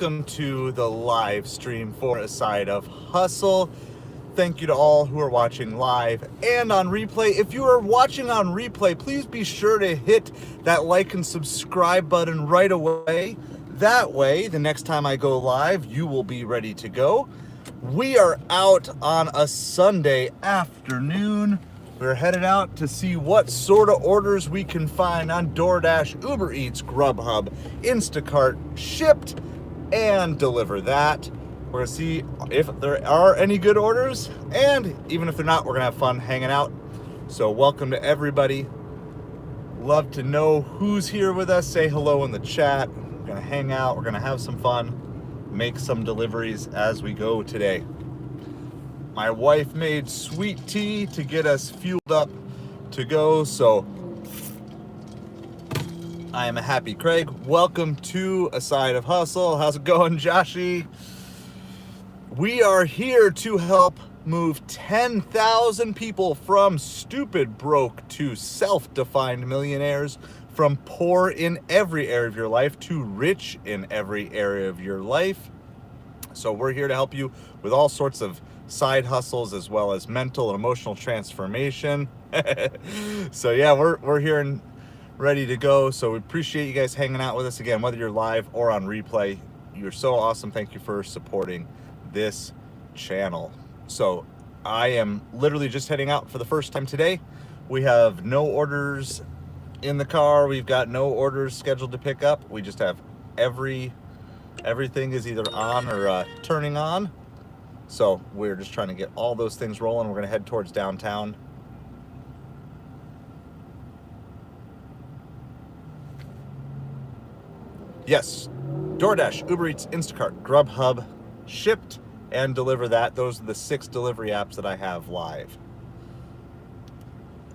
welcome to the live stream for A Side of Hustle. Thank you to all who are watching live and on replay. If you are watching on replay, please be sure to hit that like and subscribe button right away. That way, the next time I go live, you will be ready to go. We are out on a Sunday afternoon. We're headed out to see what sort of orders we can find on Doordash, Ubereats, Grubhub, Instacart, shipped and deliver that. We're gonna see if there are any good orders, and even if they're not, we're gonna have fun hanging out. So welcome to everybody. Love to know who's here with us. Say hello in the chat. We're gonna hang out, we're gonna have some fun, make some deliveries as we go today. My wife made sweet tea to get us fueled up to go, so I am a happy Craig. Welcome to A Side of Hustle. How's it going, Joshy? We are here to help move 10,000 people from stupid broke to self-defined millionaires, from poor in every area of your life to rich in every area of your life. So we're here to help you with all sorts of side hustles as well as mental and emotional transformation. So yeah, we're here and ready to go. So we appreciate you guys hanging out with us again, whether you're live or on replay. You're so awesome. Thank you for supporting this channel. So I am literally just heading out for the first time today. We have no orders in the car. We've got no orders scheduled to pick up. We just have everything is either on or turning on. So we're just trying to get all those things rolling. We're going to head towards downtown. Yes, DoorDash, Ubereats, Instacart, Grubhub, shipped and deliver that. Those are the 6 delivery apps that I have live.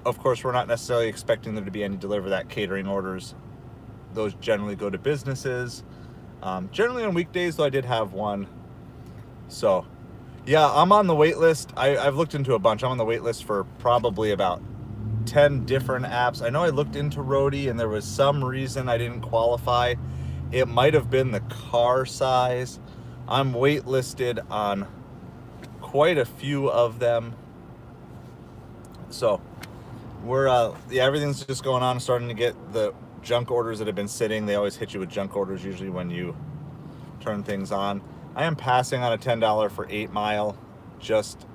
Of course, we're not necessarily expecting there to be any deliver that catering orders. Those generally go to businesses. Generally on weekdays, though, I did have one. So yeah, I'm on the wait list. I've looked into a bunch. I'm on the wait list for probably about 10 different apps. I know I looked into Roadie and there was some reason I didn't qualify. It might have been the car size. I'm waitlisted on quite a few of them. So we're, yeah, everything's just going on. Starting to get the junk orders that have been sitting. They always hit you with junk orders usually when you turn things on. I am passing on a $10 for 8 Mile. Just,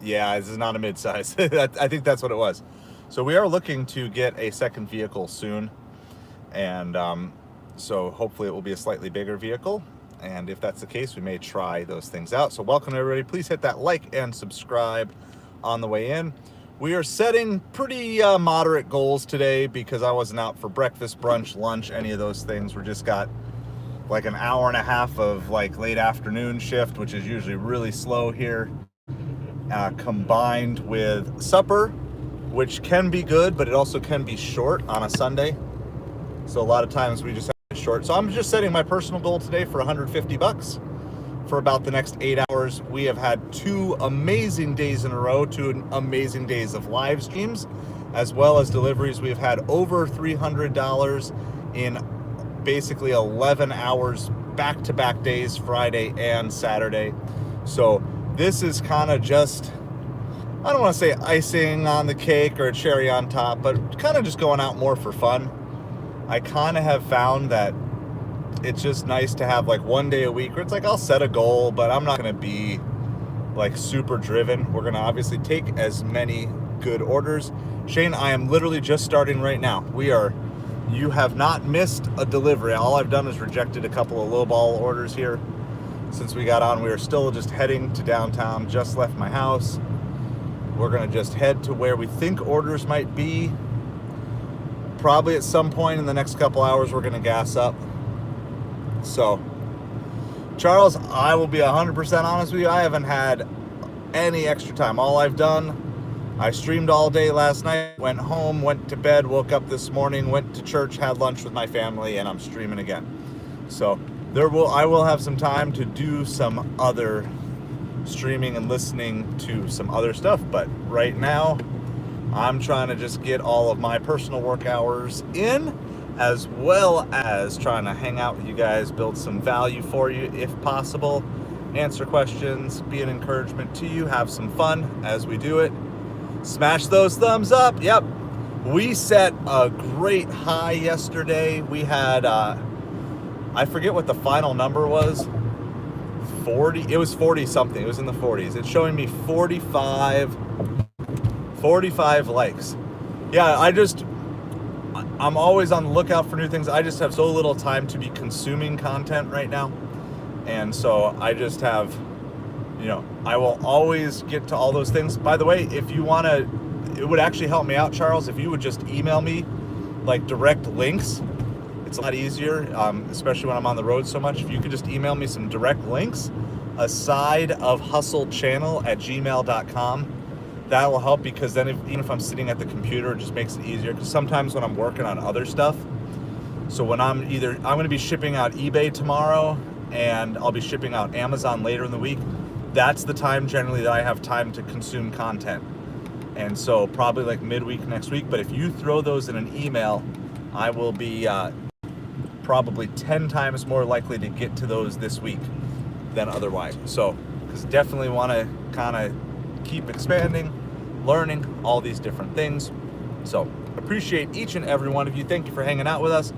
yeah, this is not a midsize. I think that's what it was. So we are looking to get a second vehicle soon. And so hopefully it will be a slightly bigger vehicle. And if that's the case, we may try those things out. So welcome everybody. Please hit that like and subscribe on the way in. We are setting pretty moderate goals today because I wasn't out for breakfast, brunch, lunch, any of those things. We're just got like an hour and a half of like late afternoon shift, which is usually really slow here, combined with supper, which can be good, but it also can be short on a Sunday. So a lot of times we just have it short. So I'm just setting my personal goal today for $150 for about the next 8 hours. We have had 2 amazing days in a row, 2 amazing days of live streams, as well as deliveries. We've had over $300 in basically 11 hours back-to-back days, Friday and Saturday. So this is kind of just, I don't want to say icing on the cake or a cherry on top, but kind of just going out more for fun. I kind of have found that it's just nice to have like one day a week where it's like I'll set a goal, but I'm not going to be like super driven. We're going to obviously take as many good orders. Shane, I am literally just starting right now. You have not missed a delivery. All I've done is rejected a couple of lowball orders here since we got on. We are still just heading to downtown, just left my house. We're gonna just head to where we think orders might be. Probably at some point in the next couple hours, we're gonna gas up. So, Charles, I will be 100% honest with you. I haven't had any extra time. All I've done, I streamed all day last night, went home, went to bed, woke up this morning, went to church, had lunch with my family, and I'm streaming again. So I will have some time to do some other streaming and listening to some other stuff. But right now, I'm trying to just get all of my personal work hours in, as well as trying to hang out with you guys, build some value for you if possible, answer questions, be an encouragement to you, have some fun as we do it. Smash those thumbs up. Yep. We set a great high yesterday. We had, I forget what the final number was. 40. It was 40 something. It was in the 40s. It's showing me 45 likes. Yeah, I'm always on the lookout for new things. I just have so little time to be consuming content right now. And so I just have, I will always get to all those things. By the way, if you want to, it would actually help me out, Charles, if you would just email me like direct links. It's a lot easier, especially when I'm on the road so much. If you could just email me some direct links aside of hustlechanel@gmail.com, that will help, because then even if I'm sitting at the computer, it just makes it easier. Because sometimes when I'm working on other stuff, so when I'm going to be shipping out eBay tomorrow and I'll be shipping out Amazon later in the week, that's the time generally that I have time to consume content. And so probably like midweek next week. But if you throw those in an email, I will be probably 10 times more likely to get to those this week than otherwise. So, because definitely want to kind of keep expanding, learning all these different things. So, appreciate each and every one of you. Thank you for hanging out with us.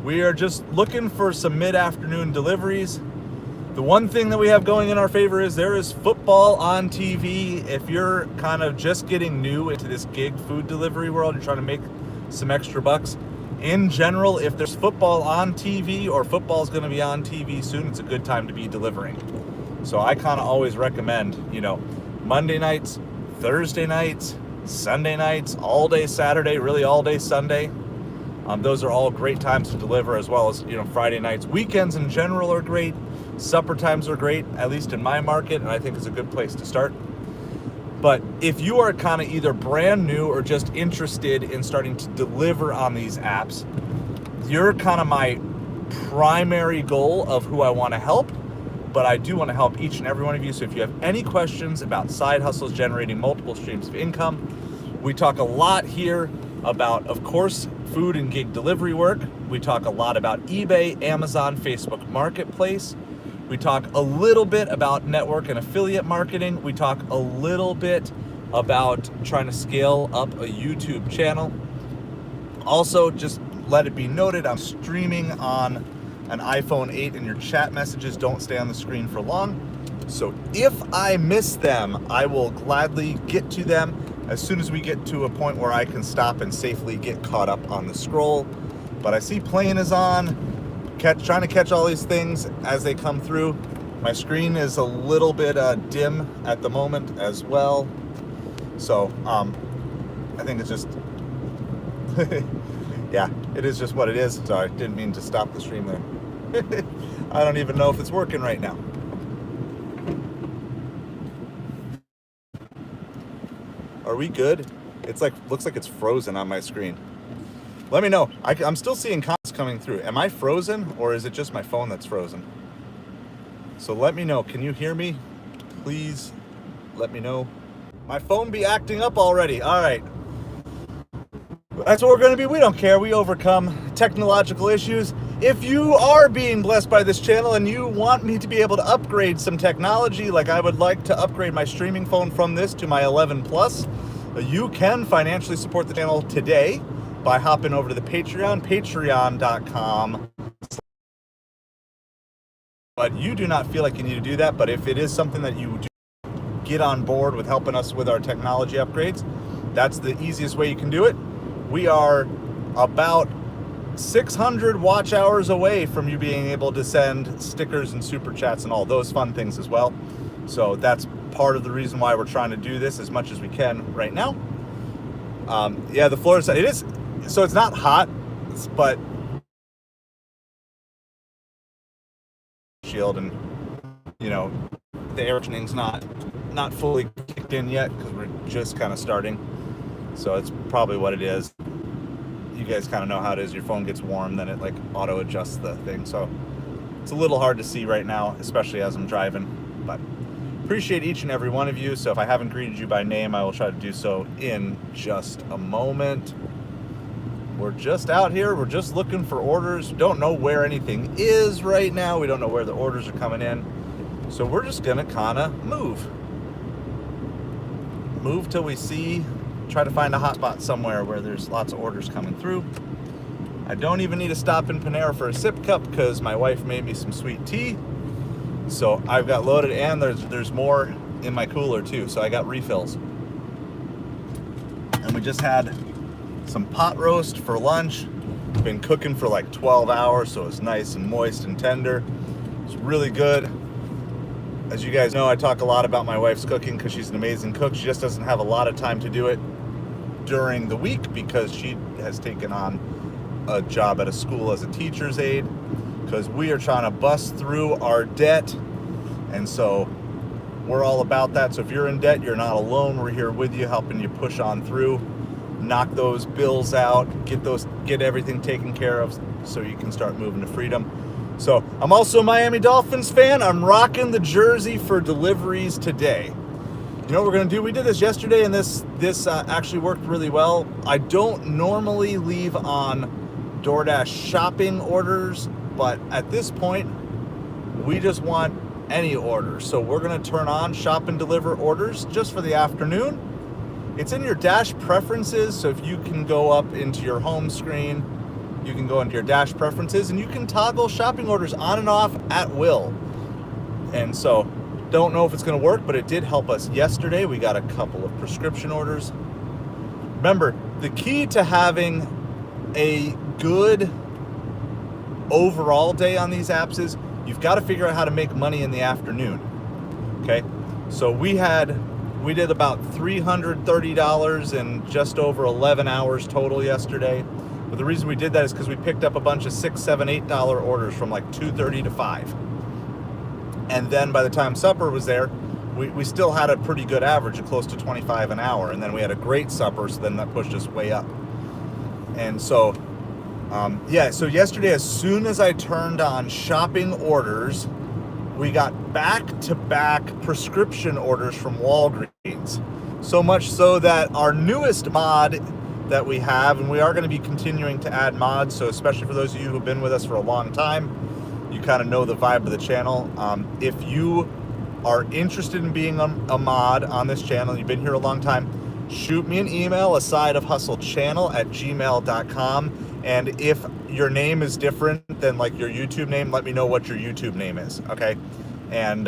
We are just looking for some mid-afternoon deliveries. The one thing that we have going in our favor is there is football on TV. If you're kind of just getting new into this gig food delivery world, you're trying to make some extra bucks. In general, if there's football on TV or football's going to be on TV soon, it's a good time to be delivering. So I kind of always recommend, Monday nights, Thursday nights, Sunday nights, all day Saturday, really all day Sunday. Those are all great times to deliver, as well as, Friday nights. Weekends in general are great. Supper times are great, at least in my market, and I think it's a good place to start. But if you are kind of either brand new or just interested in starting to deliver on these apps, you're kind of my primary goal of who I want to help. But I do want to help each and every one of you. So if you have any questions about side hustles generating multiple streams of income, we talk a lot here about, of course, food and gig delivery work. We talk a lot about eBay, Amazon, Facebook Marketplace. We talk a little bit about network and affiliate marketing. We talk a little bit about trying to scale up a YouTube channel. Also, just let it be noted, I'm streaming on an iPhone 8 and your chat messages don't stay on the screen for long. So if I miss them, I will gladly get to them as soon as we get to a point where I can stop and safely get caught up on the scroll. But I see playing is on. Trying to catch all these things as they come through. My screen is a little bit dim at the moment as well. So I think it's just, yeah, it is just what it is. Sorry, didn't mean to stop the stream there. I don't even know if it's working right now. Are we good? It's like, looks like it's frozen on my screen. Let me know. I'm still seeing comments coming through. Am I frozen, or is it just my phone that's frozen? So let me know. Can you hear me? Please let me know. My phone be acting up already. All right. That's what we're going to be. We don't care. We overcome technological issues. If you are being blessed by this channel and you want me to be able to upgrade some technology, like I would like to upgrade my streaming phone from this to my 11 Plus, you can financially support the channel today by hopping over to the Patreon, patreon.com. But you do not feel like you need to do that. But if it is something that you do get on board with helping us with our technology upgrades, that's the easiest way you can do it. We are about 600 watch hours away from you being able to send stickers and super chats and all those fun things as well. So that's part of the reason why we're trying to do this as much as we can right now. Yeah, the floor is, it is, so it's not hot, but shield, and the air conditioning's not fully kicked in yet because we're just kind of starting. So it's probably what it is. You guys kind of know how it is. Your phone gets warm, then it like auto adjusts the thing. So it's a little hard to see right now, especially as I'm driving, but appreciate each and every one of you. So if I haven't greeted you by name, I will try to do so in just a moment. we're just out here. We're just looking for orders. We don't know where anything is right now. We don't know where the orders are coming in. So we're just going to kind of move till we try to find a hotspot somewhere where there's lots of orders coming through. I don't even need to stop in Panera for a sip cup because my wife made me some sweet tea. So I've got loaded, and there's more in my cooler too. So I got refills. And we just had some pot roast for lunch. Been cooking for like 12 hours, so it's nice and moist and tender. It's really good. As you guys know, I talk a lot about my wife's cooking because she's an amazing cook. She just doesn't have a lot of time to do it during the week because she has taken on a job at a school as a teacher's aide, because we are trying to bust through our debt, and so we're all about that. So if you're in debt, you're not alone. We're here with you, helping you push on through, knock those bills out, get everything taken care of so you can start moving to freedom. So I'm also a Miami Dolphins fan. I'm rocking the jersey for deliveries today. You know what we're gonna do? We did this yesterday, and this actually worked really well. I don't normally leave on Doordash shopping orders, but at this point, we just want any order. So we're gonna turn on shop and deliver orders just for the afternoon. It's in your Dash preferences, so if you can go up into your home screen, you can go into your Dash preferences and you can toggle shopping orders on and off at will. And so, don't know if it's gonna work, but it did help us yesterday. We got a couple of prescription orders. Remember, the key to having a good overall day on these apps is you've got to figure out how to make money in the afternoon. Okay, so we did about $330 in just over 11 hours total yesterday. But the reason we did that is because we picked up a bunch of $6, $7, $8 orders from like 2:30 to 5. And then by the time supper was there, we still had a pretty good average of close to 25 an hour. And then we had a great supper, so then that pushed us way up. And so, so yesterday, as soon as I turned on shopping orders, we got back-to-back prescription orders from Walgreens. So much so that our newest mod that we have, and we are going to be continuing to add mods, so especially for those of you who've been with us for a long time, you kind of know the vibe of the channel. If you are interested in being a mod on this channel, you've been here a long time, shoot me an email, asideofhustlechannel@gmail.com. And if your name is different than like your YouTube name, let me know what your YouTube name is, okay? And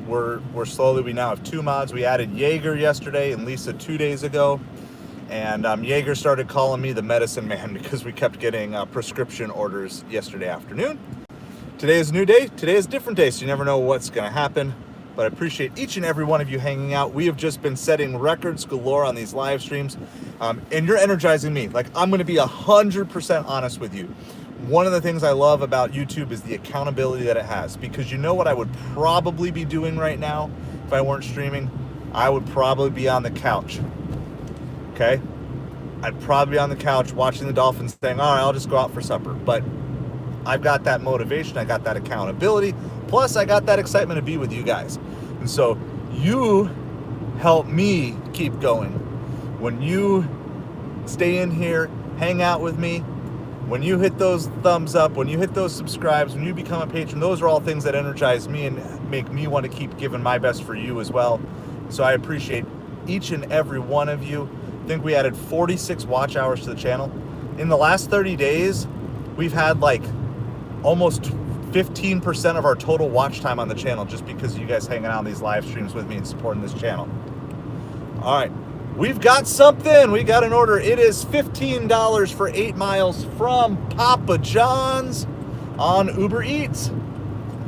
we now have 2 mods. We added Jaeger yesterday and Lisa 2 days ago. And Jaeger started calling me the medicine man because we kept getting prescription orders yesterday afternoon. Today is a new day. Today is a different day, so you never know what's gonna happen. But I appreciate each and every one of you hanging out. We have just been setting records galore on these live streams, and you're energizing me. Like, I'm gonna be 100% honest with you. One of the things I love about YouTube is the accountability that it has, because you know what I would probably be doing right now if I weren't streaming? I would probably be on the couch, okay? I'd probably be on the couch watching the Dolphins saying, all right, I'll just go out for supper. But I've got that motivation, I got that accountability, plus I got that excitement to be with you guys. And so you help me keep going. When you stay in here, hang out with me, when you hit those thumbs up, when you hit those subscribes, when you become a patron, those are all things that energize me and make me want to keep giving my best for you as well. So I appreciate each and every one of you. I think we added 46 watch hours to the channel. In the last 30 days, we've had like almost 15% of our total watch time on the channel just because of you guys hanging out on these live streams with me and supporting this channel. All right, we've got something. We got an order. It is $15 for 8 miles from Papa John's on Ubereats.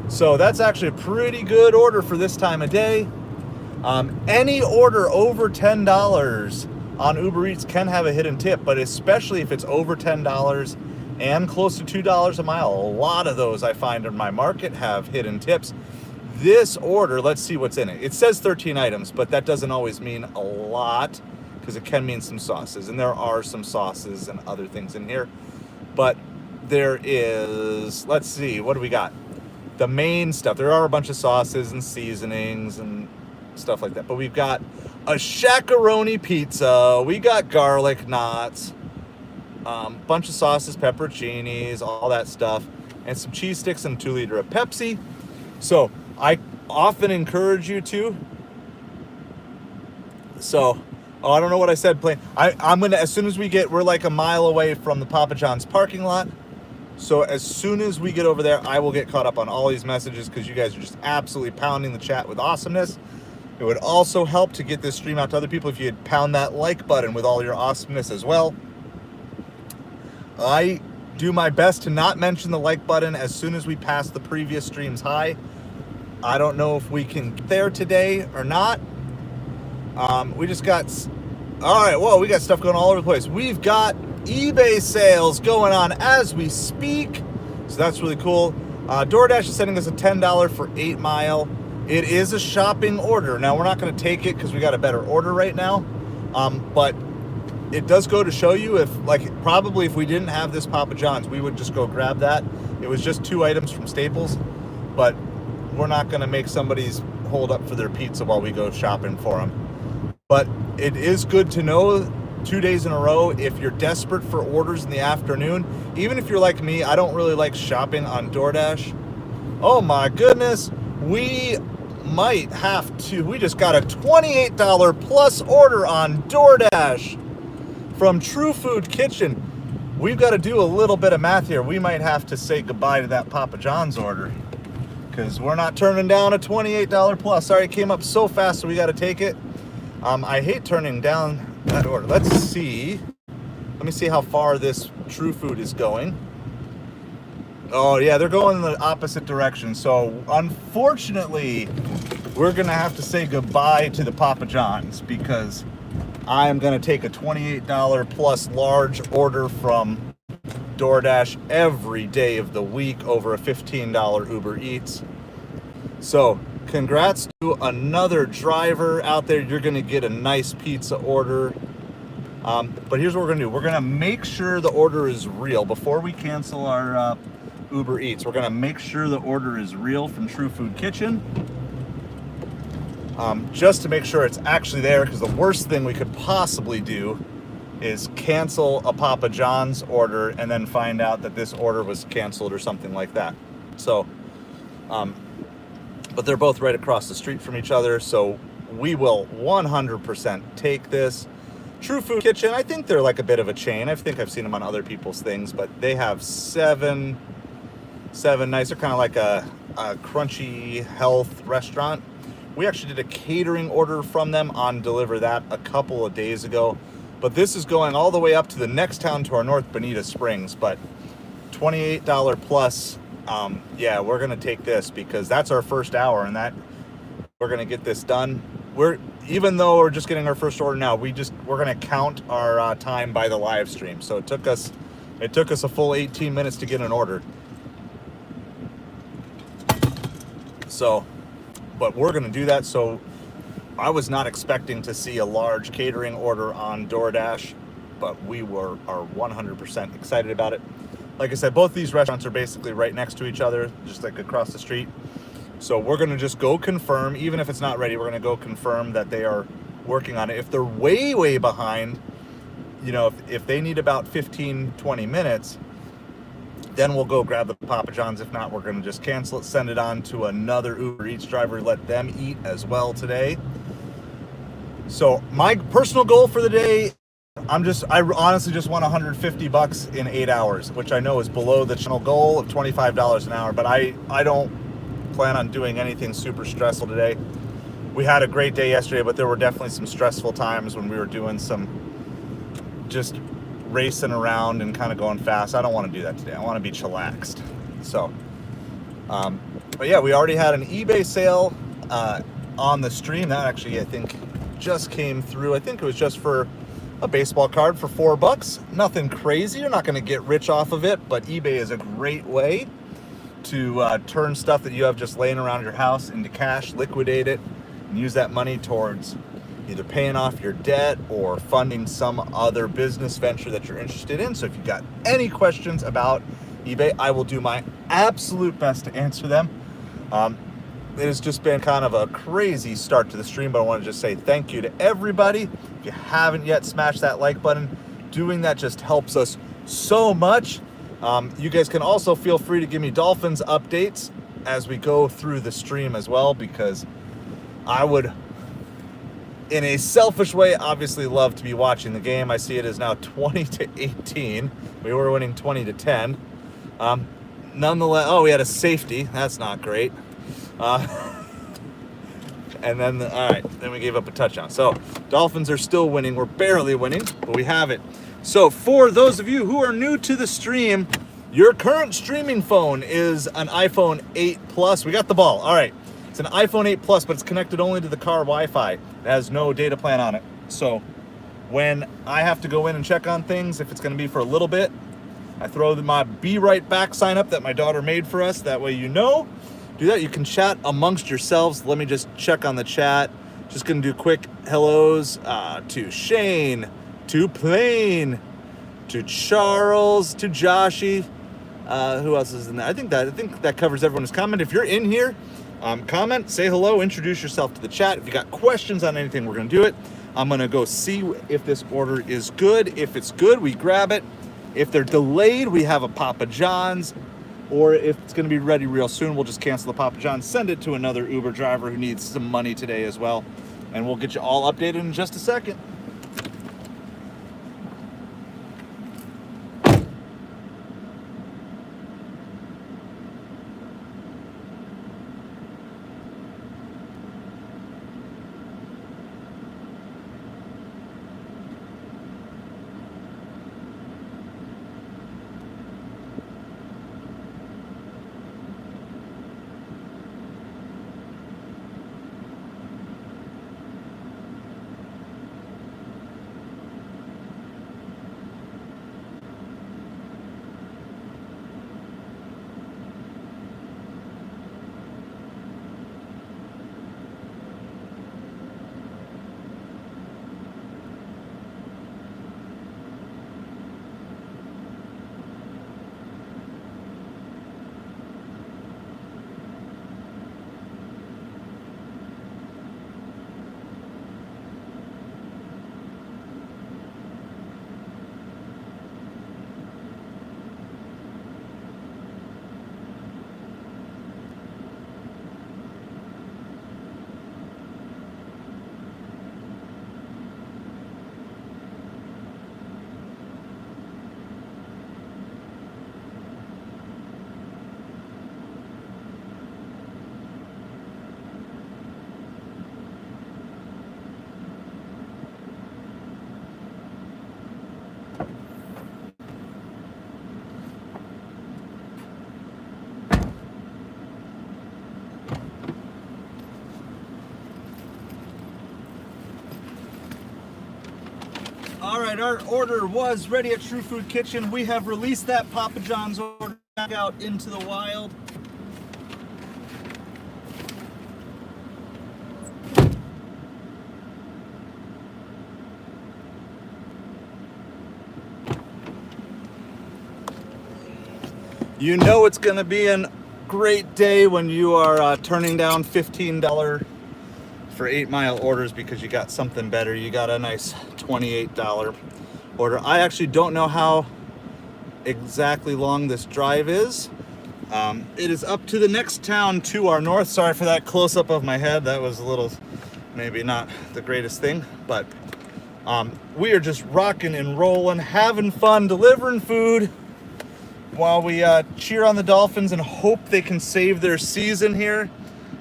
So that's actually a pretty good order for this time of day. Any order over $10 on Ubereats can have a hidden tip, but especially if it's over $10 and close to $2 a mile. A lot of those I find in my market have hidden tips. This order, let's see what's in it. It says 13 items, but that doesn't always mean a lot because it can mean some sauces, and there are some sauces and other things in here. But there is, let's see, what do we got? The main stuff. There are a bunch of sauces and seasonings and stuff like that. But we've got a shakaroni pizza. We got garlic knots. bunch of sauces, pepperoncinis, all that stuff, and some cheese sticks and 2 liter of Pepsi. So I often encourage you to. So, I don't know what I said. I'm gonna, as soon as we're like a mile away from the Papa John's parking lot. So as soon as we get over there, I will get caught up on all these messages because you guys are just absolutely pounding the chat with awesomeness. It would also help to get this stream out to other people if you'd pound that like button with all your awesomeness as well. I do my best to not mention the like button as soon as we pass the previous stream's high. I don't know if we can get there today or not. We just got, all right, whoa, we got stuff going all over the place. We've got eBay sales going on as we speak, so that's really cool. DoorDash is sending us a $10 for 8 Mile. It is a shopping order. Now, we're not going to take it because we got a better order right now, but it does go to show you if, like, probably if we didn't have this Papa John's, we would just go grab that. It was just 2 items from Staples, but we're not going to make somebody's hold up for their pizza while we go shopping for them. But it is good to know 2 days in a row if you're desperate for orders in the afternoon. Even if you're like me, I don't really like shopping on DoorDash. Oh my goodness, we might have to, we just got a $28 plus order on DoorDash from True Food Kitchen. We've got to do a little bit of math here. We might have to say goodbye to that Papa John's order because we're not turning down a $28 plus. Sorry, it came up so fast, so we got to take it. I hate turning down that order. Let's see. Let me see how far this True Food is going. Oh yeah, they're going in the opposite direction. So unfortunately, we're gonna have to say goodbye to the Papa John's because I am gonna take a $28 plus large order from DoorDash every day of the week over a $15 Ubereats. So congrats to another driver out there. You're gonna get a nice pizza order. But here's what we're gonna do. We're gonna make sure the order is real. Before we cancel our Ubereats, we're gonna make sure the order is real from True Food Kitchen. Just to make sure it's actually there, because the worst thing we could possibly do is cancel a Papa John's order and then find out that this order was canceled or something like that. So, but they're both right across the street from each other, so we will 100% take this. True Food Kitchen, I think they're like a bit of a chain. I think I've seen them on other people's things, but they have seven nice, they're kind of like a crunchy health restaurant. We actually did a catering order from them on Deliver That a couple of days ago, but this is going all the way up to the next town to our north, Bonita Springs, but $28 plus. Yeah, we're gonna take this because that's our first hour, and that we're gonna get this done. Even though we're just getting our first order now, we're gonna count our time by the live stream. So it took us a full 18 minutes to get an order. So, but we're gonna do that. So I was not expecting to see a large catering order on DoorDash, but we are 100% excited about it. Like I said, both these restaurants are basically right next to each other, just like across the street. So we're gonna just go confirm, even if it's not ready, we're gonna go confirm that they are working on it. If they're way, way behind, you know, if they need about 15, 20 minutes, then we'll go grab the Papa John's. If not, we're gonna just cancel it, send it on to another Uber Eats driver, let them eat as well today. So my personal goal for the day, I honestly just want $150 in 8 hours, which I know is below the channel goal of $25 an hour, but I don't plan on doing anything super stressful today. We had a great day yesterday, but there were definitely some stressful times when we were doing some just racing around and kind of going fast. I don't want to do that today. I want to be chillaxed. So, but yeah, we already had an eBay sale on the stream. That actually, I think, just came through. I think it was just for a baseball card for $4. Nothing crazy. You're not going to get rich off of it, but eBay is a great way to turn stuff that you have just laying around your house into cash, liquidate it, and use that money towards either paying off your debt or funding some other business venture that you're interested in. So if you've got any questions about eBay, I will do my absolute best to answer them. It has just been kind of a crazy start to the stream, but I want to just say thank you to everybody. If you haven't yet smashed that like button, doing that just helps us so much. You guys can also feel free to give me Dolphins updates as we go through the stream as well, because I would, in a selfish way, obviously love to be watching the game. I see it as now 20-18. We were winning 20-10. Nonetheless, oh, we had a safety. That's not great. And then, all right, then we gave up a touchdown. So Dolphins are still winning. We're barely winning, but we have it. So for those of you who are new to the stream, your current streaming phone is an iPhone 8 Plus. We got the ball. All right. It's an iPhone 8 Plus, but it's connected only to the car Wi-Fi. It has no data plan on it. So when I have to go in and check on things, if it's going to be for a little bit, I throw my Be Right Back sign up that my daughter made for us. That way you know. Do that. You can chat amongst yourselves. Let me just check on the chat. Just going to do quick hellos to Shane, to Plain, to Charles, to Joshy. Who else is in there? I think that covers everyone's comment. If you're in here, comment, say hello, introduce yourself to the chat. If you got questions on anything, we're going to do it. I'm going to go see if this order is good. If it's good, we grab it. If they're delayed, we have a Papa John's. Or if it's going to be ready real soon, we'll just cancel the Papa John's, send it to another Uber driver who needs some money today as well. And we'll get you all updated in just a second. All right, our order was ready at True Food Kitchen. We have released that Papa John's order back out into the wild. You know it's going to be a great day when you are turning down $15 for 8-mile orders because you got something better. You got a nice $28 order. I actually don't know how exactly long this drive is. It is up to the next town to our north. Sorry for that close-up of my head. That was a little, maybe not the greatest thing, but we are just rocking and rolling, having fun, delivering food while we cheer on the Dolphins and hope they can save their season here.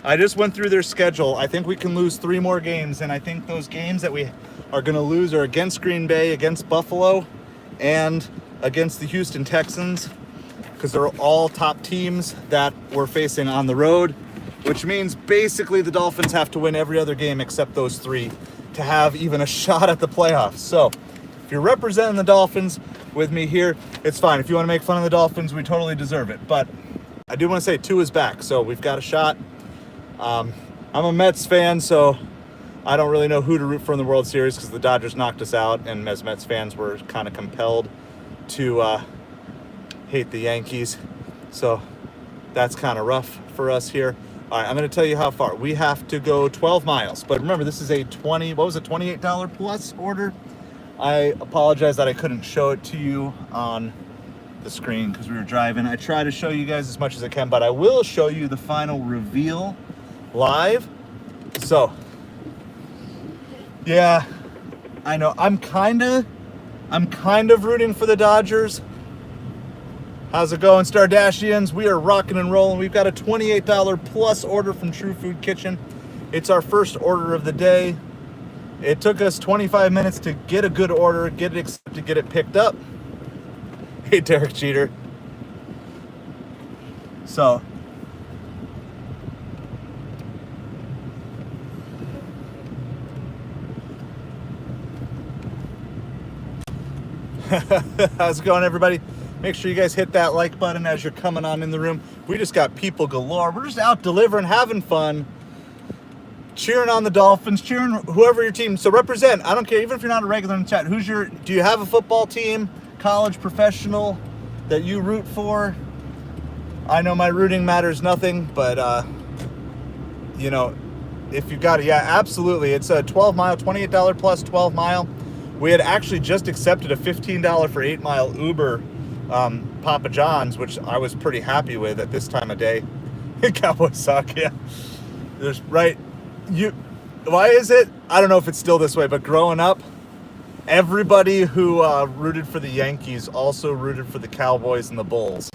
I just went through their schedule. I think we can lose 3 more games, and I think those games that we are going to lose are against Green Bay, against Buffalo, and against the Houston Texans, because they're all top teams that we're facing on the road, which means basically the Dolphins have to win every other game except those 3 to have even a shot at the playoffs. So if you're representing the Dolphins with me here, it's fine. If you want to make fun of the Dolphins, we totally deserve it. But I do want to say Tua is back, so we've got a shot. I'm a Mets fan, so I don't really know who to root for in the World Series because the Dodgers knocked us out, and as Mets fans, we're kind of compelled to hate the Yankees. So that's kind of rough for us here. All right, I'm going to tell you how far. We have to go 12 miles. But remember, this is a $28 plus order. I apologize that I couldn't show it to you on the screen because we were driving. I try to show you guys as much as I can, but I will show you the final reveal live. So, yeah, I know I'm kind of rooting for the Dodgers. How's it going, Stardashians? We are rocking and rolling. We've got a $28 plus order from True Food Kitchen. It's our first order of the day. It took us 25 minutes to get a good order, get it accepted, get it picked up. Hey, Derek Cheater. So, how's it going, everybody? Make sure you guys hit that like button as you're coming on in the room. We just got people galore. We're just out delivering, having fun, cheering on the Dolphins, cheering whoever your team. So represent. I don't care, even if you're not a regular in the chat. Do you have a football team, college, professional, that you root for? I know my rooting matters nothing, but you know, if you got it, yeah, absolutely. It's a 12-mile, $28 plus 12-mile. We had actually just accepted a $15 for 8-mile Uber Papa John's, which I was pretty happy with at this time of day. Cowboys suck, yeah. There's right. Why is it? I don't know if it's still this way, but growing up, everybody who rooted for the Yankees also rooted for the Cowboys and the Bulls.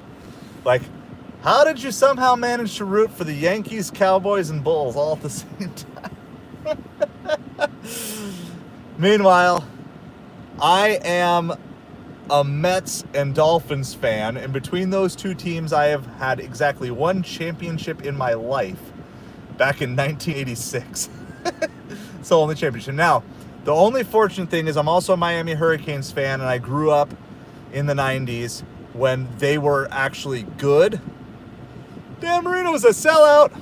Like, how did you somehow manage to root for the Yankees, Cowboys, and Bulls all at the same time? Meanwhile, I am a Mets and Dolphins fan, and between those two teams, I have had exactly one championship in my life back in 1986. So only championship. Now, the only fortunate thing is I'm also a Miami Hurricanes fan, and I grew up in the 90s when they were actually good. Dan Marino was a sellout.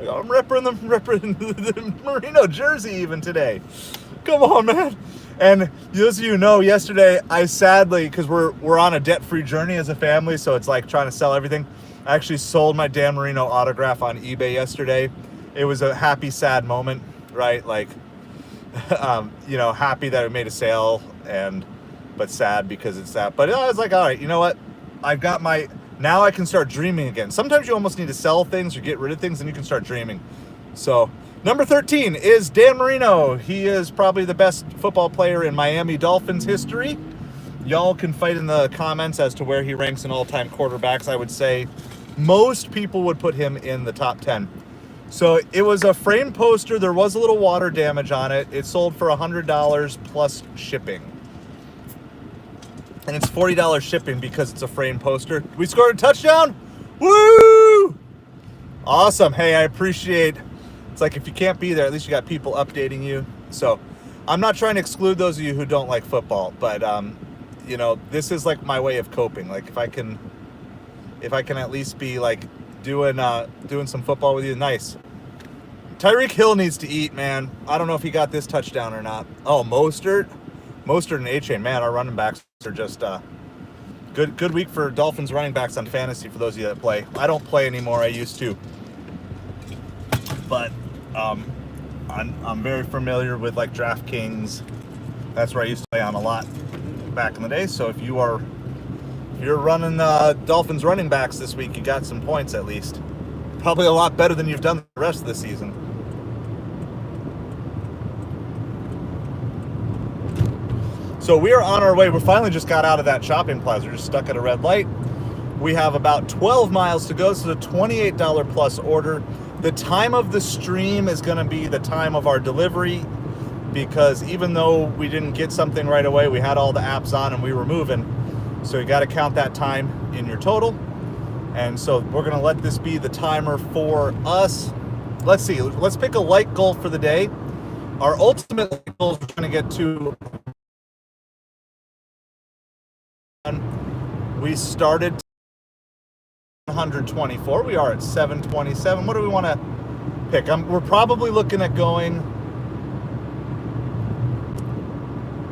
I'm repping the Marino jersey even today. Come on, man. And as you know, yesterday I sadly, because we're on a debt-free journey as a family, so it's like trying to sell everything. I actually sold my Dan Marino autograph on eBay yesterday. It was a happy, sad moment, right? Like, you know, happy that I made a sale, but sad because it's sad. But I was like, all right, you know what? Now I can start dreaming again. Sometimes you almost need to sell things or get rid of things and you can start dreaming. So, number 13 is Dan Marino. He is probably the best football player in Miami Dolphins history. Y'all can fight in the comments as to where he ranks in all-time quarterbacks. I would say most people would put him in the top 10. So it was a framed poster. There was a little water damage on it. It sold for $100 plus shipping. And it's $40 shipping because it's a framed poster. We scored a touchdown. Woo! Awesome. Hey, I appreciate. It's like if you can't be there, at least you got people updating you. So I'm not trying to exclude those of you who don't like football, but you know, this is like my way of coping. Like if I can at least be like doing some football with you, nice. Tyreek Hill needs to eat, man. I don't know if he got this touchdown or not. Oh, Mostert and A-Chain, man, our running backs are just good week for Dolphins running backs on fantasy for those of you that play. I don't play anymore. I used to, but I'm very familiar with like DraftKings. That's where I used to play on a lot back in the day. So if you're running Dolphins running backs this week, you got some points at least. Probably a lot better than you've done the rest of the season. So we are on our way. We finally just got out of that shopping plaza. We're just stuck at a red light. We have about 12 miles to go. So the $28 plus order. The time of the stream is going to be the time of our delivery, because even though we didn't get something right away, we had all the apps on and we were moving. So you got to count that time in your total. And so we're going to let this be the timer for us. Let's see. Let's pick a light goal for the day. Our ultimate light goal is we're trying to get to. We started 124. We are at 727. What do we want to pick? We're probably looking at going.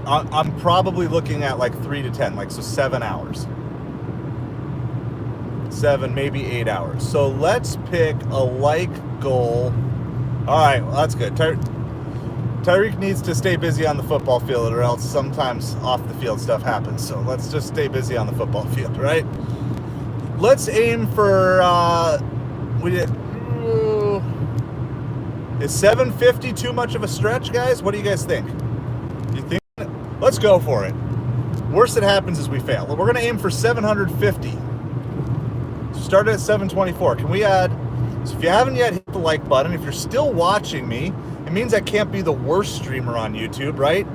I'm probably looking at like 3 to 10, like so 7 hours. 7, maybe 8 hours. So let's pick a like goal. All right, well, that's good. Tyreek needs to stay busy on the football field, or else sometimes off the field stuff happens. So let's just stay busy on the football field, right? Let's aim for is 750 too much of a stretch, guys? What do you guys think? You think? Let's go for it. Worst that happens is we fail. We're going to aim for 750. Started at 724. Can we add? So if you haven't yet hit the like button, if you're still watching me, it means I can't be the worst streamer on YouTube, right?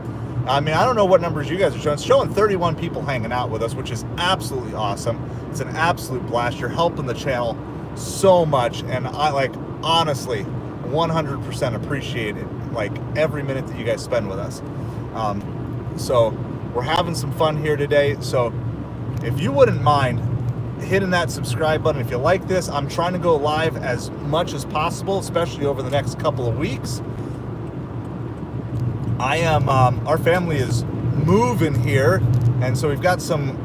I mean, I don't know what numbers you guys are showing. It's showing 31 people hanging out with us, which is absolutely awesome. It's an absolute blast. You're helping the channel so much, and I honestly 100% appreciate it, every minute that you guys spend with us. So we're having some fun here today. So if you wouldn't mind hitting that subscribe button, if you like this, I'm trying to go live as much as possible, especially over the next couple of weeks. Our family is moving here, and so we've got some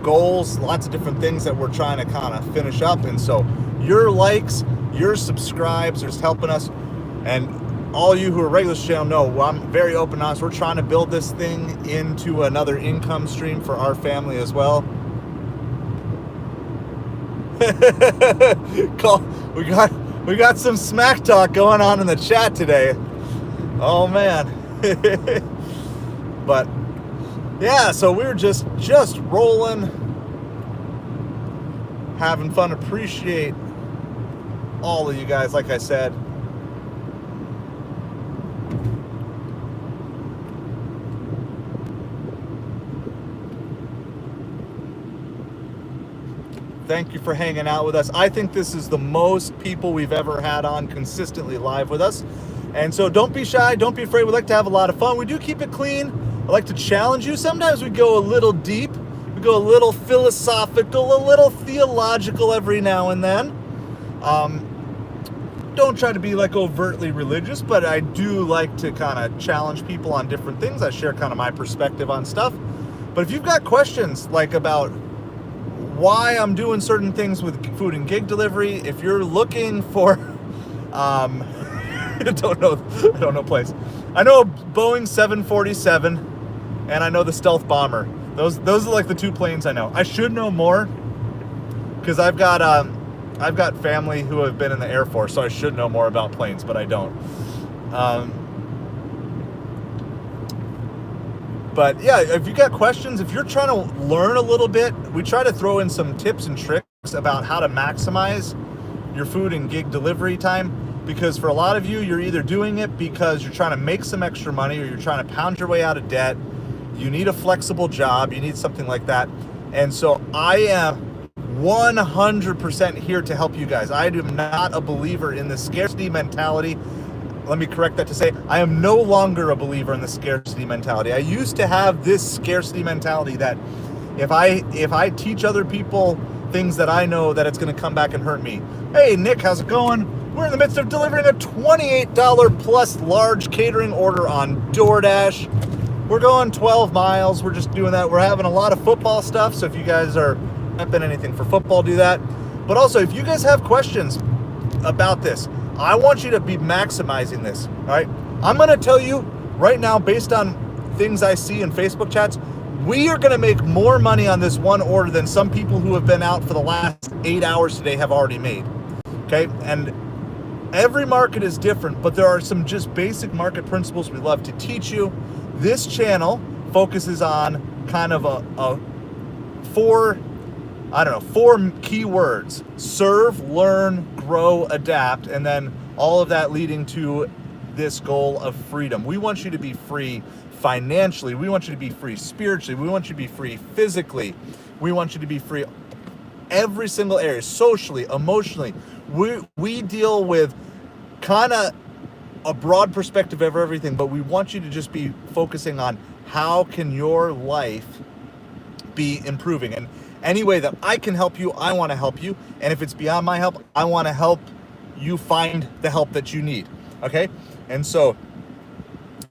goals, lots of different things that we're trying to kind of finish up. And so your likes, your subscribes are just helping us. And all you who are regulars to the channel know, I'm very open and honest. We're trying to build this thing into another income stream for our family as well. We got some smack talk going on in the chat today. Oh man. But yeah, so we're just rolling, having fun. Appreciate all of you guys, like I said. Thank you for hanging out with us. I think this is the most people we've ever had on consistently live with us. And so don't be shy, don't be afraid. We like to have a lot of fun. We do keep it clean. I like to challenge you. Sometimes we go a little deep. We go a little philosophical, a little theological every now and then. Don't try to be overtly religious, but I do like to kind of challenge people on different things. I share kind of my perspective on stuff. But if you've got questions about why I'm doing certain things with food and gig delivery, if you're looking for I don't know place. I know a Boeing 747, and I know the stealth bomber. Those are the two planes I know. I should know more because I've got family who have been in the Air Force, so I should know more about planes, but I don't. But yeah, if you got questions, if you're trying to learn a little bit, we try to throw in some tips and tricks about how to maximize your food and gig delivery time. Because for a lot of you, you're either doing it because you're trying to make some extra money, or you're trying to pound your way out of debt. You need a flexible job. You need something like that. And so I am 100% here to help you guys. I am not a believer in the scarcity mentality. Let me correct that to say I am no longer a believer in the scarcity mentality. I used to have this scarcity mentality that if I teach other people things that I know, that it's going to come back and hurt me. Hey, Nick, how's it going? We're in the midst of delivering a $28 plus large catering order on Doordash. We're going 12 miles. We're just doing that. We're having a lot of football stuff. So if you guys are not been anything for football, do that. But also, if you guys have questions about this, I want you to be maximizing this. All right. I'm going to tell you right now, based on things I see in Facebook chats, we are going to make more money on this one order than some people who have been out for the last 8 hours today have already made. Okay. And every market is different, but there are some just basic market principles we love to teach you. This channel focuses on kind of four key words: serve, learn, grow, adapt, and then all of that leading to this goal of freedom. We want you to be free financially. We want you to be free spiritually. We want you to be free physically. We want you to be free every single area, socially, emotionally. We deal with kind of a broad perspective of everything, but we want you to just be focusing on how can your life be improving. And any way that I can help you, I want to help you. And if it's beyond my help, I want to help you find the help that you need. Okay? And so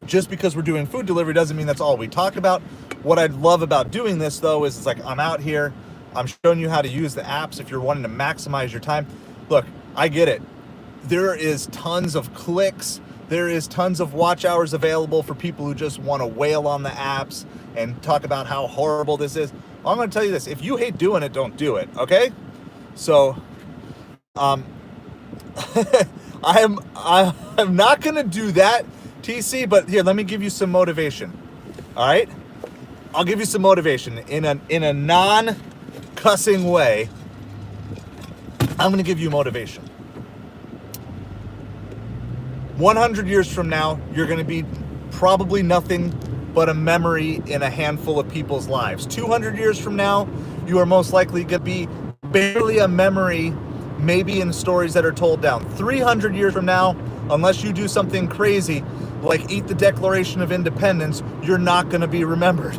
just because we're doing food delivery doesn't mean that's all we talk about. What I'd love about doing this though is it's I'm out here, I'm showing you how to use the apps if you're wanting to maximize your time. Look, I get it. There is tons of clicks. There is tons of watch hours available for people who just want to wail on the apps and talk about how horrible this is. I'm going to tell you this. If you hate doing it, don't do it, okay? So, I'm not going to do that, TC, but here, let me give you some motivation, all right? I'll give you some motivation in a non-cussing way. I'm going to give you motivation. 100 years from now, you're going to be probably nothing but a memory in a handful of people's lives. 200 years from now, you are most likely going to be barely a memory, maybe in stories that are told down. 300 years from now, unless you do something crazy, like eat the Declaration of Independence, you're not going to be remembered.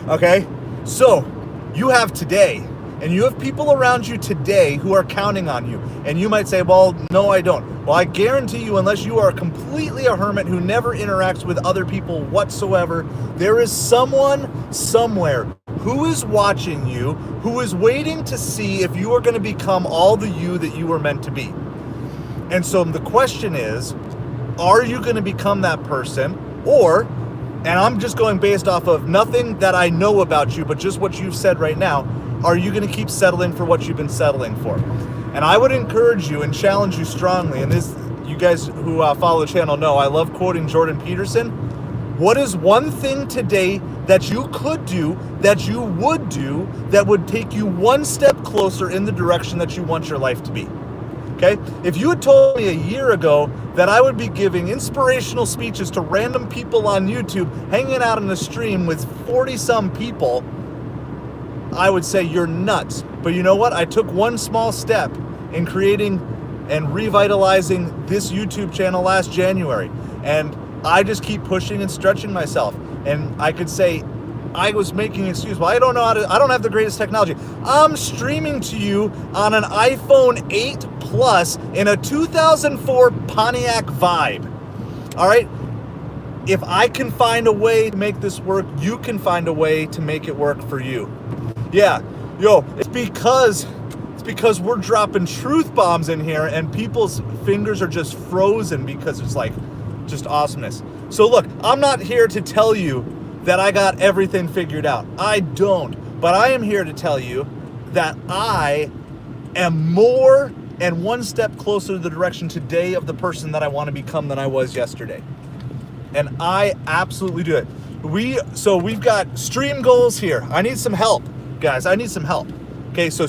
Okay? So, you have today. And you have people around you today who are counting on you. And you might say, well, no, I don't. Well, I guarantee you, unless you are completely a hermit who never interacts with other people whatsoever, there is someone somewhere who is watching you, who is waiting to see if you are going to become all the you that you were meant to be. And so the question is, are you going to become that person? Or, and I'm just going based off of nothing that I know about you, but just what you've said right now, are you going to keep settling for what you've been settling for? And I would encourage you and challenge you strongly, and this, you guys who follow the channel know, I love quoting Jordan Peterson. What is one thing today that you could do, that you would do, that would take you one step closer in the direction that you want your life to be? Okay? If you had told me a year ago that I would be giving inspirational speeches to random people on YouTube, hanging out in a stream with 40-some people, I would say you're nuts. But you know what? I took one small step in creating and revitalizing this YouTube channel last January. And I just keep pushing and stretching myself. And I could say I was making excuses. Well, I don't have the greatest technology. I'm streaming to you on an iPhone 8 Plus in a 2004 Pontiac Vibe. All right? If I can find a way to make this work, you can find a way to make it work for you. Yeah, it's because we're dropping truth bombs in here and people's fingers are just frozen because it's like just awesomeness. So look, I'm not here to tell you that I got everything figured out. I don't. But I am here to tell you that I am more and one step closer to the direction today of the person that I want to become than I was yesterday. And I absolutely do it. We've got stream goals here. I need some help. Guys, I need some help. Okay, so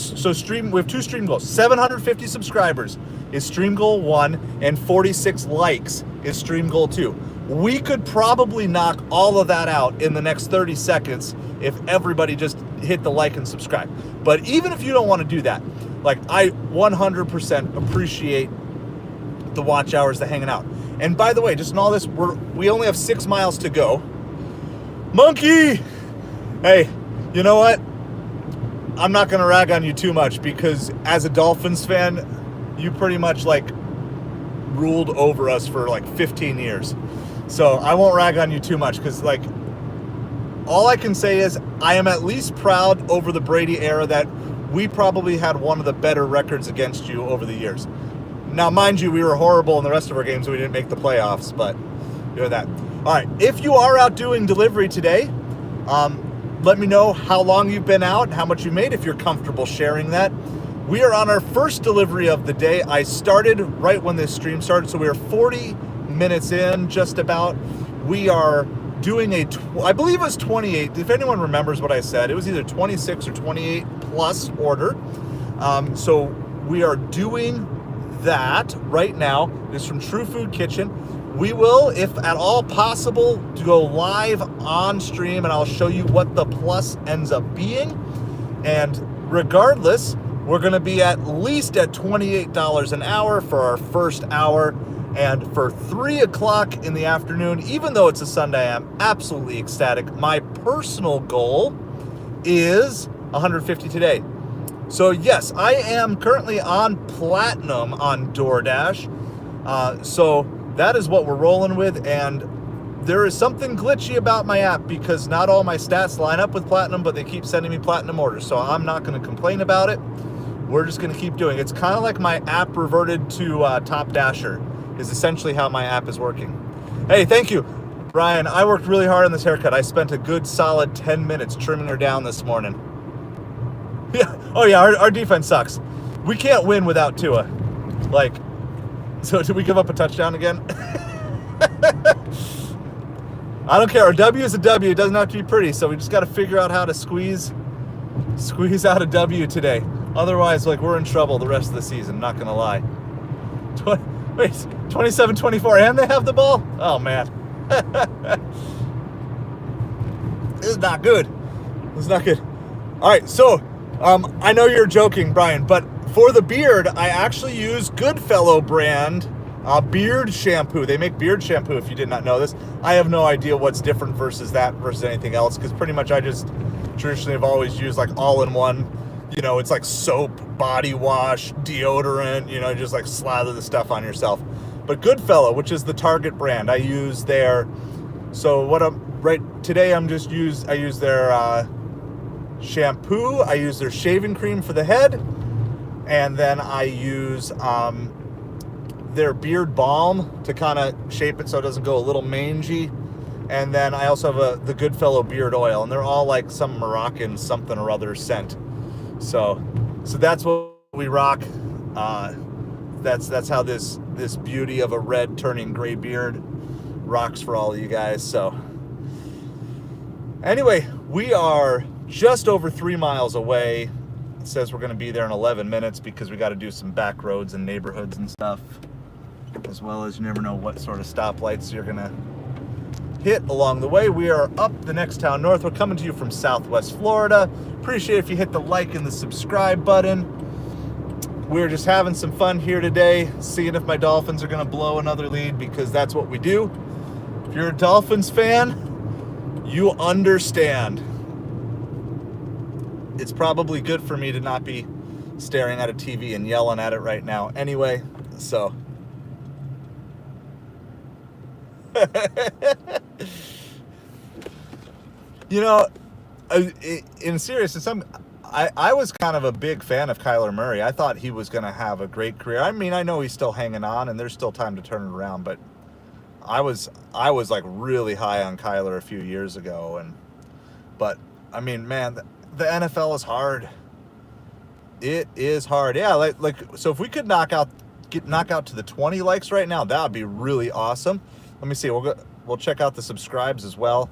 we have 2 stream goals. 750 subscribers is stream goal 1, and 46 likes is stream goal 2. We could probably knock all of that out in the next 30 seconds if everybody just hit the like and subscribe. But even if you don't want to do that, like, I 100% appreciate the watch hours, the hanging out. And by the way, just in all this, we only have 6 miles to go. Monkey! Hey, you know what? I'm not going to rag on you too much because as a Dolphins fan, you pretty much like ruled over us for like 15 years. So I won't rag on you too much because like all I can say is I am at least proud over the Brady era that we probably had one of the better records against you over the years. Now, mind you, we were horrible in the rest of our games. We didn't make the playoffs, but you know that. All right, if you are out doing delivery today, let me know how long you've been out, how much you made, if you're comfortable sharing that. We are on our first delivery of the day. I started right when this stream started, so we are 40 minutes in, just about. We are doing I believe it was 28. If anyone remembers what I said, it was either 26 or 28 plus order. So we are doing that right now. It's from True Food Kitchen. We will, if at all possible, go live on stream, and I'll show you what the plus ends up being. And regardless, we're going to be at least at $28 an hour for our first hour. And for 3 o'clock in the afternoon, even though it's a Sunday, I'm absolutely ecstatic. My personal goal is 150 today. So yes, I am currently on platinum on Doordash. So that is what we're rolling with, and there is something glitchy about my app because not all my stats line up with platinum, but they keep sending me platinum orders, so I'm not going to complain about it. We're just going to keep doing it. It's kind of like my app reverted to Top Dasher. is essentially how my app is working. Hey, thank you. Brian, I worked really hard on this haircut. I spent a good solid 10 minutes trimming her down this morning. Yeah. Oh yeah, our defense sucks. We can't win without Tua. Like, so did we give up a touchdown again? I don't care. A W is a W. It doesn't have to be pretty. So we just got to figure out how to squeeze out a W today. Otherwise, like, we're in trouble the rest of the season. Not gonna lie. Wait, 27-24, and they have the ball? Oh man, this is not good. This is not good. All right, so I know you're joking, Brian, but for the beard, I actually use Goodfellow brand beard shampoo. They make beard shampoo, if you did not know this. I have no idea what's different versus anything else, because pretty much I just traditionally have always used like all-in-one, you know, it's like soap, body wash, deodorant, you know, just like slather the stuff on yourself. But Goodfellow, which is the Target brand, I use their, so what today I use their shampoo, I use their shaving cream for the head, and then I use their beard balm to kind of shape it so it doesn't go a little mangy. And then I also have the Goodfellow beard oil, and they're all like some Moroccan something or other scent. So that's what we rock. That's how this beauty of a red turning gray beard rocks for all of you guys. So anyway, we are just over 3 miles away. It says we're going to be there in 11 minutes because we got to do some back roads and neighborhoods and stuff, as well as you never know what sort of stoplights you're going to hit along the way. We are up the next town north. We're coming to you from Southwest Florida. Appreciate if you hit the like and the subscribe button. We're just having some fun here today, seeing if my Dolphins are going to blow another lead, because that's what we do. If you're a Dolphins fan, you understand. It's probably good for me to not be staring at a TV and yelling at it right now anyway, so you know, in seriousness, I was kind of a big fan of Kyler Murray. I thought he was going to have a great career. I mean, I know he's still hanging on, and there's still time to turn it around, but I was like really high on Kyler a few years ago, but I mean, man, the NFL is hard. It is hard. Yeah, like so if we could knock out to the 20 likes right now, that would be really awesome. Let me see. We'll check out the subscribes as well.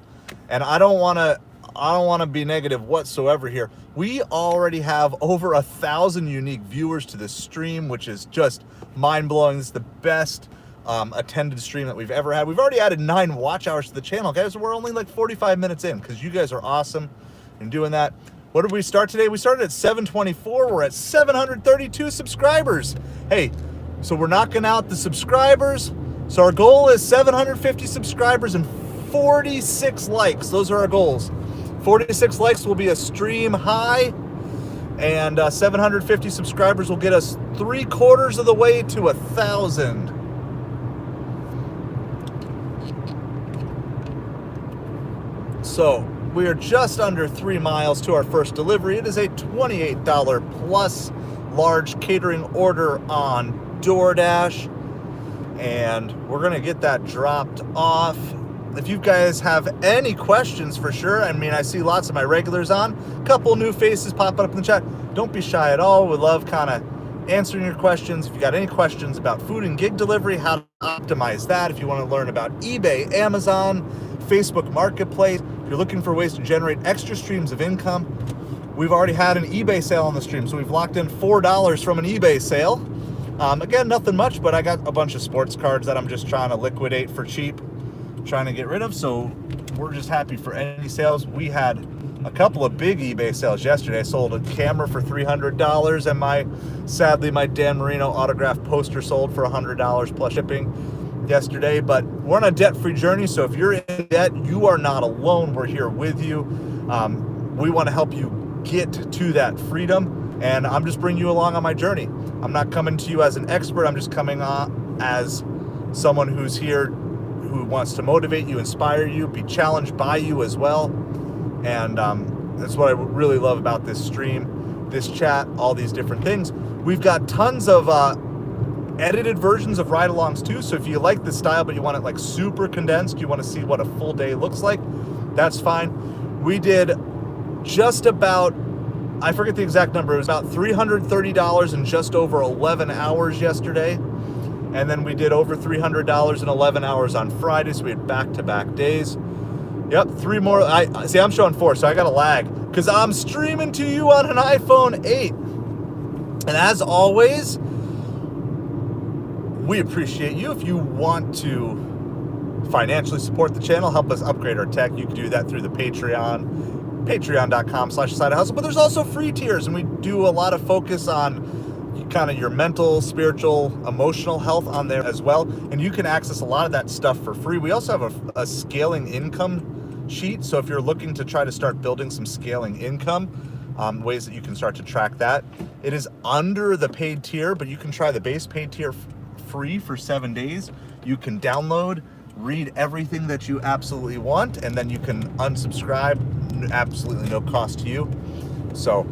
And I don't want to be negative whatsoever here. We already have over 1,000 unique viewers to this stream, which is just mind-blowing. This is the best attended stream that we've ever had. We've already added 9 watch hours to the channel, guys. We're only like 45 minutes in, because you guys are awesome in doing that. What did we start today? We started at 724. We're at 732 subscribers. Hey, so we're knocking out the subscribers. So our goal is 750 subscribers and 46 likes. Those are our goals. 46 likes will be a stream high, and 750 subscribers will get us 3/4 of the way to 1,000. So we are just under 3 miles to our first delivery. It is a $28 plus large catering order on Doordash, and we're going to get that dropped off. If you guys have any questions, for sure, I mean, I see lots of my regulars on, a couple new faces popping up in the chat. Don't be shy at all. We love kind of answering your questions. If you got any questions about food and gig delivery, how to optimize that, if you want to learn about eBay, Amazon, Facebook Marketplace, if you're looking for ways to generate extra streams of income, we've already had an eBay sale on the stream, so we've locked in $4 from an eBay sale. Again, nothing much, but I got a bunch of sports cards that I'm just trying to liquidate for cheap, trying to get rid of, so we're just happy for any sales. We had a couple of big eBay sales yesterday. I sold a camera for $300, and sadly my Dan Marino autographed poster sold for $100 plus shipping yesterday. But we're on a debt-free journey, so if you're in debt, you are not alone. We're here with you. We want to help you get to that freedom, and I'm just bringing you along on my journey. I'm not coming to you as an expert. I'm just coming on as someone who's here, who wants to motivate you, inspire you, be challenged by you as well. And that's what I really love about this stream, this chat, all these different things. We've got tons of edited versions of ride-alongs too. So if you like the style, but you want it like super condensed, you want to see what a full day looks like, that's fine. We did just about, I forget the exact number, it was about $330 in just over 11 hours yesterday. And then we did over $300 in 11 hours on Friday, so we had back-to-back days. Yep, 3 more. See, I'm showing 4, so I got a lag because I'm streaming to you on an iPhone 8. And as always, we appreciate you. If you want to financially support the channel, help us upgrade our tech, you can do that through the Patreon, patreon.com/sidehustle. But there's also free tiers, and we do a lot of focus on kind of your mental, spiritual, emotional health on there as well. And you can access a lot of that stuff for free. We also have a scaling income sheet. So if you're looking to try to start building some scaling income, ways that you can start to track that. It is under the paid tier, but you can try the base paid tier free for 7 days. You can download, read everything that you absolutely want, and then you can unsubscribe, absolutely no cost to you. So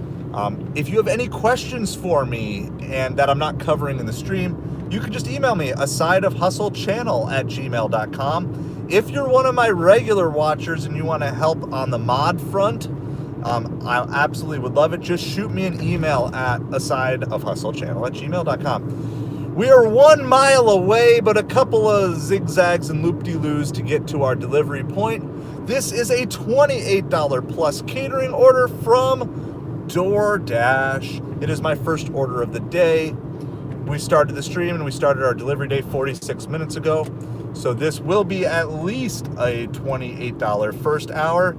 if you have any questions for me and that I'm not covering in the stream, you can just email me, asideofhustlechannel@gmail.com. If you're one of my regular watchers and you want to help on the mod front, I absolutely would love it. Just shoot me an email at asideofhustlechannel@gmail.com. We are 1 mile away, but a couple of zigzags and loop-de-loos to get to our delivery point. This is a $28 plus catering order from Doordash. It is my first order of the day. We started the stream and we started our delivery day 46 minutes ago. So this will be at least a $28 first hour,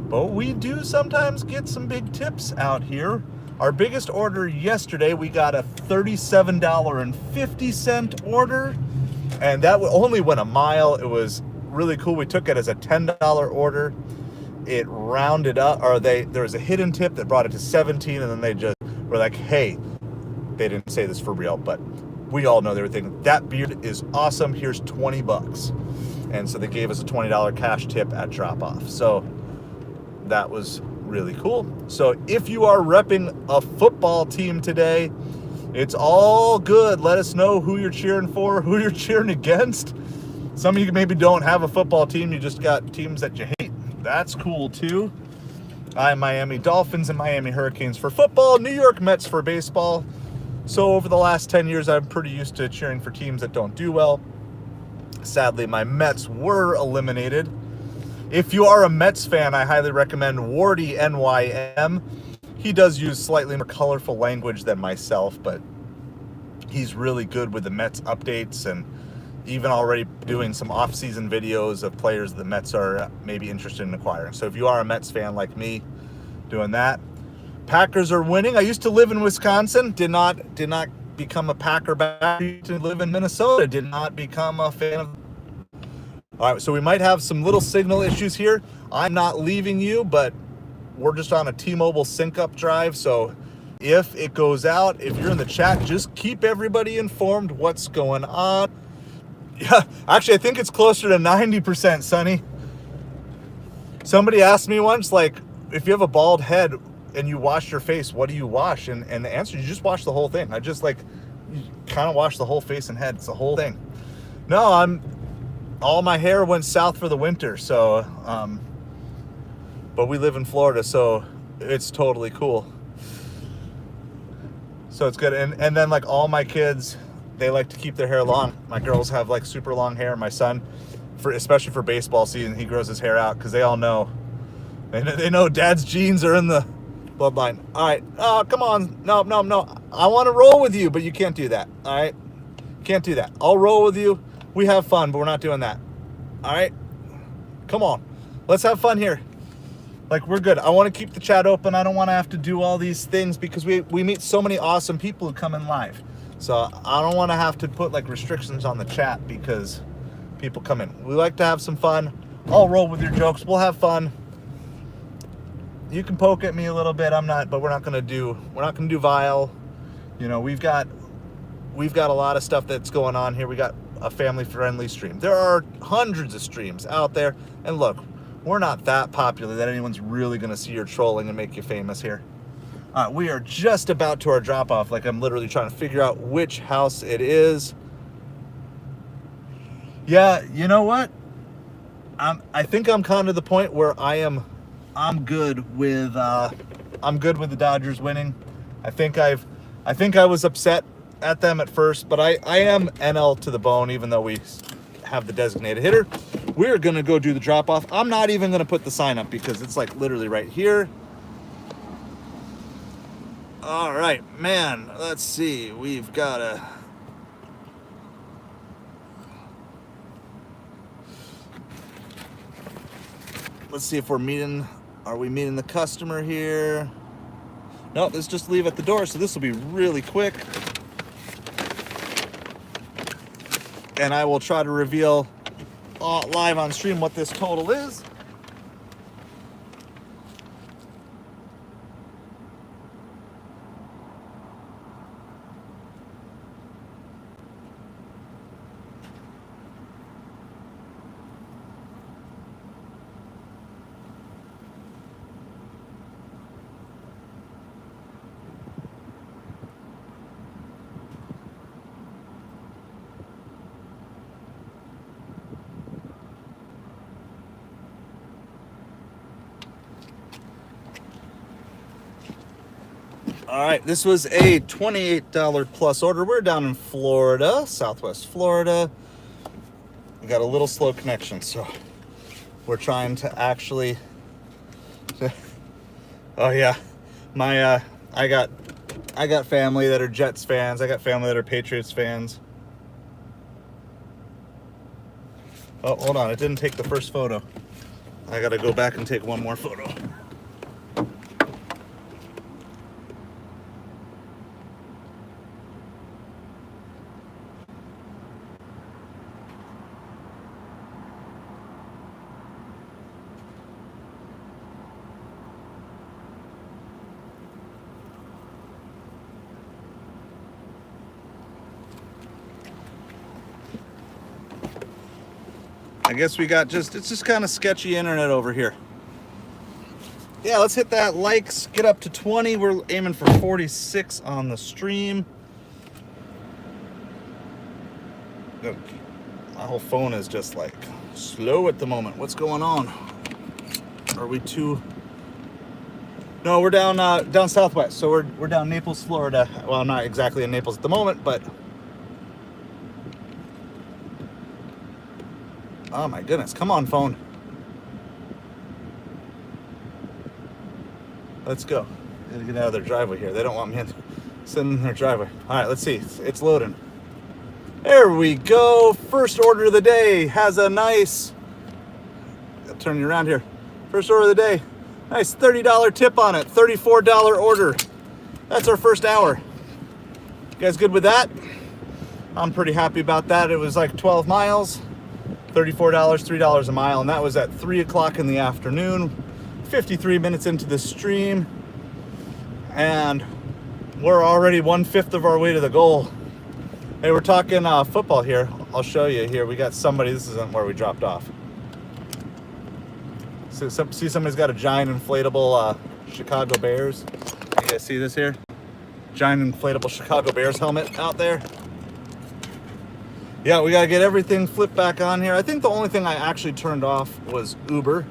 but we do sometimes get some big tips out here. Our biggest order yesterday, we got a $37.50 order, and that only went a mile. It was really cool. We took it as a $10 order. It rounded up, or there was a hidden tip that brought it to 17, and then they just were like, hey, they didn't say this for real, but we all know they were thinking, that beard is awesome, here's 20 bucks. And so they gave us a $20 cash tip at drop-off. So that was really cool. So if you are repping a football team today, it's all good. Let us know who you're cheering for, who you're cheering against. Some of you maybe don't have a football team, you just got teams that you hate. That's cool too. I'm Miami Dolphins and Miami Hurricanes for football, New York Mets for baseball. So over the last 10 years, I'm pretty used to cheering for teams that don't do well. Sadly, my Mets were eliminated. If you are a Mets fan, I highly recommend Wardy NYM. He does use slightly more colorful language than myself, but he's really good with the Mets updates and even already doing some off-season videos of players the Mets are maybe interested in acquiring. So if you are a Mets fan like me, doing that. Packers are winning. I used to live in Wisconsin, did not become a Packer back to live in Minnesota, did not become a fan of. All right, so we might have some little signal issues here. I'm not leaving you, but we're just on a T-Mobile sync-up drive, so if it goes out, if you're in the chat, just keep everybody informed what's going on. Yeah, actually, I think it's closer to 90%, Sonny. Somebody asked me once, like, if you have a bald head and you wash your face, what do you wash? And the answer, you just wash the whole thing. I just, like, kind of wash the whole face and head. It's the whole thing. No, all my hair went south for the winter, so, but we live in Florida, so it's totally cool. So it's good. And then, like, all my kids, they like to keep their hair long. My girls have like super long hair. My son, especially for baseball season, he grows his hair out because they all know. They know dad's genes are in the bloodline. All right. Oh, come on. No. I want to roll with you, but you can't do that. All right. Can't do that. I'll roll with you. We have fun, but we're not doing that. All right. Come on. Let's have fun here. Like, we're good. I want to keep the chat open. I don't want to have to do all these things because we meet so many awesome people who come in live. So I don't want to have to put like restrictions on the chat because people come in. We like to have some fun. I'll roll with your jokes. We'll have fun. You can poke at me a little bit. But we're not going to do vile. You know, we've got a lot of stuff that's going on here. We got a family friendly stream. There are hundreds of streams out there. And look, we're not that popular that anyone's really going to see your trolling and make you famous here. We are just about to our drop-off. Like, I'm literally trying to figure out which house it is. Yeah, you know what? I think I'm kind of the point where I'm good with the Dodgers winning. I think I was upset at them at first, but I am NL to the bone, even though we have the designated hitter. We're gonna go do the drop-off. I'm not even gonna put the sign up because it's like literally right here. All right, man, let's see. We've got a... Let's see if are we meeting the customer here? Nope, let's just leave at the door, so this will be really quick. And I will try to reveal live on stream what this total is. All right, this was a $28 plus order. We're down in Florida, Southwest Florida. We got a little slow connection, so we're trying to actually... Oh yeah, I got family that are Jets fans. I got family that are Patriots fans. Oh, hold on, it didn't take the first photo. I gotta go back and take one more photo. I guess we got it's just kind of sketchy internet over here. Yeah, let's hit that likes, get up to 20. We're aiming for 46 on the stream. Look, my whole phone is just like slow at the moment. What's going on? Are we too... No, we're down southwest. So we're down Naples, Florida. Well, I'm not exactly in Naples at the moment, but... Oh my goodness, come on, phone. Let's go. Gotta get out of their driveway here. They don't want me sitting in their driveway. All right, let's see. It's loading. There we go. First order of the day has a nice... I'll turn you around here. First order of the day. Nice $30 tip on it. $34 order. That's our first hour. You guys good with that? I'm pretty happy about that. It was like 12 miles. $34, $3 a mile, and that was at 3 o'clock in the afternoon, 53 minutes into the stream, and we're already 1/5 of our way to the goal. Hey, we're talking football here. I'll show you here. We got somebody, this isn't where we dropped off. So, see somebody's got a giant inflatable Chicago Bears. You guys see this here? Giant inflatable Chicago Bears helmet out there. Yeah, we gotta get everything flipped back on here. I think the only thing I actually turned off was Uber.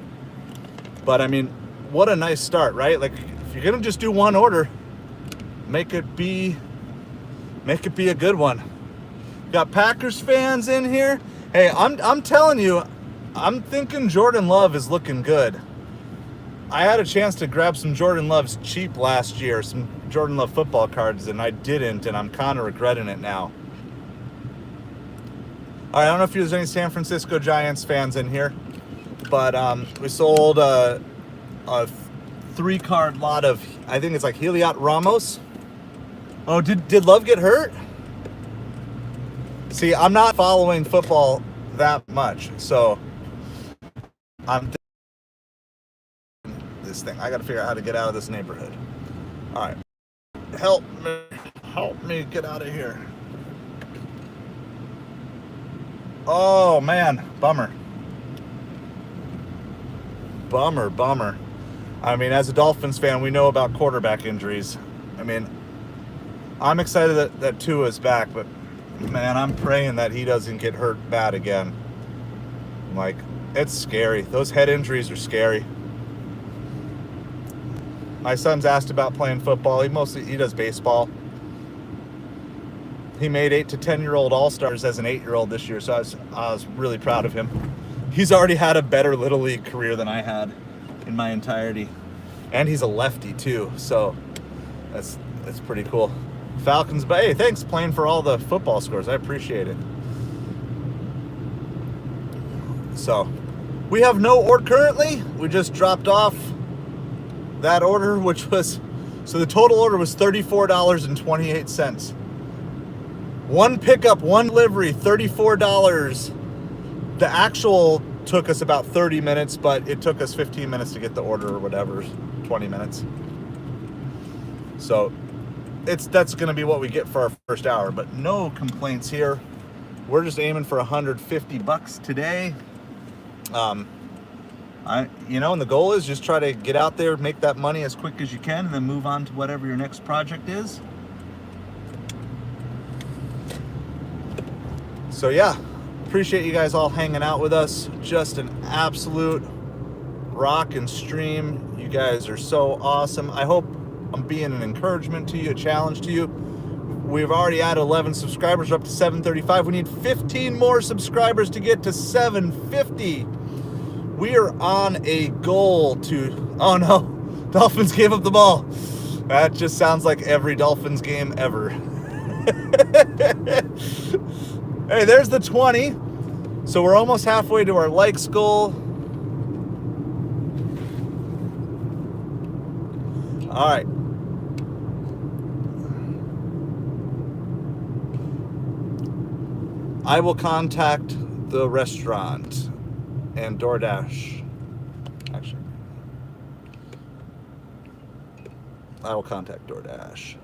But I mean, what a nice start, right? Like, if you're gonna just do one order, make it be a good one. Got Packers fans in here. Hey, I'm telling you, I'm thinking Jordan Love is looking good. I had a chance to grab some Jordan Love's cheap last year, some Jordan Love football cards, and I didn't, and I'm kind of regretting it now. All right, I don't know if there's any San Francisco Giants fans in here, but we sold a 3-card lot of, I think it's like Heliot Ramos. Oh, did Love get hurt? See, I'm not following football that much, so I'm this thing. I got to figure out how to get out of this neighborhood. All right, help me get out of here. Oh man, bummer. I mean, as a Dolphins fan, we know about quarterback injuries. I mean, I'm excited that Tua is back, but man, I'm praying that he doesn't get hurt bad again. Like, it's scary. Those head injuries are scary. My son's asked about playing football. He does baseball. He made 8 to 10-year-old All-Stars as an 8-year-old this year, so I was really proud of him. He's already had a better Little League career than I had in my entirety. And he's a lefty too, so that's pretty cool. Falcons, but hey, thanks playing for all the football scores. I appreciate it. So, we have no order currently. We just dropped off that order, so the total order was $34.28. One pickup, one delivery, $34. The actual took us about 30 minutes, but it took us 15 minutes to get the order or whatever, 20 minutes. So that's going to be what we get for our first hour, but no complaints here. We're just aiming for $150 today. And the goal is just try to get out there, make that money as quick as you can, and then move on to whatever your next project is. So yeah, appreciate you guys all hanging out with us. Just an absolute rock and stream. You guys are so awesome. I hope I'm being an encouragement to you, a challenge to you. We've already added 11 subscribers. We're up to 735. We need 15 more subscribers to get to 750. We are on a goal to... Oh no, Dolphins gave up the ball. That just sounds like every Dolphins game ever. Hey, there's the 20. So we're almost halfway to our likes goal. All right. I will contact the restaurant and Doordash. Actually, I will contact Doordash.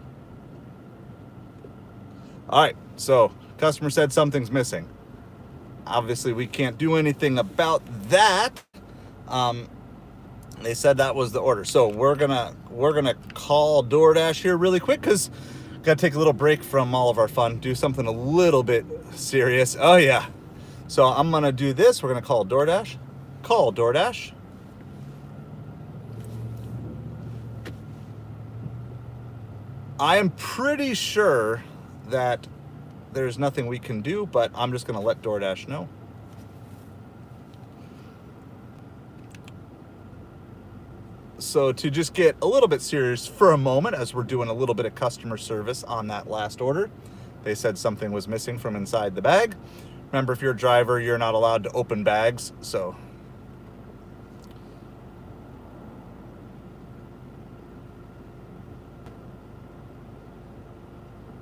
All right, so customer said something's missing. Obviously, we can't do anything about that. They said that was the order, so we're gonna call Doordash here really quick because gotta take a little break from all of our fun, do something a little bit serious. Oh yeah, so I'm gonna do this. We're gonna call Doordash. Call Doordash. I am pretty sure that there's nothing we can do, but I'm just gonna let Doordash know. So to just get a little bit serious for a moment, as we're doing a little bit of customer service on that last order, they said something was missing from inside the bag. Remember, if you're a driver, you're not allowed to open bags, so.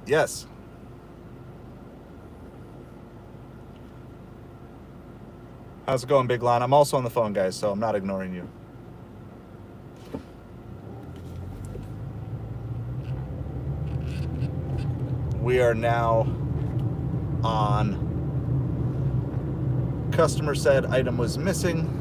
Yes. How's it going, Big Lon? I'm also on the phone, guys, so I'm not ignoring you. We are now on customer said item was missing.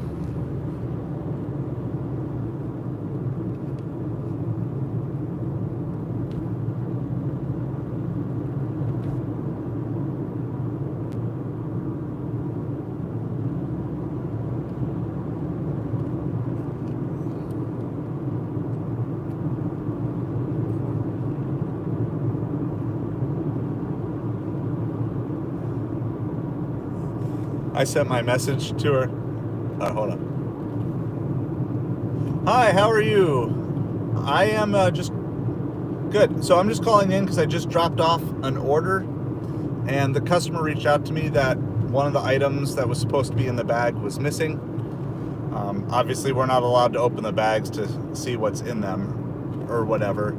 I sent my message to her. Hold on. Hi, how are you? I am just good. So I'm just calling in because I just dropped off an order, and the customer reached out to me that one of the items that was supposed to be in the bag was missing. Obviously, we're not allowed to open the bags to see what's in them or whatever.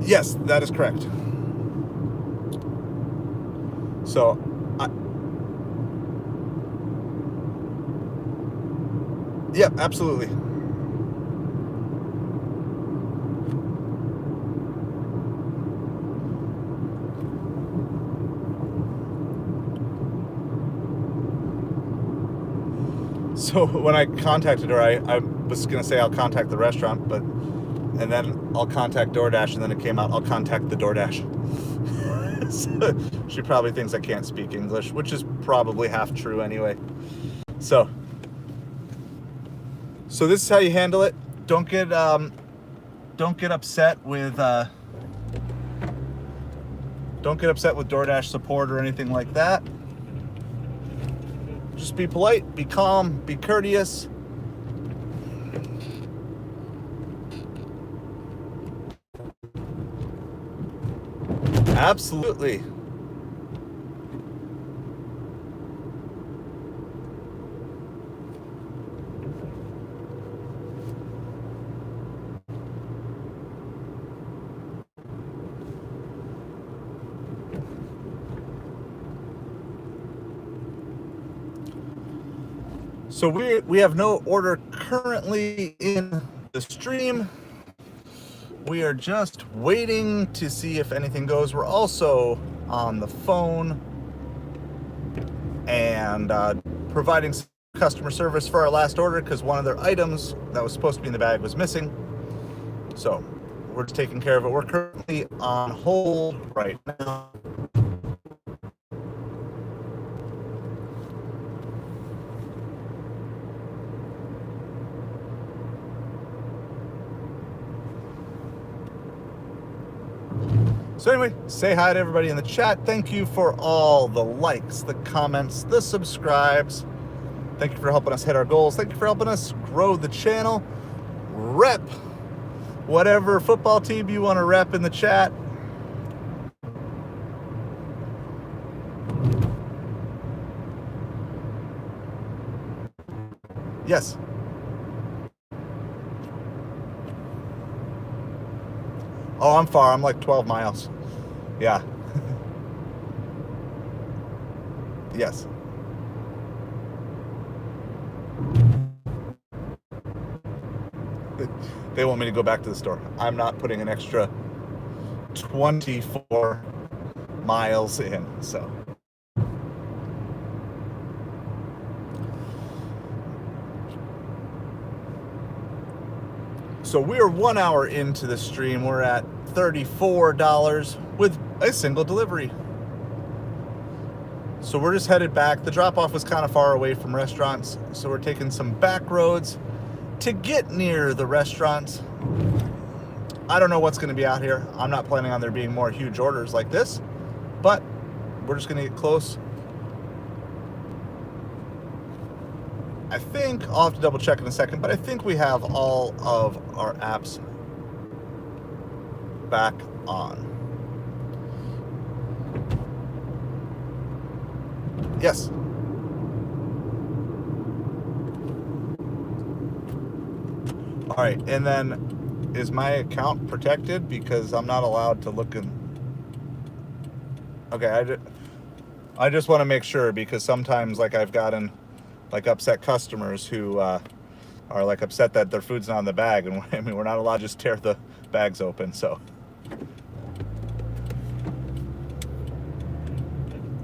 Yes, that is correct. So yeah, absolutely. So when I contacted her, I was going to say I'll contact the restaurant, and then I'll contact DoorDash, and then it came out I'll contact the DoorDash. So she probably thinks I can't speak English, which is probably half true anyway. So this is how you handle it. Don't get upset with DoorDash support or anything like that. Just be polite, be calm, be courteous. Absolutely. So we have no order currently in the stream. We are just waiting to see if anything goes. We're also on the phone and providing customer service for our last order because one of their items that was supposed to be in the bag was missing. So we're just taking care of it. We're currently on hold right now. So anyway, say hi to everybody in the chat. Thank you for all the likes, the comments, the subscribes. Thank you for helping us hit our goals. Thank you for helping us grow the channel. Rep whatever football team you want to rep in the chat. Yes. Oh, I'm far. I'm like 12 miles. Yeah. Yes. They want me to go back to the store. I'm not putting an extra 24 miles in, so. So we're 1 hour into the stream. We're at $34 with a single delivery. So we're just headed back. The drop-off was kind of far away from restaurants, so we're taking some back roads to get near the restaurants. I don't know what's going to be out here. I'm not planning on there being more huge orders like this, but we're just going to get close. I think, I'll have to double check in a second, but I think we have all of our apps back on. Yes. All right, and then is my account protected because I'm not allowed to look in? Okay, I just want to make sure because sometimes like I've gotten like upset customers who are like upset that their food's not in the bag, and I mean we're not allowed to just tear the bags open. So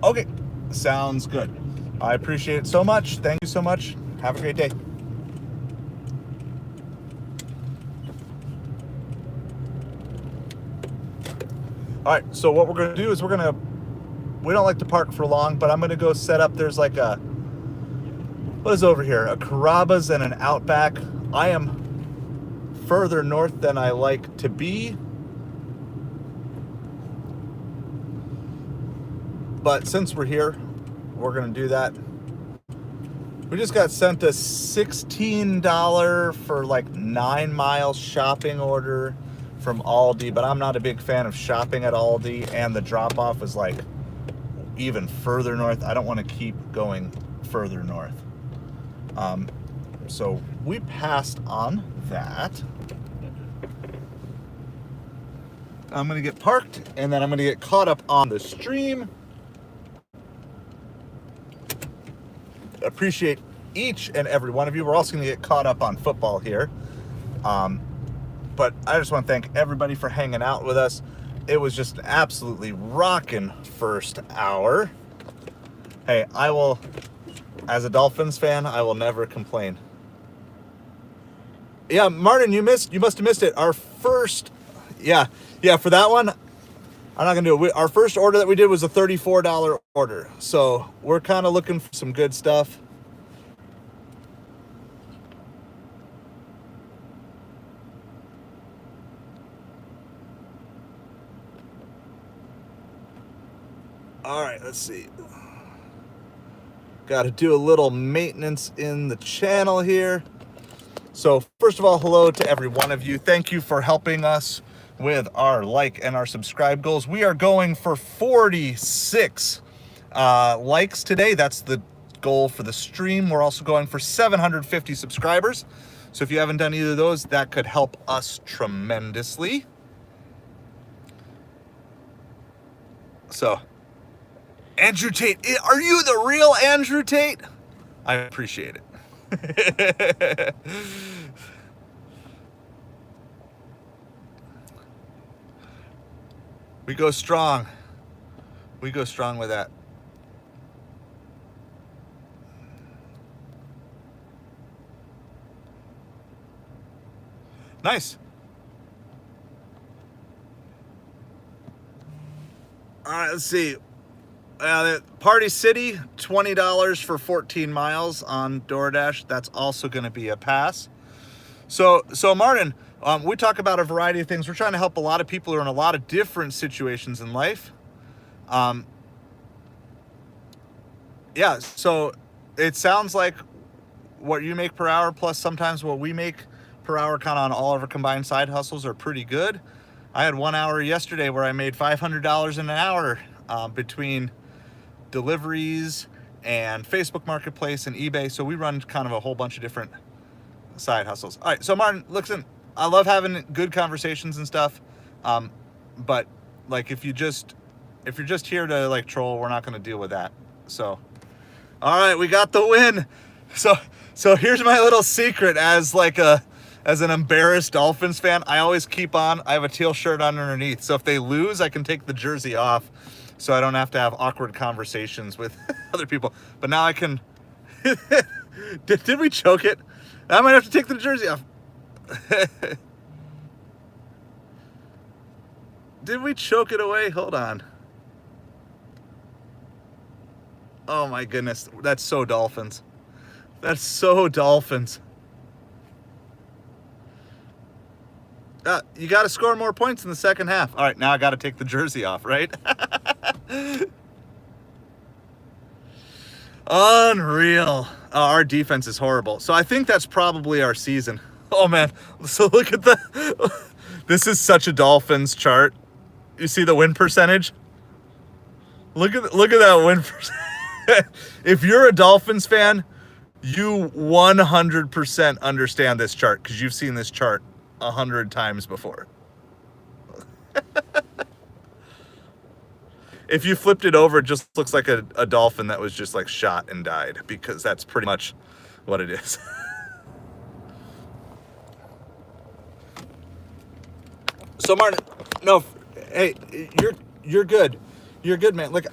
okay, sounds good. I appreciate it so much. Thank you so much. Have a great day. All right, so what we're gonna do is we don't like to park for long, but I'm gonna go set up, there's like a, what is over here? A Carrabba's and an Outback. I am further north than I like to be. But since we're here, we're gonna do that. We just got sent a $16 for like 9 mile shopping order from Aldi, but I'm not a big fan of shopping at Aldi, and the drop-off is like even further north. I don't want to keep going further north. So we passed on that. I'm going to get parked, and then I'm going to get caught up on the stream. Appreciate each and every one of you. We're also going to get caught up on football here. But I just want to thank everybody for hanging out with us. It was just an absolutely rockin' first hour. Hey, I will As a Dolphins fan, I will never complain. Yeah, Martin, you must have missed it. Our first, yeah, for that one, I'm not gonna do it. Our first order that we did was a $34 order, so we're kind of looking for some good stuff. All right, let's see. Got to do a little maintenance in the channel here. So first of all, hello to every one of you. Thank you for helping us with our like and our subscribe goals. We are going for 46 likes today. That's the goal for the stream. We're also going for 750 subscribers. So if you haven't done either of those, that could help us tremendously. So, Andrew Tate, are you the real Andrew Tate? I appreciate it. We go strong. We go strong with that. Nice. All right, let's see. Party City, $20 for 14 miles on Doordash. That's also going to be a pass. So Martin, we talk about a variety of things. We're trying to help a lot of people who are in a lot of different situations in life. Yeah, so it sounds like what you make per hour plus sometimes what we make per hour kind of on all of our combined side hustles are pretty good. I had 1 hour yesterday where I made $500 in an hour between deliveries and Facebook Marketplace and eBay. So we run kind of a whole bunch of different side hustles. All right, so Martin, listen, I love having good conversations and stuff, but like if you're just here to like troll, we're not going to deal with that. So, all right, we got the win. So here's my little secret as an embarrassed Dolphins fan. I always keep on. I have a teal shirt on underneath, so if they lose, I can take the jersey off, so I don't have to have awkward conversations with other people. But now I can. Did we choke it? I might have to take the jersey off. Did we choke it away? Hold on. Oh my goodness. That's so Dolphins. That's so Dolphins. You got to score more points in the second half. All right, now I got to take the jersey off, right? Unreal. Our defense is horrible. So I think that's probably our season. Oh man. So look at this is such a Dolphins chart. You see the win percentage? Look at that win percentage. If you're a Dolphins fan, you 100% understand this chart because you've seen this chart 100 times before. If you flipped it over, it just looks like a dolphin that was just like shot and died, because that's pretty much what it is. So Martin, no, hey, you're good. You're good, man. Like,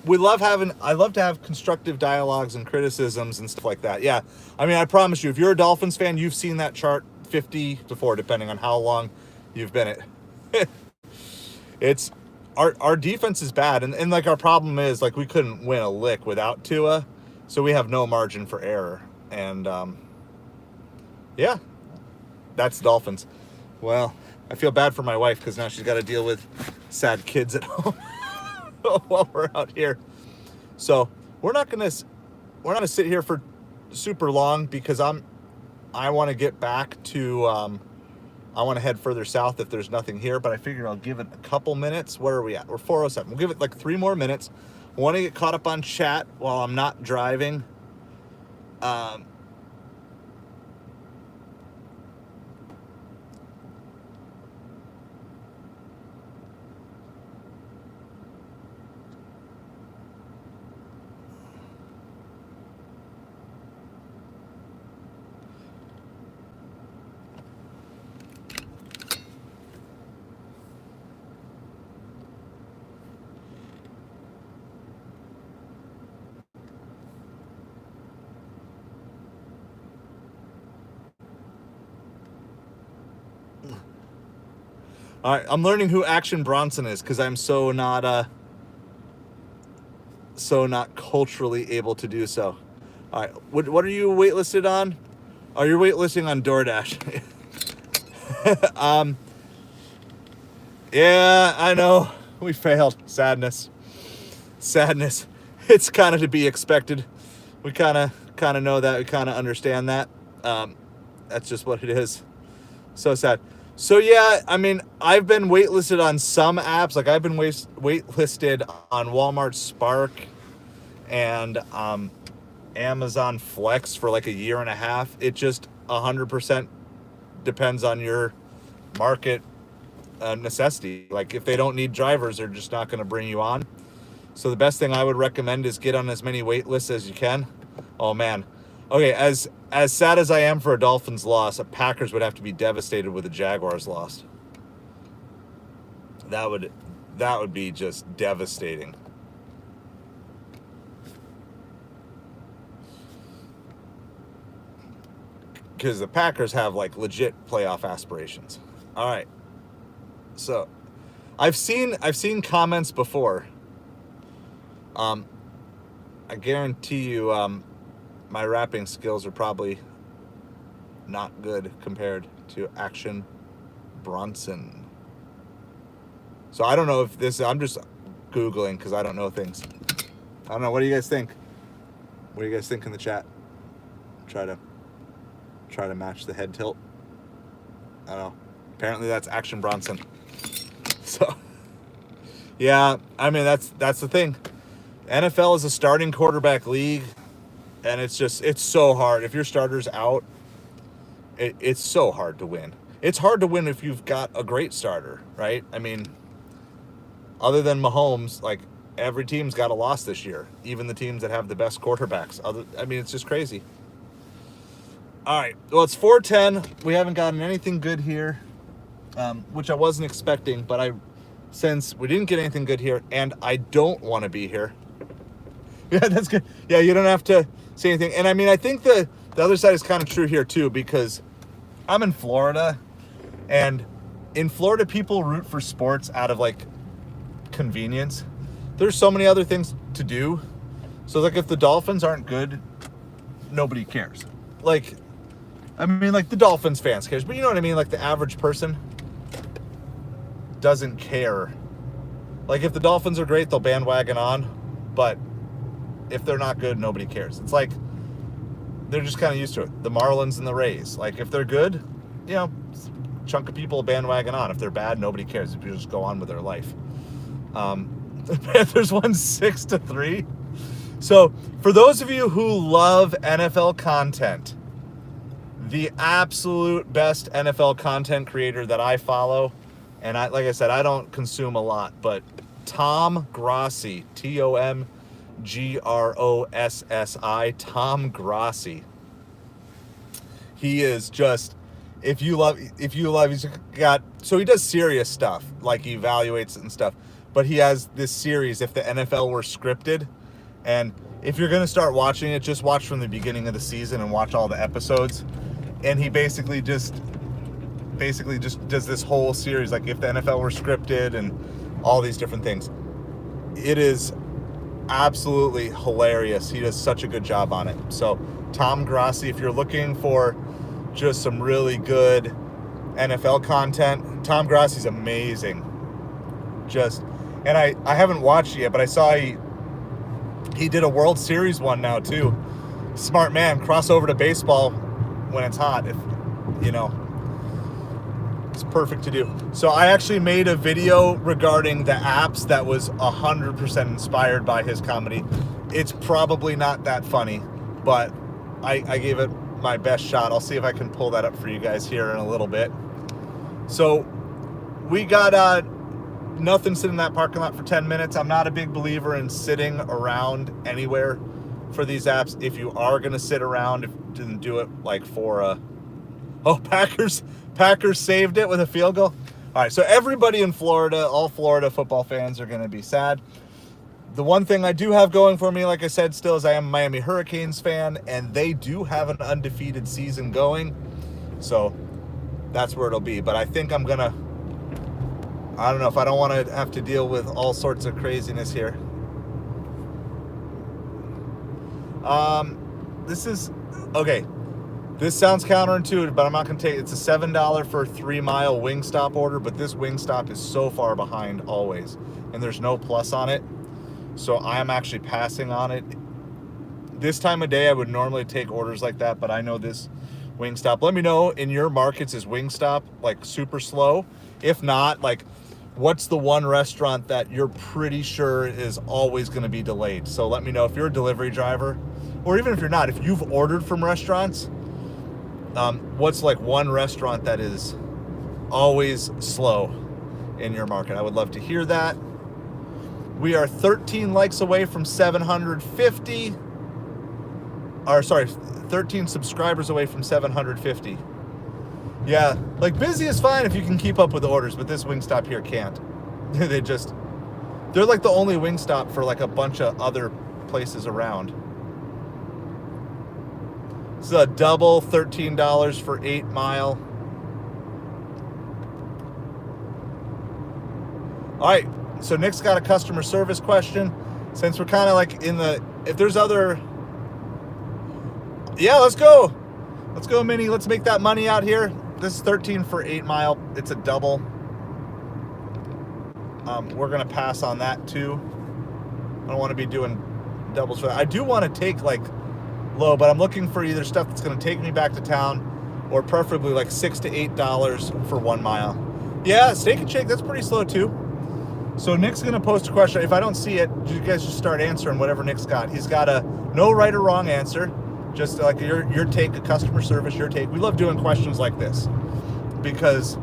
I love to have constructive dialogues and criticisms and stuff like that. Yeah. I mean, I promise you, if you're a Dolphins fan, you've seen that chart 50 before, depending on how long you've been it. It's our defense is bad, and like our problem is like we couldn't win a lick without Tua, so we have no margin for error. And yeah, that's Dolphins. Well, I feel bad for my wife because now she's got to deal with sad kids at home while we're out here. So we're not gonna sit here for super long because I want to get back to I want to head further south if there's nothing here, but I figure I'll give it a couple minutes. Where are we at? We're 4:07. We'll give it like 3 more minutes. I want to get caught up on chat while I'm not driving. All right, I'm learning who Action Bronson is because I'm so not culturally able to do so. All right, what are you waitlisted on? Oh, you're waitlisting on Doordash. Yeah, I know. We failed. Sadness. It's kind of to be expected. We kind of know that. We kind of understand that. That's just what it is. So sad. So yeah, I mean, I've been waitlisted on some apps. Like I've been waitlisted on Walmart Spark and Amazon Flex for like a year and a half. It just 100% depends on your market necessity. Like if they don't need drivers, they're just not going to bring you on. So the best thing I would recommend is get on as many wait lists as you can. Oh man. Okay, as sad as I am for a Dolphins loss, a Packers would have to be devastated with a Jaguars loss. That would be just devastating. Because the Packers have like legit playoff aspirations. All right. So I've seen comments before. I guarantee you my rapping skills are probably not good compared to Action Bronson. So I don't know if this, I'm just Googling because I don't know things. I don't know. What do you guys think? What do you guys think in the chat? Try to match the head tilt. I don't know. Apparently that's Action Bronson. So yeah, I mean that's the thing. NFL is a starting quarterback league, and it's so hard. If your starter's out, it's so hard to win. It's hard to win if you've got a great starter, right? I mean, other than Mahomes, like every team's got a loss this year, even the teams that have the best quarterbacks. I mean, it's just crazy. All right, well, it's 4:10. We haven't gotten anything good here, which I wasn't expecting, but since we didn't get anything good here, and I don't want to be here. Yeah, that's good. Yeah, you don't have to say anything. And I mean, I think the other side is kind of true here too, because I'm in Florida, and in Florida, people root for sports out of like convenience. There's so many other things to do. So like if the Dolphins aren't good, nobody cares. Like, I mean, like the Dolphins fans cares, but you know what I mean? Like the average person doesn't care. Like if the Dolphins are great, they'll bandwagon on, but if they're not good, nobody cares. It's like they're just kind of used to it. The Marlins and the Rays, like if they're good, you know, a chunk of people bandwagon on. If they're bad, nobody cares. People just go on with their life. The Panthers won 6-3. So for those of you who love NFL content, the absolute best NFL content creator that I follow, and like I said, I don't consume a lot, but Tom Grossi, TomGrossi, Tom Grossi. He is just, if you love, he's got, so he does serious stuff, like he evaluates and stuff, but he has this series, If the NFL Were Scripted, and if you're going to start watching it, just watch from the beginning of the season and watch all the episodes, and he basically just does this whole series, like if the NFL were scripted and all these different things. It is absolutely hilarious. He does such a good job on it. So Tom Grossi, if you're looking for just some really good NFL content, Tom Grossi's amazing. And I haven't watched it yet, but I saw he did a World Series one now too. Smart man, cross over to baseball when it's hot, if you know. It's perfect to do. So I actually made a video regarding the apps that was 100% inspired by his comedy. It's probably not that funny, but I gave it my best shot. I'll see if I can pull that up for you guys here in a little bit. So we got nothing sitting in that parking lot for 10 minutes. I'm not a big believer in sitting around anywhere for these apps. If you are going to sit around, then do it like for Packers saved it with a field goal. All right, so everybody in Florida, all Florida football fans are going to be sad. The one thing I do have going for me, like I said, still is I am a Miami Hurricanes fan, and they do have an undefeated season going. So that's where it'll be. But I think I'm going to I don't know if I don't want to have to deal with all sorts of craziness here. This is, okay, this sounds counterintuitive, but I'm not going to take it. It's a $7 for a 3-mile Wingstop order, but this Wingstop is so far behind always, and there's no plus on it, so I am actually passing on it. This time of day, I would normally take orders like that, but I know this Wingstop. Let me know in your markets, is Wingstop like super slow? If not, like, what's the one restaurant that you're pretty sure is always going to be delayed? So let me know if you're a delivery driver, or even if you're not, if you've ordered from restaurants, what's like one restaurant that is always slow in your market? I would love to hear that. We are 13 likes away from 750. Or sorry, 13 subscribers away from 750. Yeah, like busy is fine if you can keep up with the orders, but this Wingstop here can't. They're like the only Wingstop for like a bunch of other places around. This is a double, $13 for 8-mile. All right, so Nick's got a customer service question. Since we're kind of like in the, if there's other, yeah, let's go. Let's go, Minnie. Let's make that money out here. This is 13 for 8-mile. It's a double. We're going to pass on that too. I don't want to be doing doubles for that. I do want to take like low, but I'm looking for either stuff that's going to take me back to town, or preferably like $6 to $8 for 1 mile. Yeah, Steak and Shake, that's pretty slow too. So Nick's going to post a question. If I don't see it, you guys just start answering whatever Nick's got. He's got a no right or wrong answer. Just like your take, a customer service, your take. We love doing questions like this because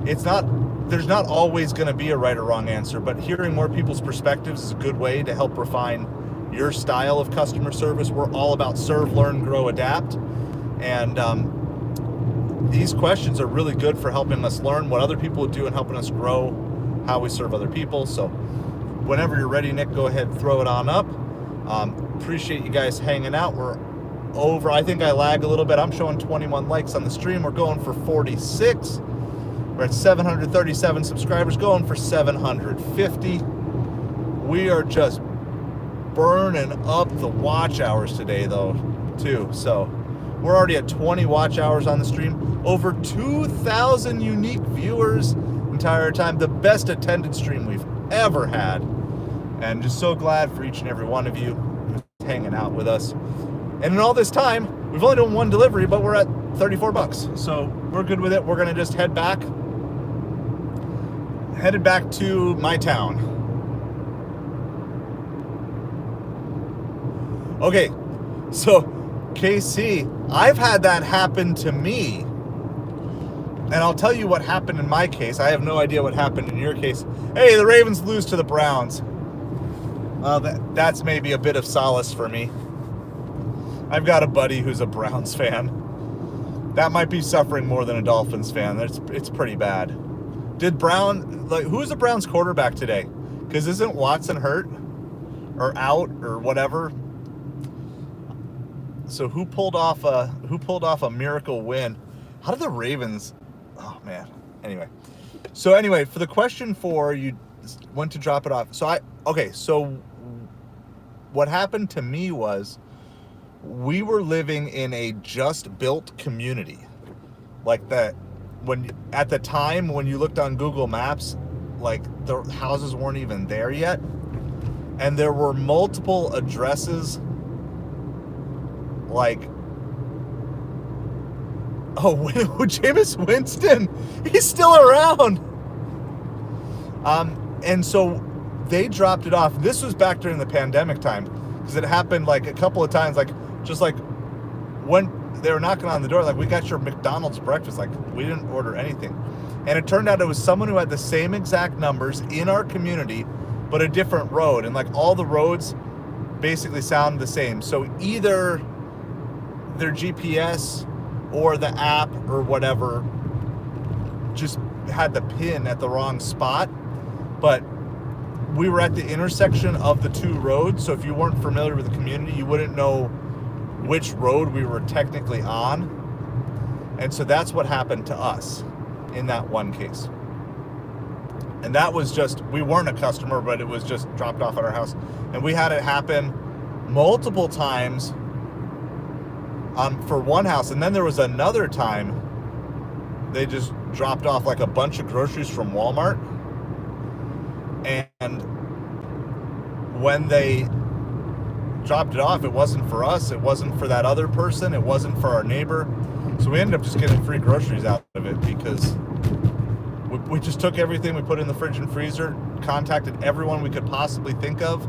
there's not always going to be a right or wrong answer, but hearing more people's perspectives is a good way to help refine your style of customer service. We're all about serve, learn, grow, adapt. And these questions are really good for helping us learn what other people do and helping us grow how we serve other people. So whenever you're ready, Nick, go ahead, throw it on up. Appreciate you guys hanging out. We're over, I think I lag a little bit. I'm showing 21 likes on the stream. We're going for 46. We're at 737 subscribers, going for 750. We are just burning up the watch hours today though too. So we're already at 20 watch hours on the stream, over 2,000 unique viewers entire time, the best attended stream we've ever had, and just so glad for each and every one of you who's hanging out with us. And in all this time, we've only done one delivery, but we're at $34, so we're good with it. We're gonna just headed back to my town. Okay, so KC, I've had that happen to me, and I'll tell you what happened in my case. I have no idea what happened in your case. Hey, the Ravens lose to the Browns. That's maybe a bit of solace for me. I've got a buddy who's a Browns fan. That might be suffering more than a Dolphins fan. It's pretty bad. Who's the Browns quarterback today? Because isn't Watson hurt or out or whatever? So who pulled off a miracle win? How did the Ravens? Oh man. Anyway, for the question 4, you went to drop it off. So what happened to me was, we were living in a just built community, like that. At the time when you looked on Google Maps, like the houses weren't even there yet, and there were multiple addresses. Like, Jameis Winston, he's still around. And so they dropped it off. This was back during the pandemic time, because it happened like a couple of times, like just like when they were knocking on the door, like, we got your McDonald's breakfast, like we didn't order anything. And it turned out it was someone who had the same exact numbers in our community, but a different road. And like all the roads basically sound the same. So either their GPS or the app or whatever just had the pin at the wrong spot. But we were at the intersection of the two roads, so if you weren't familiar with the community, you wouldn't know which road we were technically on. And so that's what happened to us in that one case. And that was just, we weren't a customer, but it was just dropped off at our house. And we had it happen multiple times for one house. And then there was another time they just dropped off like a bunch of groceries from Walmart. And when they dropped it off, it wasn't for us, it wasn't for that other person, it wasn't for our neighbor. So we ended up just getting free groceries out of it because we just took everything, we put it in the fridge and freezer, contacted everyone we could possibly think of.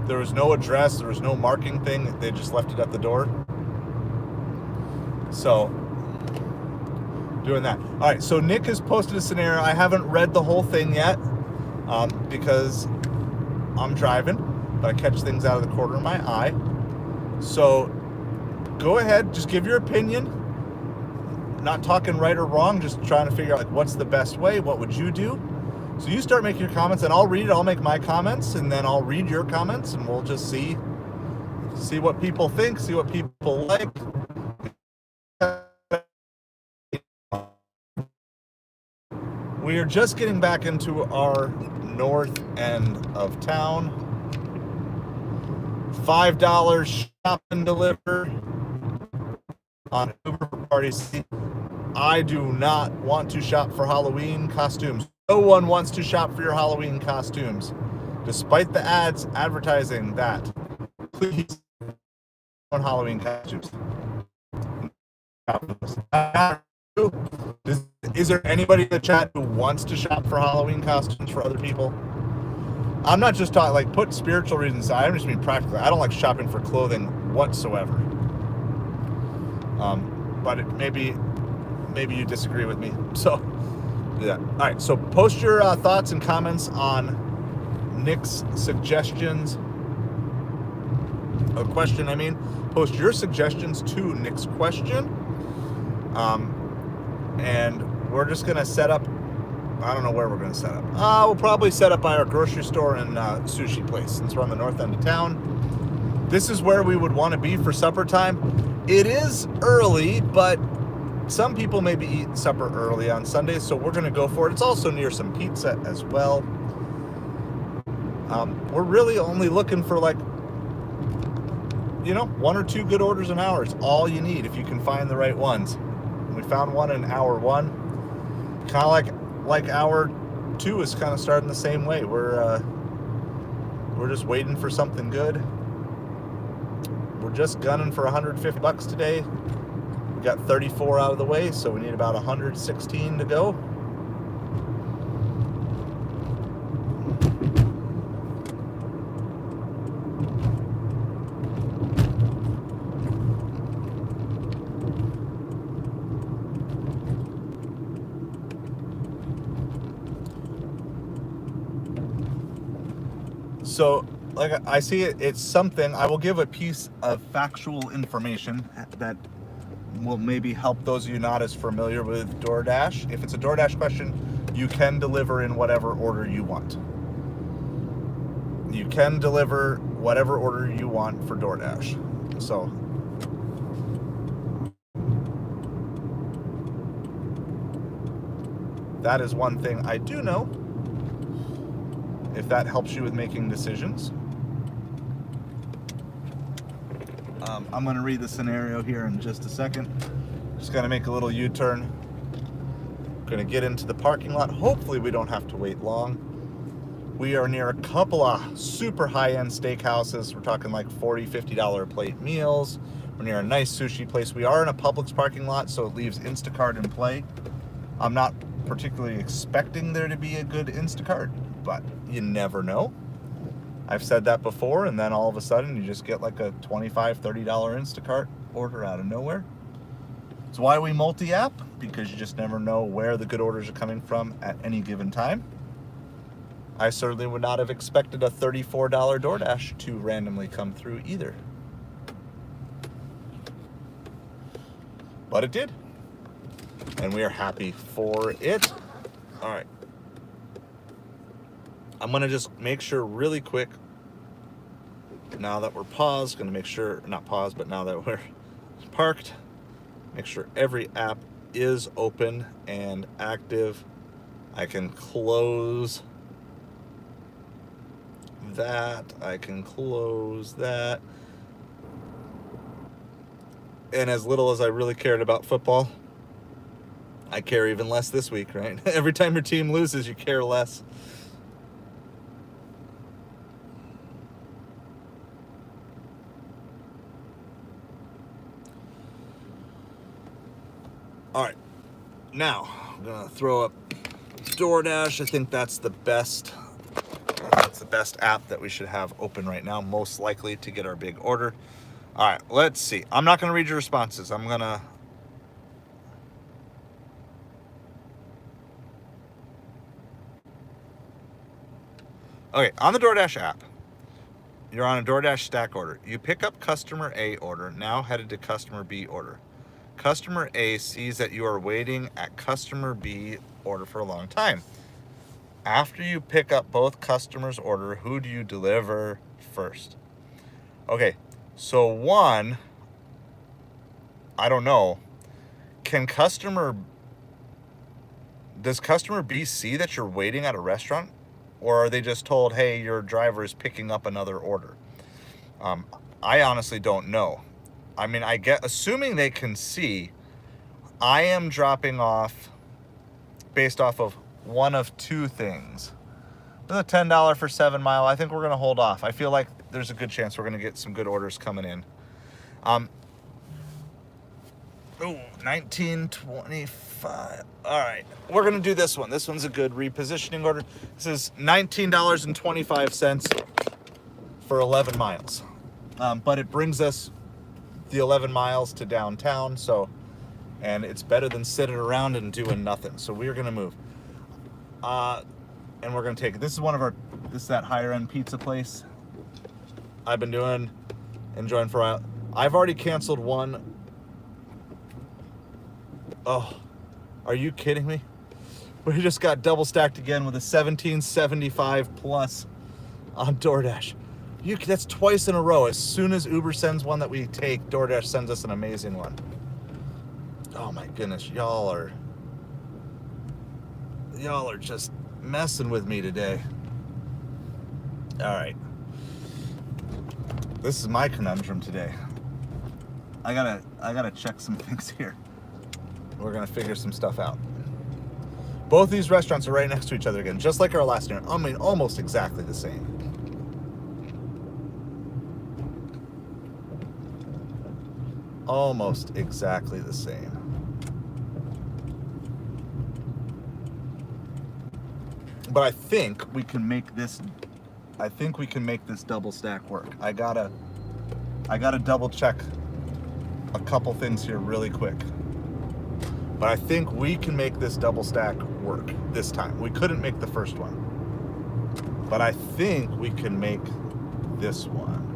There was no address, there was no marking thing, they just left it at the door. So, doing that. All right, so Nick has posted a scenario. I haven't read the whole thing yet because I'm driving, but I catch things out of the corner of my eye. So, go ahead, just give your opinion. Not talking right or wrong, just trying to figure out like what's the best way, what would you do? So you start making your comments and I'll read it, I'll make my comments and then I'll read your comments and we'll just see what people think, see what people like. We are just getting back into our north end of town. $5 shop and deliver on Uber parties. I do not want to shop for Halloween costumes. No one wants to shop for your Halloween costumes, despite the ads advertising that. Please, on Halloween costumes. Is there anybody in the chat who wants to shop for Halloween costumes for other people? I'm not just talking like put spiritual reasons aside. I'm just being practical. I don't like shopping for clothing whatsoever. But maybe you disagree with me. So, yeah. All right. So post your thoughts and comments on Nick's suggestions. A question, I mean. Post your suggestions to Nick's question. And we're just going to set up, I don't know where we're going to set up. We'll probably set up by our grocery store and sushi place since we're on the north end of town. This is where we would want to be for supper time. It is early, but some people maybe eat supper early on Sundays, so we're going to go for it. It's also near some pizza as well. We're really only looking for like, one or two good orders an hour. It's all you need if you can find the right ones. We found one in hour one. Kind of like hour two is kind of starting the same way. We're just waiting for something good. We're just gunning for $150 today. We got 34 out of the way, so we need about 116 to go. So, like I see it, it's something. I will give a piece of factual information that will maybe help those of you not as familiar with DoorDash. If it's a DoorDash question, you can deliver in whatever order you want. You can deliver whatever order you want for DoorDash. So, that is one thing I do know, if that helps you with making decisions. I'm going to read the scenario here in just a second. Just going to make a little U-turn. Going to get into the parking lot. Hopefully we don't have to wait long. We are near a couple of super high-end steakhouses. We're talking like $40, $50 a plate meals. We're near a nice sushi place. We are in a Publix parking lot, so it leaves Instacart in play. I'm not particularly expecting there to be a good Instacart, but you never know. I've said that before, and then all of a sudden you just get like a $25, $30 Instacart order out of nowhere. It's why we multi-app, because you just never know where the good orders are coming from at any given time. I certainly would not have expected a $34 DoorDash to randomly come through either. But it did. And we are happy for it. All right. I'm going to just make sure really quick, now that we're paused, going to make sure, not paused, but now that we're parked, make sure every app is open and active. I can close that. I can close that. And as little as I really cared about football, I care even less this week, right? Every time your team loses, you care less. All right, now I'm gonna throw up Doordash. I think that's the best. That's the best app that we should have open right now, most likely to get our big order. All right, let's see. I'm not gonna read your responses. I'm gonna. Okay, on the Doordash app, you're on a Doordash stack order. You pick up customer A order, now headed to customer B order. Customer A sees that you are waiting at customer B order for a long time. After you pick up both customers' order, who do you deliver first? Okay, so one, I don't know. Does customer B see that you're waiting at a restaurant? Or are they just told, hey, your driver is picking up another order? I honestly don't know. I mean, assuming they can see, I am dropping off based off of one of two things. There's a $10 for 7 Mile. I think we're going to hold off. I feel like there's a good chance we're going to get some good orders coming in. 19.25. All right, we're going to do this one. This one's a good repositioning order. This is $19.25 for 11 miles. But it brings us the 11 miles to downtown, and it's better than sitting around and doing nothing. So we're going to move. And we're going to take it. This is that higher end pizza place I've been enjoying for a while. I've already canceled one. Oh, are you kidding me? We just got double stacked again with a $17.75 plus on Doordash. That's twice in a row. As soon as Uber sends one that we take, Doordash sends us an amazing one. Oh my goodness, y'all are just messing with me today. All right. This is my conundrum today. I gotta check some things here. We're gonna figure some stuff out. Both these restaurants are right next to each other again, just like our last dinner. I mean, almost exactly the same. Almost exactly the same. But I think we can make this double stack work. I gotta double check a couple things here really quick. But I think we can make this double stack work this time. We couldn't make the first one. But I think we can make this one.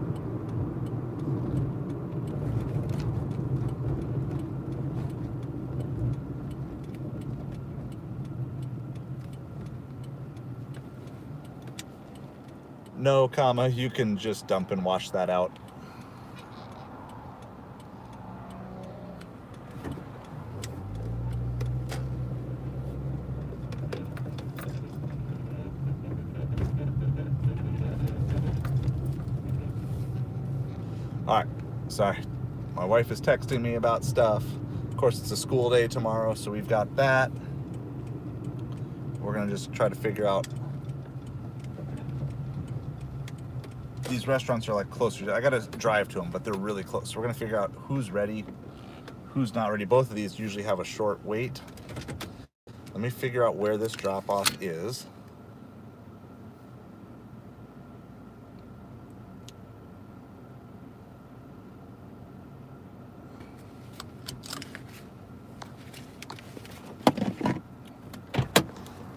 No, comma, you can just dump and wash that out. All right, sorry. My wife is texting me about stuff. Of course, it's a school day tomorrow, so we've got that. We're gonna just try to figure out. These restaurants are like closer. I gotta drive to them, but they're really close. So we're gonna figure out who's ready, who's not ready. Both of these usually have a short wait. Let me figure out where this drop-off is.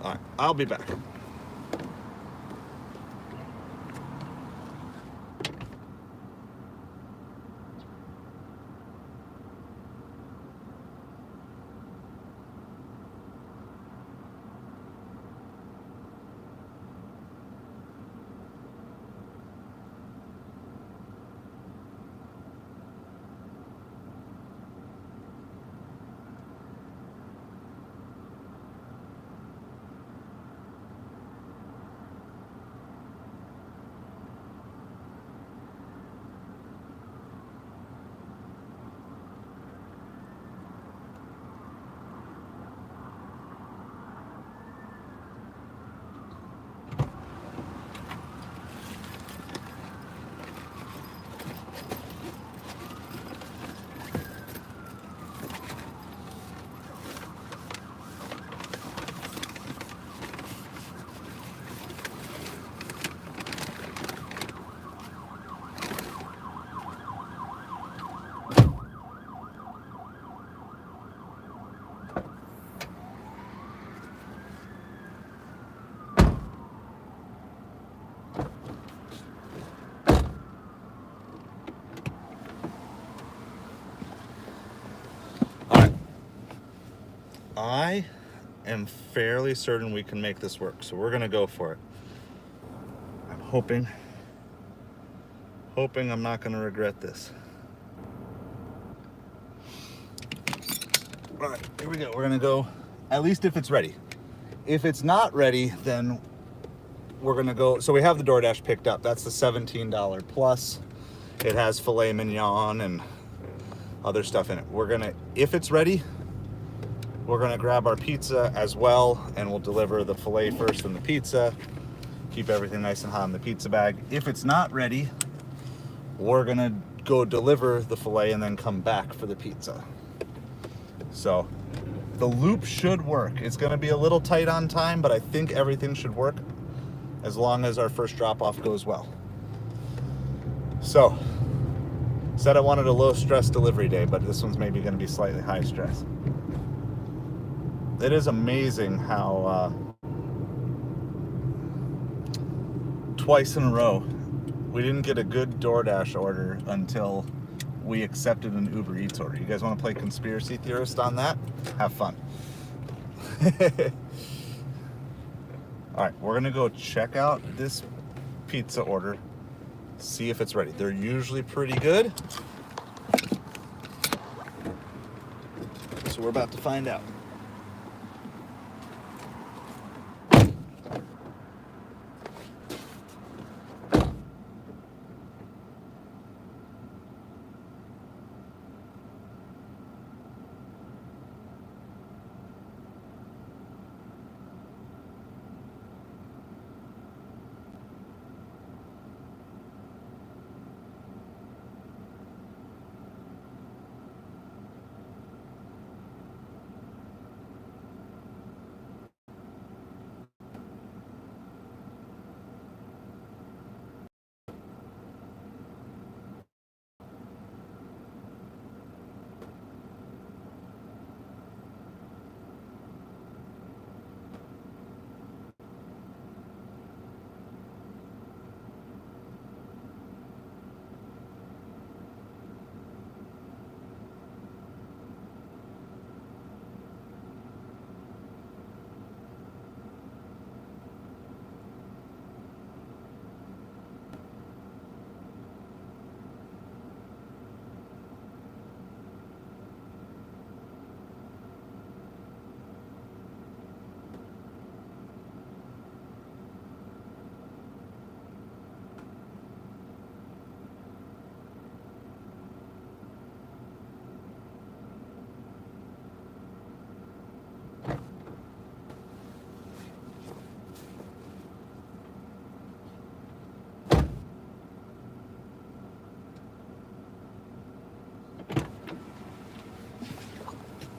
All right, I'll be back. I am fairly certain we can make this work, so we're gonna go for it. I'm hoping I'm not gonna regret this. All right, here we go. We're gonna go, at least if it's ready. If it's not ready, then we're gonna go, so we have the Doordash picked up. That's the $17 plus. It has filet mignon and other stuff in it. We're gonna, if it's ready, we're gonna grab our pizza as well, and we'll deliver the filet first and the pizza. Keep everything nice and hot in the pizza bag. If it's not ready, we're gonna go deliver the filet and then come back for the pizza. So the loop should work. It's gonna be a little tight on time, but I think everything should work as long as our first drop off goes well. So, said I wanted a low stress delivery day, but this one's maybe gonna be slightly high stress. It is amazing how twice in a row we didn't get a good Doordash order until we accepted an Ubereats order. You guys want to play conspiracy theorist on that? Have fun. All right, we're gonna go check out this pizza order, see if it's ready. They're usually pretty good, so we're about to find out.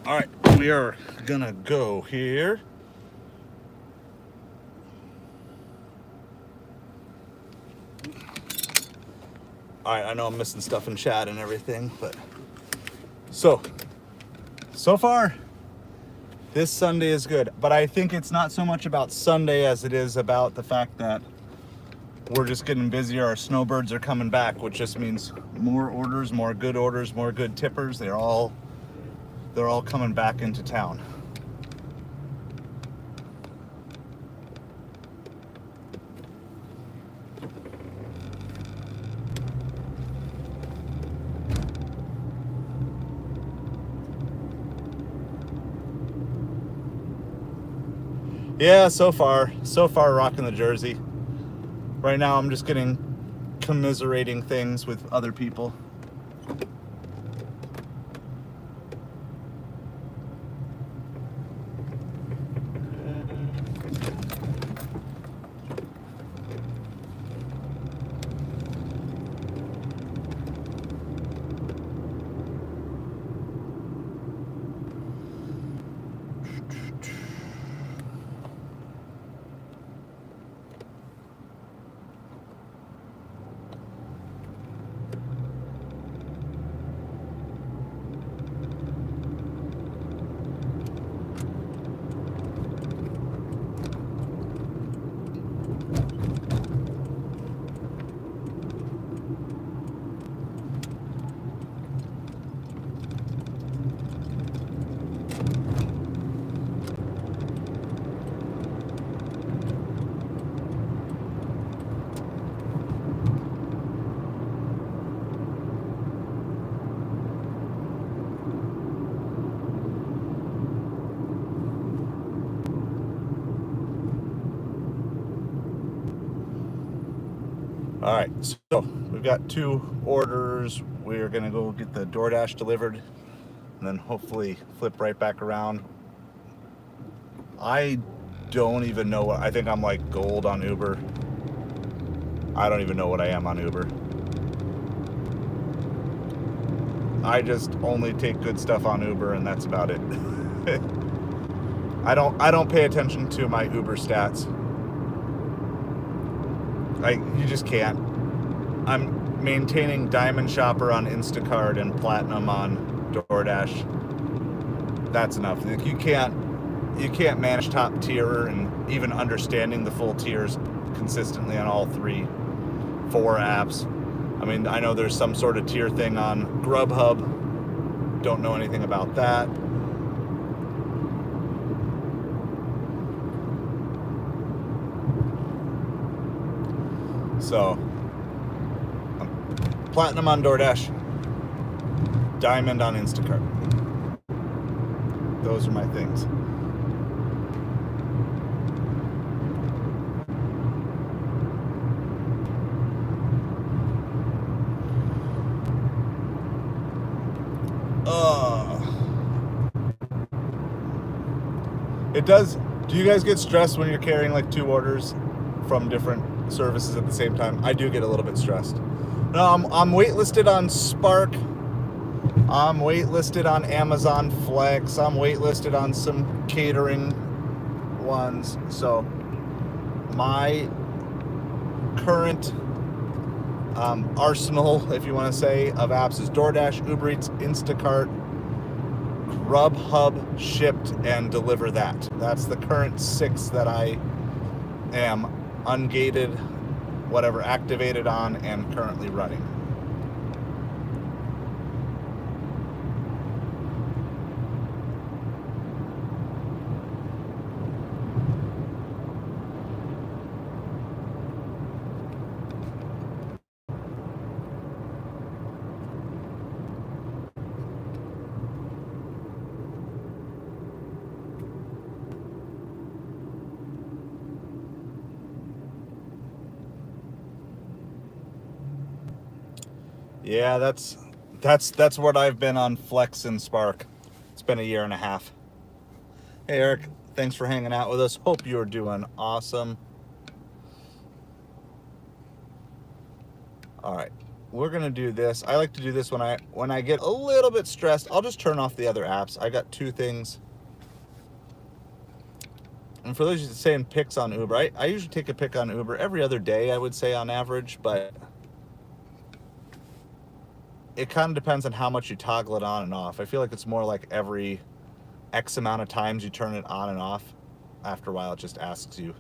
All right, we are gonna go here. All right, I know I'm missing stuff in chat and everything, but so far, this Sunday is good. But I think it's not so much about Sunday as it is about the fact that we're just getting busier. Our snowbirds are coming back, which just means more orders, more good tippers. They're all coming back into town. Yeah, so far rocking the jersey. Right now I'm just getting commiserating things with other people. All right, so we've got 2 orders. We're gonna go get the Doordash delivered and then hopefully flip right back around. I don't even know what, I think I'm like gold on Uber. I don't even know what I am on Uber. I just only take good stuff on Uber and that's about it. I don't pay attention to my Uber stats. You just can't. I'm maintaining Diamond Shopper on Instacart and Platinum on Doordash. That's enough. You can't manage top tier and even understanding the full tiers consistently on all 3, 4 apps. I mean, I know there's some sort of tier thing on Grubhub. Don't know anything about that. So, Platinum on Doordash, Diamond on Instacart. Those are my things. It does. Do you guys get stressed when you're carrying like 2 orders from different services at the same time? I do get a little bit stressed. No, I'm waitlisted on Spark. I'm waitlisted on Amazon Flex. I'm waitlisted on some catering ones. So my current arsenal, if you want to say, of apps is Doordash, Ubereats, Instacart, Grubhub, Shipped, and Deliver That. That's the current 6 that I am ungated, whatever, activated on and currently running. Yeah, that's what I've been on Flex and Spark. It's been a year and a half. Hey Eric, thanks for hanging out with us. Hope you're doing awesome. All right, we're gonna do this. I like to do this when I get a little bit stressed. I'll just turn off the other apps. I got 2 things. And for those of you saying picks on Uber, I usually take a pick on Uber every other day, I would say on average, but it kind of depends on how much you toggle it on and off. I feel like it's more like every X amount of times you turn it on and off. After a while, it just asks you.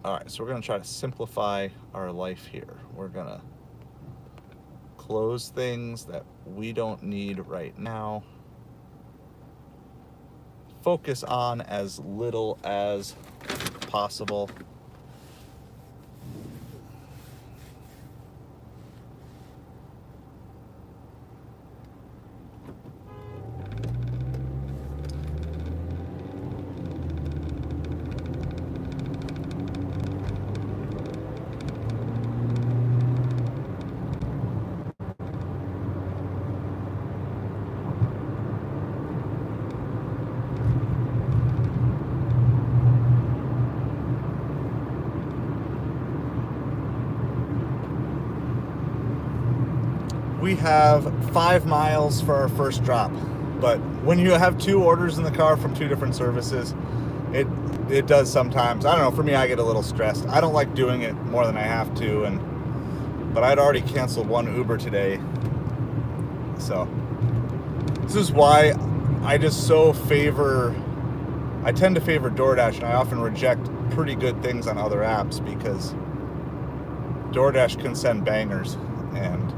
All right, so we're gonna try to simplify our life here. We're gonna close things that we don't need right now. Focus on as little as possible. We have 5 miles for our first drop, but when you have 2 orders in the car from 2 different services, it does sometimes. I don't know, for me, I get a little stressed. I don't like doing it more than I have to, but I'd already canceled 1 Uber today. So this is why I tend to favor DoorDash, and I often reject pretty good things on other apps because DoorDash can send bangers, and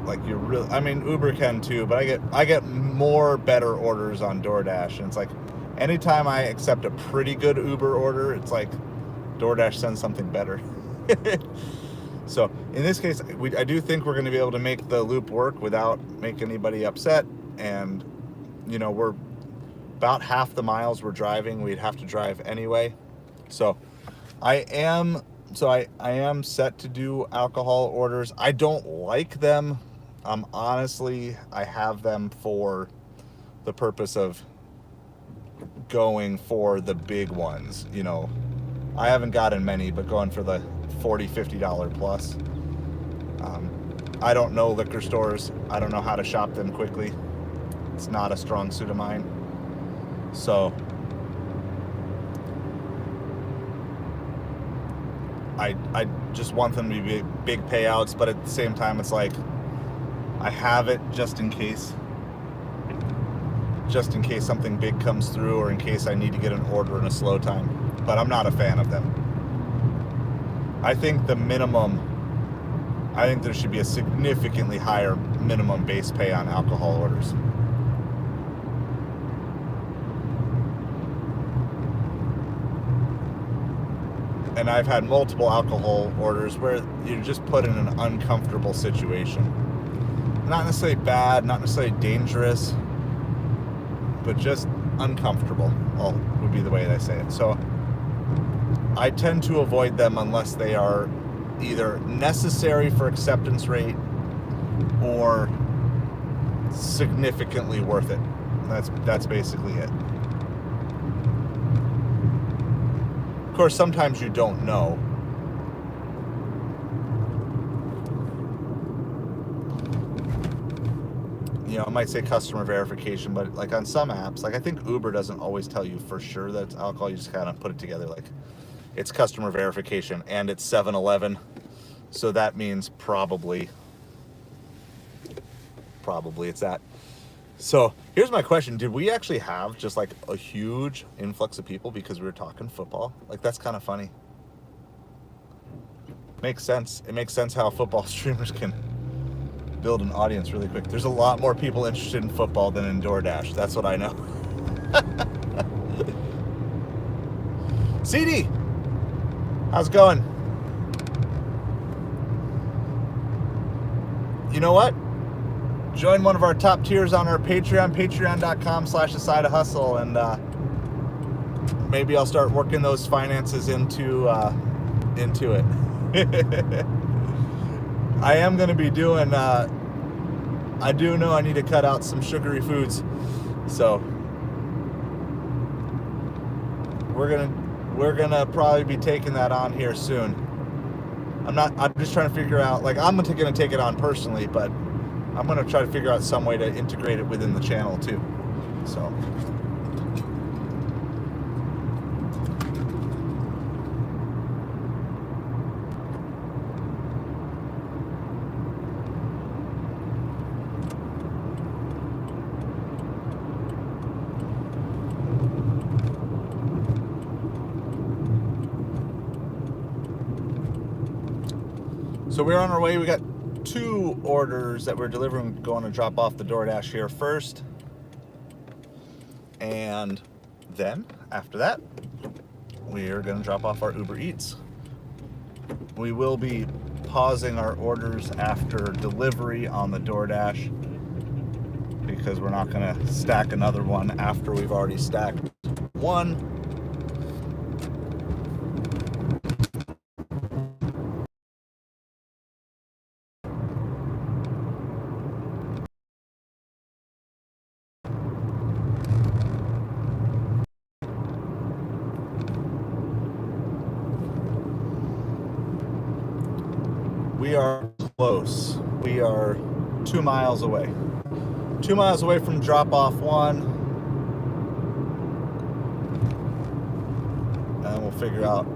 like Uber can too, but I get more better orders on DoorDash, and it's like anytime I accept a pretty good Uber order, it's like DoorDash sends something better. So in this case, I do think we're going to be able to make the loop work without making anybody upset, and we're about half the miles we're driving, we'd have to drive anyway. So I am set to do alcohol orders. I don't like them. Honestly, I have them for the purpose of going for the big ones. You know, I haven't gotten many, but going for the $40, $50 plus. I don't know liquor stores. I don't know how to shop them quickly. It's not a strong suit of mine. So I just want them to be big payouts, but at the same time, it's like I have it just in case something big comes through, or in case I need to get an order in a slow time. But I'm not a fan of them. I think there should be a significantly higher minimum base pay on alcohol orders. And I've had multiple alcohol orders where you're just put in an uncomfortable situation. Not necessarily bad, not necessarily dangerous, but just uncomfortable, would be the way I say it. So I tend to avoid them unless they are either necessary for acceptance rate or significantly worth it. That's basically it. Of course, sometimes you don't know. You know, it might say customer verification, but like on some apps, like I think Uber doesn't always tell you for sure that it's alcohol. You just kind of put it together like it's customer verification and it's 7-Eleven. So that means probably it's that. So here's my question. Did we actually have just like a huge influx of people because we were talking football? Like, that's kind of funny. Makes sense. It makes sense how football streamers can build an audience really quick. There's a lot more people interested in football than in Doordash. That's what I know. CD, how's it going? You know what? Join one of our top tiers on our Patreon, patreon.com/aside-of-hustle, and maybe I'll start working those finances into it. I am going to be doing, I do know I need to cut out some sugary foods, so we're gonna probably be taking that on here soon. I'm just trying to figure out, like, I'm gonna take it on personally, but I'm gonna try to figure out some way to integrate it within the channel too. So we're on our way. We got 2 orders that we're delivering, going to drop off the Doordash here first. And then after that, we are going to drop off our Ubereats. We will be pausing our orders after delivery on the Doordash because we're not going to stack another one after we've already stacked one. We are close. We are 2 miles away. 2 miles away from drop off 1. And we'll figure out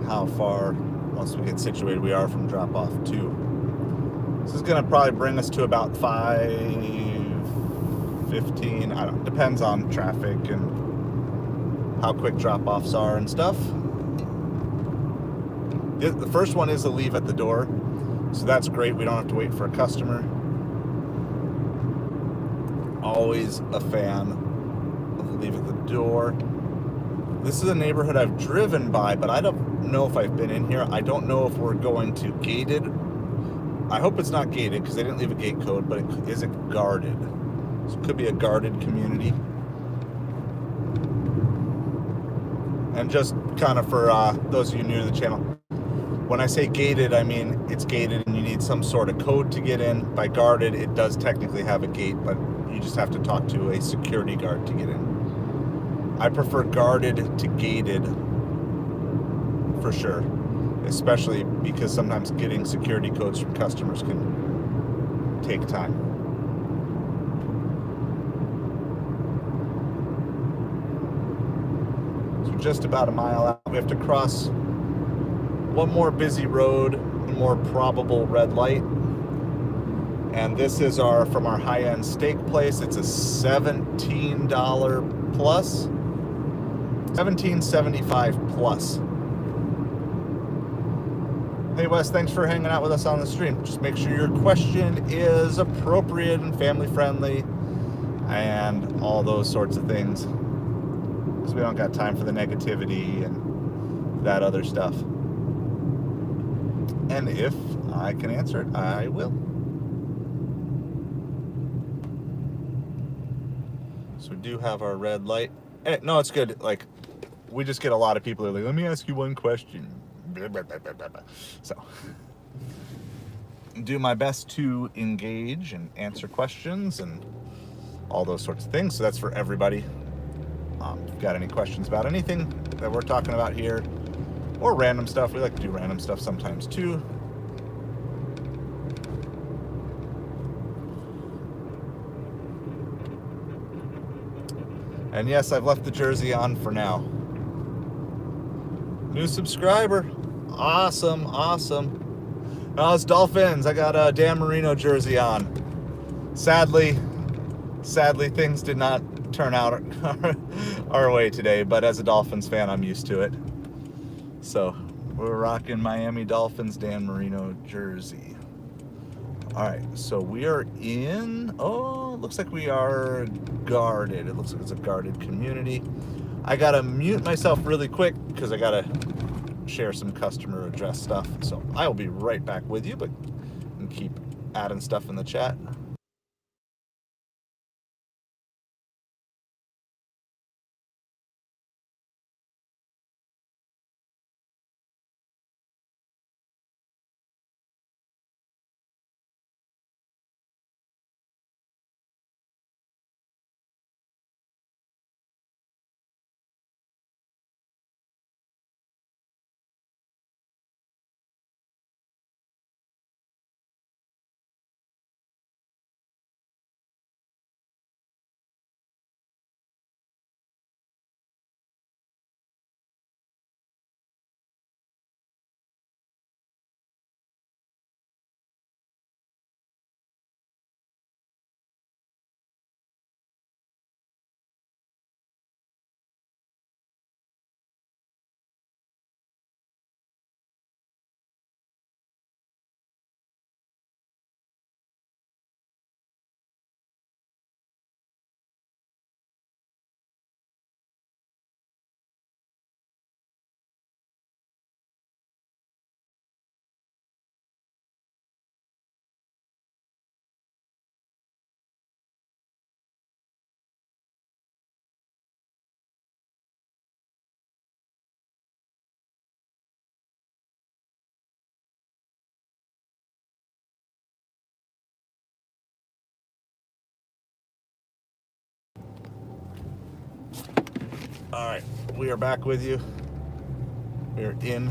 how far, once we get situated, we are from drop off 2. This is going to probably bring us to about 5:15. I don't, depends on traffic and how quick drop offs are and stuff. The first one is a leave at the door, so that's great. We don't have to wait for a customer. Always a fan of the leave at the door. This is a neighborhood I've driven by, but I don't know if I've been in here. I don't know if we're going to gated I hope it's not gated because they didn't leave a gate code, but is it guarded? So it could be a guarded community. And just kind of for those of you new to the channel, when I say gated, I mean it's gated and you need some sort of code to get in. By guarded, it does technically have a gate, but you just have to talk to a security guard to get in. I prefer guarded to gated for sure, especially because sometimes getting security codes from customers can take time. So just about a mile out, we have to cross one more busy road, one more probable red light. And this is from our high-end steak place. It's a $17 plus, $17.75 plus. Hey Wes, thanks for hanging out with us on the stream. Just make sure your question is appropriate and family friendly and all those sorts of things, because we don't got time for the negativity and that other stuff. And if I can answer it, I will. So we do have our red light. And no, it's good. Like, we just get a lot of people who are like, let me ask you one question. So, do my best to engage and answer questions and all those sorts of things. So that's for everybody. If you've got any questions about anything that we're talking about here, or random stuff, we like to do random stuff sometimes too. And yes, I've left the jersey on for now. New subscriber. Awesome, awesome. No, it's Dolphins. I got a Dan Marino jersey on. Sadly, things did not turn out our way today, but as a Dolphins fan, I'm used to it. So we're rocking Miami Dolphins Dan Marino jersey. All right, so we are in, looks like we are guarded. It looks like it's a guarded community. I gotta mute myself really quick because I gotta share some customer address stuff. So I will be right back with you, but you can keep adding stuff in the chat. All right, we are back with you. We're in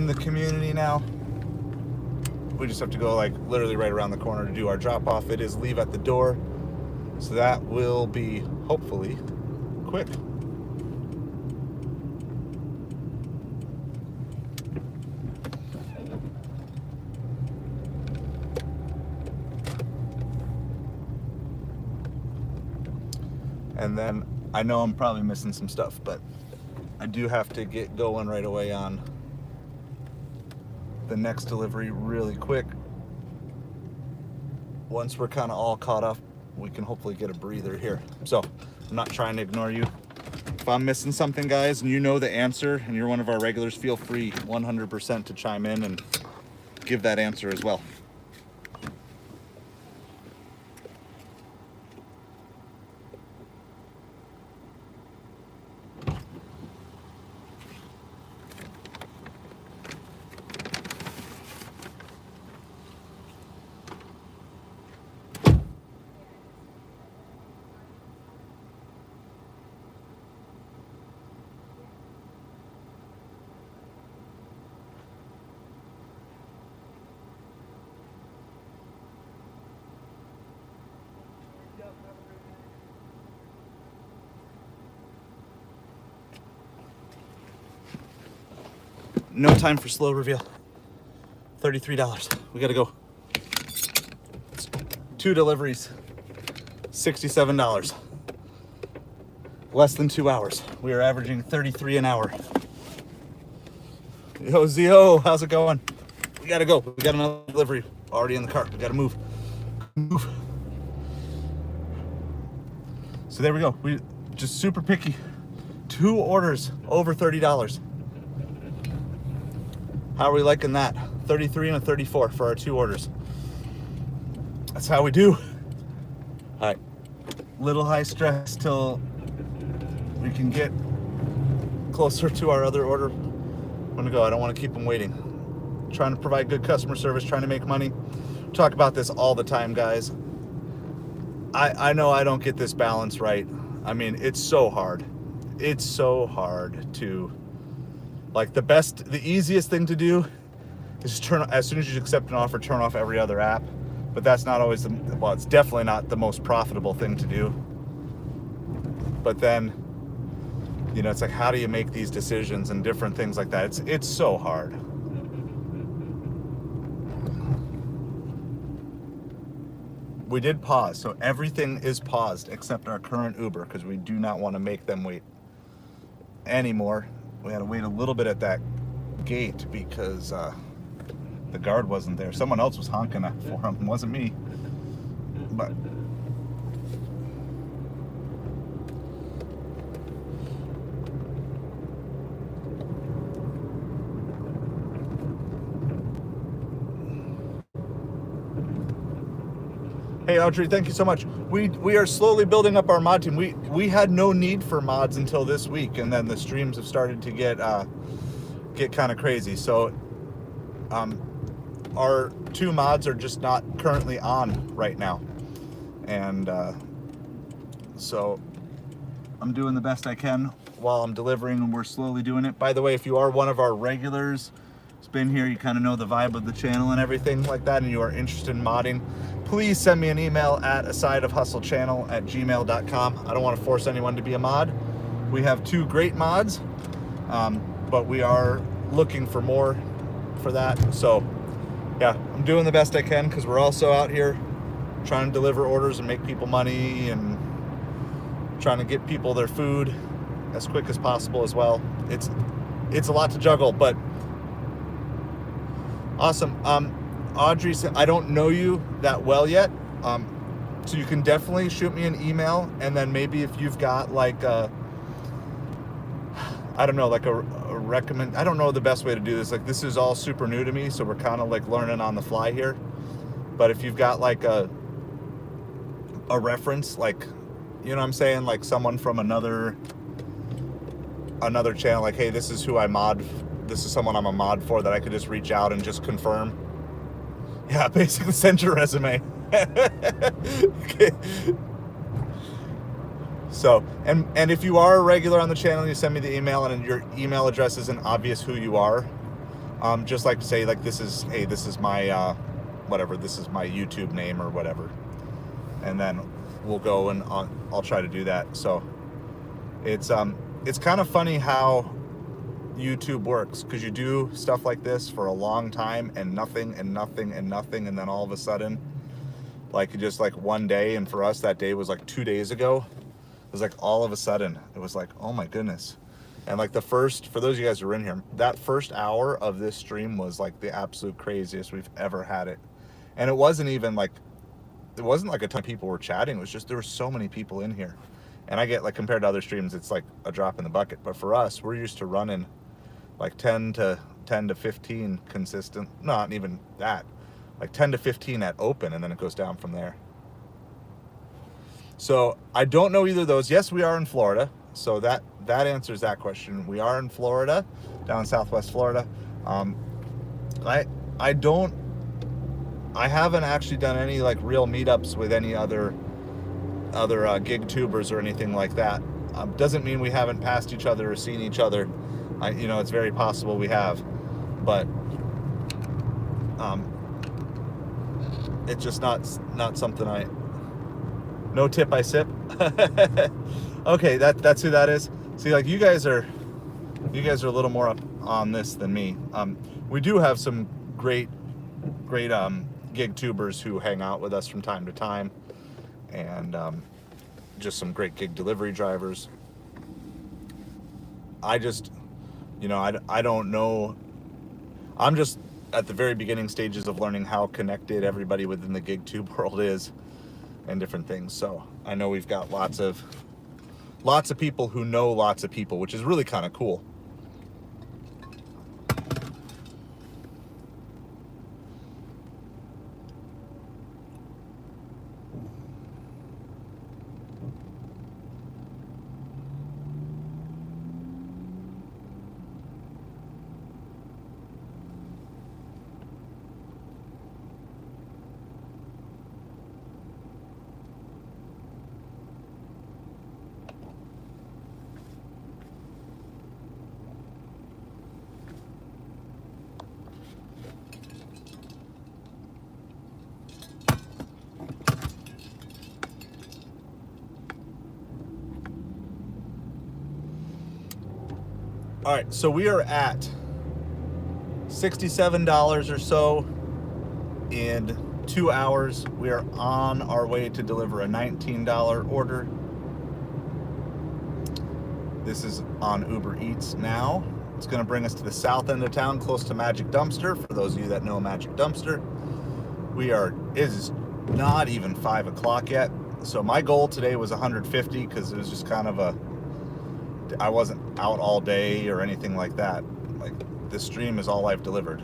the community now. We just have to go like literally right around the corner to do our drop off. It is leave at the door, so that will be hopefully quick. And then I know I'm probably missing some stuff, but I do have to get going right away on the next delivery really quick. Once we're kind of all caught up, we can hopefully get a breather here. So I'm not trying to ignore you. If I'm missing something, guys, and you know the answer and you're one of our regulars, feel free 100% to chime in and give that answer as well. No time for slow reveal. $33. We gotta go. 2 deliveries. $67. Less than 2 hours. We are averaging 33 an hour. Yo, Zio, how's it going? We gotta go. We got another delivery already in the cart. We gotta move. Move. So there we go. We just super picky. 2 orders over $30. How are we liking that? 33 and a 34 for our 2 orders. That's how we do. All right. Little high stress till we can get closer to our other order. I'm gonna go. I don't want to keep them waiting. Trying to provide good customer service, trying to make money. Talk about this all the time, guys. I know I don't get this balance right. I mean, it's so hard. It's so hard to, like, the easiest thing to do is turn, as soon as you accept an offer, turn off every other app. But that's not always well, it's definitely not the most profitable thing to do. But then, you know, it's like, how do you make these decisions and different things like that? It's so hard. We did pause, so everything is paused except our current Uber, because we do not want to make them wait anymore. We had to wait a little bit at that gate because the guard wasn't there. Someone else was honking for him. It wasn't me. But hey, Audrey, thank you so much. We are slowly building up our mod team. We had no need for mods until this week, and then the streams have started to get kind of crazy. So our 2 mods are just not currently on right now, and so I'm doing the best I can while I'm delivering, and we're slowly doing it. By the way, if you are one of our regulars, it's been here, you kind of know the vibe of the channel and everything like that, and you are interested in modding, please send me an email at asideofhustlechannel@gmail.com. I don't want to force anyone to be a mod. We have 2 great mods, but we are looking for more for that. So yeah, I'm doing the best I can, because we're also out here trying to deliver orders and make people money and trying to get people their food as quick as possible as well. It's a lot to juggle, but awesome. Audrey said, I don't know you that well yet, so you can definitely shoot me an email, and then maybe if you've got like a, I don't know, like a recommend, I don't know the best way to do this. Like, this is all super new to me, so we're kind of like learning on the fly here. But if you've got like a reference, like, you know what I'm saying, like someone from another channel, like, hey, this is who I mod, this is someone I'm a mod for, that I could just reach out and just confirm. Yeah, basically send your resume. Okay. So, and if you are a regular on the channel, you send me the email, and your email address isn't obvious who you are, just like say, like, this is, hey, this is my whatever, this is my YouTube name or whatever, and then we'll go and I'll try to do that. So it's kind of funny how YouTube works, because you do stuff like this for a long time and nothing and nothing and nothing, and then all of a sudden, like, just like one day, and for us that day was like 2 days ago. It was like all of a sudden it was like, oh my goodness. And like for those of you guys who are in here, that first hour of this stream was like the absolute craziest we've ever had it. And it wasn't even like, it wasn't like a ton of people were chatting. It was just, there were so many people in here. And I get, like, compared to other streams, it's like a drop in the bucket. But for us, we're used to running like 10 to 10 to 15 consistent, not even that, like 10 to 15 at open, and then it goes down from there. So I don't know either of those. Yes, we are in Florida, so that answers that question. We are in Florida, down in Southwest Florida. I haven't actually done any like real meetups with any other gig tubers or anything like that. Doesn't mean we haven't passed each other or seen each other. It's very possible we have, but it's just not something no tip I sip. Okay, that's who that is. See, like you guys are a little more up on this than me. We do have some great gig tubers who hang out with us from time to time, and just some great gig delivery drivers. I just, I don't know. I'm just at the very beginning stages of learning how connected everybody within the gig tube world is and different things. So I know we've got lots of people who know lots of people, which is really kind of cool. All right, so we are at $67 or so in 2 hours. We are on our way to deliver a $19 order. This is on Ubereats now. It's going to bring us to the south end of town, close to Magic Dumpster. For those of you that know Magic Dumpster, it is not even 5 o'clock yet. So my goal today was 150 because it was just kind of I wasn't out all day or anything like that. Like, this stream is all I've delivered.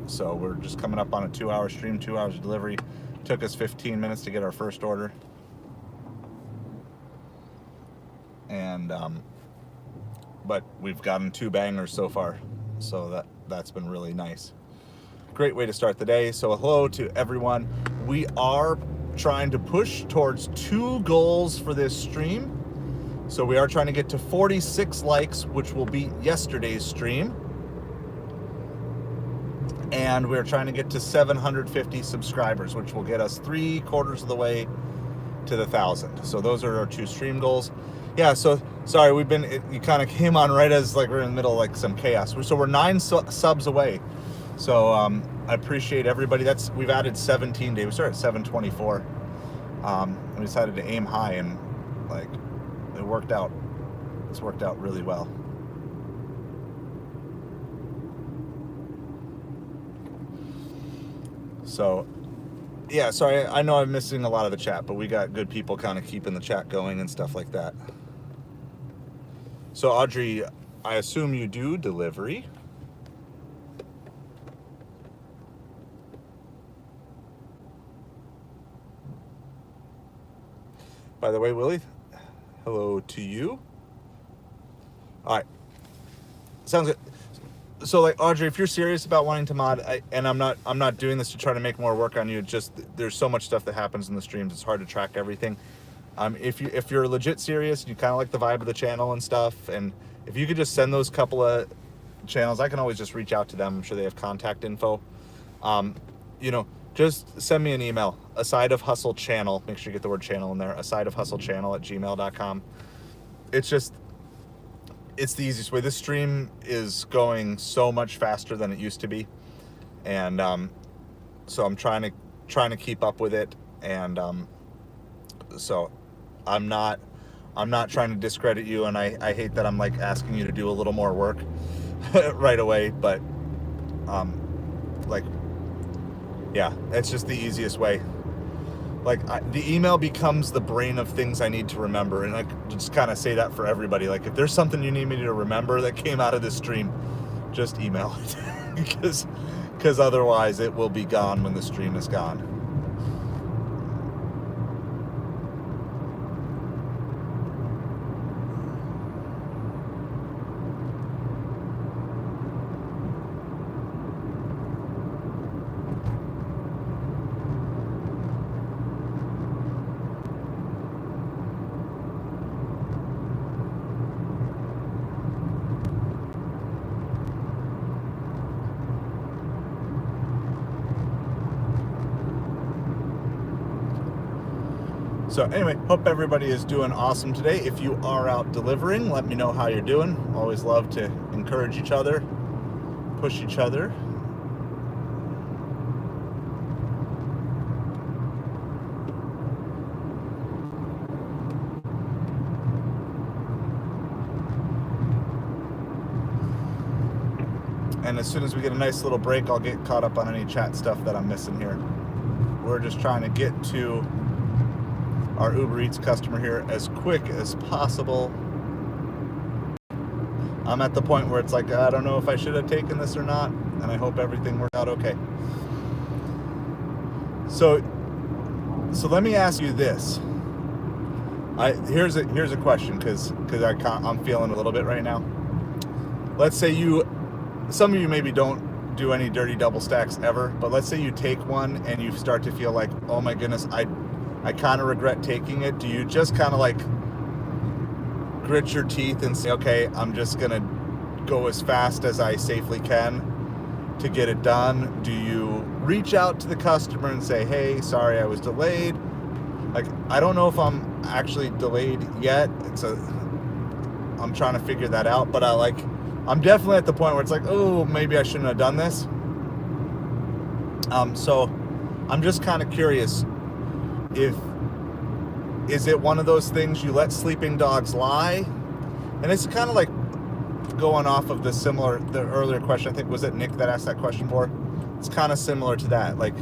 So we're just coming up on a 2-hour stream, 2 hours of delivery. Took us 15 minutes to get our first order. And, but we've gotten 2 bangers so far. So that's been really nice. Great way to start the day. So hello to everyone. We are trying to push towards 2 goals for this stream. So we are trying to get to 46 likes, which will beat yesterday's stream. And we're trying to get to 750 subscribers, which will get us 3/4 of the way to the 1,000. So those are our 2 stream goals. Yeah, so sorry, you kind of came on right as like we're in the middle of like some chaos. So we're 9 subs away. So I appreciate everybody. We've added 17 days. We started at 724. We decided to aim high, and like it worked out. It's worked out really well. So yeah, sorry, I know I'm missing a lot of the chat, but we got good people kind of keeping the chat going and stuff like that. So Audrey, I assume you do delivery. By the way, Willie, hello to you. All right, sounds good. So like Audrey, if you're serious about wanting to mod, and I'm not doing this to try to make more work on you. Just there's so much stuff that happens in the streams. It's hard to track everything. If you're legit serious, you kind of like the vibe of the channel and stuff, and if you could just send those couple of channels, I can always just reach out to them. I'm sure they have contact info. Just send me an email. Aside of Hustle Channel. Make sure you get the word channel in there. Aside of Hustle Channel at gmail.com. It's the easiest way. This stream is going so much faster than it used to be, and so I'm trying to keep up with it, and so I'm not trying to discredit you, and I hate that I'm like asking you to do a little more work right away, but yeah, it's just the easiest way. The email becomes the brain of things I need to remember, and I just kind of say that for everybody. Like, if there's something you need me to remember that came out of this stream, just email it because otherwise it will be gone when the stream is gone. So anyway, hope everybody is doing awesome today. If you are out delivering, let me know how you're doing. Always love to encourage each other, push each other. And as soon as we get a nice little break, I'll get caught up on any chat stuff that I'm missing here. We're just trying to get to our Ubereats customer here as quick as possible. I'm at the point where it's like, I don't know if I should have taken this or not, and I hope everything worked out okay. So let me ask you this. Here's a question, because I'm feeling a little bit right now. Let's say some of you maybe don't do any dirty double stacks ever, but let's say you take one and you start to feel like, oh my goodness, I kind of regret taking it. Do you just kind of like grit your teeth and say, okay, I'm just gonna go as fast as I safely can to get it done? Do you reach out to the customer and say, hey, sorry I was delayed? Like, I don't know if I'm actually delayed yet. I'm trying to figure that out, but I'm definitely at the point where it's like, oh, maybe I shouldn't have done this. So I'm just kind of curious, is it one of those things you let sleeping dogs lie? And it's kind of like going off of the earlier question. I think, was it Nick that asked that question for? It's kind of similar to that. Like,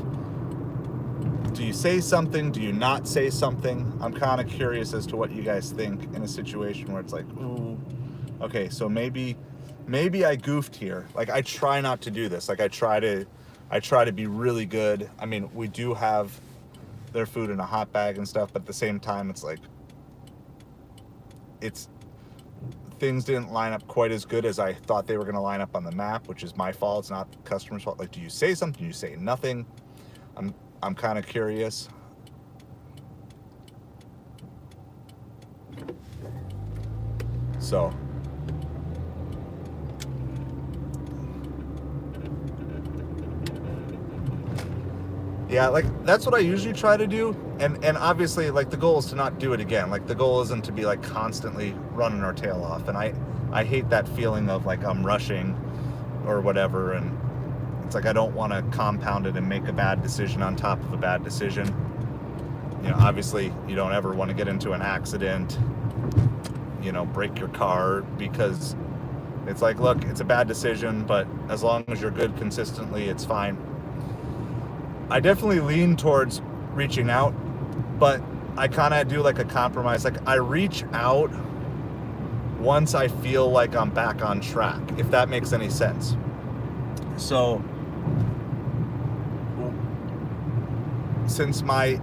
do you say something? Do you not say something? I'm kind of curious as to what you guys think in a situation where it's like, ooh, okay, so maybe I goofed here. Like, I try not to do this. Like, I try to be really good. I mean, we do have their food in a hot bag and stuff, but at the same time, it's like, things didn't line up quite as good as I thought they were going to line up on the map, which is my fault. It's not the customer's fault. Like, do you say something? Do you say nothing? I'm kind of curious. So yeah, like, that's what I usually try to do. And obviously, like, the goal is to not do it again. Like, the goal isn't to be, like, constantly running our tail off. And I hate that feeling of, like, I'm rushing or whatever. And it's like, I don't want to compound it and make a bad decision on top of a bad decision. You know, obviously, you don't ever want to get into an accident, you know, break your car, because it's like, look, it's a bad decision, but as long as you're good consistently, it's fine. I definitely lean towards reaching out, but I kind of do like a compromise. Like, I reach out once I feel like I'm back on track, if that makes any sense. So since my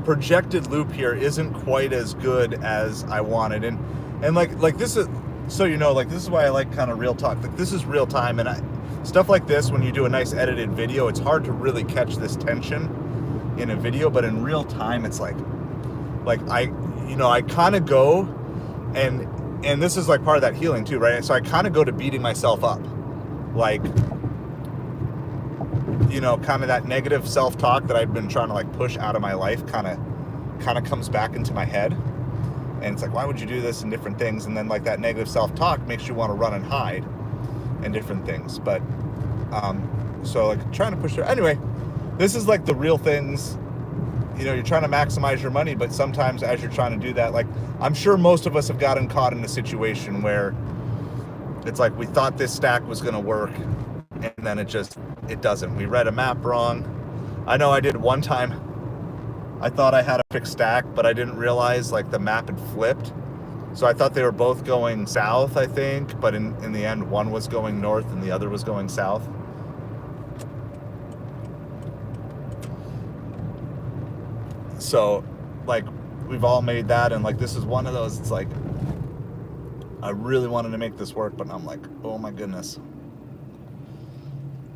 projected loop here isn't quite as good as I wanted, and like this is, so you know, like, this is why I like kind of real talk. Like, this is real time, and stuff like this, when you do a nice edited video, it's hard to really catch this tension in a video, but in real time, it's like I kind of go, and this is like part of that healing too, right? So I kind of go to beating myself up, like, you know, kind of that negative self-talk that I've been trying to, like, push out of my life kind of comes back into my head, and it's like, why would you do this, and different things, and then, like, that negative self-talk makes you want to run and hide and different things. But so, like, trying to push through. Anyway, this is like the real things. You know, you're trying to maximize your money, but sometimes as you're trying to do that, like, I'm sure most of us have gotten caught in a situation where it's like, we thought this stack was going to work, and then it doesn't. We read a map wrong. I know I did one time. I thought I had a fixed stack, but I didn't realize, like, the map had flipped, So I thought they were both going south, I think, but in the end, one was going north and the other was going south. So, like, we've all made that, and like, this is one of those. It's like, I really wanted to make this work, but I'm like, oh my goodness.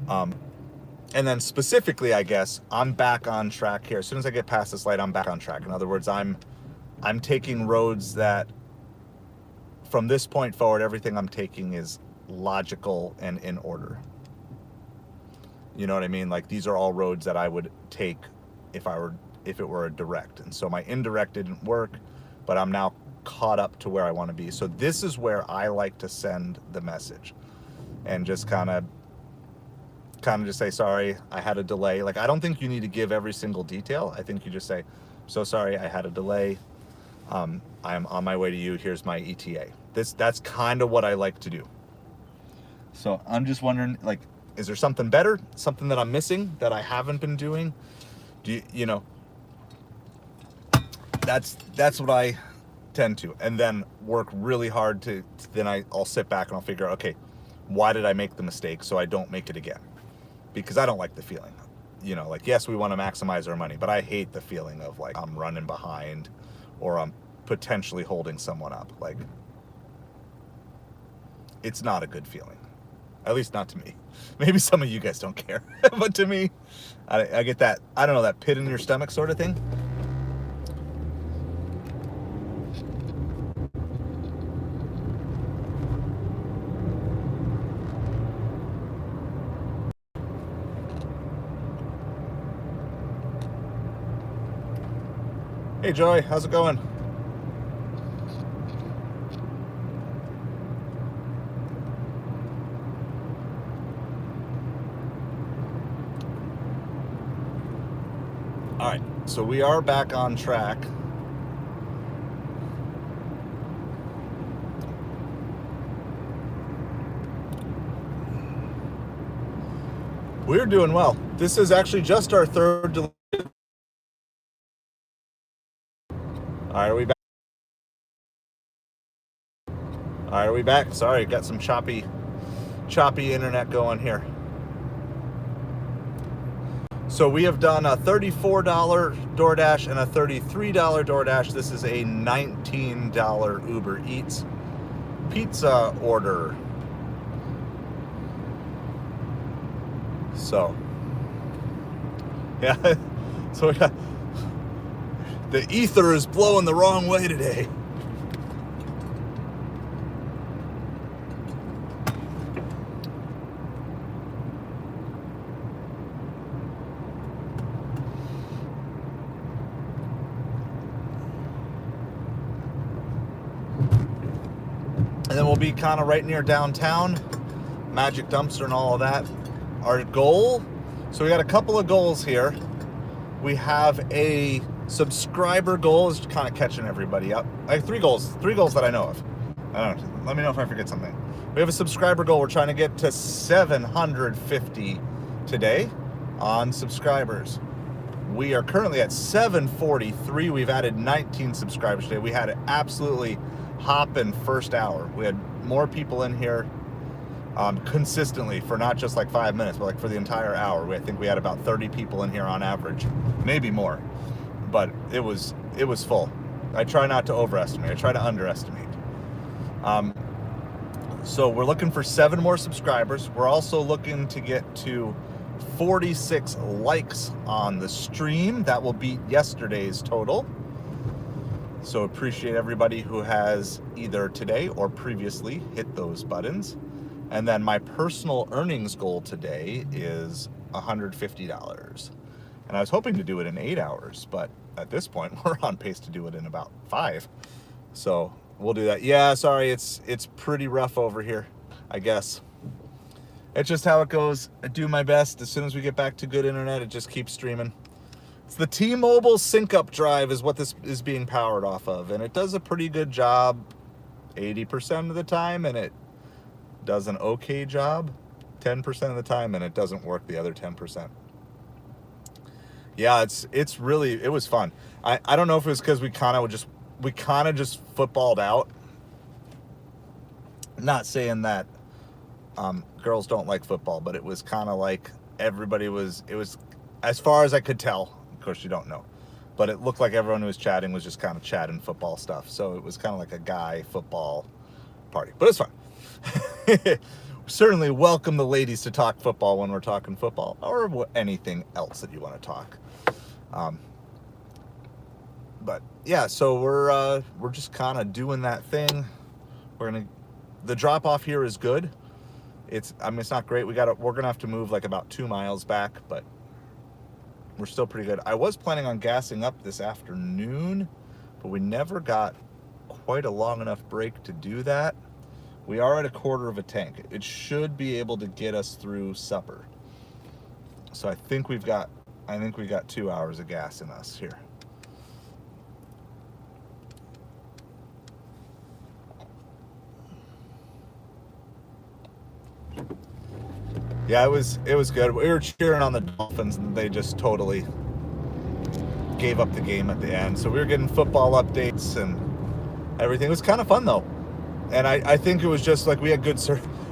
And then specifically, I guess, I'm back on track here. As soon as I get past this light, I'm back on track. In other words, I'm taking roads that, from this point forward, everything I'm taking is logical and in order. You know what I mean? Like, these are all roads that I would take if it were a direct. And so my indirect didn't work, but I'm now caught up to where I want to be. So this is where I like to send the message, and just kind of just say, sorry, I had a delay. Like, I don't think you need to give every single detail. I think you just say, so sorry, I had a delay. I'm on my way to you. Here's my ETA. That's kind of what I like to do. So I'm just wondering, like, is there something better? Something that I'm missing that I haven't been doing? You know, that's what I tend to. And then work really hard then I'll sit back and I'll figure out, okay, why did I make the mistake so I don't make it again? Because I don't like the feeling. You know, like, yes, we want to maximize our money, but I hate the feeling of, like, I'm running behind or I'm potentially holding someone up. Like, it's not a good feeling. At least not to me. Maybe some of you guys don't care. But to me, I get that, I don't know, that pit in your stomach sort of thing. Hey, Joy, how's it going? All right, so we are back on track. We're doing well. This is actually just our third delivery. All right, are we back? All right, are we back? Sorry, got some choppy internet going here. So we have done a $34 DoorDash and a $33 DoorDash. This is a $19 Ubereats pizza order. So, yeah, so we got, the ether is blowing the wrong way today. And then we'll be kind of right near downtown, Magic Dumpster and all of that. Our goal, so we got a couple of goals here. We have a subscriber goal, is kind of catching everybody up. Like three goals that I know of. I don't know, let me know if I forget something. We have a subscriber goal. We're trying to get to 750 today on subscribers. We are currently at 743. We've added 19 subscribers today. We had an absolutely hopping first hour. We had more people in here consistently for not just like 5 minutes, but like for the entire hour. I think we had about 30 people in here on average, maybe more, but it was full. I try not to overestimate. I try to underestimate. So we're looking for 7 more subscribers. We're also looking to get to 46 likes on the stream. That will beat yesterday's total. So appreciate everybody who has either today or previously hit those buttons. And then my personal earnings goal today is $150. And I was hoping to do it in 8 hours, but at this point we're on pace to do it in about 5. So we'll do that. Yeah, sorry, it's pretty rough over here, I guess. It's just how it goes. I do my best. As soon as we get back to good internet, it just keeps streaming. It's the T-Mobile sync-up drive is what this is being powered off of, and it does a pretty good job 80% of the time, and it does an okay job 10% of the time, and it doesn't work the other 10%. Yeah, it was fun. I don't know if it was because we kind of just footballed out Not saying that girls don't like football, but it was kind of like everybody was, it was, as far as I could tell, of course you don't know, but it looked like everyone who was chatting was just kind of chatting football stuff. So it was kind of like a guy football party, but it's fun. Certainly welcome the ladies to talk football when we're talking football, or anything else that you want to talk. But yeah, so we're just kind of doing that thing. The drop off here is good. It's not great. We're gonna have to move like about 2 miles back, but we're still pretty good. I was planning on gassing up this afternoon, but we never got quite a long enough break to do that. We are at a quarter of a tank. It should be able to get us through supper. So I think we got 2 hours of gas in us here. Yeah, it was good. We were cheering on the Dolphins, and they just totally gave up the game at the end. So we were getting football updates and everything. It was kind of fun though, and I think it was just like we had good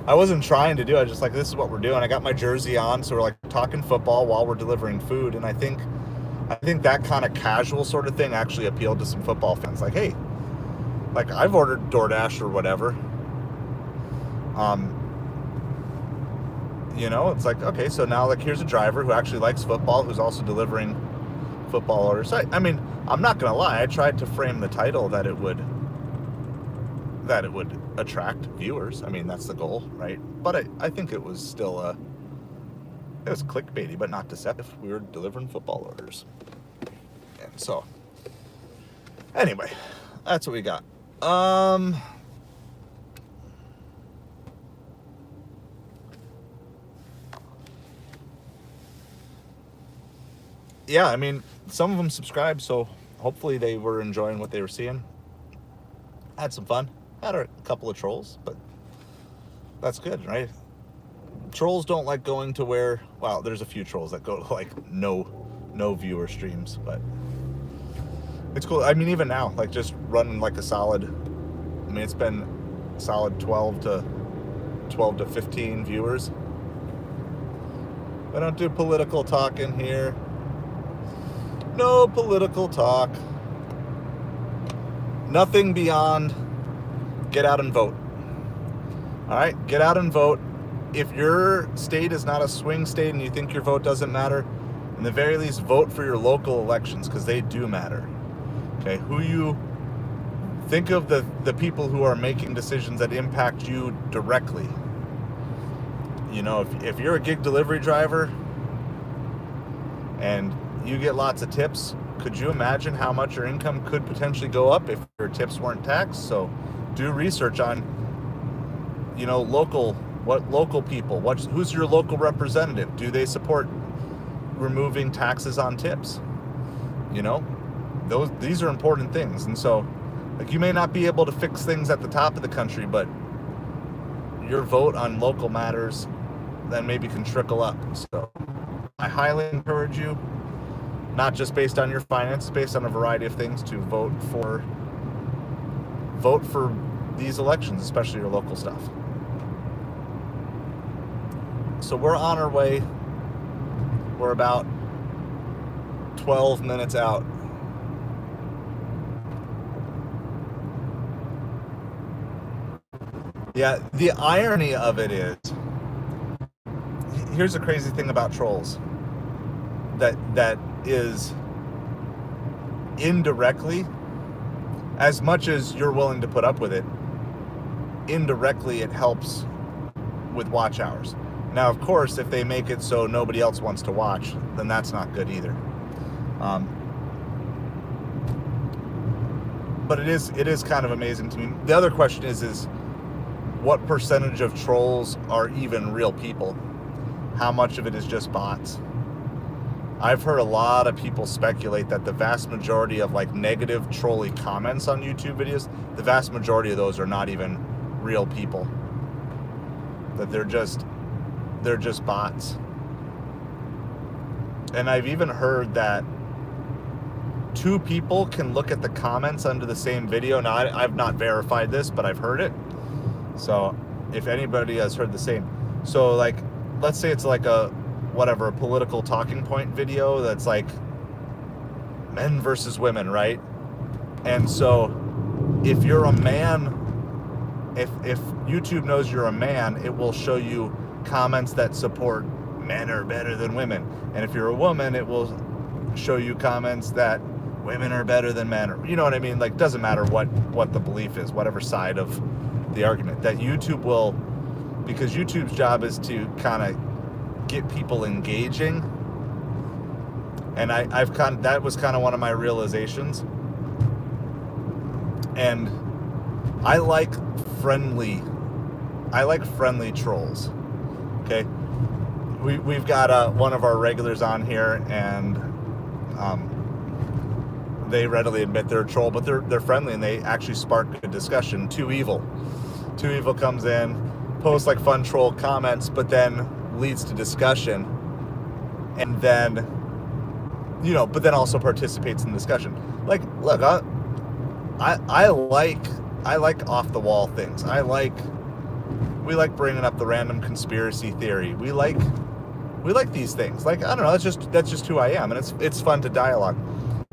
I wasn't trying to do it. I was just like, this is what we're doing. I got my jersey on, so we're like talking football while we're delivering food, and I think that kind of casual sort of thing actually appealed to some football fans. Like, hey, like I've ordered DoorDash or whatever. It's like, okay, so now like here's a driver who actually likes football, who's also delivering football orders. I'm not gonna lie, I tried to frame the title that it would attract viewers. That's the goal, right? But I think it was still it was clickbaity, but not deceptive. We were delivering football orders. And so anyway, that's what we got. Yeah, some of them subscribed, so hopefully they were enjoying what they were seeing. Had some fun. Had a couple of trolls, but that's good, right? Trolls don't like going to where, well, there's a few trolls that go to like no viewer streams, but it's cool. Even now, like just running like a solid, it's been solid 12 to 15 viewers. I don't do political talk in here. No political talk. Nothing beyond get out and vote. All right, get out and vote. If your state is not a swing state and you think your vote doesn't matter, in the very least, vote for your local elections, because they do matter. Okay, think of the people who are making decisions that impact you directly. If you're a gig delivery driver and you get lots of tips, could you imagine how much your income could potentially go up if your tips weren't taxed? So do research on, local people, who's your local representative? Do they support removing taxes on tips? These are important things. And so, like, you may not be able to fix things at the top of the country, but your vote on local matters then maybe can trickle up. So I highly encourage you, not just based on your finances, based on a variety of things, to vote for these elections, especially your local stuff. So we're on our way. We're about 12 minutes out. Yeah, the irony of it is, here's the crazy thing about trolls. That is indirectly, as much as you're willing to put up with it, indirectly it helps with watch hours. Now, of course, if they make it so nobody else wants to watch, then that's not good either. But it is kind of amazing to me. The other question is what percentage of trolls are even real people? How much of it is just bots? I've heard a lot of people speculate that the vast majority of like negative trolly comments on YouTube videos, the vast majority of those are not even real people. That they're just bots. And I've even heard that 2 people can look at the comments under the same video. Now, I've not verified this, but I've heard it. So if anybody has heard the same, so like, let's say it's like a political talking point video that's like men versus women, right? And so if you're a man, if YouTube knows you're a man, it will show you comments that support men are better than women. And if you're a woman, it will show you comments that women are better than men. Or, you know what I mean? Like, doesn't matter what the belief is, whatever side of the argument. That YouTube will, because YouTube's job is to kind of get people engaging. And that was kind of one of my realizations. And I like friendly trolls. Okay, we've got one of our regulars on here, and they readily admit they're a troll, but they're friendly and they actually spark a discussion. Too Evil comes in, posts like fun troll comments, but then leads to discussion, and then but then also participates in discussion. Like, look, I like off the wall things. We like bringing up the random conspiracy theory. We like these things. Like, I don't know, that's just who I am, and it's fun to dialogue.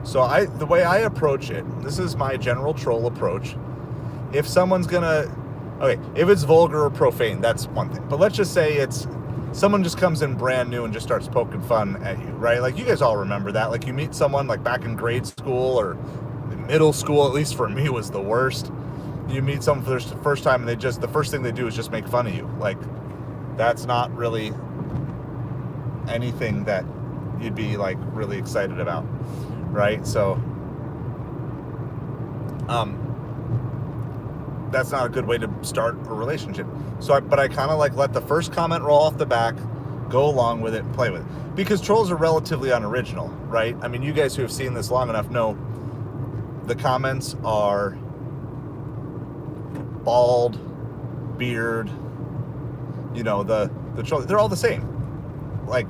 So the way I approach it, this is my general troll approach. If someone's if it's vulgar or profane, that's one thing. But let's just say it's someone just comes in brand new and just starts poking fun at you, right? Like, you guys all remember that. Like, you meet someone like back in grade school or middle school, at least for me, was the worst. You meet someone for the first time and the first thing they do is just make fun of you. Like, that's not really anything that you'd be like really excited about, right? So that's not a good way to start a relationship. So but I kind of like let the first comment roll off the back, go along with it, play with it, because trolls are relatively unoriginal, right? I mean, you guys who have seen this long enough know the comments are bald, beard, the troll, they're all the same. Like,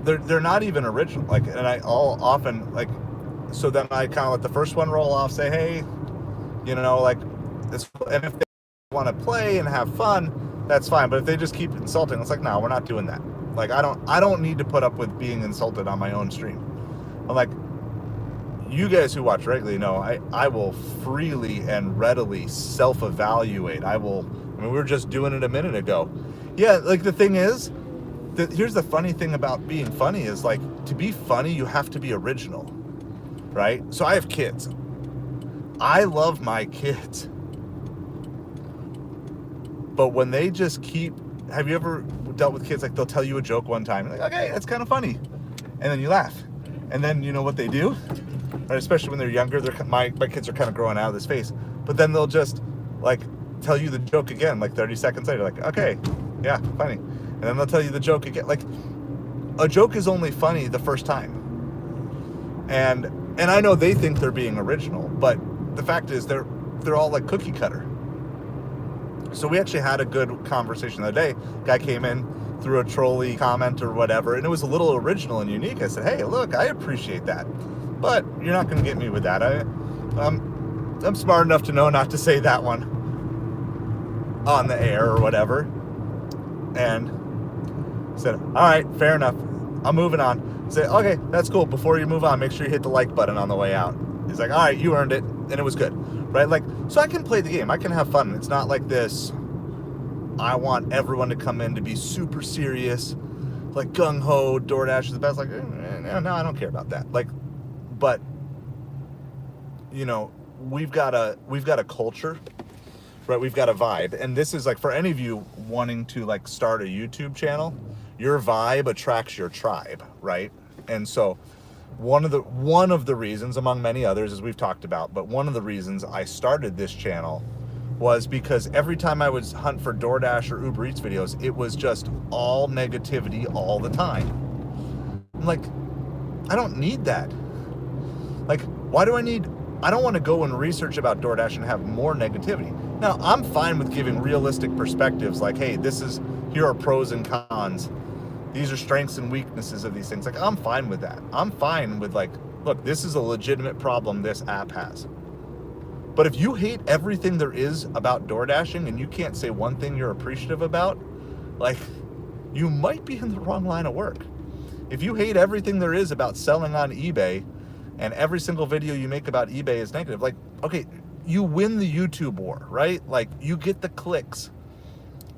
they're not even original. Like, and so then I kind of let the first one roll off, say, hey, like this, and if they want to play and have fun, that's fine. But if they just keep insulting, it's like, no, we're not doing that. Like, I don't need to put up with being insulted on my own stream. I'm like, you guys who watch regularly know I will freely and readily self-evaluate. We were just doing it a minute ago. Yeah, like, the thing is, here's the funny thing about being funny is, like, to be funny, you have to be original, right? So I have kids. I love my kids. But when they just have you ever dealt with kids, like, they'll tell you a joke one time, like, okay, that's kind of funny. And then you laugh. And then you know what they do? Right, especially when they're younger, my kids are kind of growing out of this phase. But then they'll just, like, tell you the joke again, like 30 seconds later, like, okay, yeah, funny. And then they'll tell you the joke again. Like, a joke is only funny the first time. And I know they think they're being original, but the fact is they're all like cookie cutter. So we actually had a good conversation the other day. Guy came in, threw a trolley comment or whatever, and it was a little original and unique. I said, hey, look, I appreciate that, but you're not going to get me with that. I'm smart enough to know not to say that one on the air or whatever. And said, all right, fair enough. I'm moving on. Say, okay, that's cool. Before you move on, make sure you hit the like button on the way out. He's like, all right, you earned it. And it was good, right? Like, so I can play the game. I can have fun. It's not like this, I want everyone to come in to be super serious, like gung-ho, Doordash is the best. Like, no, I don't care about that. Like, but, we've got a culture, right? We've got a vibe. And this is like, for any of you wanting to like start a YouTube channel, your vibe attracts your tribe, right? And so one of the reasons, among many others, as we've talked about, but one of the reasons I started this channel was because every time I would hunt for Doordash or Ubereats videos, it was just all negativity all the time. I'm like, I don't need that. Like, why do I don't want to go and research about Doordash and have more negativity. Now, I'm fine with giving realistic perspectives, like, hey, here are pros and cons. These are strengths and weaknesses of these things. Like, I'm fine with that. I'm fine with, like, look, this is a legitimate problem this app has. But if you hate everything there is about door dashing and you can't say one thing you're appreciative about, like, you might be in the wrong line of work. If you hate everything there is about selling on eBay and every single video you make about eBay is negative, like, okay, you win the YouTube war, right? Like, you get the clicks.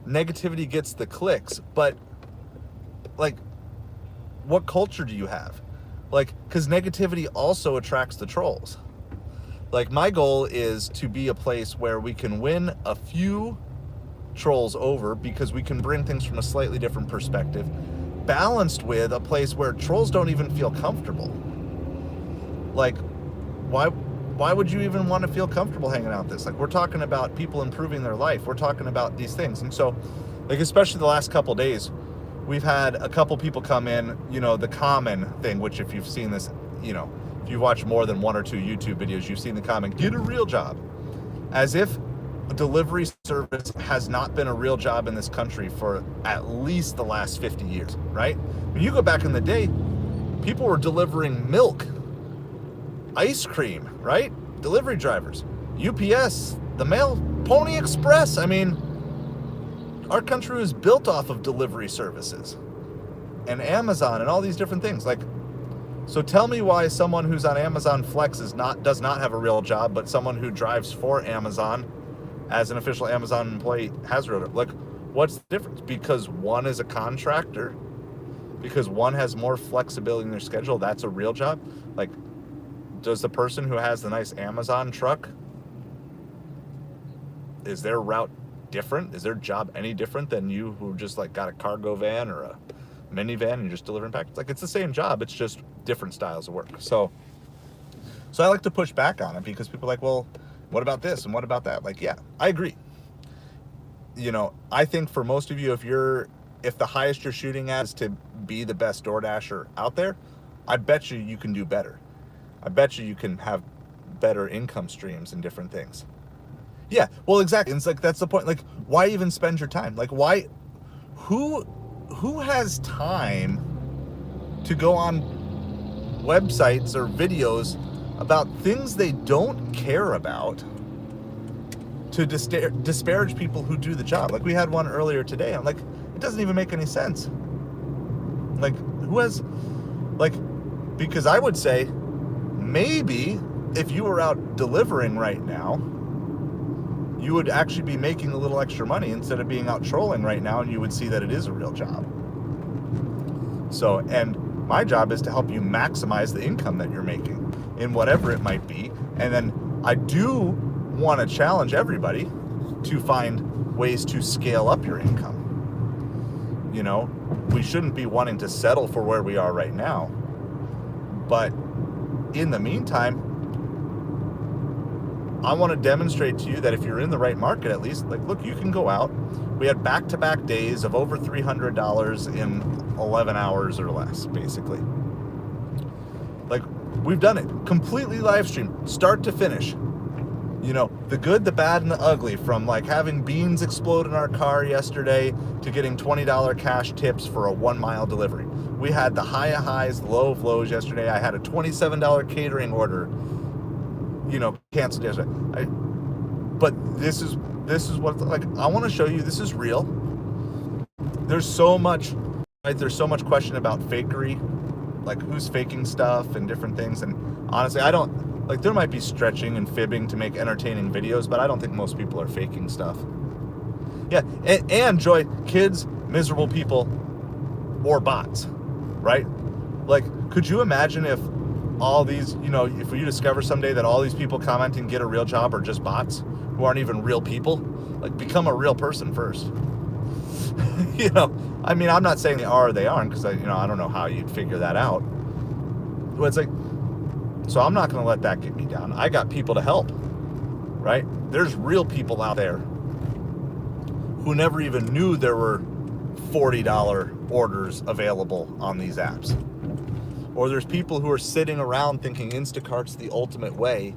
Negativity gets the clicks, but like, what culture do you have? Like, because negativity also attracts the trolls. Like, my goal is to be a place where we can win a few trolls over because we can bring things from a slightly different perspective, balanced with a place where trolls don't even feel comfortable. Like, why would you even want to feel comfortable hanging out this? Like, we're talking about people improving their life. We're talking about these things. And so, like, especially the last couple days, we've had a couple people come in, you know, the common thing, which if you've seen this, you know, if you've watched more than 1 or 2 YouTube videos, you've seen the comment, get a real job. As if a delivery service has not been a real job in this country for at least the last 50 years, right? When you go back in the day, people were delivering milk, ice cream, right? Delivery drivers, UPS, the mail, Pony Express. I mean, our country was built off of delivery services and Amazon and all these different things. Like, so tell me why someone who's on Amazon Flex does not have a real job, but someone who drives for Amazon as an official Amazon employee has a real job. Like, what's the difference? Because one is a contractor, because one has more flexibility in their schedule, that's a real job? Like, does the person who has the nice Amazon truck, is their route different? Is their job any different than you who just like got a cargo van or a minivan and you're just delivering packages? Like, it's the same job, it's just different styles of work. So I like to push back on it because people are like, well, what about this and what about that? Like, yeah, I agree. You know, I think for most of you, if the highest you're shooting at is to be the best DoorDasher out there, I bet you can do better. I bet you can have better income streams and different things. Yeah, well, exactly. It's like, that's the point. Like, why even spend your time? Like, why, who has time to go on websites or videos about things they don't care about to disparage people who do the job? Like, we had one earlier today. I'm like, it doesn't even make any sense. Like, who has, like, because I would say maybe if you were out delivering right now, you would actually be making a little extra money instead of being out trolling right now, and you would see that it is a real job. So, and my job is to help you maximize the income that you're making in whatever it might be. And then I do want to challenge everybody to find ways to scale up your income. You know, we shouldn't be wanting to settle for where we are right now. But in the meantime, I want to demonstrate to you that if you're in the right market, at least, like, look, you can go out. We had back-to-back days of over $300 in 11 hours or less, basically. Like, we've done it. Completely live stream, start to finish. You know, the good, the bad, and the ugly, from like having beans explode in our car yesterday to getting $20 cash tips for a 1-mile delivery. We had the high of highs, the low of lows yesterday. I had a $27 catering order, you know, canceled yesterday. But this is what, like, I want to show you this is real. There's so much, right? There's so much question about fakery, like who's faking stuff and different things. And honestly, I don't, like, there might be stretching and fibbing to make entertaining videos, but I don't think most people are faking stuff. Yeah, and Joy, kids, miserable people, or bots, right? Like, could you imagine if all these, you know, if you discover someday that all these people commenting get a real job are just bots who aren't even real people? Like, become a real person first. You know, I mean, I'm not saying they are or they aren't, because I don't know how you'd figure that out. But it's like, so I'm not going to let that get me down. I got people to help, right? There's real people out there who never even knew there were $40 orders available on these apps. Or there's people who are sitting around thinking Instacart's the ultimate way,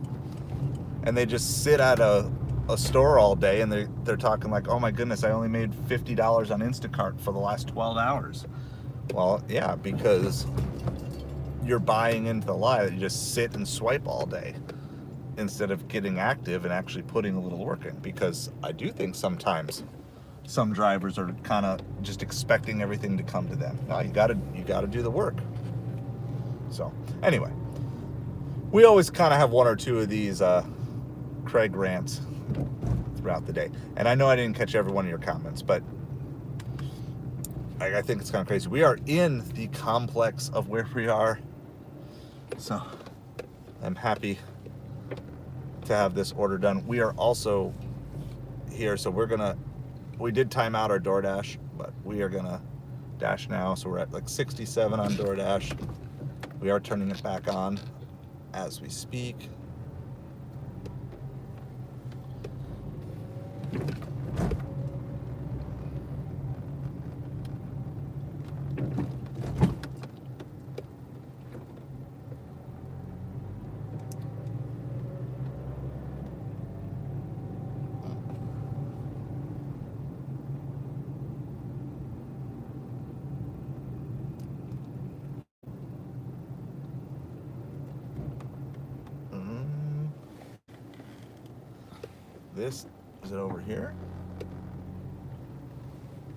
and they just sit at a store all day and they're talking like, oh my goodness, I only made $50 on Instacart for the last 12 hours. Well, yeah, because you're buying into the lie that you just sit and swipe all day. instead of getting active and actually putting a little work in. Because I do think sometimes some drivers are kind of just expecting everything to come to them. No, you gotta do the work. So anyway, we always kind of have one or two of these Craig rants throughout the day. And I know I didn't catch every one of your comments, but I think it's kind of crazy. We are in the complex of where we are. So I'm happy to have this order done. We are also here, so we did time out our Doordash, but we are gonna dash now. So we're at like 67 on Doordash. We are turning it back on as we speak. This, is it over here?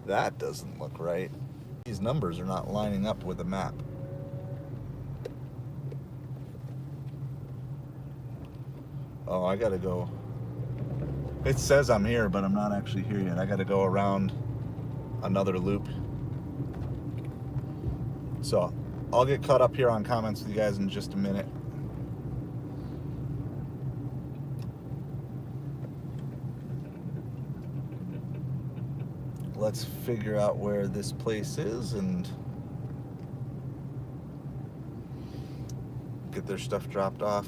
That doesn't look right. These numbers are not lining up with the map. Oh, I gotta go. It says I'm here, but I'm not actually here yet. I gotta go around another loop. So I'll get caught up here on comments with you guys in just a minute. Let's figure out where this place is and get their stuff dropped off.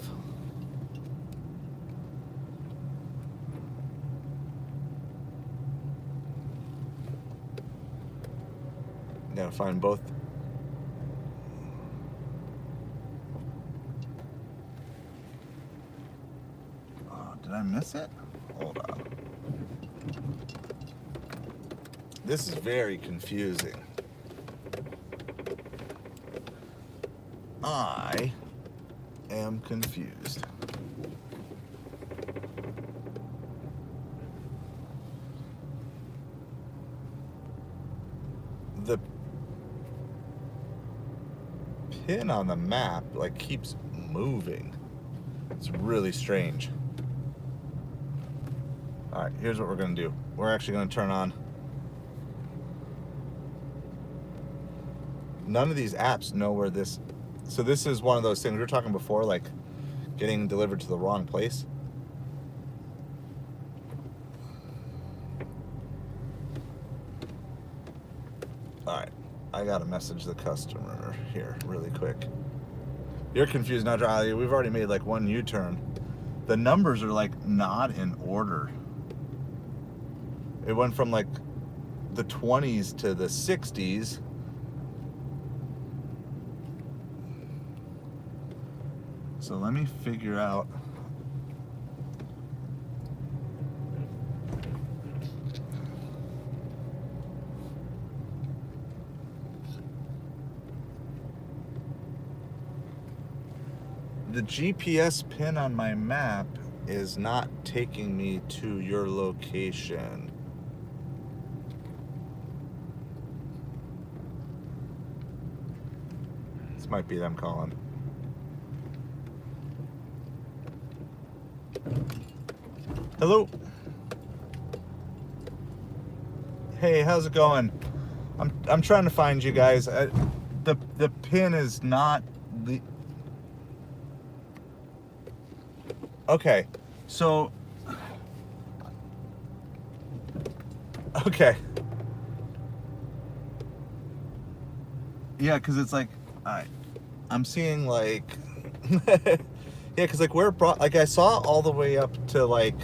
Gotta find both. Oh, did I miss it? Hold on. This is very confusing. I am confused. The pin on the map like keeps moving. It's really strange. All right, here's what we're gonna do. We're actually gonna turn on. None of these apps know where this. So this is one of those things we were talking before, like getting delivered to the wrong place. All right, I gotta message the customer here really quick. You're confused now, Charlie. We've already made like one U-turn. The numbers are like not in order. It went from like the 20s to the 60s. So let me figure out. The GPS pin on my map is not taking me to your location. This might be them calling. Hello. Hey, how's it going? I'm trying to find you guys. The pin is not the. Okay, so. Okay. Yeah, because it's like, I'm seeing like. Yeah, because like where it brought, like I saw all the way up to like.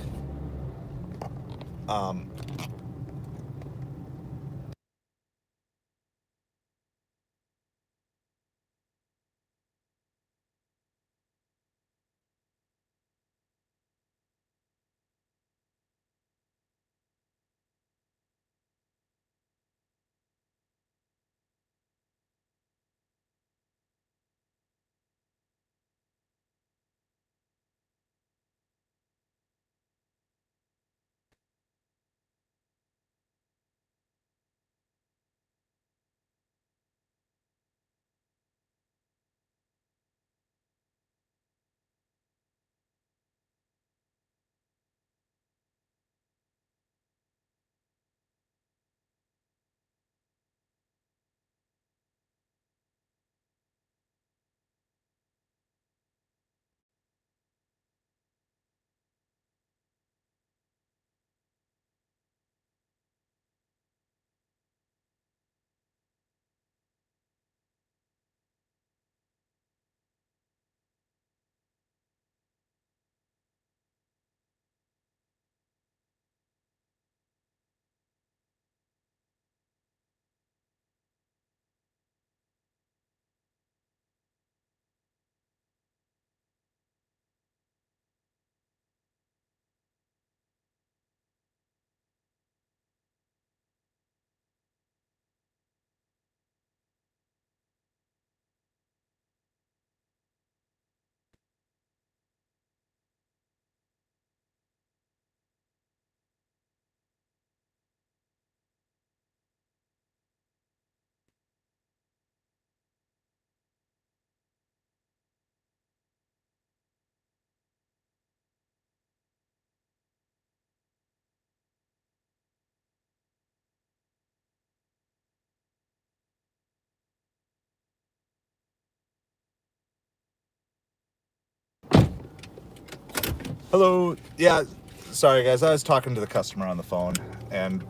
Hello. Yeah, sorry guys, I was talking to the customer on the phone, and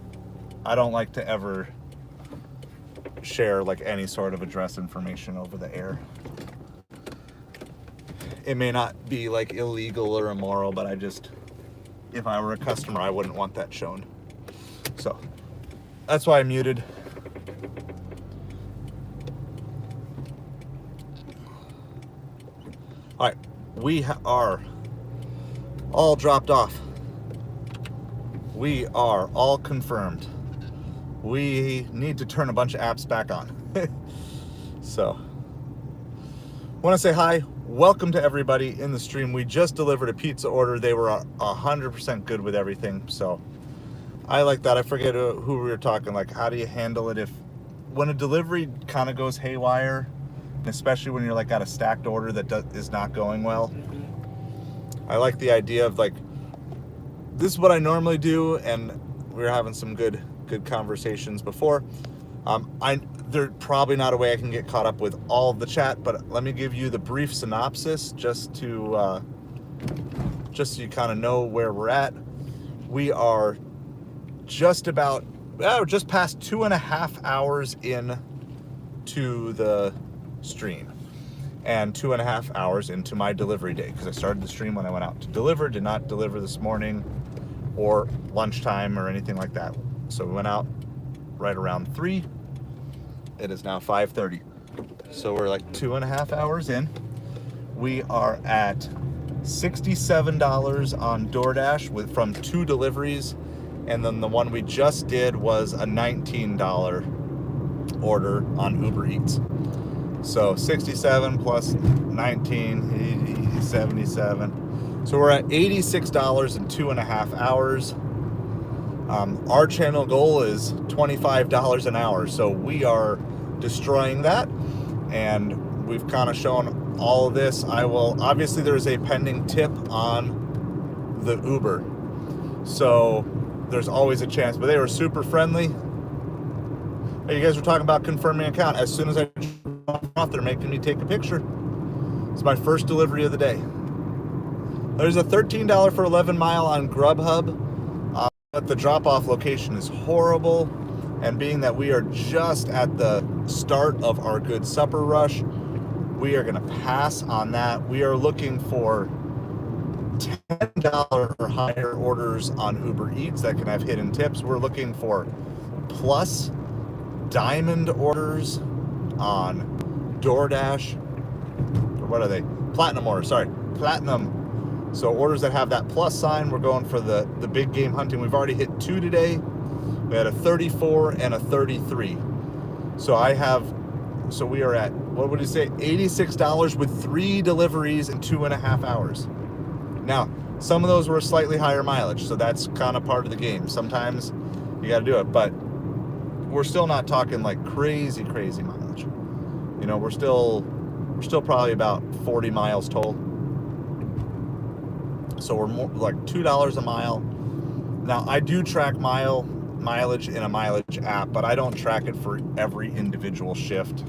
I don't like to ever share like any sort of address information over the air. It may not be like illegal or immoral, but if I were a customer, I wouldn't want that shown. So that's why I muted. All right, we are all dropped off. We are all confirmed. We need to turn a bunch of apps back on. So, want to say hi. Welcome to everybody in the stream. We just delivered a pizza order. They were 100% good with everything. So, I like that. I forget who we were talking. Like, how do you handle it when a delivery kind of goes haywire, especially when you're like got a stacked order that is not going well. I like the idea of like, this is what I normally do, and we were having some good conversations before. There's probably not a way I can get caught up with all of the chat, but let me give you the brief synopsis just so you kind of know where we're at. We are just past 2.5 hours in to the stream, and 2.5 hours into my delivery day, because I started the stream when I went out to deliver, did not deliver this morning or lunchtime or anything like that. So we went out right around 3. It is now 5:30. So we're like 2.5 hours in. We are at $67 on Doordash from 2 deliveries. And then the one we just did was a $19 order on Ubereats. So 67 plus 19, 77. So we're at $86 in 2.5 hours. Our channel goal is $25 an hour. So we are destroying that. And we've kind of shown all of this. Obviously there's a pending tip on the Uber. So there's always a chance, but they were super friendly. Hey, you guys were talking about confirming account. As soon as I drop off, they're making me take a picture. It's my first delivery of the day. There's a $13 for 11 mile on Grubhub, but the drop-off location is horrible. And being that we are just at the start of our good supper rush, we are going to pass on that. We are looking for $10 or higher orders on Uber Eats that can have hidden tips. We're looking for plus diamond orders on DoorDash. Or what are they? Platinum orders, sorry. Platinum. So orders that have that plus sign. We're going for the big game hunting. We've already hit 2 today. We had a 34 and a 33. So we are at, what would you say, $86 with 3 deliveries in 2.5 hours. Now, some of those were slightly higher mileage, so that's kind of part of the game. Sometimes you got to do it, but we're still not talking like crazy mileage. You know, we're still probably about 40 miles total. So we're more like $2 a mile. Now, I do track mileage in a mileage app, but I don't track it for every individual shift.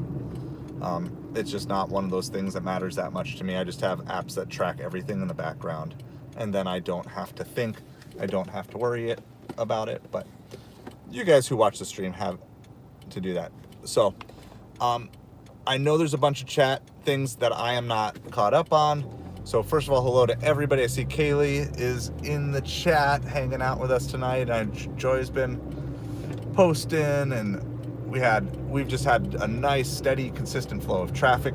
It's just not one of those things that matters that much to me. I just have apps that track everything in the background, and then I don't have to think. I don't have to worry about it, but you guys who watch the stream have to do that. So I know there's a bunch of chat things that I am not caught up on. So first of all, hello to everybody. I see Kaylee is in the chat hanging out with us tonight. Joy's been posting, and we've just had a nice, steady, consistent flow of traffic.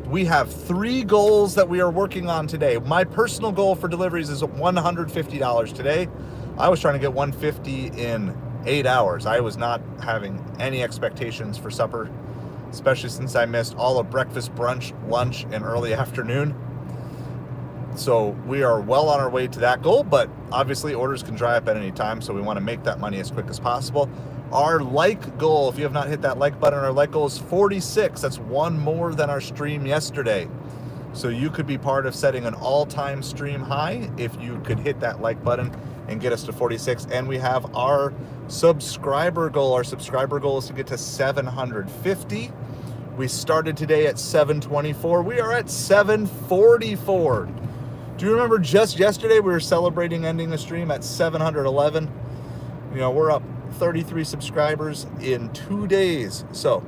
We have 3 goals that we are working on today. My personal goal for deliveries is $150 today. I was trying to get $150 in 8 hours. I was not having any expectations for supper, especially since I missed all of breakfast, brunch, lunch, and early afternoon. So we are well on our way to that goal, but obviously orders can dry up at any time, so we want to make that money as quick as possible. Our like goal, if you have not hit that like button, our like goal is 46. That's 1 more than our stream yesterday. So you could be part of setting an all-time stream high if you could hit that like button and get us to 46. And we have our subscriber goal. Our subscriber goal is to get to 750. We started today at 724. We are at 744. Do you remember just yesterday we were celebrating ending the stream at 711? You know, we're up 33 subscribers in 2 days. So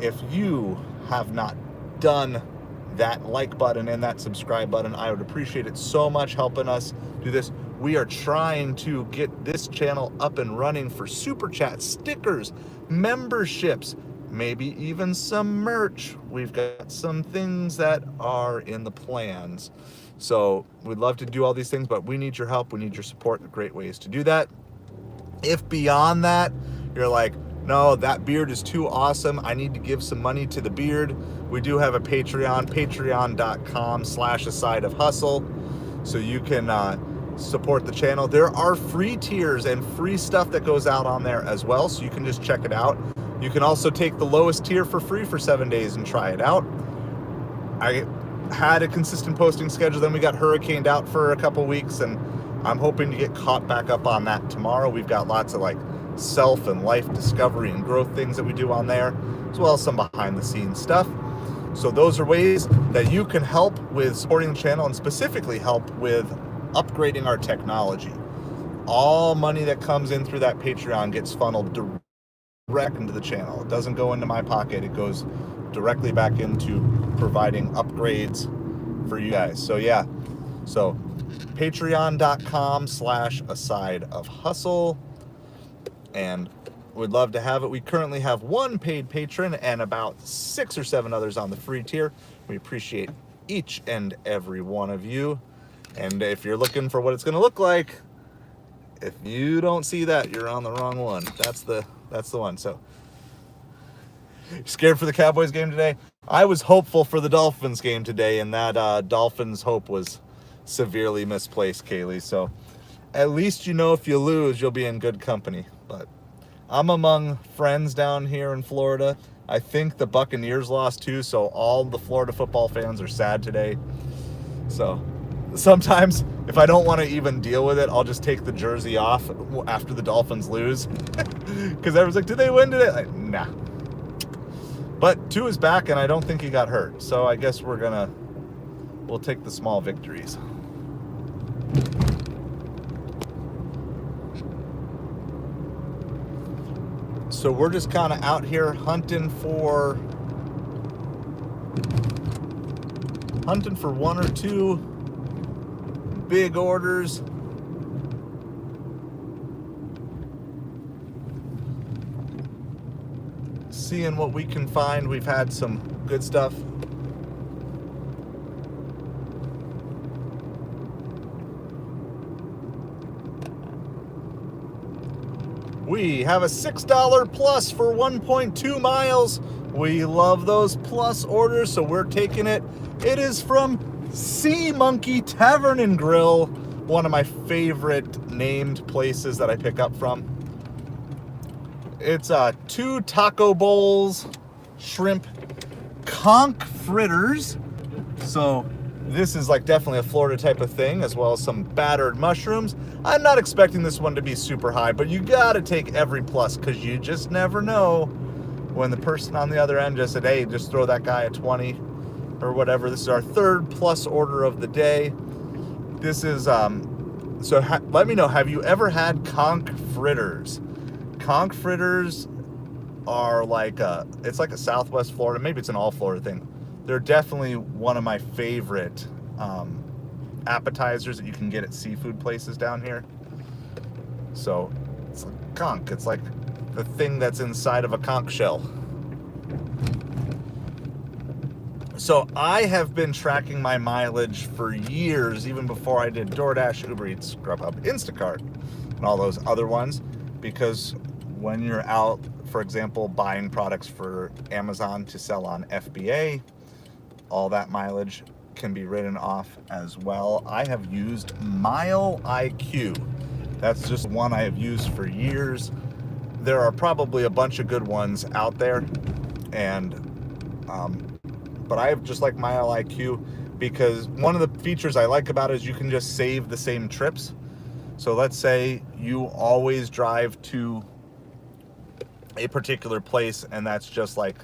if you have not done that like button and that subscribe button, I would appreciate it so much, helping us do this. We are trying to get this channel up and running for super chats, stickers, memberships, maybe even some merch. We've got some things that are in the plans. So we'd love to do all these things, but we need your help. We need your support. The great ways to do that. If beyond that, you're like, no, that beard is too awesome, I need to give some money to the beard, we do have a Patreon, patreon.com/asideofhustle, so you can support the channel. There are free tiers and free stuff that goes out on there as well, so you can just check it out. You can also take the lowest tier for free for 7 days and try it out. I had a consistent posting schedule, then we got hurricaned out for a couple weeks, and I'm hoping to get caught back up on that tomorrow. We've got lots of like self and life discovery and growth things that we do on there, as well as some behind the scenes stuff. So those are ways that you can help with supporting the channel, and specifically help with upgrading our technology. All money that comes in through that Patreon gets funneled direct into the channel. It doesn't go into my pocket. It goes directly back into providing upgrades for you guys. So yeah, so patreon.com/asideofhustle, and we'd love to have it. We currently have one paid patron and about 6 or 7 others on the free tier. We appreciate each and every one of you. And if you're looking for what it's going to look like, if you don't see that, you're on the wrong one. That's the one. So, scared for the Cowboys game today? I was hopeful for the Dolphins game today, and that Dolphins hope was severely misplaced, Kaylee. So at least you know if you lose, you'll be in good company. But I'm among friends down here in Florida. I think the Buccaneers lost too, so all the Florida football fans are sad today. So sometimes if I don't want to even deal with it, I'll just take the jersey off after the Dolphins lose. Because everyone's like, did they win today? Like, nah. But Tua is back, and I don't think he got hurt. So I guess we'll take the small victories. So we're just kind of out here hunting for 1 or 2 big orders. Seeing what we can find. We've had some good stuff. We have a $6 plus for 1.2 miles. We love those plus orders, so we're taking it. It is from Sea Monkey Tavern and Grill, one of my favorite named places that I pick up from. It's 2 taco bowls, shrimp, conch fritters. So this is like definitely a Florida type of thing, as well as some battered mushrooms. I'm not expecting this one to be super high, but you gotta take every plus, because you just never know when the person on the other end just said, hey, just throw that guy a 20 or whatever. This is our 3rd plus order of the day. This is, let me know, have you ever had conch fritters? Conch fritters are like it's like a Southwest Florida, maybe it's an all Florida thing. They're definitely one of my favorite appetizers that you can get at seafood places down here. So it's like conch. It's like the thing that's inside of a conch shell. So I have been tracking my mileage for years, even before I did Doordash, Ubereats, Grubhub, Instacart, and all those other ones, because when you're out, for example, buying products for Amazon to sell on FBA, all that mileage can be written off as well. I have used Mile IQ. That's just one I have used for years. There are probably a bunch of good ones out there, and but I just like Mile IQ because one of the features I like about it is you can just save the same trips. So let's say you always drive to a particular place, and that's just like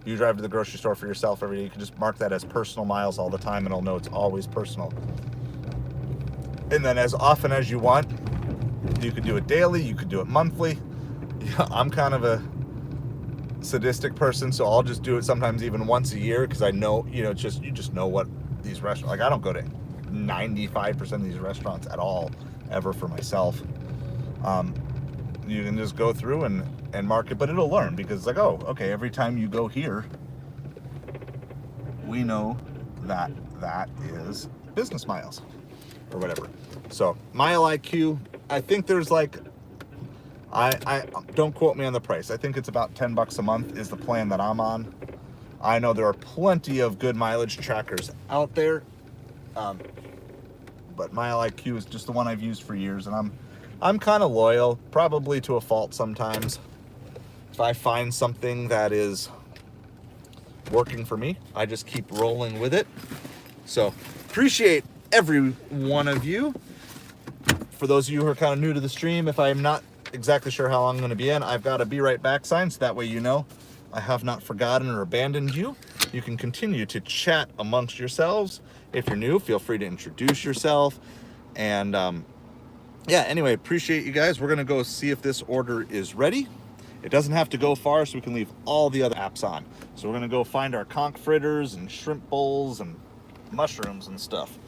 you drive to the grocery store for yourself every day. You can just mark that as personal miles all the time, and it'll know it's always personal. And then as often as you want, you could do it daily, you could do it monthly. Yeah, I'm kind of a sadistic person, so I'll just do it sometimes even once a year, because I know, you just know what these restaurants, like I don't go to 95% of these restaurants at all ever for myself. You can just go through and mark it, but it'll learn, because it's like, oh, okay, every time you go here, we know that that is business miles or whatever. So Mile IQ, I think there's like, I don't quote me on the price. I think it's about $10 a month is the plan that I'm on. I know there are plenty of good mileage trackers out there, but Mile IQ is just the one I've used for years, and I'm kind of loyal, probably to a fault sometimes. If I find something that is working for me, I just keep rolling with it. So appreciate every one of you. For those of you who are kind of new to the stream, if I'm not exactly sure how long I'm going to be in, I've got a be right back sign, so that way you know I have not forgotten or abandoned you. You can continue to chat amongst yourselves. If you're new, feel free to introduce yourself. And yeah, anyway, appreciate you guys. We're going to go see if this order is ready. It doesn't have to go far, so we can leave all the other apps on. So we're going to go find our conch fritters and shrimp bowls and mushrooms and stuff.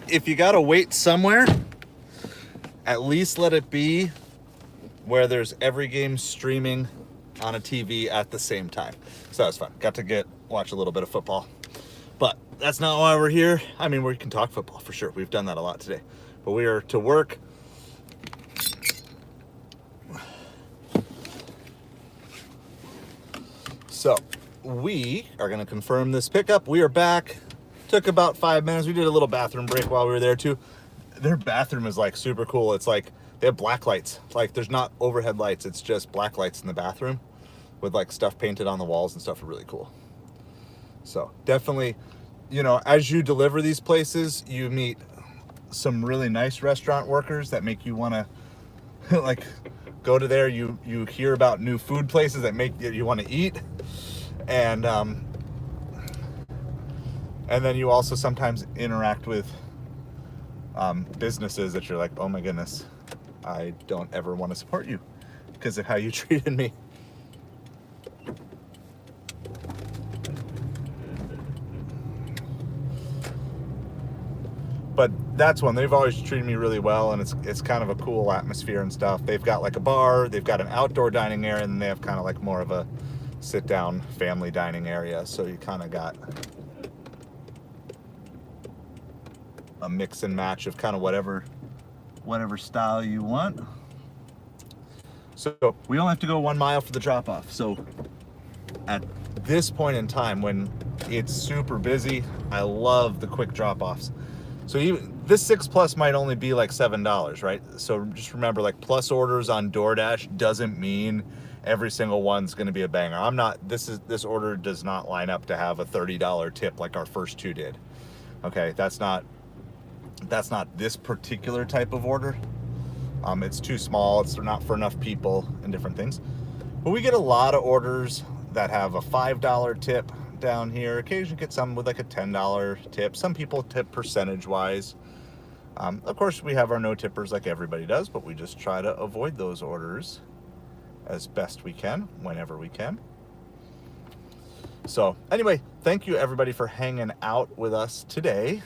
if you gotta wait somewhere, at least let it be where there's every game streaming on a TV at the same time. So that was fun. Got to watch a little bit of football. But that's not why we're here. I mean, we can talk football for sure. We've done that a lot today. But we are to work. So we are going to confirm this pickup. We are back. Took about 5 minutes. We did a little bathroom break while we were there too. Their bathroom is like super cool. It's like they have black lights. Like there's not overhead lights. It's just black lights in the bathroom with like stuff painted on the walls and stuff. Are really cool. So definitely, you know, as you deliver these places, you meet some really nice restaurant workers that make you want to like go to there. You hear about new food places that make you want to eat, and then you also sometimes interact with businesses that you're like, oh my goodness, I don't ever want to support you because of how you treated me. But that's one. They've always treated me really well, and it's kind of a cool atmosphere and stuff. They've got like a bar, they've got an outdoor dining area, and they have kind of like more of a sit-down family dining area. So you kind of got a mix and match of kind of whatever style you want. So we only have to go 1 mile for the drop-off. So at this point in time, when it's super busy, I love the quick drop-offs. So even this 6 Plus might only be like $7, right? So just remember, like, plus orders on Doordash doesn't mean every single one's going to be a banger. This order does not line up to have a $30 tip like our first two did. Okay, that's not this particular type of order. It's too small. It's not for enough people and different things. But we get a lot of orders that have a $5 tip down here. Occasionally get some with like a $10 tip. Some people tip percentage wise. Of course, we have our no tippers like everybody does, but we just try to avoid those orders as best we can, whenever we can. So anyway, thank you everybody for hanging out with us today.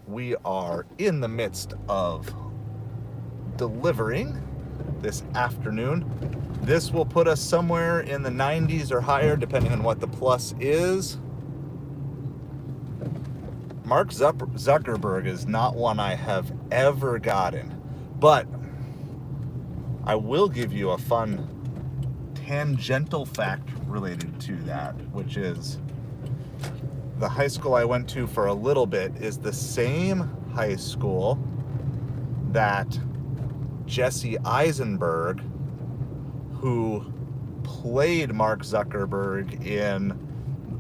We are in the midst of delivering this afternoon. This will put us somewhere in the 90s or higher, depending on what the plus is. Mark Zuckerberg is not one I have ever gotten, but I will give you a fun tangential fact related to that, which is the high school I went to for a little bit is the same high school that Jesse Eisenberg, who played Mark Zuckerberg in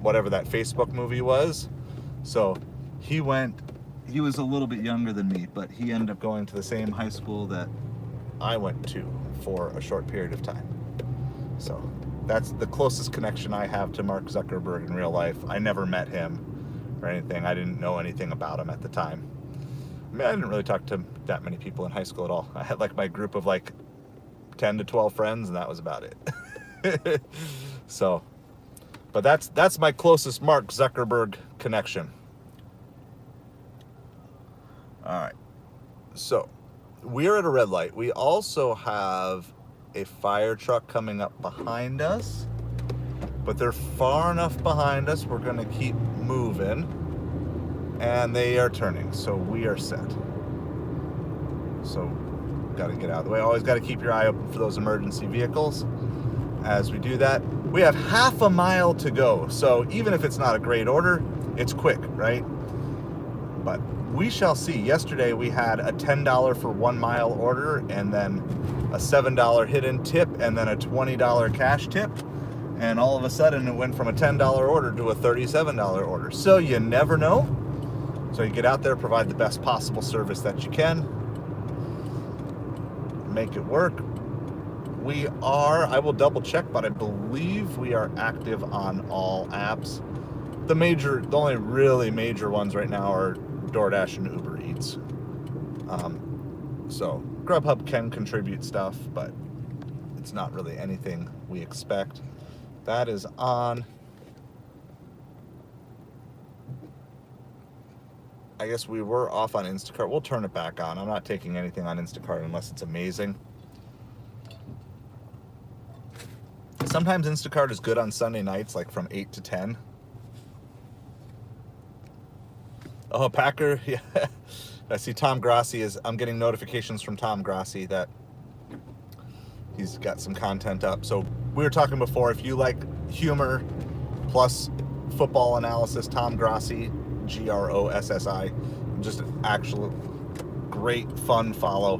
whatever that Facebook movie was. So he was a little bit younger than me, but he ended up going to the same high school that I went to for a short period of time. So that's the closest connection I have to Mark Zuckerberg in real life. I never met him or anything. I didn't know anything about him at the time. I mean, I didn't really talk to that many people in high school at all. I had like my group of like 10 to 12 friends, and that was about it. So, but that's my closest Mark Zuckerberg connection. All right. So, we're at a red light. We also have a fire truck coming up behind us, but they're far enough behind us. We're going to keep moving, and they are turning, so we are set. So, got to get out of the way. Always got to keep your eye open for those emergency vehicles as we do that. We have half a mile to go, so even if it's not a great order, it's quick, right? But we shall see. Yesterday we had a $10 for 1 mile order, and then a $7 hidden tip, and then a $20 cash tip, and all of a sudden it went from a $10 order to a $37 order. So you never know. So you get out there, provide the best possible service that you can, make it work. I will double check, but I believe we are active on all apps. The only really major ones right now are Doordash and Ubereats. So Grubhub can contribute stuff, but it's not really anything we expect. That is on. I guess we were off on Instacart. We'll turn it back on. I'm not taking anything on Instacart unless it's amazing. Sometimes Instacart is good on Sunday nights, like from 8 to 10. Oh, Packer, yeah. I see Tom Grassi I'm getting notifications from Tom Grassi that he's got some content up. So we were talking before, if you like humor plus football analysis, Tom Grassi, Grossi, just an actual great fun follow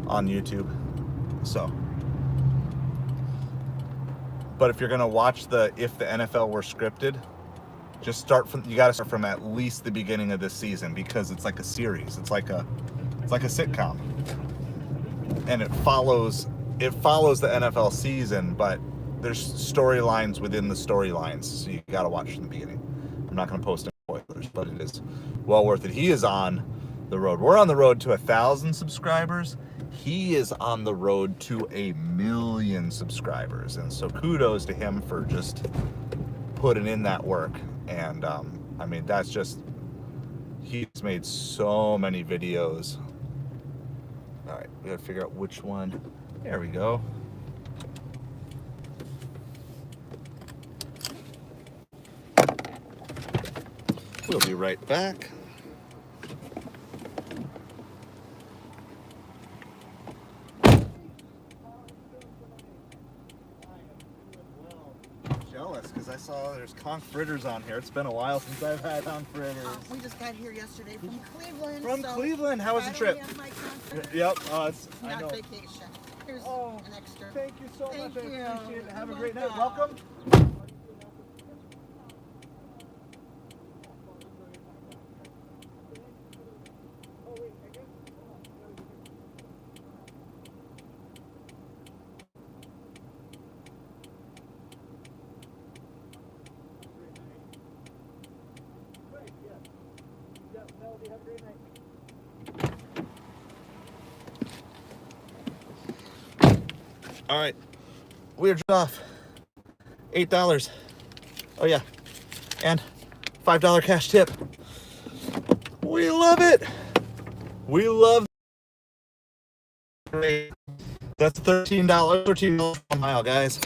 on YouTube. So, but if you're gonna watch if the NFL were scripted, just you gotta start from at least the beginning of this season, because it's like a series. It's like a sitcom, and it follows the NFL season, but there's storylines within the storylines, so you gotta watch from the beginning. I'm not gonna post any spoilers, but it is well worth it. He is on the road. We're on the road to 1,000 subscribers. He is on the road to 1 million subscribers, and so kudos to him for just putting in that work. And I mean, that's just, he's made so many videos. All right, we gotta figure out which one. There we go. We'll be right back. Jealous, because I saw there's conch fritters on here. It's been a while since I've had conch fritters. We just got here yesterday from Cleveland. From Cleveland, how was the trip? Yep, it's not vacation. Here's an extra. Thank you so much. I appreciate it. Have a great night. Welcome. All right, we're off. $8. Oh yeah, and $5 cash tip. We love it. We love. That's $13 a mile, guys.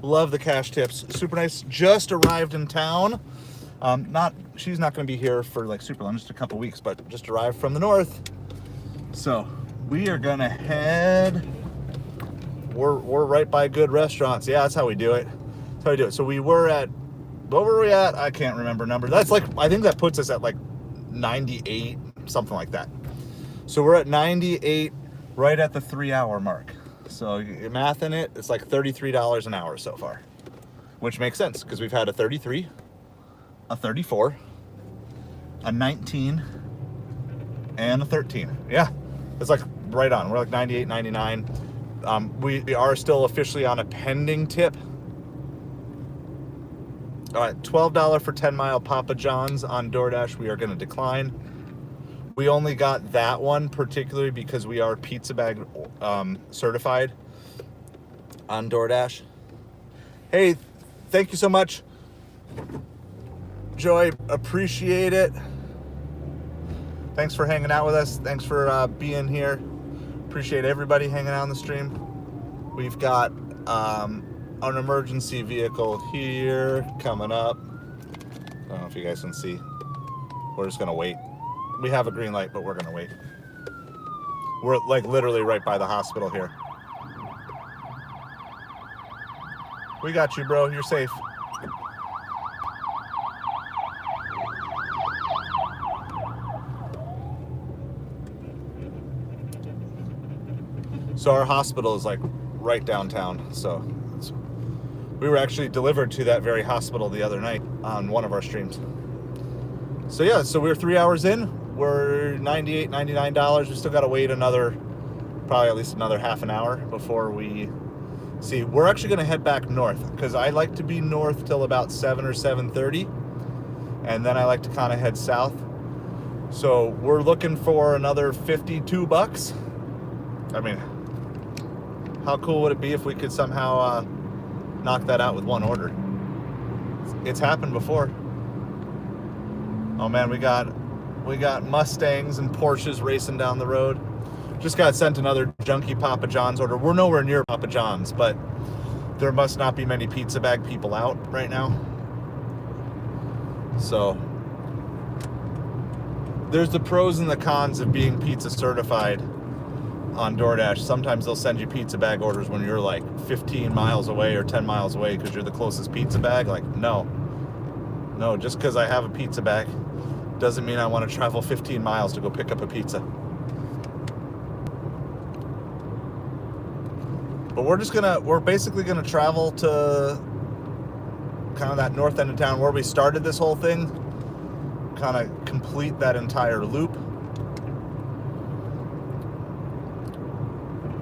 Love the cash tips. Super nice. Just arrived in town. She's not going to be here for like super long, just a couple weeks, but just arrived from the north. So we are gonna head. We're right by good restaurants. Yeah, that's how we do it. That's how we do it. So we were at, what were we at? I can't remember number. That's like, I think that puts us at like 98, something like that. So we're at 98, right at the 3-hour mark. So you're mathing it, it's like $33 an hour so far, which makes sense because we've had a 33, a 34, a 19, and a 13. Yeah, it's like right on. We're like 98, 99. We are still officially on a pending tip. All right, $12 for 10-mile Papa John's on Doordash. We are going to decline. We only got that one particularly because we are pizza bag certified on Doordash. Hey, thank you so much, Joy. Appreciate it. Thanks for hanging out with us. Thanks for being here. Appreciate everybody hanging out on the stream. We've got an emergency vehicle here coming up. I don't know if you guys can see. We're just gonna wait. We have a green light, but we're gonna wait. We're like literally right by the hospital here. We got you, bro. You're safe. So our hospital is like right downtown. So we were actually delivered to that very hospital the other night on one of our streams. So yeah, so we're 3 hours in. We're $98, $99. We still got to wait probably at least another half an hour before we see. We're actually going to head back north because I like to be north till about 7 or 7:30. And then I like to kind of head south. So we're looking for another $52. I mean, how cool would it be if we could somehow knock that out with one order? It's happened before. Oh man, we got We got Mustangs and Porsches racing down the road. Just got sent another junky Papa John's order. We're nowhere near Papa John's, but there must not be many pizza bag people out right now. So there's the pros and the cons of being pizza certified on DoorDash. Sometimes they'll send you pizza bag orders when you're like 15 miles away or 10 miles away because you're the closest pizza bag. Like, no, just because I have a pizza bag doesn't mean I want to travel 15 miles to go pick up a pizza. But we're basically gonna travel to kind of that north end of town where we started this whole thing, kind of complete that entire loop.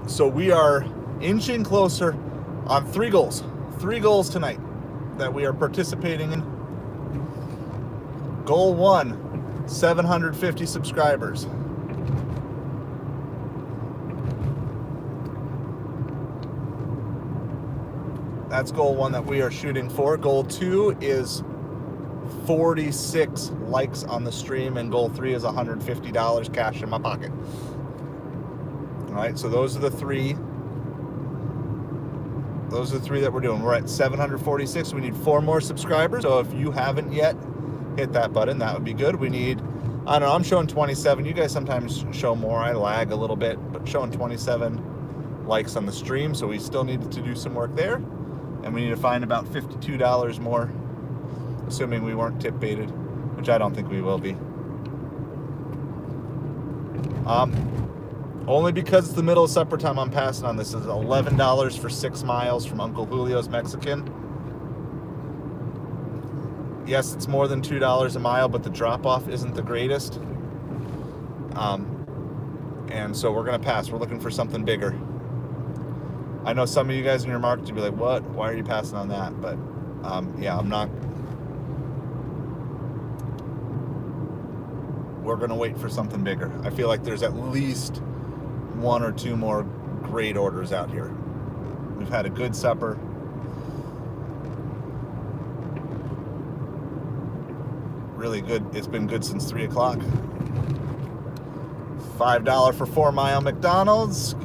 So we are inching closer on three goals tonight that we are participating in. Goal 1, 750 subscribers. That's goal 1 that we are shooting for. Goal 2 is 46 likes on the stream, and goal 3 is $150 cash in my pocket. All right, so those are the three. Those are the three that we're doing. We're at 746. We need 4 more subscribers. So if you haven't yet, hit that button. That would be good. We need, I don't know, I'm showing 27. You guys sometimes show more. I lag a little bit, but showing 27 likes on the stream. So we still need to do some work there. And we need to find about $52 more, assuming we weren't tip baited, which I don't think we will be. Only because it's the middle of supper time, I'm passing on this. Is $11 for 6 miles from Uncle Julio's Mexican. Yes, it's more than $2 a mile, but the drop-off isn't the greatest. And so we're going to pass. We're looking for something bigger. I know some of you guys in your market, you'll be like, what? Why are you passing on that? But, yeah, I'm not. We're going to wait for something bigger. I feel like there's at least 1 or 2 more great orders out here. We've had a good supper. Really good. It's been good since 3 o'clock. $5 for 4 mile McDonald's.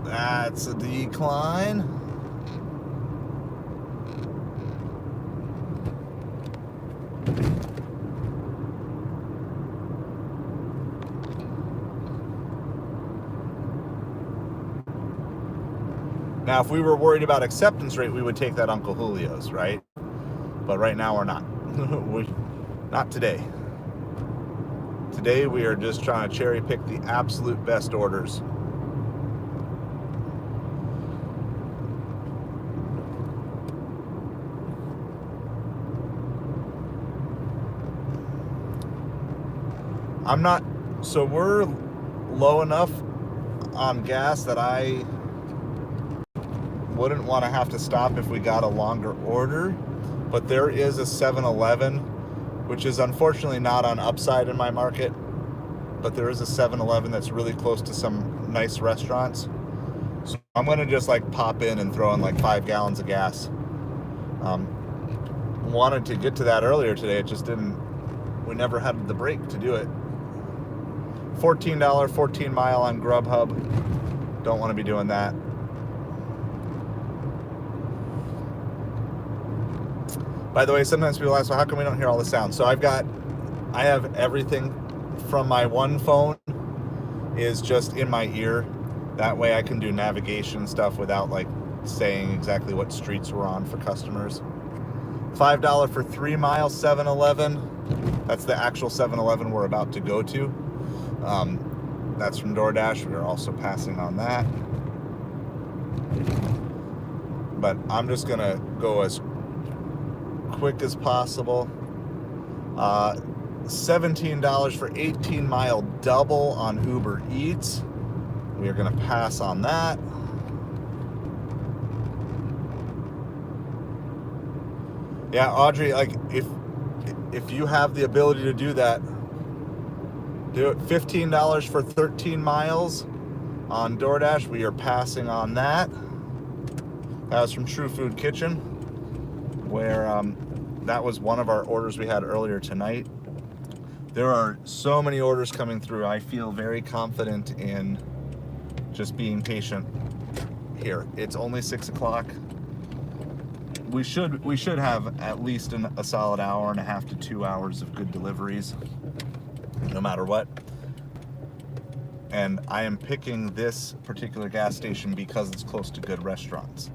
That's a decline. Now, if we were worried about acceptance rate, we would take that Uncle Julio's, right? But right now we're not. Not today. Today we are just trying to cherry pick the absolute best orders. So we're low enough on gas that I wouldn't want to have to stop if we got a longer order, but there is a 7-Eleven, which is unfortunately not on Upside in my market, but there is a 7-Eleven that's really close to some nice restaurants. So I'm going to just like pop in and throw in like 5 gallons of gas. Wanted to get to that earlier today. It just didn't, we never had the break to do it. $14, 14 mile on Grubhub. Don't want to be doing that. By the way, sometimes people ask, well, how come we don't hear all the sound? So I have everything from my one phone is just in my ear. That way I can do navigation stuff without like saying exactly what streets we're on for customers. $5 for 3 mile 7-Eleven. That's the actual 7-Eleven we're about to go to. That's from DoorDash. We're also passing on that. But I'm just gonna go as quick as possible. $17 for 18 mile double on Ubereats. We are gonna pass on that. Yeah, Audrey, like if you have the ability to do that, do it. $15 for 13 miles on DoorDash. We are passing on that. That was from True Food Kitchen, where that was one of our orders we had earlier tonight. There are so many orders coming through. I feel very confident in just being patient here. It's only 6 o'clock. We should have at least a solid hour and a half to 2 hours of good deliveries, no matter what. And I am picking this particular gas station because it's close to good restaurants.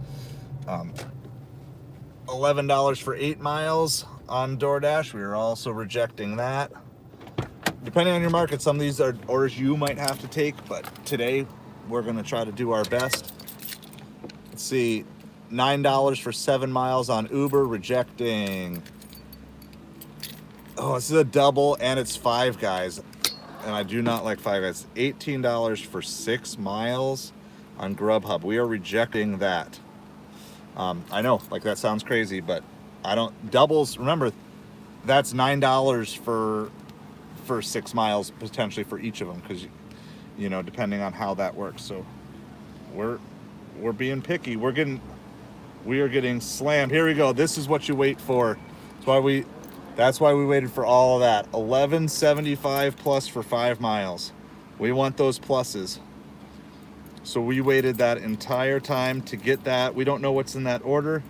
$11 for 8 miles on Doordash. We are also rejecting that. Depending on your market, some of these are orders you might have to take, but today we're going to try to do our best. Let's see, $9 for 7 miles on Uber, rejecting. Oh, this is a double, and it's Five Guys, and I do not like Five Guys. $18 for 6 miles on Grubhub. We are rejecting that. I know, like, that sounds crazy, but I don't. Doubles, remember, that's $9 for 6 miles potentially for each of them, because you know, depending on how that works. So we're being picky. We are getting slammed. Here we go. This is what you wait for. That's why we waited for all of that. $11.75 plus for 5 miles. We want those pluses. So we waited that entire time to get that. We don't know what's in that order.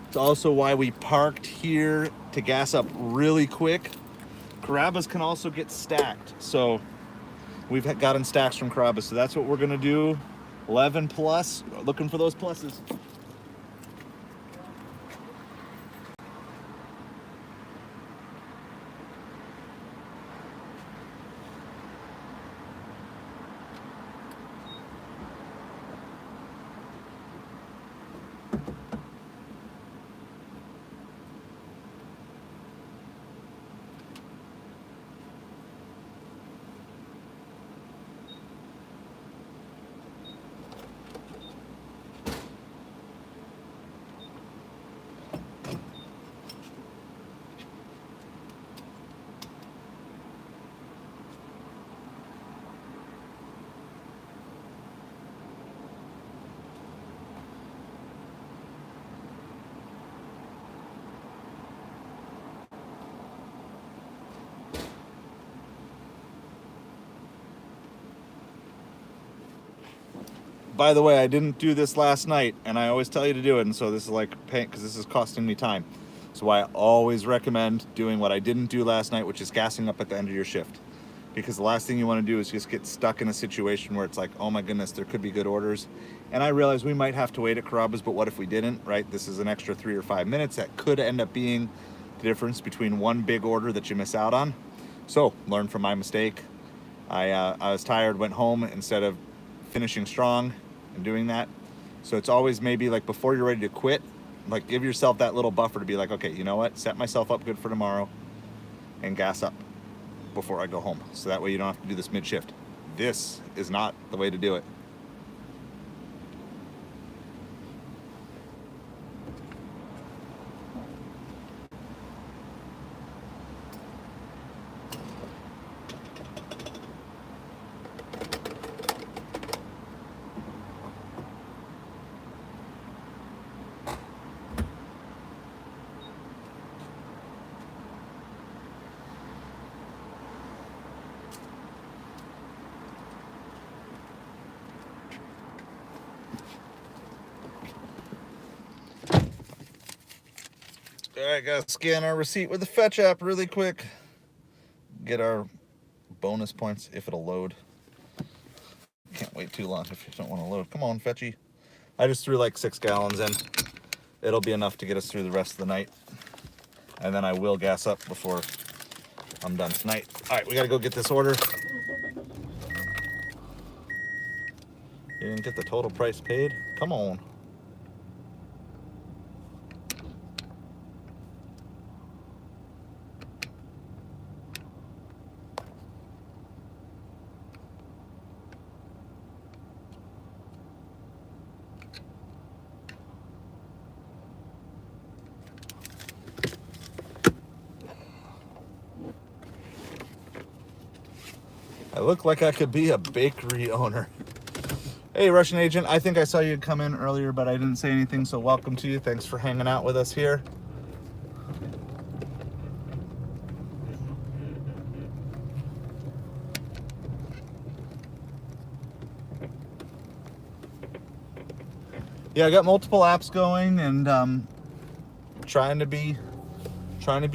It's also why we parked here to gas up really quick. Carrabba's can also get stacked. So we've gotten stacks from Carrabba's. So that's what we're gonna do. 11 plus, looking for those pluses. By the way, I didn't do this last night, and I always tell you to do it, and so this is like paying, because this is costing me time. So I always recommend doing what I didn't do last night, which is gassing up at the end of your shift. Because the last thing you want to do is just get stuck in a situation where it's like, oh my goodness, there could be good orders. And I realize we might have to wait at Carrabba's, but what if we didn't, right? This is an extra 3 or 5 minutes that could end up being the difference between one big order that you miss out on. So learn from my mistake. I was tired, went home instead of finishing strong and doing that. So it's always maybe like before you're ready to quit, like give yourself that little buffer to be like, okay, you know what, set myself up good for tomorrow and gas up before I go home. So that way you don't have to do this mid shift. This is not the way to do it. All right, gotta scan our receipt with the Fetch app really quick. Get our bonus points if it'll load. Can't wait too long if you don't want to load. Come on, Fetchy. I just threw like 6 gallons in. It'll be enough to get us through the rest of the night. And then I will gas up before I'm done tonight. All right, we gotta go get this order. You didn't get the total price paid? Come on. I look like I could be a bakery owner. Hey, Russian agent, I think I saw you come in earlier, but I didn't say anything, so welcome to you. Thanks for hanging out with us here. yeah, I got multiple apps going, and trying to be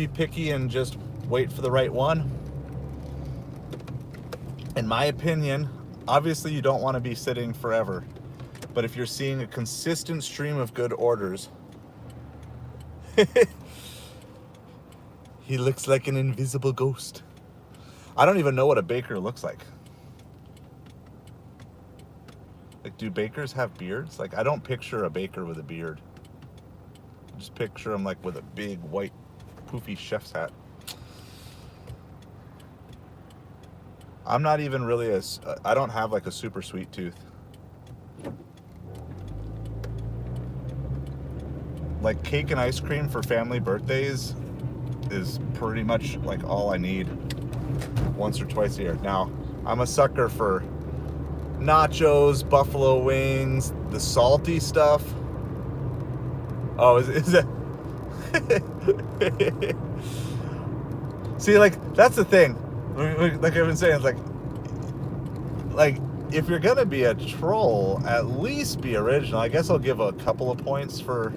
picky and just wait for the right one. In my opinion, obviously you don't want to be sitting forever, but if you're seeing a consistent stream of good orders, he looks like an invisible ghost. I don't even know what a baker looks like. Like, do bakers have beards? Like, I don't picture a baker with a beard. I just picture him like with a big white poofy chef's hat. I'm not even really I don't have like a super sweet tooth. Like, cake and ice cream for family birthdays is pretty much like all I need once or twice a year. Now, I'm a sucker for nachos, buffalo wings, the salty stuff. Oh, is it? See, like, that's the thing. Like I've been saying, it's like if you're gonna be a troll, at least be original. I guess I'll give a couple of points for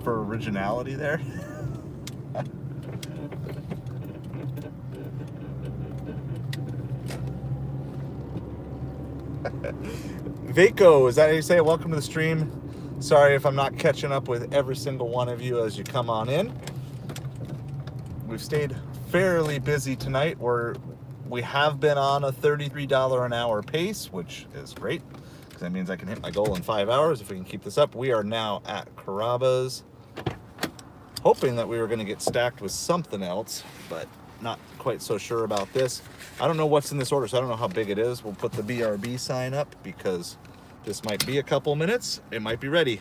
originality there. Vaco, is that how you say it? Welcome to the stream. Sorry if I'm not catching up with every single one of you as you come on in. We've stayed fairly busy tonight. We have been on a $33 an hour pace, which is great because that means I can hit my goal in 5 hours if we can keep this up. We are now at Carrabba's, hoping that we were going to get stacked with something else, but not quite so sure about this. I don't know what's in this order, so I don't know how big it is. We'll put the BRB sign up because this might be a couple minutes. It might be ready.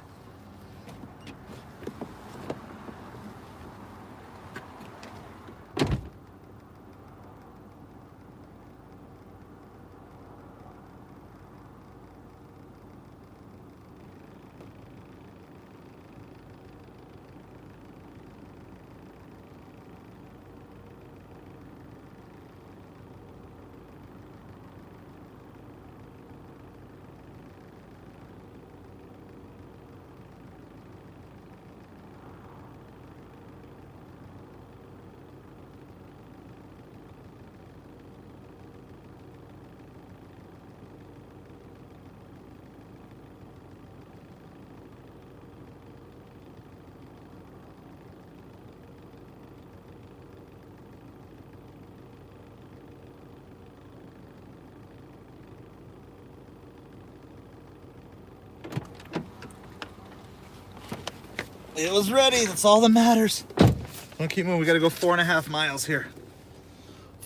It was ready. That's all that matters. I'm gonna keep moving. We gotta go 4.5 miles here.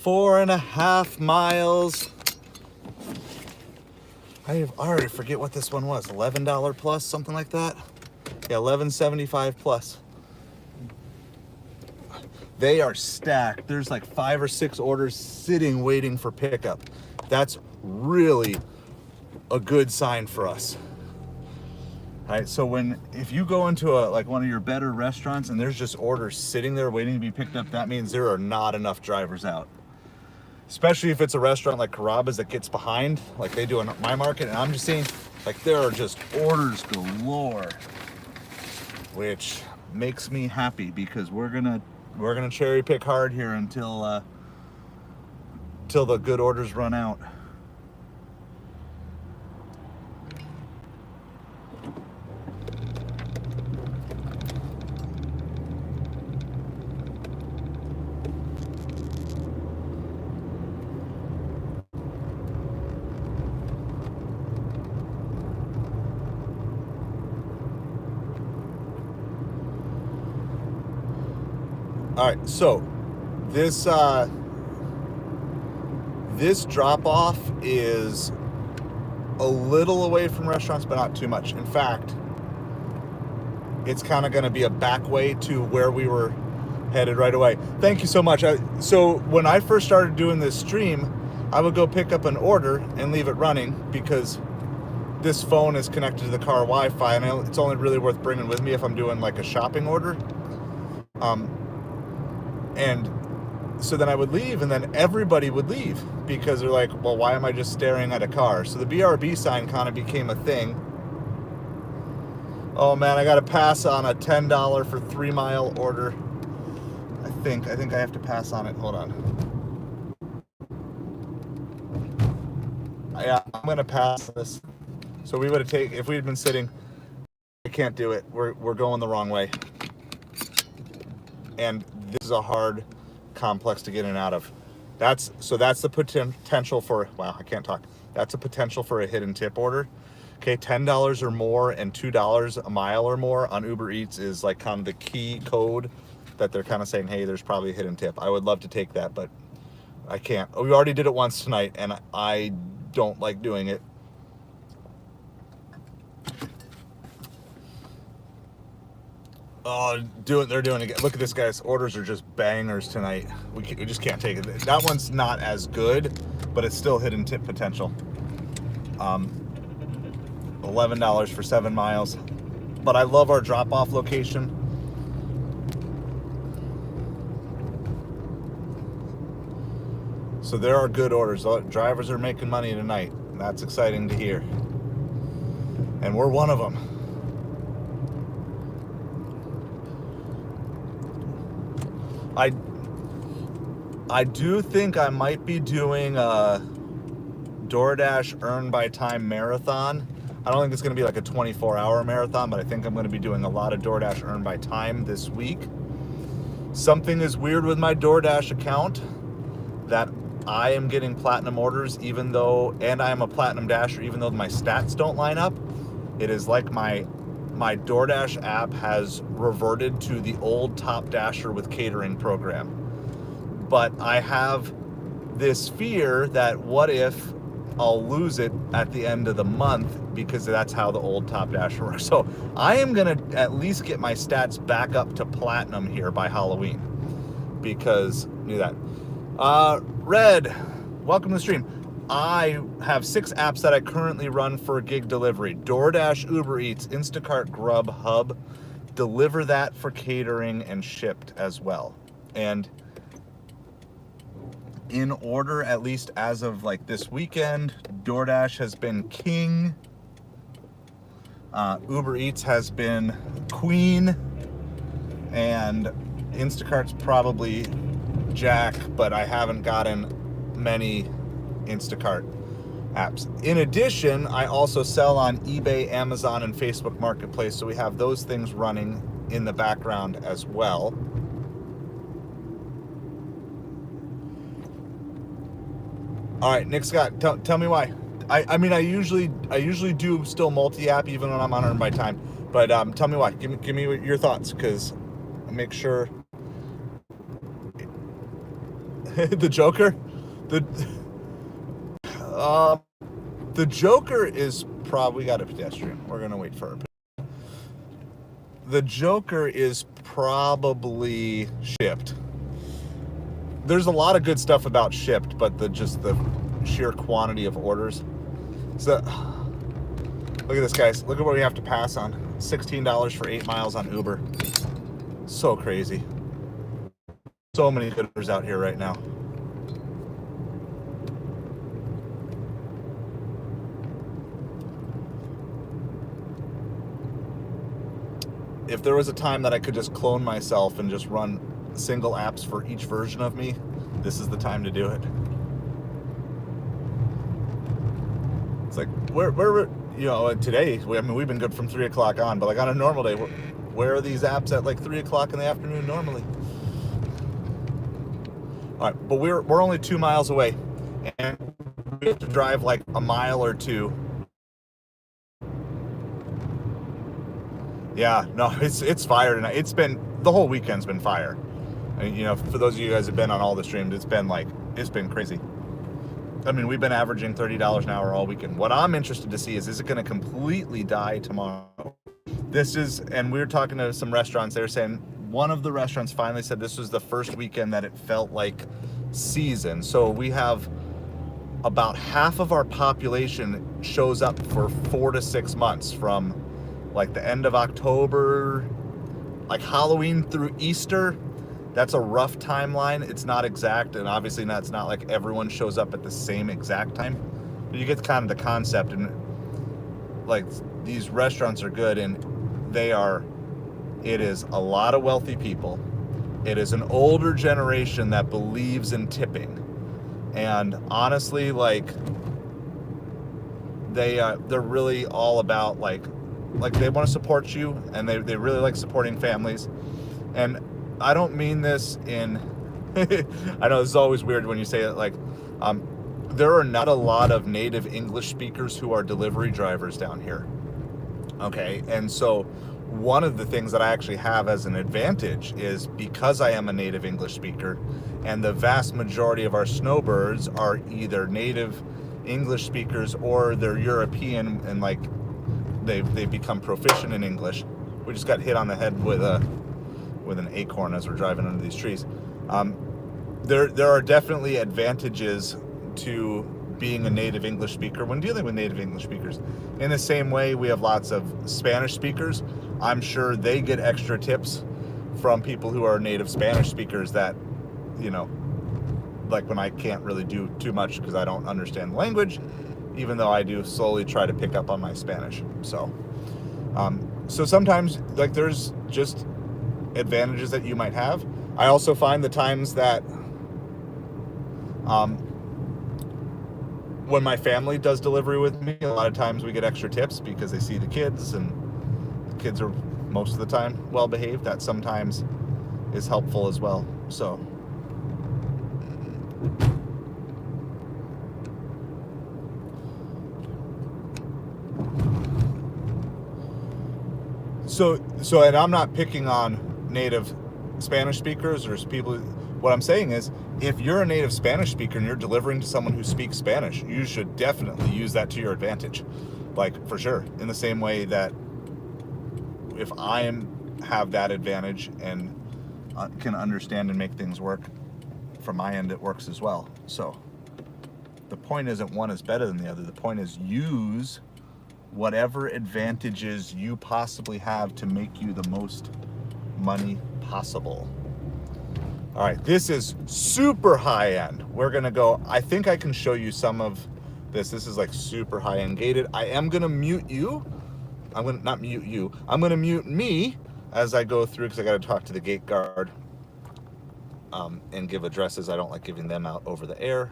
4.5 miles. I already forget what this one was. $11 plus, something like that. Yeah, $11.75 plus. They are stacked. There's like 5 or 6 orders sitting waiting for pickup. That's really a good sign for us. All right, so if you go into one of your better restaurants and there's just orders sitting there waiting to be picked up, that means there are not enough drivers out. Especially if it's a restaurant like Carrabba's that gets behind, like they do in my market. And I'm just saying, like, there are just orders galore, which makes me happy because we're gonna cherry pick hard here until the good orders run out. All right, so this drop off is a little away from restaurants, but not too much. In fact, it's kind of going to be a back way to where we were headed right away. Thank you so much. So when I first started doing this stream, I would go pick up an order and leave it running because this phone is connected to the car Wi-Fi, and it's only really worth bringing with me if I'm doing like a shopping order. And so then I would leave, and then everybody would leave because they're like, well, why am I just staring at a car? So the BRB sign kind of became a thing. Oh man, I got to pass on a $10 for 3-mile order. I think I have to pass on it. Hold on. Yeah, I'm gonna pass this. So we would have taken, if we had been sitting. I can't do it. We're going the wrong way, and this is a hard complex to get in and out of. That's the potential for, wow, I can't talk. That's a potential for a hidden tip order. Okay, $10 or more and $2 a mile or more on Uber Eats is like kind of the key code that they're kind of saying, hey, there's probably a hidden tip. I would love to take that, but I can't. We already did it once tonight, and I don't like doing it. Oh, they're doing it again. Look at this, guys. Orders are just bangers tonight. We just can't take it. That one's not as good, but it's still hidden tip potential. $11 for 7 miles. But I love our drop-off location. So there are good orders. Drivers are making money tonight. And that's exciting to hear. And we're one of them. I do think I might be doing a Doordash Earn by Time marathon. I don't think it's going to be like a 24-hour marathon, but I think I'm going to be doing a lot of Doordash Earn by Time this week. Something is weird with my Doordash account, that I am getting platinum orders even though, and I am a platinum dasher even though my stats don't line up. It is like my Doordash app has reverted to the old Top Dasher with catering program. But I have this fear that what if I'll lose it at the end of the month, because that's how the old Top Dasher works. So I am going to at least get my stats back up to platinum here by Halloween, because do that. Red, welcome to the stream. I have 6 apps that I currently run for gig delivery: DoorDash, Uber Eats, Instacart, Grubhub. Deliver that for catering and shipped as well. And in order, at least as of like this weekend, DoorDash has been king. Uber Eats has been queen. And Instacart's probably jack, but I haven't gotten many Instacart apps. In addition, I also sell on eBay, Amazon, and Facebook Marketplace, so we have those things running in the background as well. All right, Nick Scott, tell me why. I mean, I usually do still multi-app even when I'm on Earn by Time, but tell me why. Give me your thoughts, because I'll make sure. The Joker, the Joker is probably got a pedestrian. We're gonna wait for her. The Joker is probably shipped. There's a lot of good stuff about shipped, but the sheer quantity of orders. So look at this, guys. Look at what we have to pass on. $16 for 8 miles on Uber. So crazy. So many good orders out here right now. If there was a time that I could just clone myself and just run single apps for each version of me, this is the time to do it. It's like, where you know, today, we've been good from 3 o'clock on, but like on a normal day, where are these apps at like 3 o'clock in the afternoon normally? All right, but we're only 2 miles away, and we have to drive like a mile or two. Yeah, no, it's fire tonight. It's been, the whole weekend's been fire. And, you know, for those of you guys who've been on all the streams, it's been crazy. I mean, we've been averaging $30 an hour all weekend. What I'm interested to see is it going to completely die tomorrow? And we were talking to some restaurants. They were saying one of the restaurants finally said this was the first weekend that it felt like season. So we have about half of our population shows up for 4 to 6 months, from like the end of October, like Halloween through Easter. That's a rough timeline. It's not exact, and obviously it's not like everyone shows up at the same exact time. But you get kind of the concept, and like these restaurants are good, and it is a lot of wealthy people. It is an older generation that believes in tipping. And honestly, like, they're really all about like they want to support you, and they really like supporting families. And I don't mean this in I know this is always weird when you say it, like, there are not a lot of native English speakers who are delivery drivers down here. Okay, and so one of the things that I actually have as an advantage is because I am a native English speaker, and the vast majority of our snowbirds are either native English speakers or they're European, and like they become proficient in English. We just got hit on the head with an acorn as we're driving under these trees. There are definitely advantages to being a native English speaker when dealing with native English speakers. In the same way, we have lots of Spanish speakers. I'm sure they get extra tips from people who are native Spanish speakers that, you know, like when I can't really do too much because I don't understand the language, even though I do slowly try to pick up on my Spanish. So sometimes, like, there's just advantages that you might have. I also find the times that when my family does delivery with me, a lot of times we get extra tips because they see the kids, and the kids are most of the time well behaved. That sometimes is helpful as well. So and I'm not picking on native Spanish speakers or people. What I'm saying is, if you're a native Spanish speaker and you're delivering to someone who speaks Spanish, you should definitely use that to your advantage. Like, for sure. In the same way that if I have that advantage and can understand and make things work, from my end, it works as well. So the point isn't one is better than the other. The point is use whatever advantages you possibly have to make you the most money possible. All right, this is super high end. We're gonna go, I think I can show you some of this. This is like super high end gated. I am gonna mute you. I'm gonna not mute you. I'm gonna mute me as I go through because I gotta talk to the gate guard and give addresses. I don't like giving them out over the air.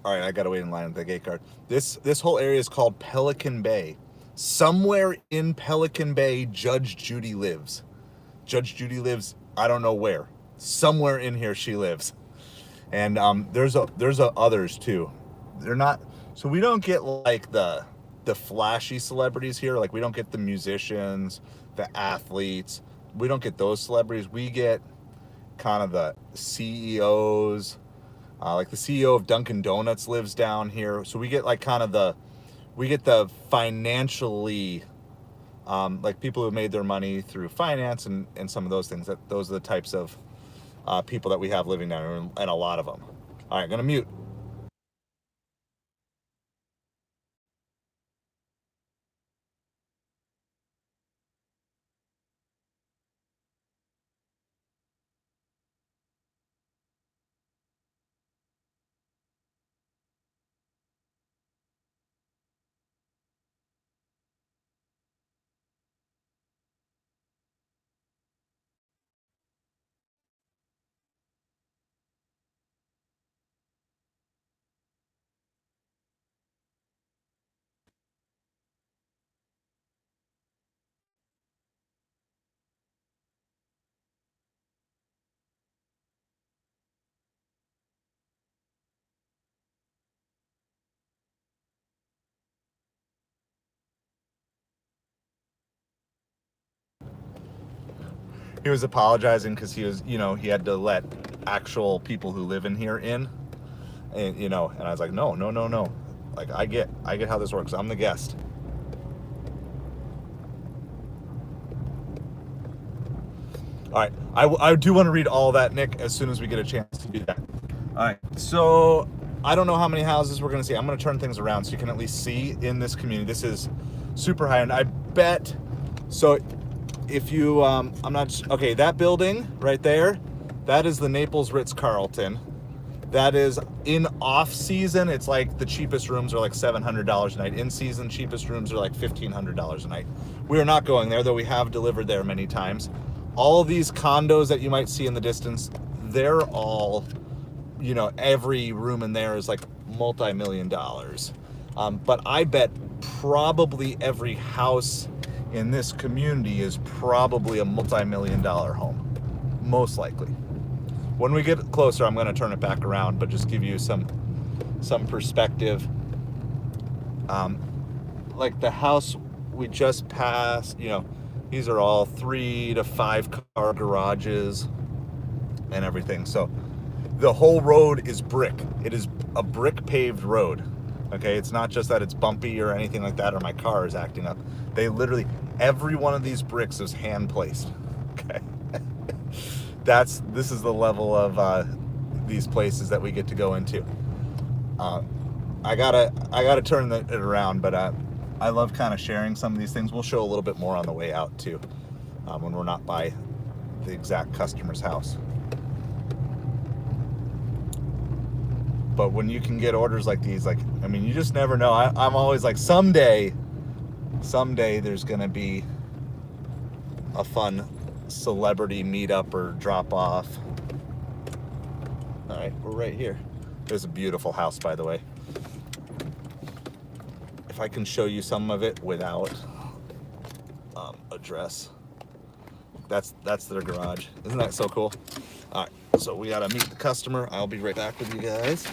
All right, I gotta wait in line at the gate guard. This whole area is called Pelican Bay. Somewhere in Pelican Bay, Judge Judy lives. Judge Judy lives, I don't know where. Somewhere in here she lives. And there's others too. They're not, so we don't get like the flashy celebrities here. Like, we don't get the musicians, the athletes. We don't get those celebrities. We get kind of the CEOs. Like the CEO of Dunkin' Donuts lives down here. So we get like kind of the financially, like people who made their money through finance and some of those things. Those are the types of people that we have living down here, and a lot of them. All right, gonna mute. He was apologizing because he was, he had to let actual people who live in here in, and and I was like, no. Like, I get how this works. I'm the guest. All right, I do want to read all that, Nick, as soon as we get a chance to do that. All right, so I don't know how many houses we're gonna see. I'm gonna turn things around so you can at least see in this community. This is super high end. I bet, so if you, I'm not, okay, that building right there, that is the Naples Ritz-Carlton. That is in off season, it's like the cheapest rooms are like $700 a night. In season, cheapest rooms are like $1,500 a night. We are not going there, though we have delivered there many times. All of these condos that you might see in the distance, they're all, you know, every room in there is like multi-million dollars. But I bet probably every house in this community is probably a multi-million dollar home, most likely. When we get closer, I'm going to turn it back around, but just give you some perspective. Like the house we just passed, you know, these are all 3 to 5 car garages and everything. So the whole road is brick. It is a brick paved road. Okay, it's not just that it's bumpy or anything like that, or my car is acting up. They literally, every one of these bricks is hand placed. Okay. This is the level of these places that we get to go into. I gotta turn it around, but I love kind of sharing some of these things. We'll show a little bit more on the way out too, when we're not by the exact customer's house. But when you can get orders like these, like, I mean, you just never know. I'm always like, someday there's gonna be a fun celebrity meetup or drop off. All right, we're right here. There's a beautiful house, by the way. If I can show you some of it without address. That's their garage. Isn't that so cool? All right, so we gotta meet the customer. I'll be right back with you guys.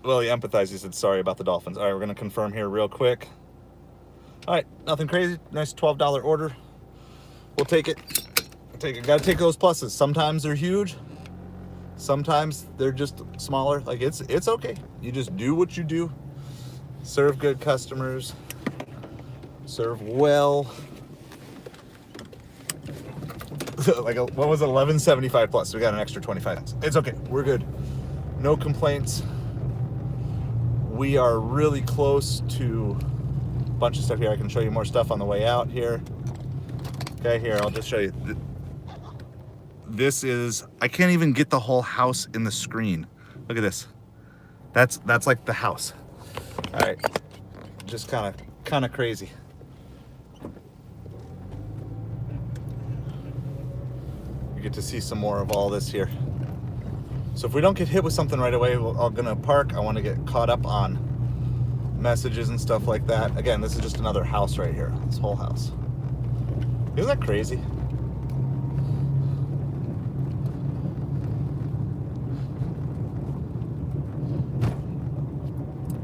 Well, he empathized. He said, sorry about the dolphins. All right, we're going to confirm here real quick. All right, nothing crazy. Nice $12 order. We'll take it. Got to take those pluses. Sometimes they're huge. Sometimes they're just smaller. Like, it's okay. You just do what you do. Serve good customers. Serve well. Like, what was it? $11.75 plus. So we got an extra 25 cents. It's okay. We're good. No complaints. We are really close to a bunch of stuff here. I can show you more stuff on the way out here. Okay, here, I'll just show you. This is, I can't even get the whole house in the screen. Look at this. That's like the house. All right, just kind of crazy. You get to see some more of all this here. So if we don't get hit with something right away, I'm gonna park. I want to get caught up on messages and stuff like that. Again, this is just another house right here. This whole house. Isn't that crazy?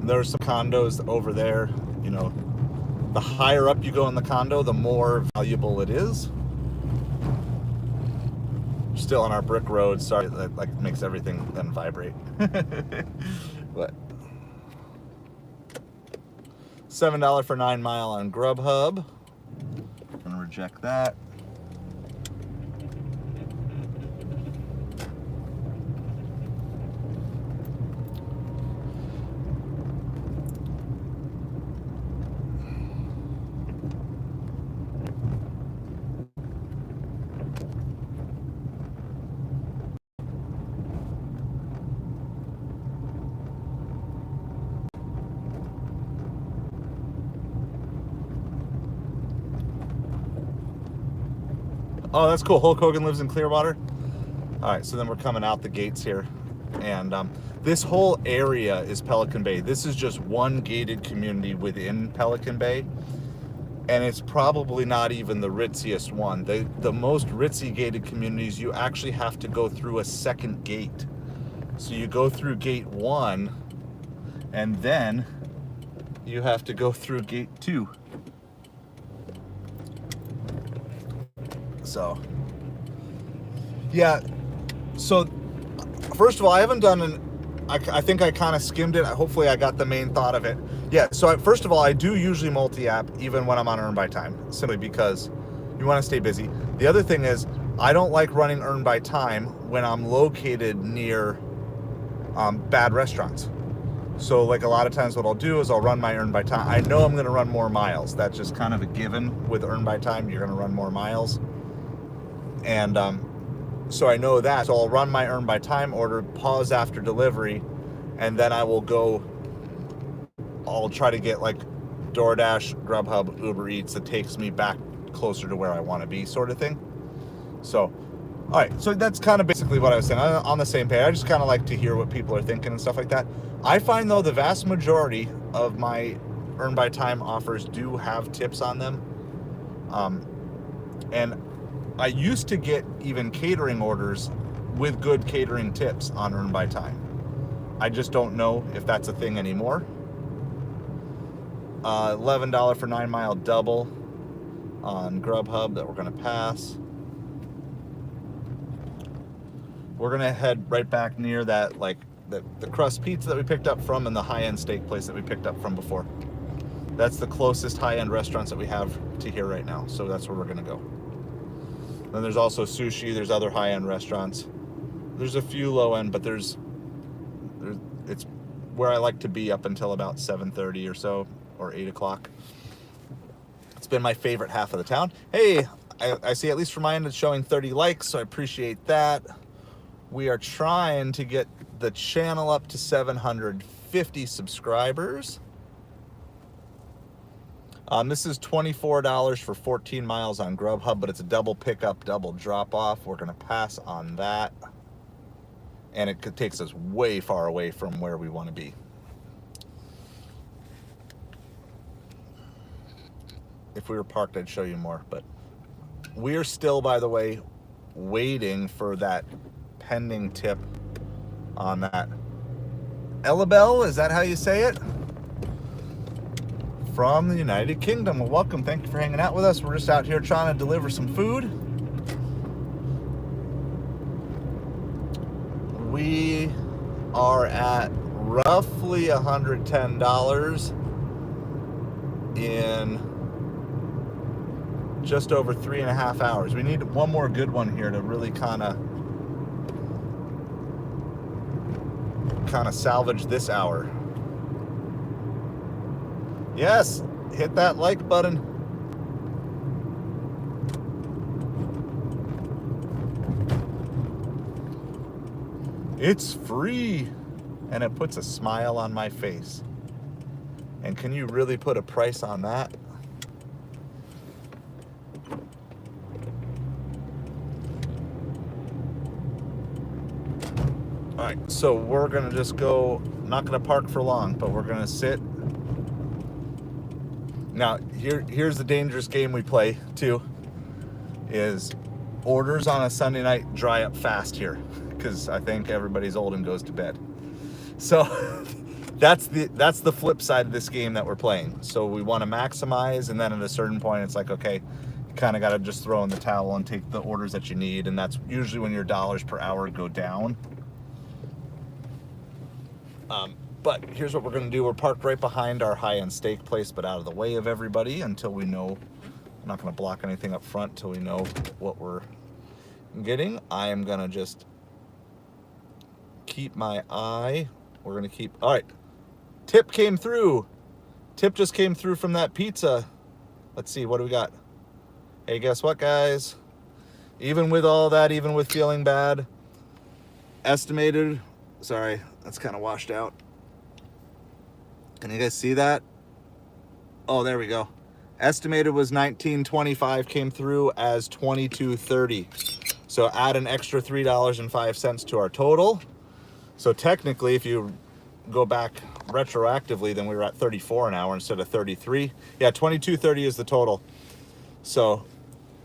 There's some condos over there. You know, the higher up you go in the condo, the more valuable it is. Still on our brick road. Sorry, that like makes everything then vibrate. But $7 for 9 Mile on Grubhub. I'm gonna reject that. Oh, that's cool. Hulk Hogan lives in Clearwater. All right, so then we're coming out the gates here. And this whole area is Pelican Bay. This is just one gated community within Pelican Bay. And it's probably not even the ritziest one. The most ritzy gated communities, you actually have to go through a second gate. So you go through gate 1, and then you have to go through gate 2. So, yeah. So, first of all, I haven't done I think I kind of skimmed it. Hopefully I got the main thought of it. Yeah, so first of all, I do usually multi-app even when I'm on Earn by Time, simply because you want to stay busy. The other thing is, I don't like running Earn by Time when I'm located near bad restaurants. So like a lot of times what I'll do is I'll run my Earn by Time. I know I'm going to run more miles. That's just kind of a given with Earn by Time. You're going to run more miles. And so I know that. So I'll run my Earn by Time order, pause after delivery, and then I'll try to get like DoorDash, Grubhub, Ubereats that takes me back closer to where I want to be, sort of thing. So, all right, so that's kind of basically what I was saying. I'm on the same page. I just kind of like to hear what people are thinking and stuff like that. I find, though, the vast majority of my Earn by Time offers do have tips on them. And I used to get even catering orders with good catering tips on Earn by Time. I just don't know if that's a thing anymore. $11 for 9 mile double on Grubhub that we're going to pass. We're going to head right back near that, like the crust pizza that we picked up from and the high-end steak place that we picked up from before. That's the closest high-end restaurants that we have to here right now. So that's where we're going to go. Then there's also sushi. There's other high-end restaurants. There's a few low-end, but it's where I like to be up until about 7:30 or so, or 8 o'clock. It's been my favorite half of the town. Hey, I see, at least from my end, it's showing 30 likes, so I appreciate that. We are trying to get the channel up to 750 subscribers. This is $24 for 14 miles on Grubhub, but it's a double pickup, double drop off. We're going to pass on that. And it takes us way far away from where we want to be. If we were parked, I'd show you more. But we're still, by the way, waiting for that pending tip on that. Elabel, is that how you say it? From the United Kingdom. Well, welcome. Thank you for hanging out with us. We're just out here trying to deliver some food. We are at roughly $110 in just over 3.5 hours. We need one more good one here to really kind of salvage this hour. Yes, hit that like button. It's free, and it puts a smile on my face. And can you really put a price on that? All right, so we're gonna just go, not gonna park for long, but we're gonna sit. Now, here's the dangerous game we play too, is orders on a Sunday night dry up fast here, because I think everybody's old and goes to bed. So that's the flip side of this game that we're playing. So we want to maximize, and then at a certain point, it's like, okay, you kind of got to just throw in the towel and take the orders that you need, and that's usually when your dollars per hour go down. But here's what we're going to do. We're parked right behind our high-end steak place, but out of the way of everybody until we know. I'm not going to block anything up front until we know what we're getting. I am going to just keep my eye. We're going to keep... All right. Tip came through. Tip just came through from that pizza. Let's see. What do we got? Hey, guess what, guys? Even with all that, even with feeling bad, estimated... Sorry, that's kind of washed out. Can you guys see that? Oh, there we go. Estimated was 19.25, came through as 22.30. So add an extra $3.05 to our total. So technically, if you go back retroactively, then we were at 34 an hour instead of 33. Yeah, 22.30 is the total. So,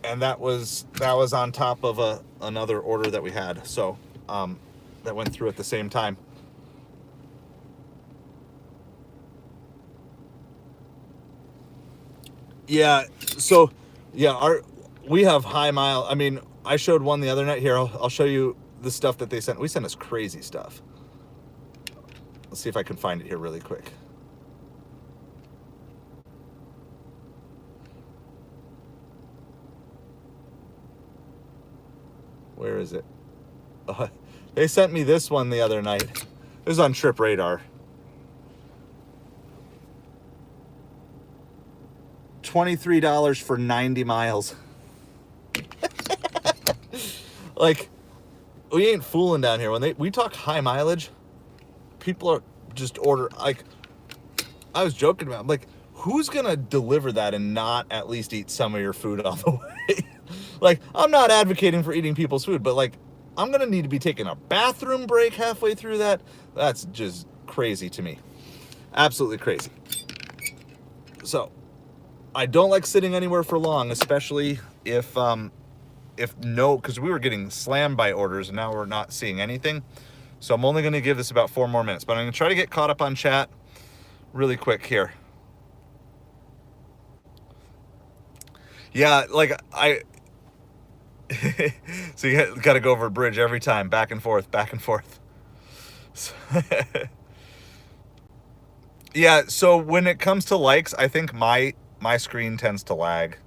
and that was on top of another order that we had. So that went through at the same time. Yeah, so yeah, we have high mile. I mean, I showed one the other night. Here, I'll show you the stuff that they sent. We sent us crazy stuff. Let's see if I can find it here really quick. Where is it? They sent me this one the other night. It was on Trip Radar. $23 for 90 miles. Like, we ain't fooling down here. When we talk high mileage, people are just order, like, I was joking about, like, who's gonna deliver that and not at least eat some of your food on the way? Like, I'm not advocating for eating people's food, but like, I'm gonna need to be taking a bathroom break halfway through that. That's just crazy to me. Absolutely crazy. So I don't like sitting anywhere for long, especially if because we were getting slammed by orders and now we're not seeing anything. So I'm only going to give this about 4 more minutes, but I'm going to try to get caught up on chat really quick here. Yeah, like so you got to go over a bridge every time, back and forth, back and forth. Yeah, so when it comes to likes, I think my screen tends to lag.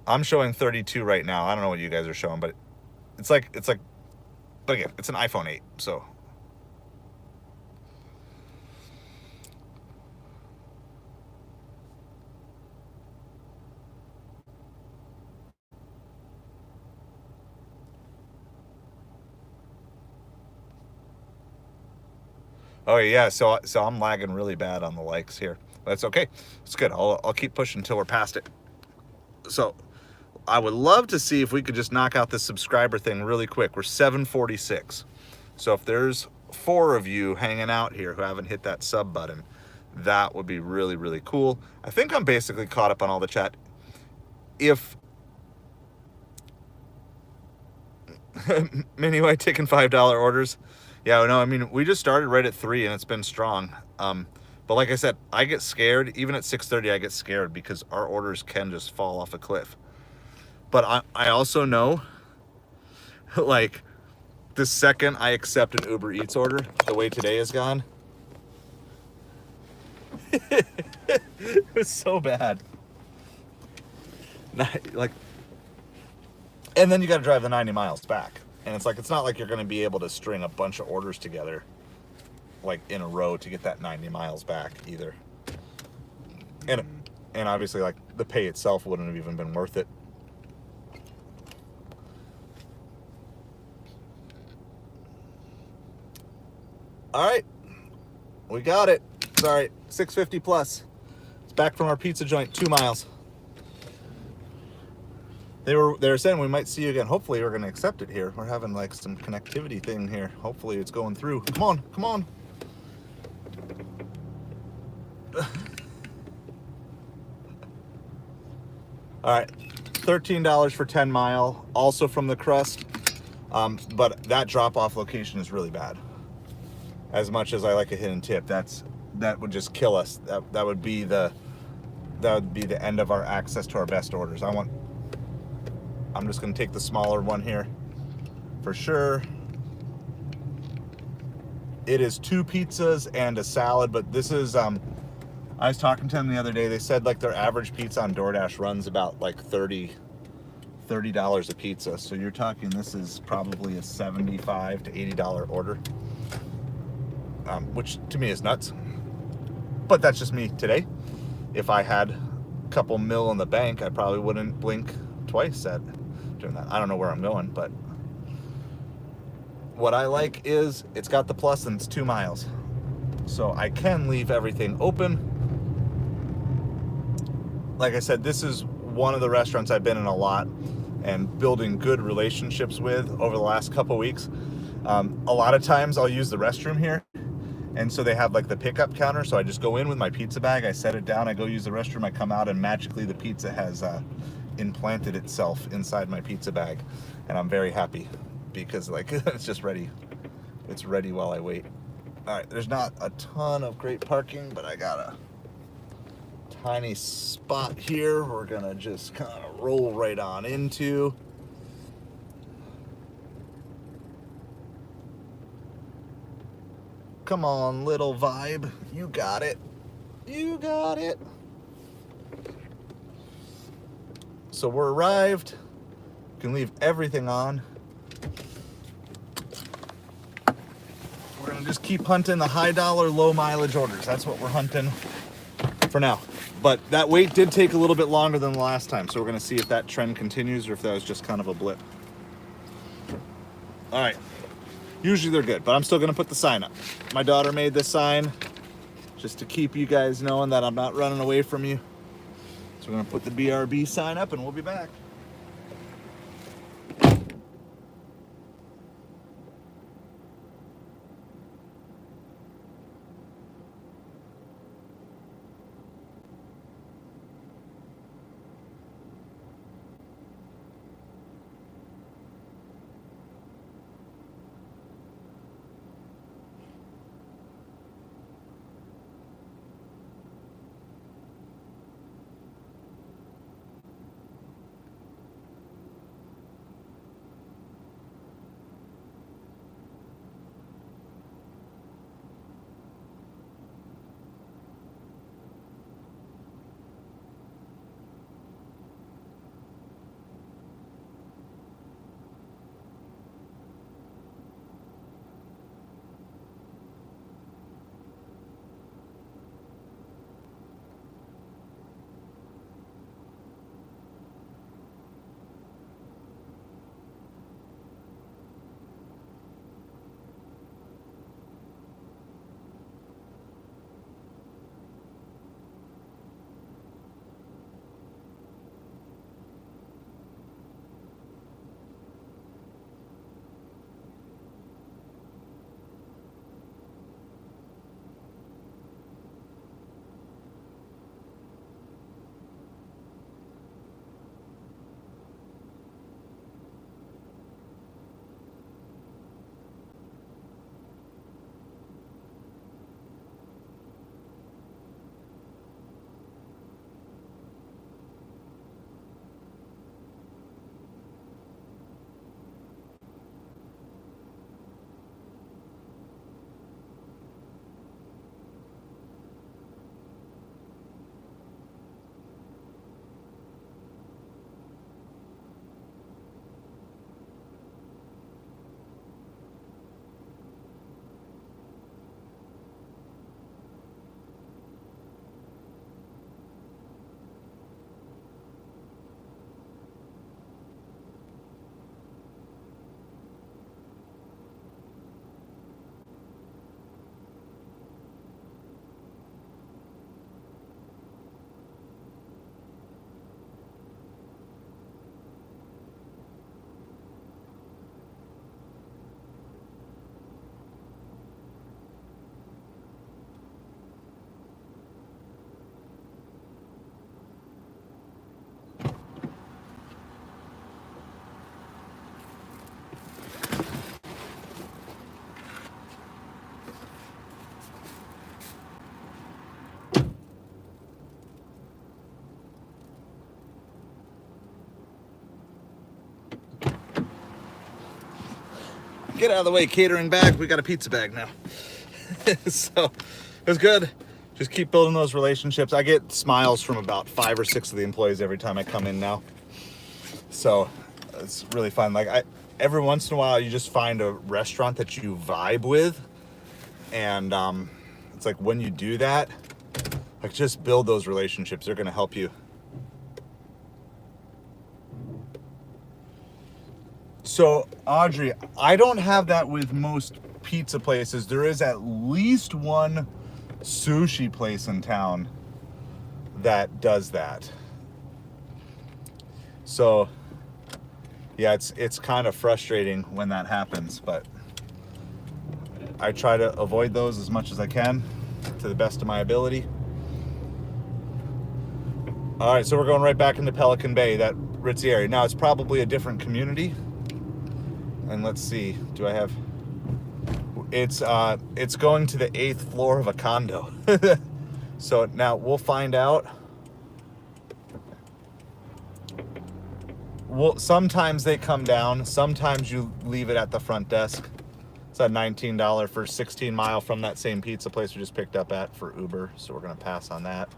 I'm showing 32 right now. I don't know what you guys are showing, but it's like, but again, it's an iPhone 8, so. Oh yeah, so I'm lagging really bad on the likes here. That's okay. It's good. I'll keep pushing until we're past it. So I would love to see if we could just knock out this subscriber thing really quick. We're 746. So if there's 4 of you hanging out here who haven't hit that sub button, that would be really, really cool. I think I'm basically caught up on all the chat. If Mini White taking $5 orders. Yeah, no, I mean, we just started right at 3 and it's been strong. But like I said, I get scared. Even at 6:30, I get scared because our orders can just fall off a cliff. But I also know, like, the second I accept an Uber Eats order, the way today is gone, it was so bad. Like, and then you got to drive the 90 miles back. And it's like, it's not like you're going to be able to string a bunch of orders together, like, in a row to get that 90 miles back either. And obviously, like, the pay itself wouldn't have even been worth it. All right, we got it. Sorry, 650 plus. It's back from our pizza joint, 2 miles. They were saying we might see you again. Hopefully we're gonna accept it here. We're having like some connectivity thing here. Hopefully it's going through. Come on, come on. All right, $13 for 10 mile, also from the crust. But that drop-off location is really bad. As much as I like a hidden tip, that would just kill us. That would be the end of our access to our best orders. I'm just gonna take the smaller one here for sure. It is 2 pizzas and a salad, but this is, I was talking to them the other day. They said like their average pizza on Doordash runs about like $30 a pizza. So you're talking, this is probably a $75 to $80 order, which to me is nuts. But that's just me today. If I had a couple mil in the bank, I probably wouldn't blink twice at doing that. I don't know where I'm going, but what I like is it's got the plus and it's 2 miles. So I can leave everything open. like I said, this is one of the restaurants I've been in a lot and building good relationships with over the last couple weeks. A lot of times I'll use the restroom here, and so they have like the pickup counter, so I just go in with my pizza bag, I set it down, I go use the restroom, I come out, and magically the pizza has implanted itself inside my pizza bag, and I'm very happy because like it's just ready. It's ready while I wait. All right, there's not a ton of great parking, but I got a tiny spot here we're gonna just kind of roll right on into. Come on, little vibe. You got it. You got it. So we're arrived. You can leave everything on. We're gonna just keep hunting the high dollar, low mileage orders. That's what we're hunting for now. But that wait did take a little bit longer than the last time, so we're gonna see if that trend continues or if that was just kind of a blip. All right. Usually they're good, but I'm still gonna put the sign up. My daughter made this sign just to keep you guys knowing that I'm not running away from you. So we're gonna put the BRB sign up and we'll be back. Get out of the way, catering bag. We got a pizza bag now. So it was good. Just keep building those relationships. I get smiles from about 5 or 6 of the employees every time I come in now. So it's really fun. Like every once in a while, you just find a restaurant that you vibe with. And it's like when you do that, like just build those relationships. They're going to help you. So, Audrey, I don't have that with most pizza places. There is at least one sushi place in town that does that. So yeah, it's kind of frustrating when that happens, but I try to avoid those as much as I can to the best of my ability. All right, so we're going right back into Pelican Bay, that ritzy area. Now it's probably a different community. And let's see, do I have... It's going to the 8th floor of a condo. So now we'll find out. Sometimes they come down. Sometimes you leave it at the front desk. It's a $19 for 16 mile from that same pizza place we just picked up at for Uber. So we're going to pass on that.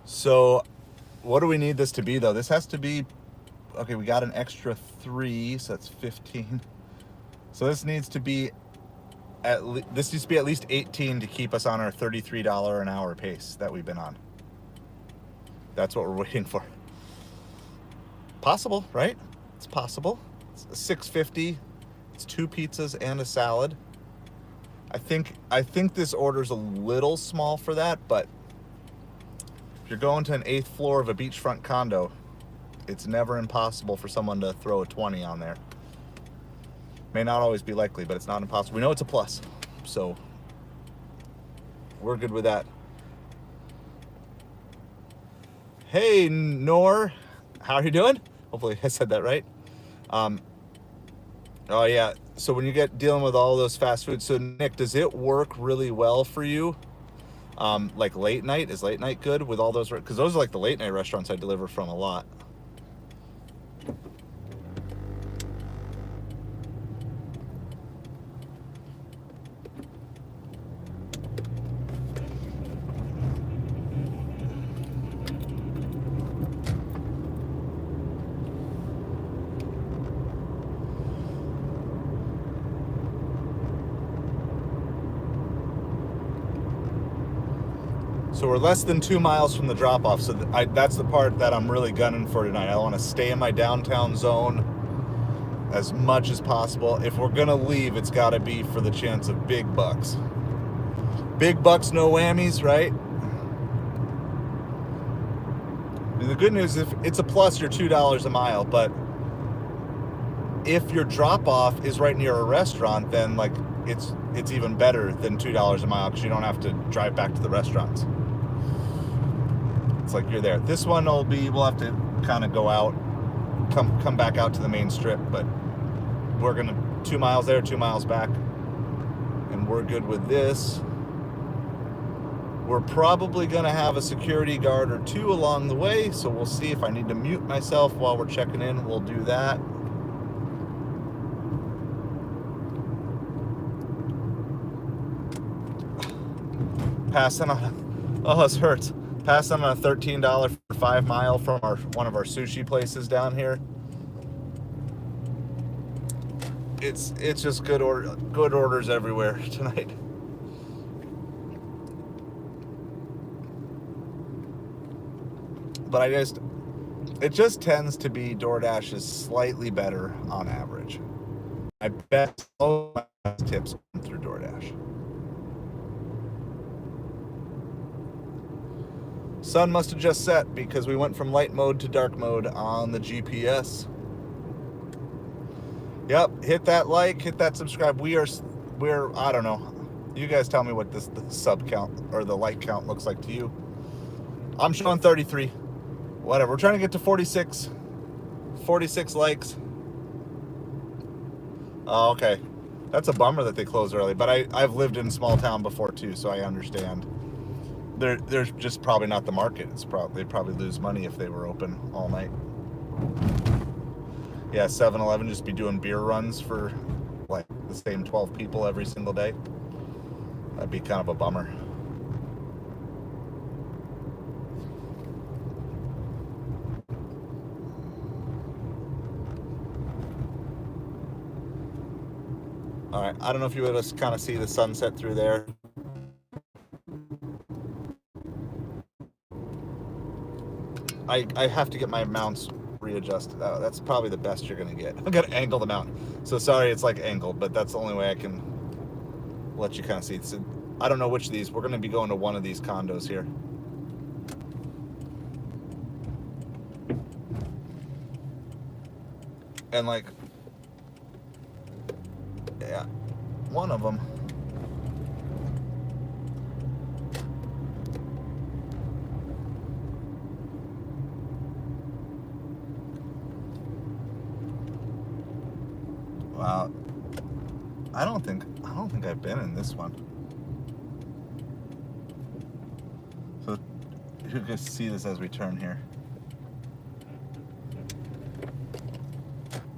So what do we need this to be, though? This has to be... Okay, we got an extra 3, so that's 15. So this needs to be at least 18 to keep us on our $33 an hour pace that we've been on. That's what we're waiting for. Possible, right? It's possible. It's $6.50. It's 2 pizzas and a salad. I think this order's a little small for that, but if you're going to an 8th floor of a beachfront condo, it's never impossible for someone to throw a 20 on there. May not always be likely, but it's not impossible. We know it's a plus, so we're good with that. Hey, Nor, how are you doing? Hopefully I said that right. Oh yeah, so when you get dealing with all those fast food, so Nick, does it work really well for you? Like late night, is late night good with all those? Because those are like the late night restaurants I deliver from a lot. So we're less than 2 miles from the drop-off, so that's the part that I'm really gunning for tonight. I want to stay in my downtown zone as much as possible. If we're going to leave, it's got to be for the chance of big bucks. Big bucks, no whammies, right? And the good news is if it's a plus, you're $2 a mile, but if your drop-off is right near a restaurant, then like it's even better than $2 a mile because you don't have to drive back to the restaurants. It's like you're there. This one we'll have to kind of go out, come back out to the main strip, but we're gonna 2 miles there, 2 miles back, and we're good with this. We're probably gonna have a security guard or 2 along the way, so we'll see. If I need to mute myself while we're checking in, we'll do that. Passing on, oh, this hurts. Passing on a $13 for 5 mile from one of our sushi places down here. It's just good orders everywhere tonight. But it just tends to be Doordash is slightly better on average. I bet all my tips come through Doordash. Sun must have just set because we went from light mode to dark mode on the GPS. Yep, hit that like, hit that subscribe. We're I don't know. You guys tell me what the sub count or the like count looks like to you. I'm showing 33. Whatever. We're trying to get to 46 likes. Oh, okay. That's a bummer that they closed early, but I've lived in a small town before too, so I understand. There's just probably not the market. They'd probably lose money if they were open all night. Yeah, 7-Eleven just be doing beer runs for like the same 12 people every single day. That'd be kind of a bummer. All right, I don't know if you would just kind of see the sunset through there. I have to get my mounts readjusted. That's probably the best you're gonna get. I'm gonna angle the mount. So sorry, it's like angled, but that's the only way I can let you kind of see. So I don't know which of these. We're gonna be going to one of these condos here. And like, yeah, one of them. Wow. I don't think I've been in this one. So you can see this as we turn here.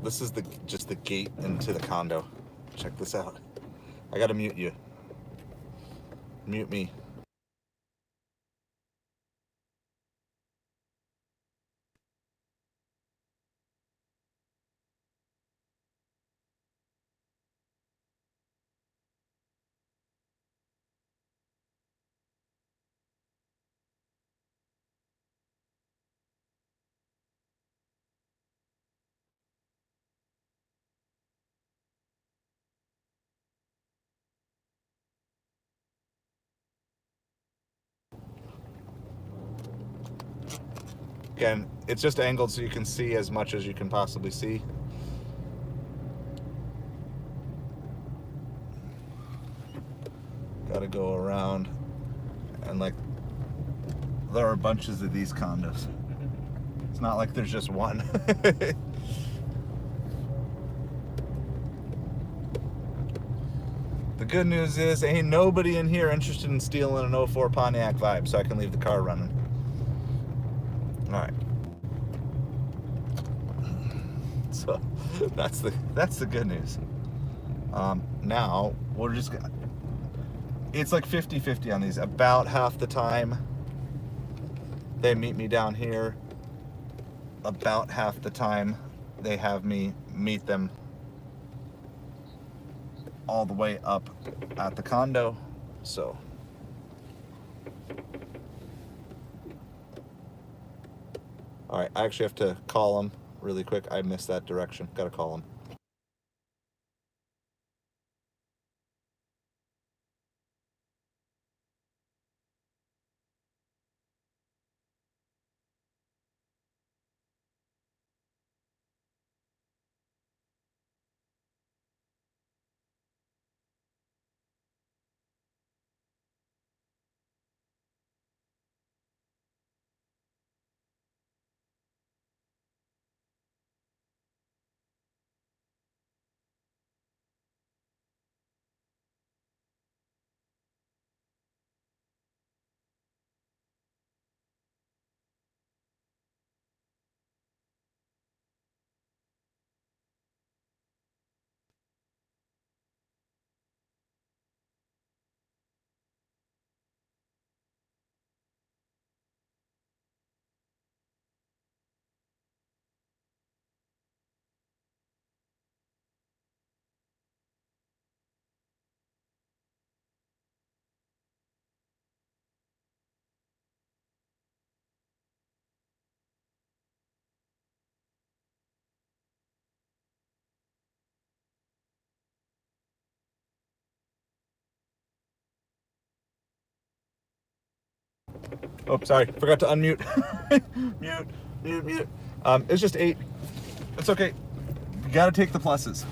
This is just the gate into the condo. Check this out. I gotta mute you. Mute me. Again, it's just angled so you can see as much as you can possibly see. Gotta go around, and like, there are bunches of these condos. It's not like there's just one. The good news is, ain't nobody in here interested in stealing an '04 Pontiac Vibe, so I can leave the car running. All right. So that's the good news. Now we're just gonna. It's like 50-50 on these. About half the time they meet me down here. About half the time they have me meet them all the way up at the condo. So all right, I actually have to call them really quick. I missed that direction. Gotta call them. Oh, sorry, forgot to unmute. Mute. It's just 8. It's okay. You gotta take the pluses,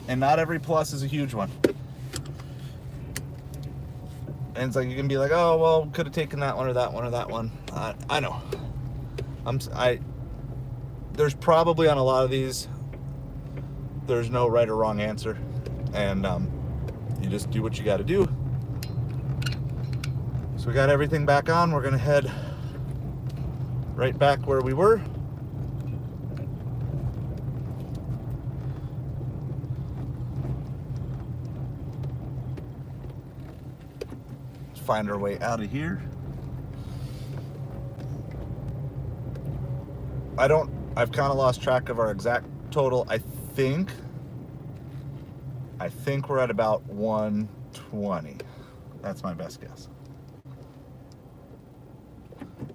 and not every plus is a huge one. And it's like, you can be like, oh well, could have taken that one or that one or that one. I know. There's probably on a lot of these, there's no right or wrong answer, and you just do what you got to do. So we got everything back on. We're gonna head right back where we were. Let's find our way out of here. I've kind of lost track of our exact total. I think we're at about 120. That's my best guess.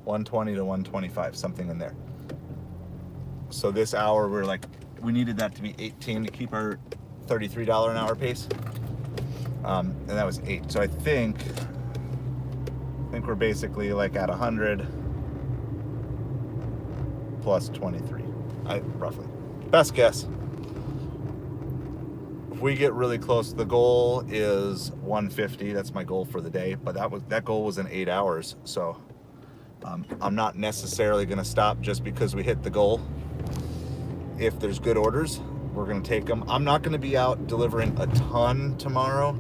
120 to 125, something in there. So this hour, we needed that to be 18 to keep our $33 an hour pace. And that was 8. So I think we're basically like at 100 plus 23, roughly. Best guess. we get really close, the goal is 150. That's my goal for the day. But that goal was in 8 hours. So I'm not necessarily going to stop just because we hit the goal. If there's good orders, we're going to take them. I'm not going to be out delivering a ton tomorrow.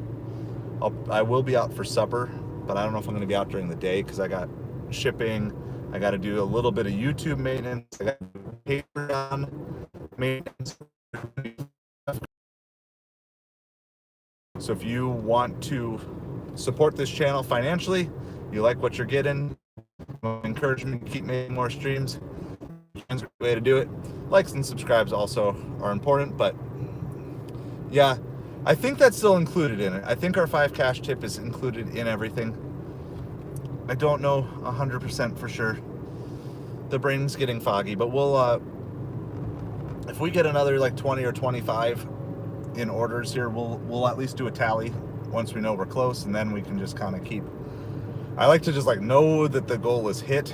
I will be out for supper, but I don't know if I'm going to be out during the day because I got shipping. I got to do a little bit of YouTube maintenance. I got to do Patreon maintenance. So if you want to support this channel financially, you like what you're getting, encourage me to keep making more streams, that's a great way to do it. Likes and subscribes also are important, but yeah, I think that's still included in it. I think our 5 cash tip is included in everything. I don't know 100% for sure. The brain's getting foggy, but we'll if we get another like 20 or 25 in orders here, we'll at least do a tally once we know we're close, and then we can just kind of keep. I like to just like know that the goal is hit,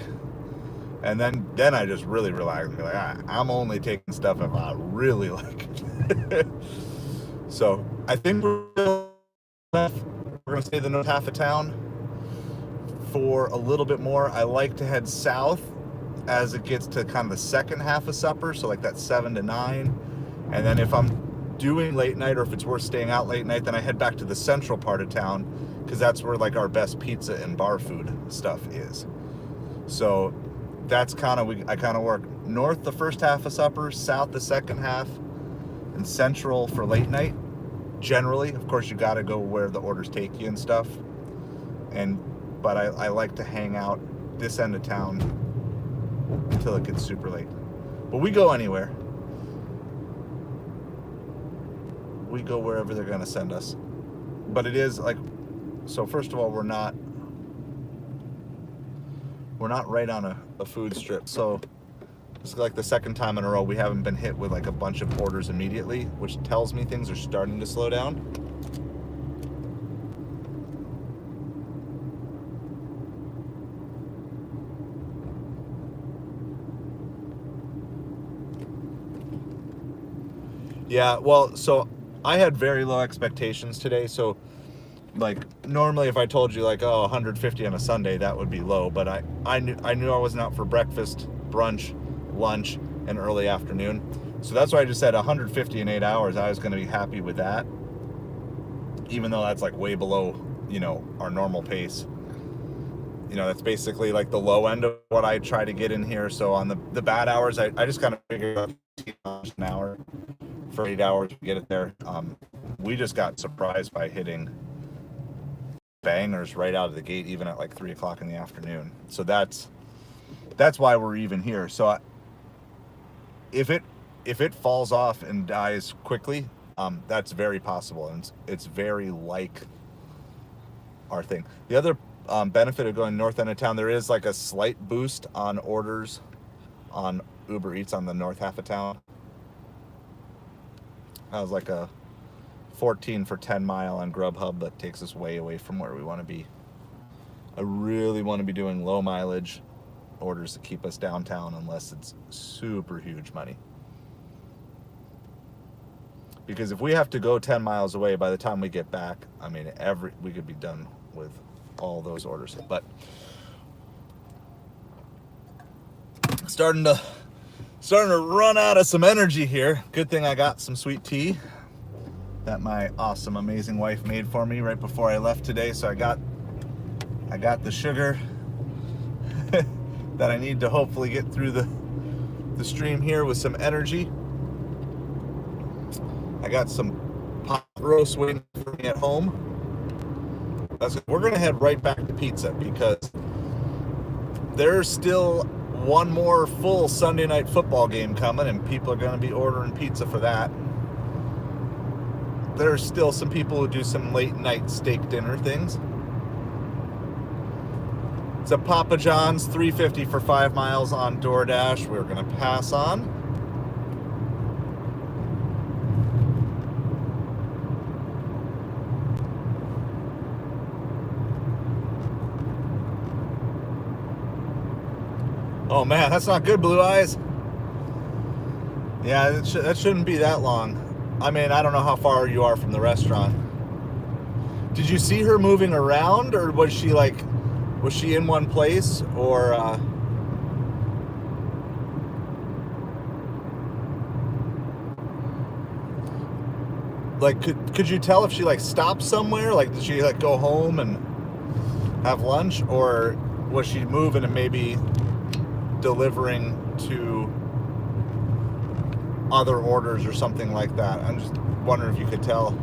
and then I just really relax and be like, I'm only taking stuff if I really like it. So I think we're gonna stay the north half of town for a little bit more. I like to head south as it gets to kind of the second half of supper, so like that 7 to 9, and then if I'm doing late night or if it's worth staying out late night, then I head back to the central part of town because that's where like our best pizza and bar food stuff is. So that's kind of, I kind of work north the first half of supper, south the second half, and central for late night. Generally, of course, you got to go where the orders take you and stuff. But I like to hang out this end of town until it gets super late. But we go anywhere. We go wherever they're going to send us. But it is like, so first of all, we're not right on a food strip. So it's like the second time in a row we haven't been hit with like a bunch of orders immediately, which tells me things are starting to slow down. Yeah, well, so I had very low expectations today. So like normally if I told you like, oh, 150 on a Sunday, that would be low. But I knew I wasn't out for breakfast, brunch, lunch, and early afternoon. So that's why I just said 150 in 8 hours. I was going to be happy with that, even though that's like way below, our normal pace. That's basically like the low end of what I try to get in here. So on the bad hours, I just kind of figured out an hour for 8 hours to get it there. We just got surprised by hitting bangers right out of the gate, even at like 3 o'clock in the afternoon. So that's why we're even here. So if it falls off and dies quickly, that's very possible, and it's very like our thing. The other benefit of going north end of town, there is like a slight boost on orders on Ubereats on the north half of town. That was like a 14 for 10 mile on Grubhub that takes us way away from where we want to be. I really want to be doing low mileage orders to keep us downtown unless it's super huge money. Because if we have to go 10 miles away, by the time we get back, I mean, we could be done with all those orders. But starting to run out of some energy here. Good thing I got some sweet tea that my awesome, amazing wife made for me right before I left today. So I got the sugar that I need to hopefully get through the stream here with some energy. I got some pot roast waiting for me at home. We're gonna head right back to pizza because there's still one more full Sunday night football game coming, and people are gonna be ordering pizza for that. There's still some people who do some late night steak dinner things. It's a Papa John's, $3.50 for 5 miles on Doordash. We're gonna pass on. Oh man, that's not good, Blue Eyes. Yeah, that shouldn't be that long. I mean, I don't know how far you are from the restaurant. Did you see her moving around, or was she in one place, or like could you tell if she like stopped somewhere? Like, did she like go home and have lunch, or was she moving and maybe delivering to other orders or something like that? I'm just wondering if you could tell.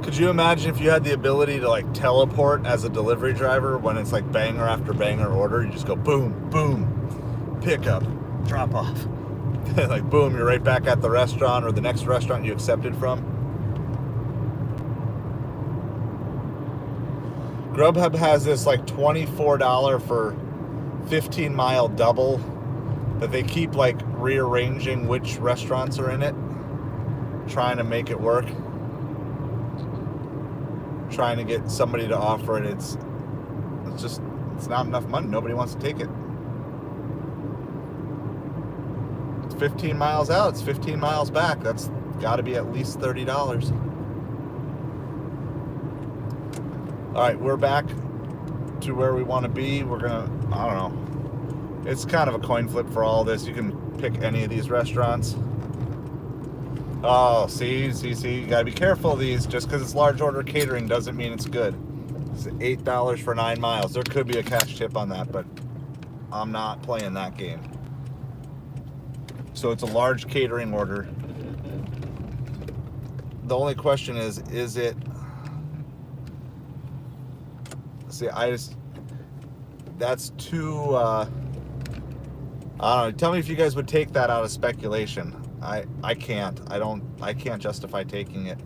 Could you imagine if you had the ability to like teleport as a delivery driver when it's like banger after banger order? You just go boom, boom, pick up, drop off. Like boom, you're right back at the restaurant or the next restaurant you accepted from. Grubhub has this like $24 for 15-mile double that they keep like rearranging which restaurants are in it, trying to make it work. Trying to get somebody to offer it. It's not enough money. Nobody wants to take it. It's 15 miles out. It's 15 miles back. That's got to be at least $30. All right, we're back to where we want to be. We're gonna, I don't know. It's kind of a coin flip for all this. You can pick any of these restaurants. Oh, see, you gotta be careful of these. Just because it's large order catering doesn't mean it's good. It's $8 for 9 miles. There could be a cash tip on that, but I'm not playing that game. So it's a large catering order. The only question is it... See, that's too, I don't know. Tell me if you guys would take that out of speculation. I can't. I can't justify taking it.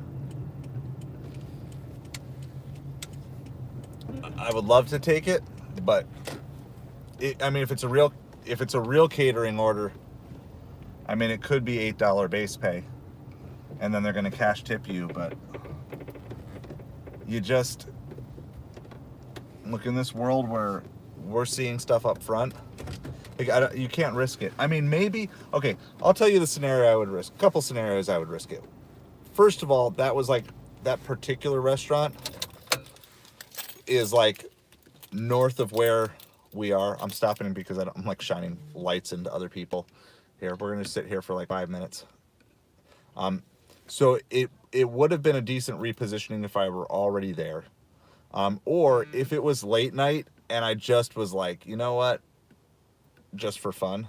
I would love to take it, but I mean, if it's a real catering order, I mean, it could be $8 base pay, and then they're going to cash tip you. But you just look in this world where we're seeing stuff up front. Like, you can't risk it. I mean, maybe, okay, I'll tell you the scenario I would risk. A couple scenarios I would risk it. First of all, that was like, that particular restaurant is like north of where we are. I'm stopping because I'm like shining lights into other people here. We're going to sit here for like 5 minutes. So it would have been a decent repositioning if I were already there. Or if it was late night and I just was like, you know what? Just for fun.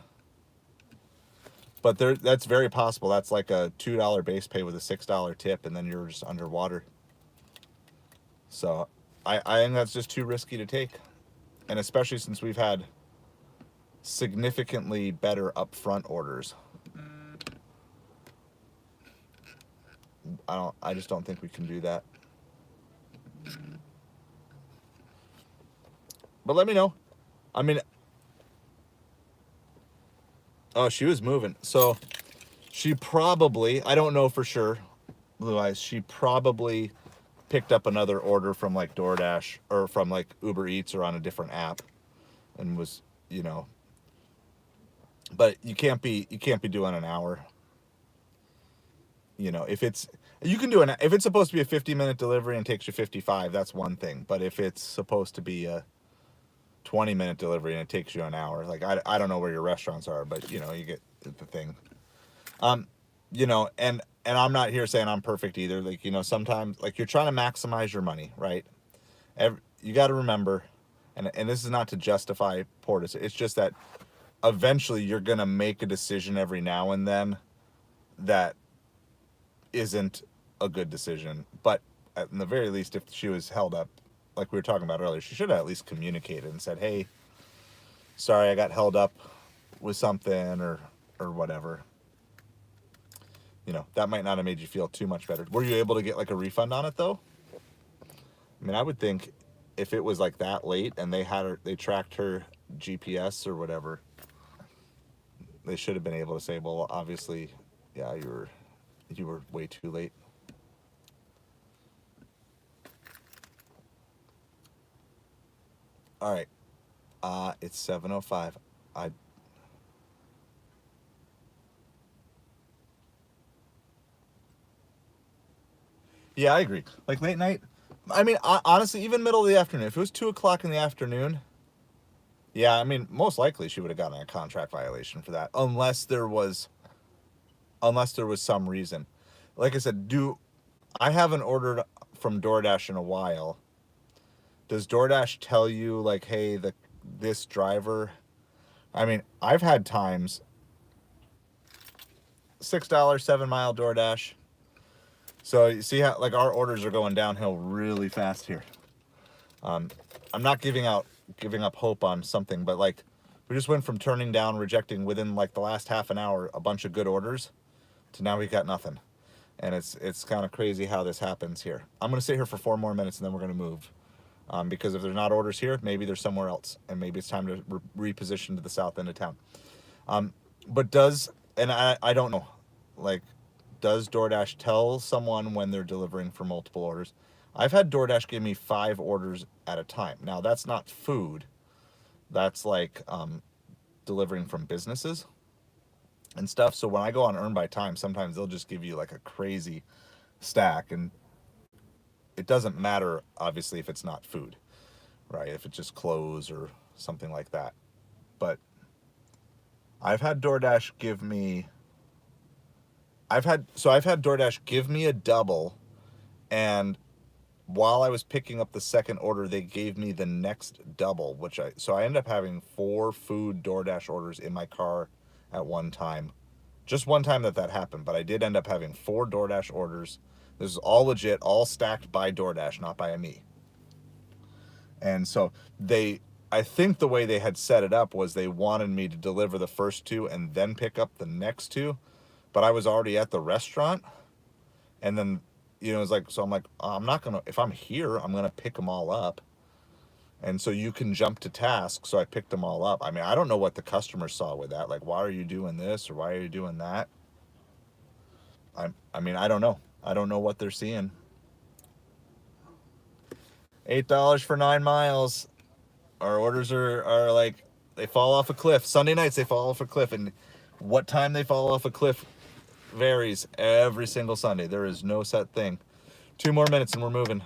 But that's very possible. That's like a $2 base pay with a $6 tip, and then you're just underwater. So I think that's just too risky to take. And especially since we've had significantly better upfront orders. I just don't think we can do that. But let me know. I mean, oh, she was moving. So she probably, I don't know for sure, Blue Eyes, she probably picked up another order from like Doordash or from like Ubereats or on a different app and was, you know, but you can't be doing an hour. You know, if it's supposed to be a 50-minute delivery and takes you 55, that's one thing. But if it's supposed to be a 20-minute delivery and it takes you an hour, like I don't know where your restaurants are, but you know, you get the thing. You know, and I'm not here saying I'm perfect either. Like, you know, sometimes like you're trying to maximize your money, right? You got to remember, and this is not to justify poor decisions. It's just that eventually you're gonna make a decision every now and then that isn't a good decision. But at the very least, if she was held up, like we were talking about earlier, she should have at least communicated and said, hey, sorry, I got held up with something or whatever. You know, that might not have made you feel too much better. Were you able to get like a refund on it though? I mean, I would think if it was like that late and they tracked her GPS or whatever, they should have been able to say, well, obviously, yeah, you were way too late. All right. It's 7:05. Yeah, I agree. Like late night. I mean, honestly, even middle of the afternoon. If it was 2 o'clock in the afternoon, yeah, I mean, most likely she would have gotten a contract violation for that, unless there was some reason. Like I said, I haven't ordered from Doordash in a while. Does Doordash tell you like, hey, this driver? I mean, I've had times $6 7 mile Doordash. So you see how like our orders are going downhill really fast here. I'm not giving up hope on something, but like we just went from turning down, rejecting within like the last half an hour a bunch of good orders to now we got nothing. And it's kind of crazy how this happens here. I'm gonna sit here for 4 more minutes and then we're gonna move. Because if there's not orders here, maybe there's somewhere else, and maybe it's time to reposition to the south end of town. But I don't know, like, does DoorDash tell someone when they're delivering for multiple orders? I've had DoorDash give me 5 orders at a time. Now, that's not food. That's like delivering from businesses and stuff. So when I go on Earn by Time, sometimes they'll just give you like a crazy stack, and it doesn't matter, obviously, if it's not food, right? If it's just clothes or something like that. But I've had DoorDash give me a double, and while I was picking up the second order, they gave me the next double, so I ended up having 4 food DoorDash orders in my car at one time. Just one time that happened, but I did end up having 4 DoorDash orders. This is all legit, all stacked by DoorDash, not by me. And so I think the way they had set it up was they wanted me to deliver the first 2 and then pick up the next 2. But I was already at the restaurant. And then, it's like, so I'm like, if I'm here, I'm going to pick them all up. And so you can jump to task. So I picked them all up. I mean, I don't know what the customer saw with that. Like, why are you doing this or why are you doing that? I mean, I don't know. I don't know what they're seeing. $8 for 9 miles. Our orders are like, they fall off a cliff. Sunday nights, they fall off a cliff. And what time they fall off a cliff varies every single Sunday. There is no set thing. 2 more minutes and we're moving.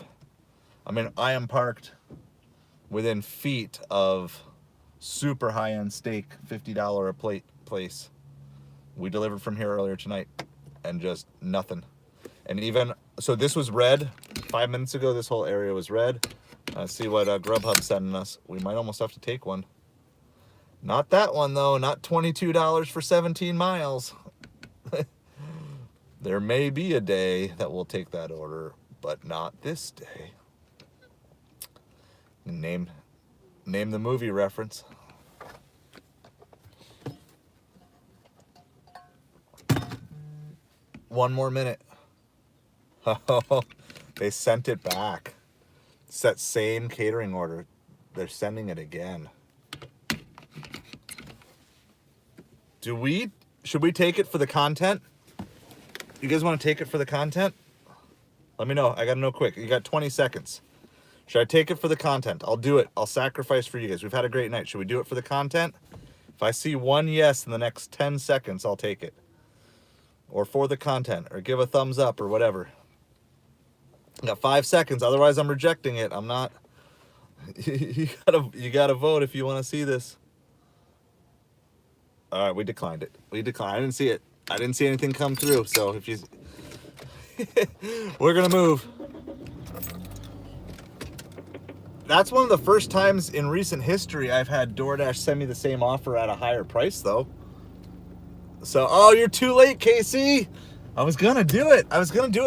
I mean, I am parked within feet of super high-end steak, $50 a plate place. We delivered from here earlier tonight and just nothing. And even, so this was red 5 minutes ago. This whole area was red. See what Grubhub's sending us. We might almost have to take one. Not that one though, not $22 for 17 miles. There may be a day that we'll take that order, but not this day. Name the movie reference. One more minute. Oh, they sent it back. It's that same catering order. They're sending it again. Should we take it for the content? You guys want to take it for the content? Let me know. I gotta know quick. You got 20 seconds. Should I take it for the content? I'll do it. I'll sacrifice for you guys. We've had a great night. Should we do it for the content? If I see one yes in the next 10 seconds, I'll take it. Or for the content, or give a thumbs up, or whatever. I got 5 seconds, otherwise I'm rejecting it. I'm not. You gotta vote if you want to see this. All right, we declined it. I didn't see it. I didn't see anything come through. So if you, we're gonna move. That's one of the first times in recent history I've had DoorDash send me the same offer at a higher price, though. So, oh, you're too late, Casey. I was gonna do it.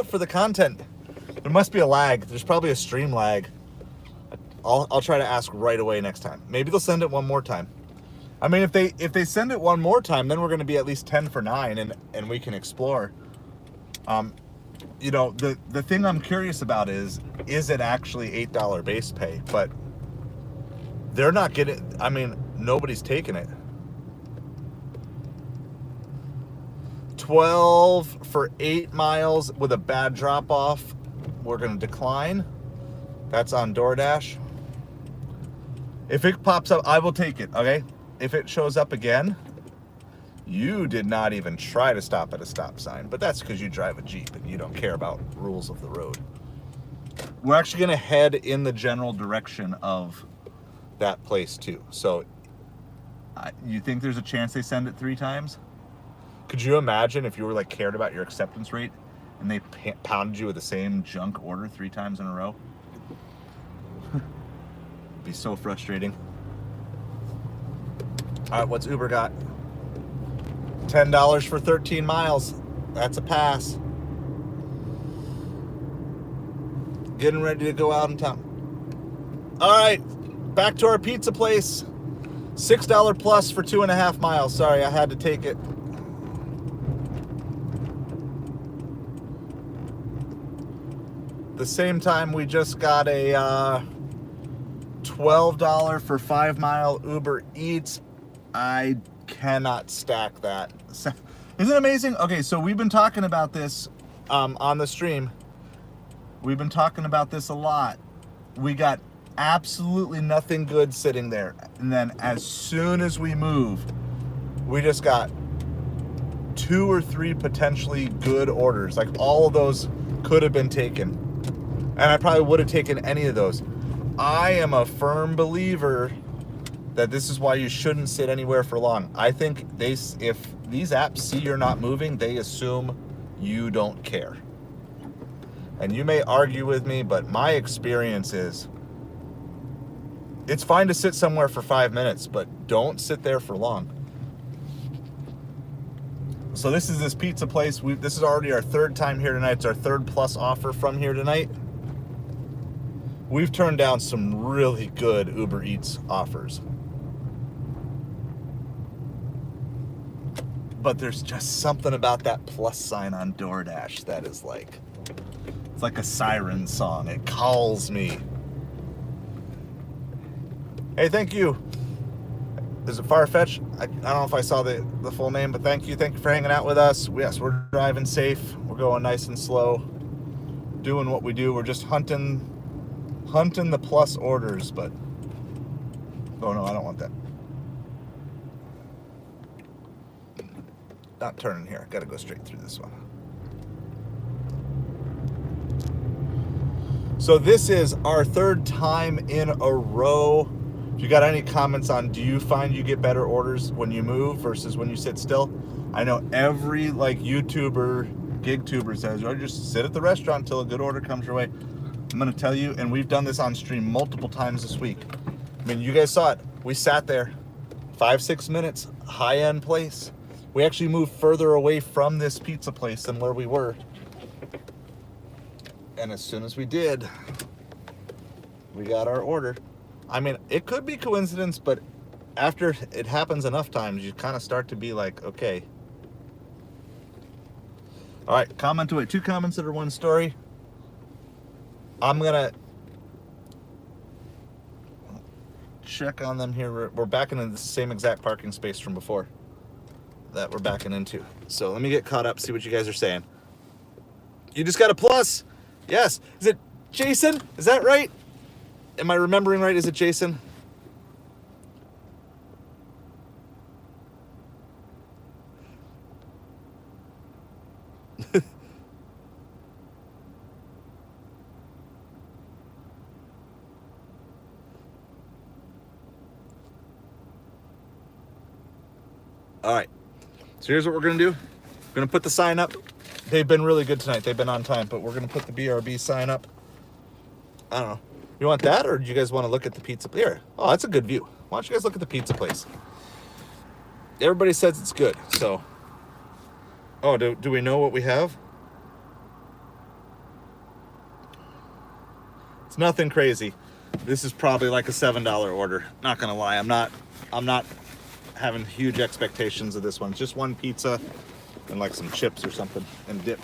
For the content. There must be a lag. There's probably a stream lag. I'll try to ask right away next time. Maybe they'll send it one more time. I mean, if they send it one more time, then we're going to be at least 10 for 9, and we can explore. you know, the thing I'm curious about is it actually $8 base pay? But they're not getting, I mean, nobody's taking it. 12 for 8 miles with a bad drop off. We're going to decline. That's on Doordash. If it pops up, I will take it, okay? If it shows up again, you did not even try to stop at a stop sign, but that's because you drive a Jeep and you don't care about rules of the road. We're actually going to head in the general direction of that place too. So you think there's a chance they send it 3 times? Could you imagine if you were like cared about your acceptance rate and they pounded you with the same junk order 3 times in a row? It'd be so frustrating. All right, what's Uber got? $10 for 13 miles. That's a pass. Getting ready to go out in town. All right, back to our pizza place. $6 plus for 2.5 miles. Sorry, I had to take it. The same time, we just got a $12 for 5 mile Ubereats. I cannot stack that. Isn't it amazing? Okay, so we've been talking about this on the stream. We've been talking about this a lot. We got absolutely nothing good sitting there. And then as soon as we move, we just got 2 or 3 potentially good orders. Like all of those could have been taken. And I probably would have taken any of those. I am a firm believer that this is why you shouldn't sit anywhere for long. I think if these apps see you're not moving, they assume you don't care. And you may argue with me, but my experience is it's fine to sit somewhere for 5 minutes, but don't sit there for long. So this is this pizza place. This is already our 3rd time here tonight. It's our 3rd plus offer from here tonight. We've turned down some really good Uber Eats offers. But there's just something about that plus sign on Doordash that is like, it's like a siren song. It calls me. Hey, thank you. Is it Farfetch? I don't know if I saw the full name, but thank you. Thank you for hanging out with us. Yes, we're driving safe. We're going nice and slow. Doing what we do. We're just hunting the plus orders, but oh no, I don't want that. Not turning here. Got to go straight through this one. So this is our 3rd time in a row. If you got any comments on, do you find you get better orders when you move versus when you sit still? I know every like YouTuber, gig tuber says, oh, just sit at the restaurant until a good order comes your way. I'm going to tell you, and we've done this on stream multiple times this week. I mean, you guys saw it. We sat there 5-6 minutes, high-end place. We actually moved further away from this pizza place than where we were. And as soon as we did, we got our order. I mean, it could be coincidence, but after it happens enough times, you kind of start to be like, okay. All right, comment away. 2 comments that are 1 story. I'm gonna check on them here. We're backing into the same exact parking space from before that we're backing into. So let me get caught up, see what you guys are saying. You just got a plus. Yes. Is it Jason? Is that right? Am I remembering right? Is it Jason? All right. So here's what we're going to do. We're going to put the sign up. They've been really good tonight. They've been on time, but we're going to put the BRB sign up. I don't know. You want that, or do you guys want to look at the pizza? Here. Oh, that's a good view. Why don't you guys look at the pizza place? Everybody says it's good, so. Oh, do we know what we have? It's nothing crazy. This is probably like a $7 order. Not gonna lie, I'm not having huge expectations of this one. It's just 1 pizza and like some chips or something and dip.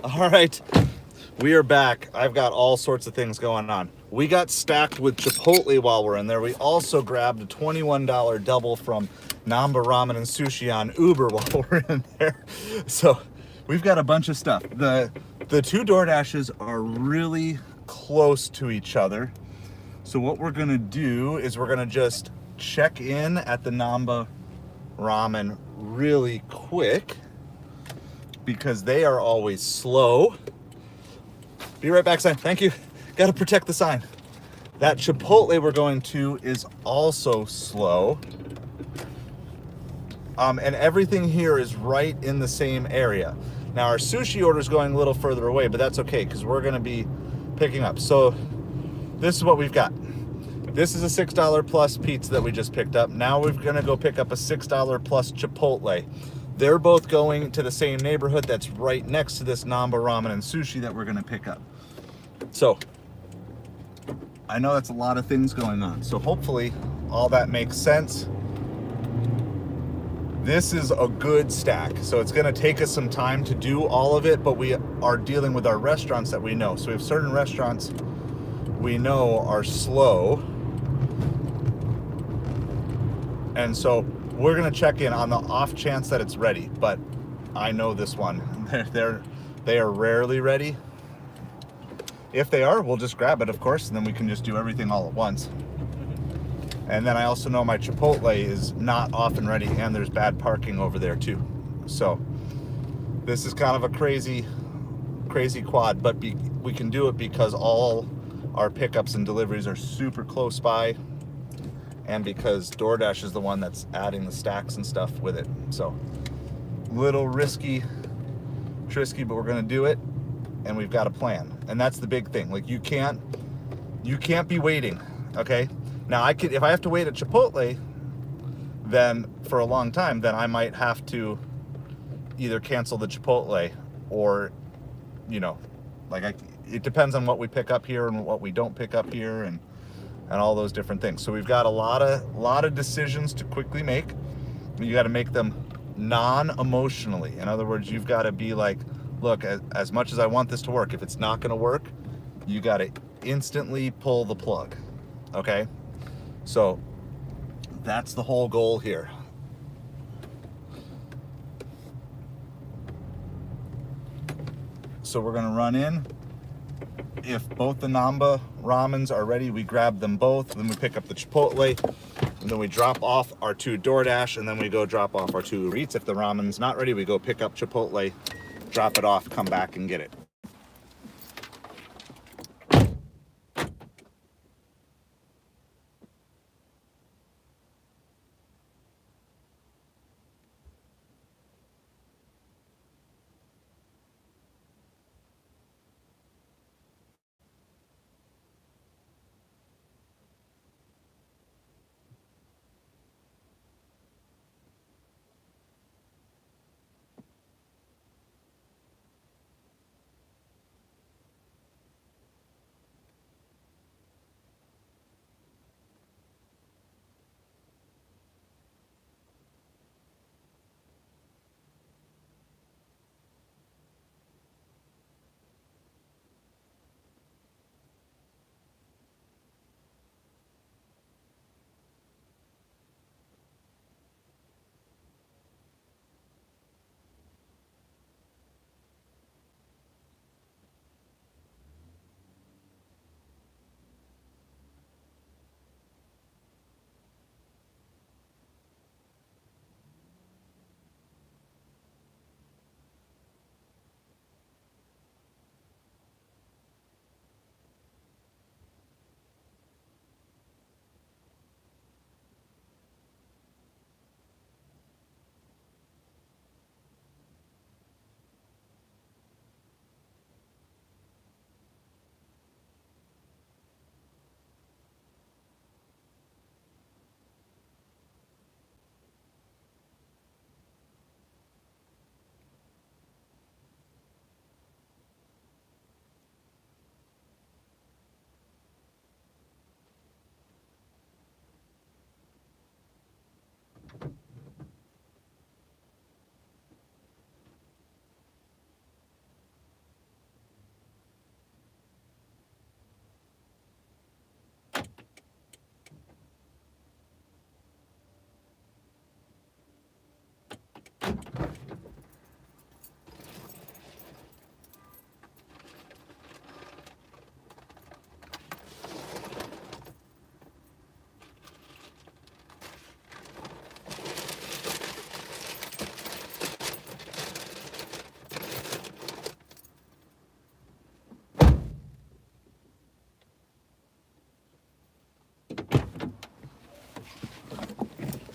All right, we are back. I've got all sorts of things going on. We got stacked with Chipotle while we're in there. We also grabbed a $21 double from Namba Ramen and Sushi on Uber while we're in there. So we've got a bunch of stuff. The two Doordashes are really close to each other. So what we're gonna do is we're gonna just check in at the Namba Ramen really quick because they are always slow. Be right back, sign. Thank you. Got to protect the sign. That Chipotle we're going to is also slow. And everything here is right in the same area. Now our sushi order is going a little further away, but that's okay because we're going to be picking up. So this is what we've got. This is a $6 plus pizza that we just picked up. Now we're going to go pick up a $6 plus Chipotle. They're both going to the same neighborhood that's right next to this Namba Ramen and Sushi that we're gonna pick up. So, I know that's a lot of things going on. So hopefully all that makes sense. This is a good stack. So it's gonna take us some time to do all of it, but we are dealing with our restaurants that we know. So we have certain restaurants we know are slow. And so we're gonna check in on the off chance that it's ready, but I know this one. They are rarely ready. If they are, we'll just grab it, of course, and then we can just do everything all at once. And then I also know my Chipotle is not often ready, and there's bad parking over there too. So this is kind of a crazy quad, but we can do it because all our pickups and deliveries are super close by, and because Doordash is the one that's adding the stacks and stuff with it. So little risky, but we're gonna do it, and we've got a plan. And that's the big thing. Like you can't be waiting, okay? Now if I have to wait at Chipotle then for a long time, then I might have to either cancel the Chipotle or, it depends on what we pick up here and what we don't pick up here and all those different things. So we've got a lot of decisions to quickly make. You got to make them non-emotionally. In other words, you've got to be like, look, as much as I want this to work, if it's not going to work, you got to instantly pull the plug. Okay? So that's the whole goal here. So we're going to run in. If both the Namba ramens are ready, we grab them both, then we pick up the Chipotle, and then we drop off our two Doordash, and then we go drop off our two Ubereats. If the ramen's not ready, we go pick up Chipotle, drop it off, come back and get it.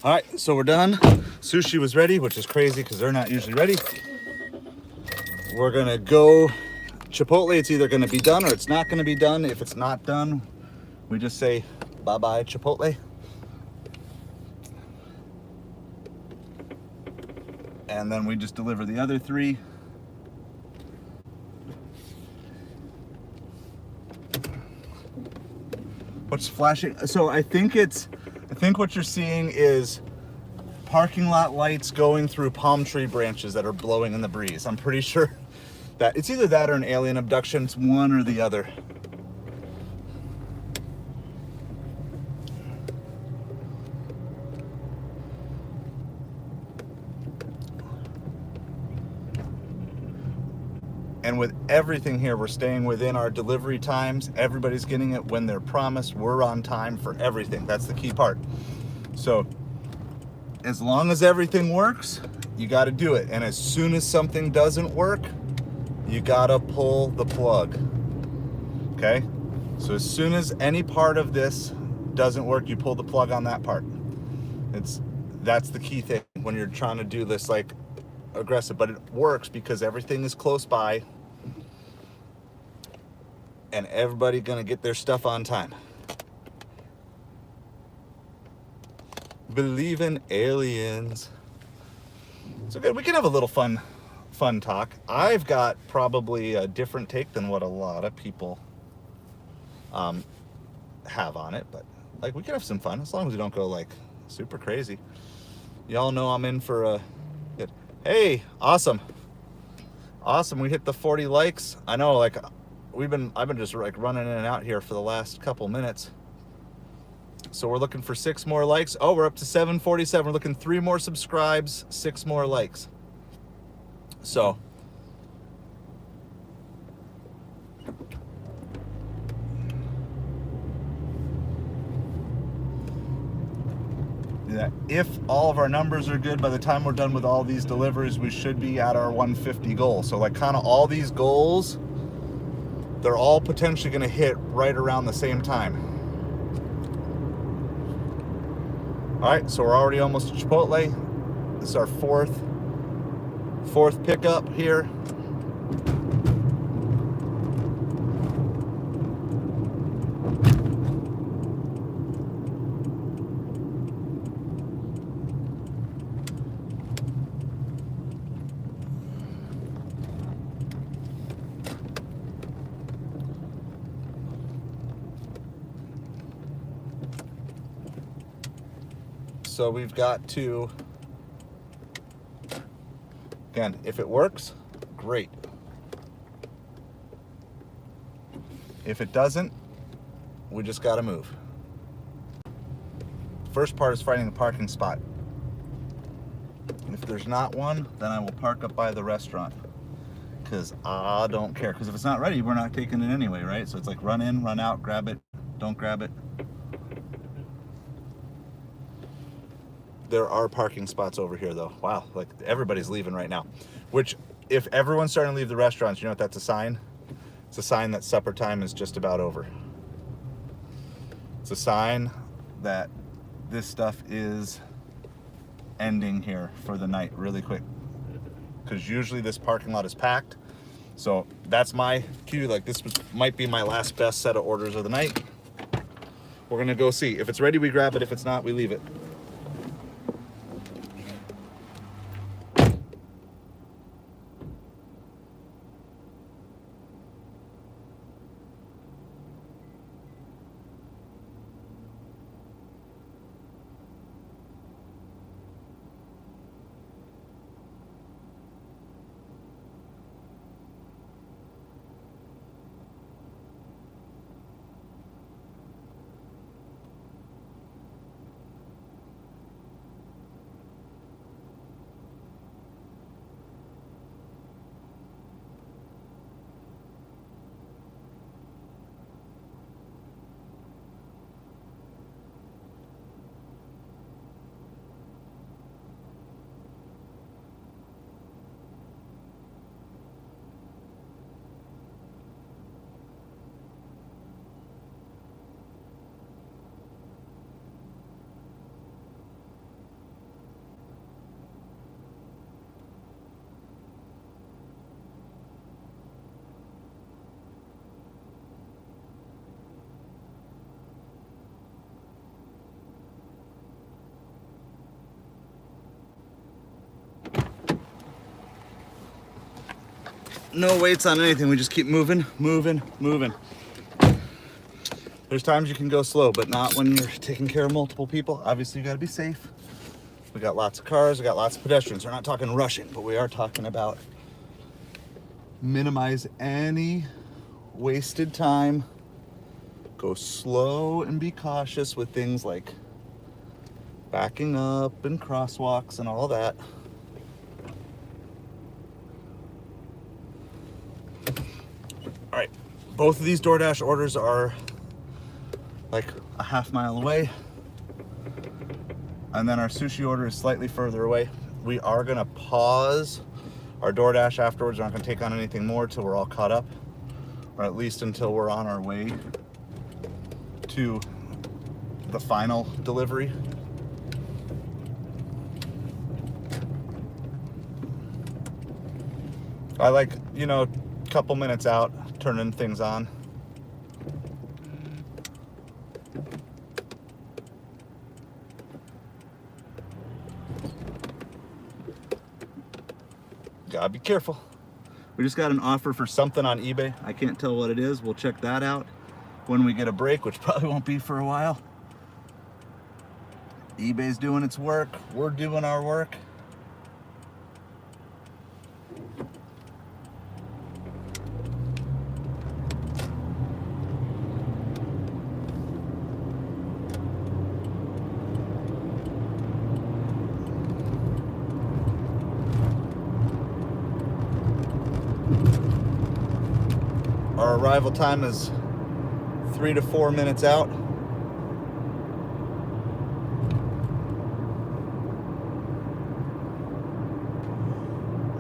All right, so we're done. Sushi was ready, which is crazy because they're not usually ready. We're gonna go Chipotle. It's either gonna be done or it's not gonna be done. If it's not done, we just say bye-bye Chipotle. And then we just deliver the other 3. What's flashing? So I think what you're seeing is parking lot lights going through palm tree branches that are blowing in the breeze. I'm pretty sure that it's either that or an alien abduction. It's one or the other. And with everything here, we're staying within our delivery times. Everybody's getting it when they're promised. We're on time for everything. That's the key part. So as long as everything works, you got to do it. And as soon as something doesn't work, you got to pull the plug. Okay? So as soon as any part of this doesn't work, you pull the plug on that part. That's the key thing when you're trying to do this like aggressive, but it works because everything is close by and everybody gonna get their stuff on time. Believe in aliens. So good, we can have a little fun talk. I've got probably a different take than what a lot of people have on it, but like we can have some fun as long as we don't go like super crazy. Y'all know I'm in for a good. Hey, awesome, we hit the 40 likes. I know, like I've been just like running in and out here for the last couple minutes, so we're looking for 6 more likes. Oh, we're up to 747. We're looking 3 more subscribes, 6 more likes. So that if all of our numbers are good, by the time we're done with all these deliveries, we should be at our 150 goal. So like kind of all these goals, they're all potentially going to hit right around the same time. All right, so we're already almost to Chipotle. This is our fourth pickup here. So we've got to, again, if it works, great. If it doesn't, we just got to move. First part is finding a parking spot. If there's not one, then I will park up by the restaurant because I don't care. Because if it's not ready, we're not taking it anyway, right? So it's like run in, run out, grab it, don't grab it. There are parking spots over here though. Wow, like everybody's leaving right now. Which, if everyone's starting to leave the restaurants, you know what that's a sign? It's a sign that supper time is just about over. It's a sign that this stuff is ending here for the night really quick. Because usually this parking lot is packed. So that's my cue. Like might be my last best set of orders of the night. We're gonna go see. If it's ready, we grab it. If it's not, we leave it. no weights on anything. We just keep moving. There's times you can go slow, but not when you're taking care of multiple people. Obviously, you gotta be safe. We got lots of cars, we got lots of pedestrians. We're not talking rushing, but we are talking about minimize any wasted time. Go slow and be cautious with things like backing up and crosswalks and all that. All right, both of these DoorDash orders are like a half mile away. And then our sushi order is slightly further away. We are gonna pause our DoorDash afterwards. We're not gonna take on anything more till we're all caught up, or at least until we're on our way to the final delivery. I like, you know, a couple minutes out, turning things on. Gotta be careful. We just got an offer for something on eBay. I can't tell what it is. We'll check that out when we get a break, which probably won't be for a while. eBay's doing its work. We're doing our work. Our arrival time is 3 to 4 minutes out.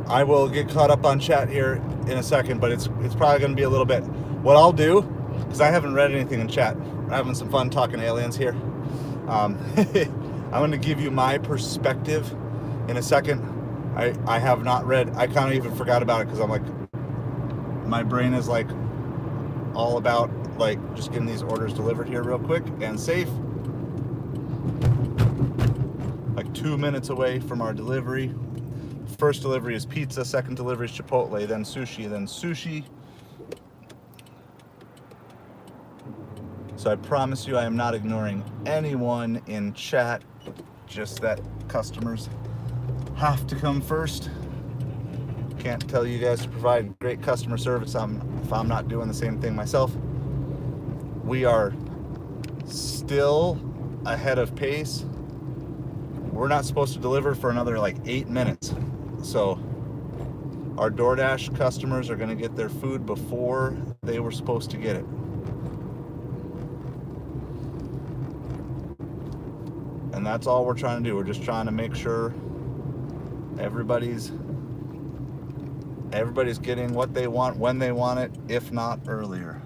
I will get caught up on chat here in a second, but it's probably going to be a little bit. What I'll do, because I haven't read anything in chat, we're having some fun talking aliens here. I'm going to give you my perspective in a second. I have not read. I kind of even forgot about it because I'm like, my brain is like all about like just getting these orders delivered here real quick and safe. Like 2 minutes away from our delivery. First delivery is pizza, second delivery is Chipotle, then sushi. So I promise you I am not ignoring anyone in chat, just that customers have to come first. Can't tell you guys to provide great customer service if I'm not doing the same thing myself. We are still ahead of pace. We're not supposed to deliver for another like 8 minutes. So our DoorDash customers are going to get their food before they were supposed to get it. And that's all we're trying to do. We're just trying to make sure everybody's getting what they want when they want it, if not earlier.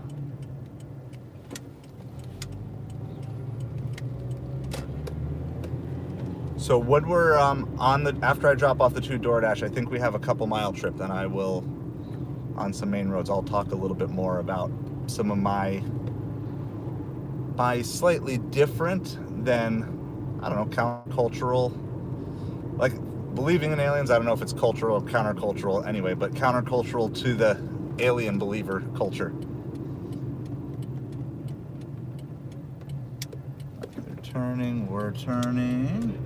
So when we're after I drop off the 2 DoorDash, I think we have a couple mile trip. Then I will, on some main roads, I'll talk a little bit more about some of my slightly different than, I don't know, countercultural, like believing in aliens. I don't know if it's cultural or countercultural anyway, but countercultural to the alien believer culture. We're turning.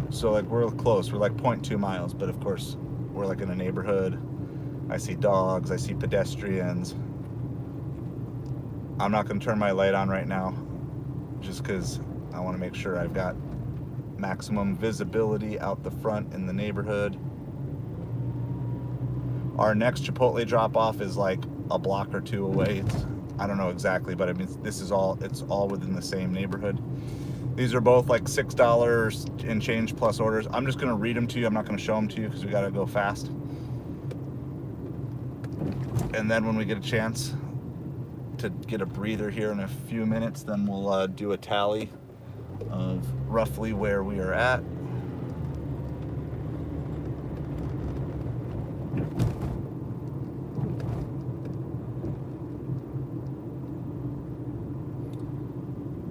So like we're close, we're like 0.2 miles, but of course we're like in a neighborhood. I see dogs, I see pedestrians. I'm not gonna turn my light on right now just because I want to make sure I've got maximum visibility out the front in the neighborhood. Our next Chipotle drop off is like a block or 2 away. I don't know exactly, but I mean it's all within the same neighborhood. These are both like $6 and change plus orders. I'm just gonna read them to you. I'm not gonna show them to you because we gotta go fast. And then when we get a chance to get a breather here in a few minutes, then we'll do a tally of roughly where we are at.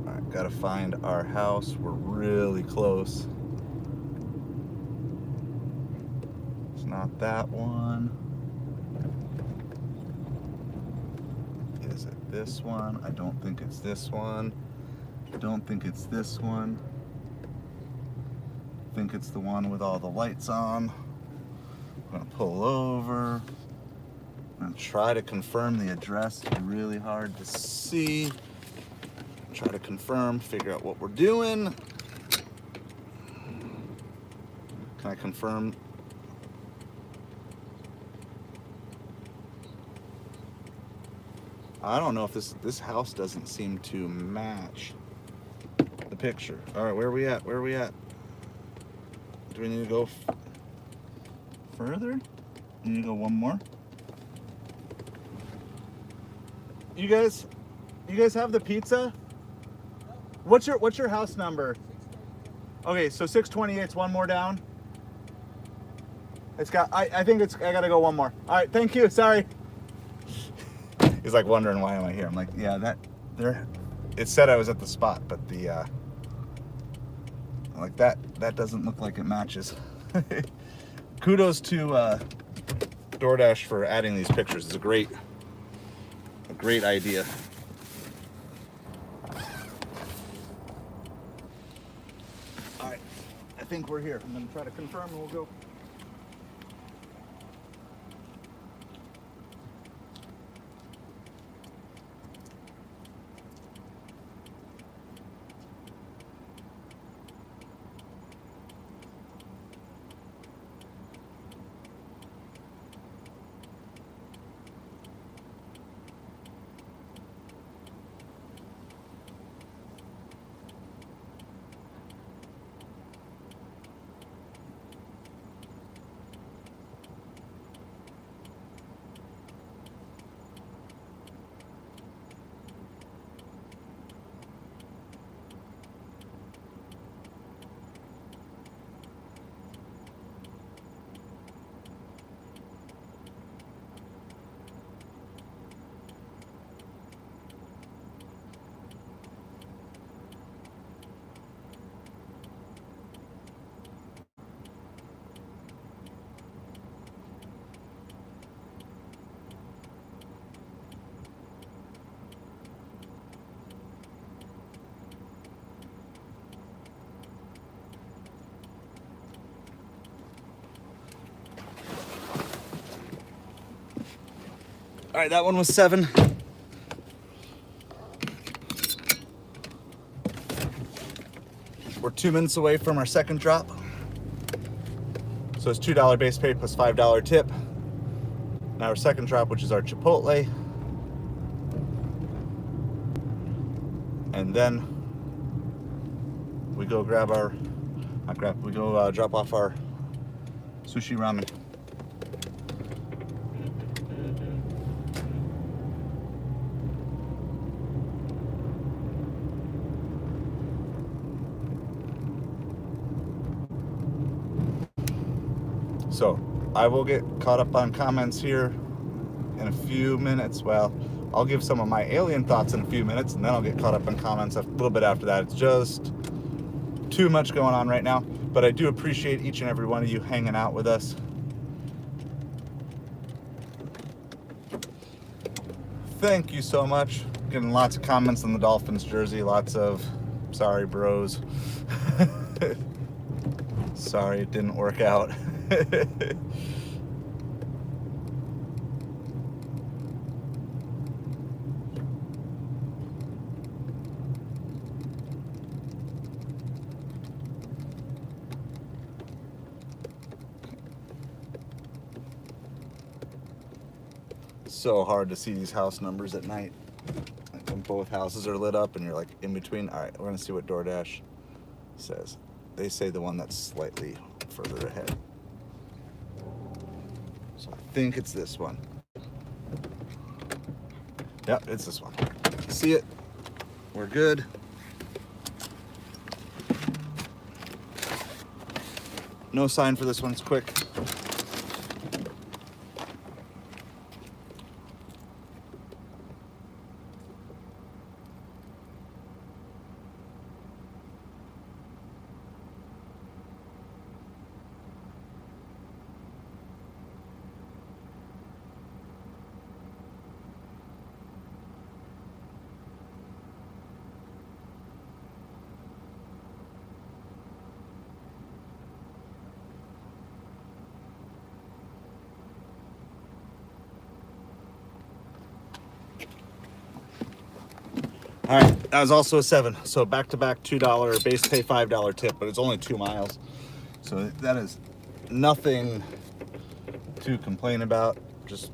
All right, gotta find our house. We're really close. not that one. Is it this one? I don't think it's this one. I don't think it's this one. I think it's the one with all the lights on. I'm gonna pull over. I'm gonna try to confirm the address. It's really hard to see. Try to confirm, figure out what we're doing. Can I confirm? I don't know if this house doesn't seem to match the picture. All right, where are we at? Where are we at? Do we need to go further? We need to go one more. You guys have the pizza? What's your house number? Okay, so 628's one more down. It's got I gotta go one more. All right, thank you. Sorry. He's like wondering why am I here. I'm like, yeah, it said I was at the spot, but the like that doesn't look like it matches. Kudos to Doordash for adding these pictures. It's a great idea. All right, I think we're here. I'm gonna try to confirm and we'll go. All right, that one was 7. We're 2 minutes away from our second drop. So it's $2 base pay plus $5 tip. Now our second drop, which is our Chipotle. And then we go drop off our sushi ramen. So I will get caught up on comments here in a few minutes. Well, I'll give some of my alien thoughts in a few minutes, and then I'll get caught up on comments a little bit after that. It's just too much going on right now, but I do appreciate each and every one of you hanging out with us. Thank you so much. Getting lots of comments on the Dolphins jersey, lots of sorry bros. Sorry it didn't work out. So hard to see these house numbers at night. Like when both houses are lit up and you're like in between. All right, we're gonna see what Doordash says. They say the one that's slightly further ahead. So I think it's this one. Yep, it's this one. See it? We're good. No sign for this one, it's quick. All right, that was also a 7. So back-to-back $2 base pay $5 tip, but it's only 2 miles. So that is nothing to complain about. Just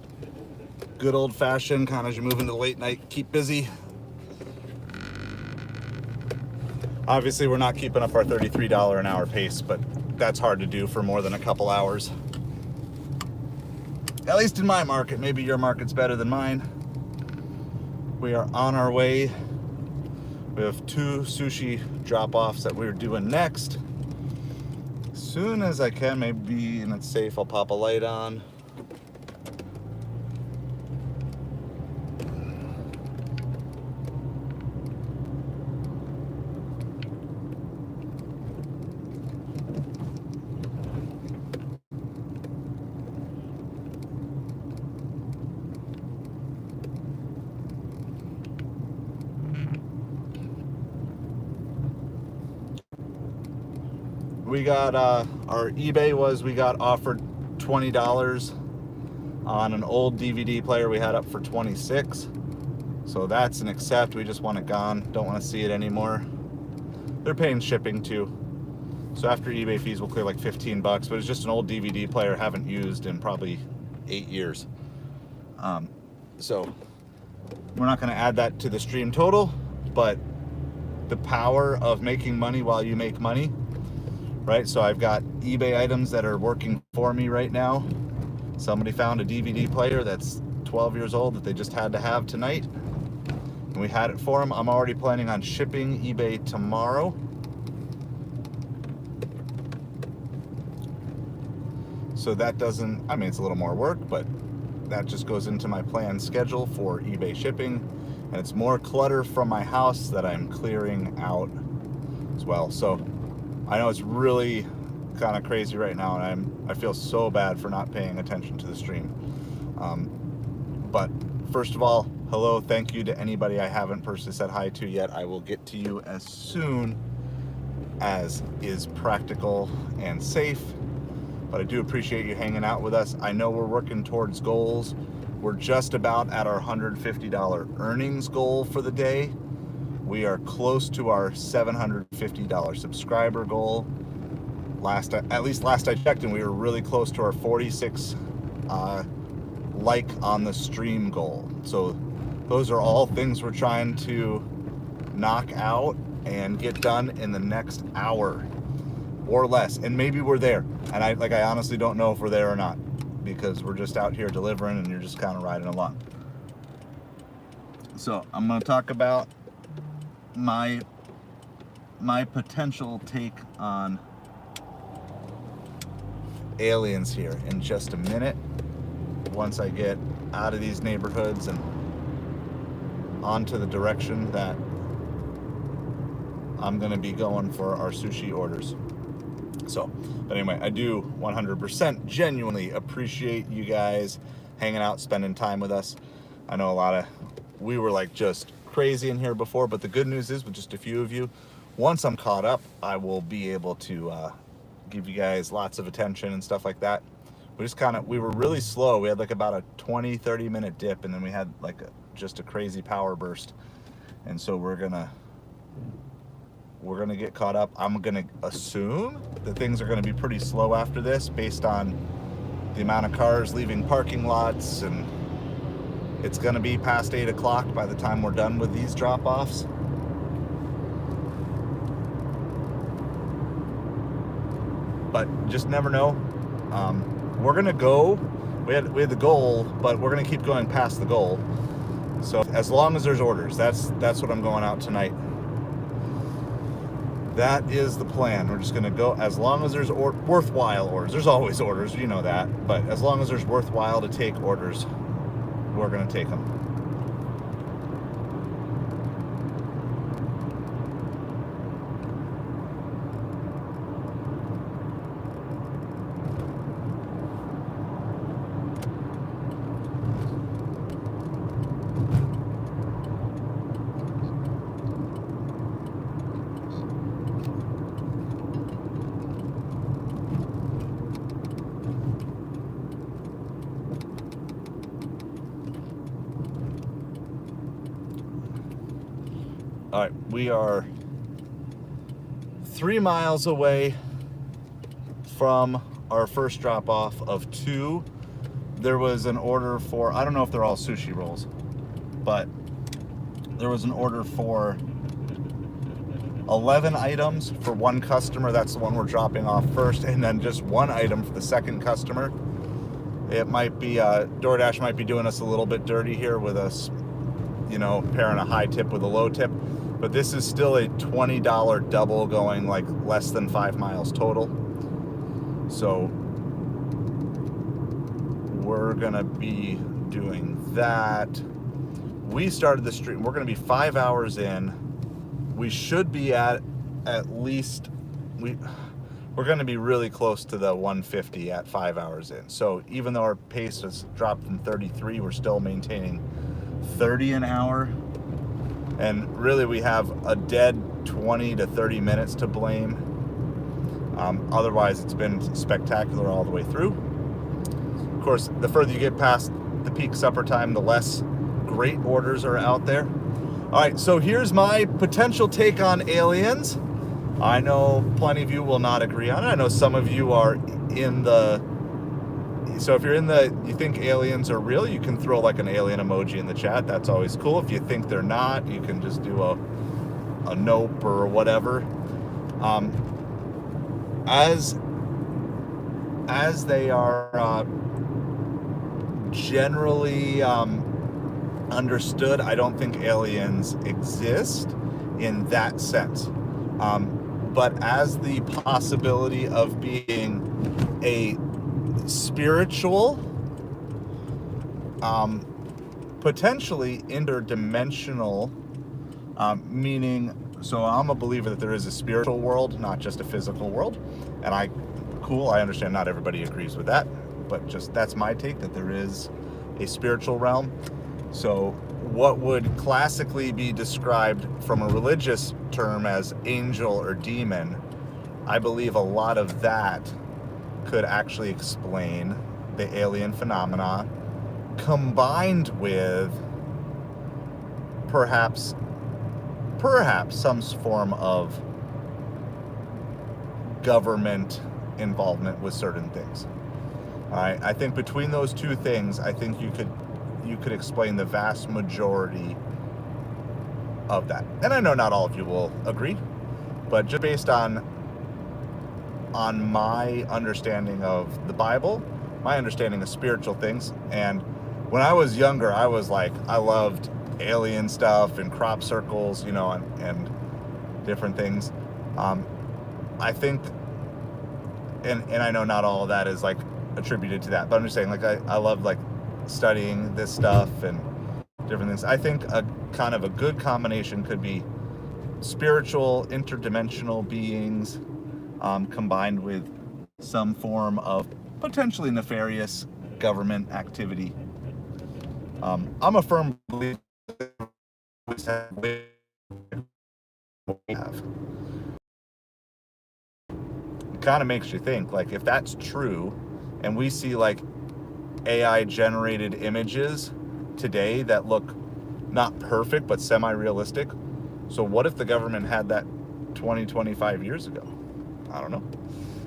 good old-fashioned, kind of as you move into the late night, keep busy. Obviously, we're not keeping up our $33 an hour pace, but that's hard to do for more than a couple hours. At least in my market. Maybe your market's better than mine. We are on our way. We have 2 sushi drop-offs that we're doing next. As soon as I can, maybe, and it's safe, I'll pop a light on. We got, our eBay was, we got offered $20 on an old DVD player we had up for $26. So that's an accept. We just want it gone. Don't want to see it anymore. They're paying shipping too. So after eBay fees, we'll clear like 15 bucks, but it's just an old DVD player, haven't used in probably 8 years. So we're not going to add that to the stream total, but the power of making money while you make money, right? So I've got eBay items that are working for me right now. Somebody found a DVD player that's 12 years old that they just had to have tonight, and we had it for them. I'm already planning on shipping eBay tomorrow. So that doesn't, I mean, it's a little more work, but that just goes into my planned schedule for eBay shipping. And it's more clutter from my house that I'm clearing out as well. So I know it's really kind of crazy right now, and I feel so bad for not paying attention to the stream. But first of all, hello, thank you to anybody I haven't personally said hi to yet. I will get to you as soon as is practical and safe. But I do appreciate you hanging out with us. I know we're working towards goals. We're just about at our $150 earnings goal for the day. We are close to our $750 subscriber goal. At least last I checked, and we were really close to our 46 like on the stream goal. So those are all things we're trying to knock out and get done in the next hour or less. And maybe we're there. And I honestly don't know if we're there or not, because we're just out here delivering and you're just kind of riding along. So I'm going to talk about my potential take on aliens here in just a minute, once I get out of these neighborhoods and onto the direction that I'm going to be going for our sushi orders. So, but anyway, I do 100% genuinely appreciate you guys hanging out, spending time with us. I know we were like just crazy in here before, but the good news is with just a few of you, once I'm caught up, I will be able to give you guys lots of attention and stuff like that. We were really slow. We had like about a 20-30 minute dip, and then we had like just a crazy power burst. And so we're gonna get caught up. I'm gonna assume that things are gonna be pretty slow after this, based on the amount of cars leaving parking lots, and it's gonna be past 8 o'clock by the time we're done with these drop-offs. But just never know. We're gonna go. We had the goal, but we're gonna keep going past the goal. So as long as there's orders, that's what I'm going out tonight. That is the plan. We're just gonna go as long as there's worthwhile orders. There's always orders, you know that. But as long as there's worthwhile to take orders, we're gonna take them. All right, we are 3 miles away from our first drop off of 2. There was an order for, I don't know if they're all sushi rolls, but there was an order for 11 items for one customer. That's the one we're dropping off first, and then just 1 item for the second customer. It might be, DoorDash might be doing us a little bit dirty here with us, pairing a high tip with a low tip. But this is still a $20 double going like less than 5 miles total. So we're gonna be doing that. We started the stream, we're gonna be 5 hours in. We should be at least, we're gonna be really close to the 150 at 5 hours in. So even though our pace has dropped from 33, we're still maintaining 30 an hour. And really we have a dead 20 to 30 minutes to blame. Otherwise it's been spectacular all the way through. Of course, the further you get past the peak supper time, the less great orders are out there. All right, so here's my potential take on aliens. I know plenty of you will not agree on it. I know some of you are in the, so if you're in the, you think aliens are real, you can throw like an alien emoji in the chat. That's always cool. If you think they're not, you can just do a nope or whatever. As they are generally understood, I don't think aliens exist in that sense. But as the possibility of being a spiritual, potentially interdimensional, meaning, so I'm a believer that there is a spiritual world, not just a physical world. And I understand not everybody agrees with that, but just that's my take, that there is a spiritual realm. So what would classically be described from a religious term as angel or demon, I believe a lot of that could actually explain the alien phenomena, combined with perhaps some form of government involvement with certain things. All right, I think between those two things, I think you could explain the vast majority of that. And I know not all of you will agree, but just based on my understanding of the Bible, my understanding of spiritual things, and when I was younger, I was like, I loved alien stuff and crop circles, and different things. I think, and I know not all of that is like attributed to that, but I'm just saying, like, I love like studying this stuff and different things. I think a kind of a good combination could be spiritual, interdimensional beings, combined with some form of potentially nefarious government activity. I'm a firm believer that we have. It kind of makes you think, like, if that's true, and we see like AI generated images today that look not perfect but semi-realistic. So what if the government had that 25 years ago? I don't know.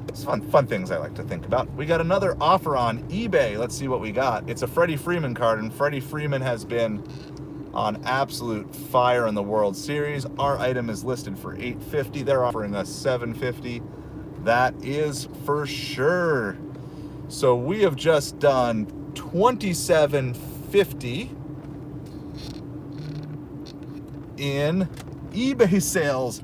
It's fun things I like to think about. We got another offer on eBay. Let's see what we got. It's a Freddie Freeman card, and Freddie Freeman has been on absolute fire in the World Series. Our item is listed for $850. They're offering us $750. That is for sure. So we have just done $27.50 in eBay sales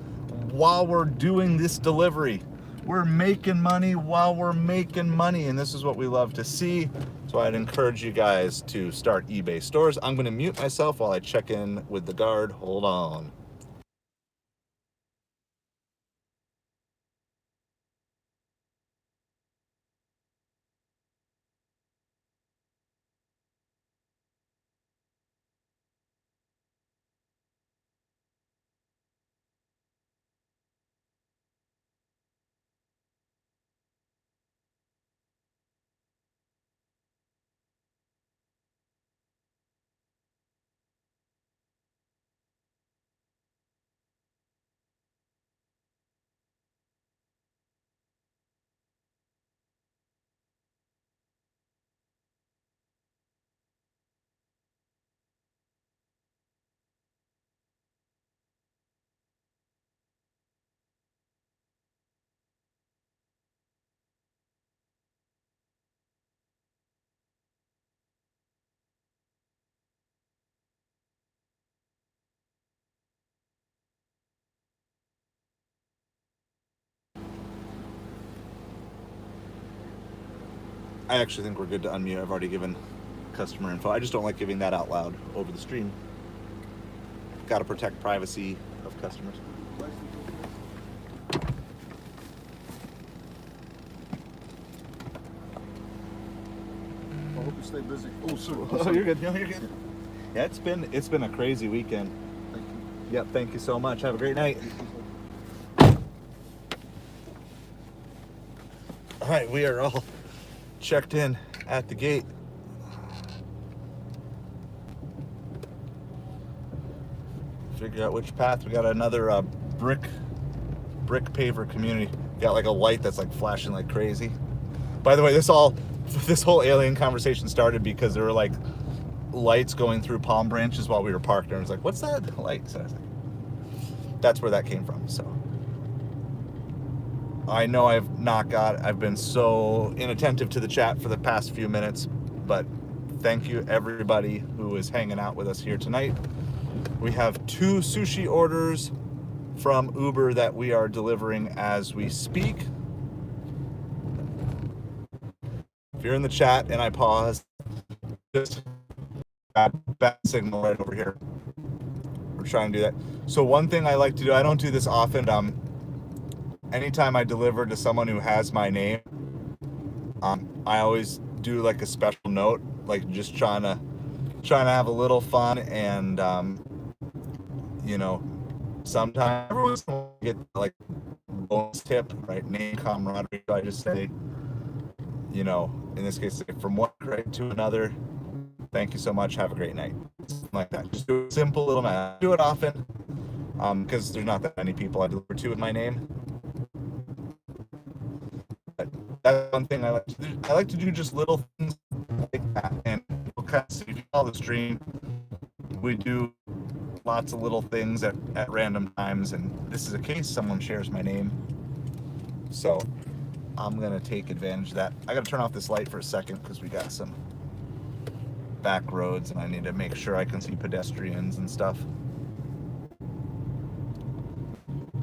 while we're doing this delivery. We're making money while we're making money, and this is what we love to see. So I'd encourage you guys to start eBay stores. I'm going to mute myself while I check in with the guard. Hold on. I actually think we're good to unmute. I've already given customer info. I just don't like giving that out loud over the stream. Got to protect privacy of customers. I hope you stay busy. Oh, sir. Oh, you're good. No, you're good. Yeah, it's been a crazy weekend. Thank you. Yep, thank you so much. Have a great night. All right, we are all checked in at the gate. Figure out which path. We got another brick paver community. Got like a light that's like flashing like crazy. By the way, this whole alien conversation started because there were like lights going through palm branches while we were parked, and I was like, "What's that light?" So I was like, that's where that came from. So I know I've been so inattentive to the chat for the past few minutes, but thank you everybody who is hanging out with us here tonight. We have 2 sushi orders from Uber that we are delivering as we speak. If you're in the chat and I pause, just bad signal right over here. We're trying to do that. So one thing I like to do, I don't do this often. Anytime I deliver to someone who has my name, I always do like a special note, like just trying to have a little fun, and you know, sometimes everyone's gonna get like bonus tip, right? Name camaraderie. So I just say, you know, in this case, from one grade to another, thank you so much, have a great night. Something like that. Just do a simple little math. Do it often, because there's not that many people I deliver to with my name. But that's one thing I like to do. I like to do just little things like that. And we'll kind of see, if you follow the stream, we do lots of little things at random times, and this is a case someone shares my name. So I'm gonna take advantage of that. I gotta turn off this light for a second because we got some back roads and I need to make sure I can see pedestrians and stuff.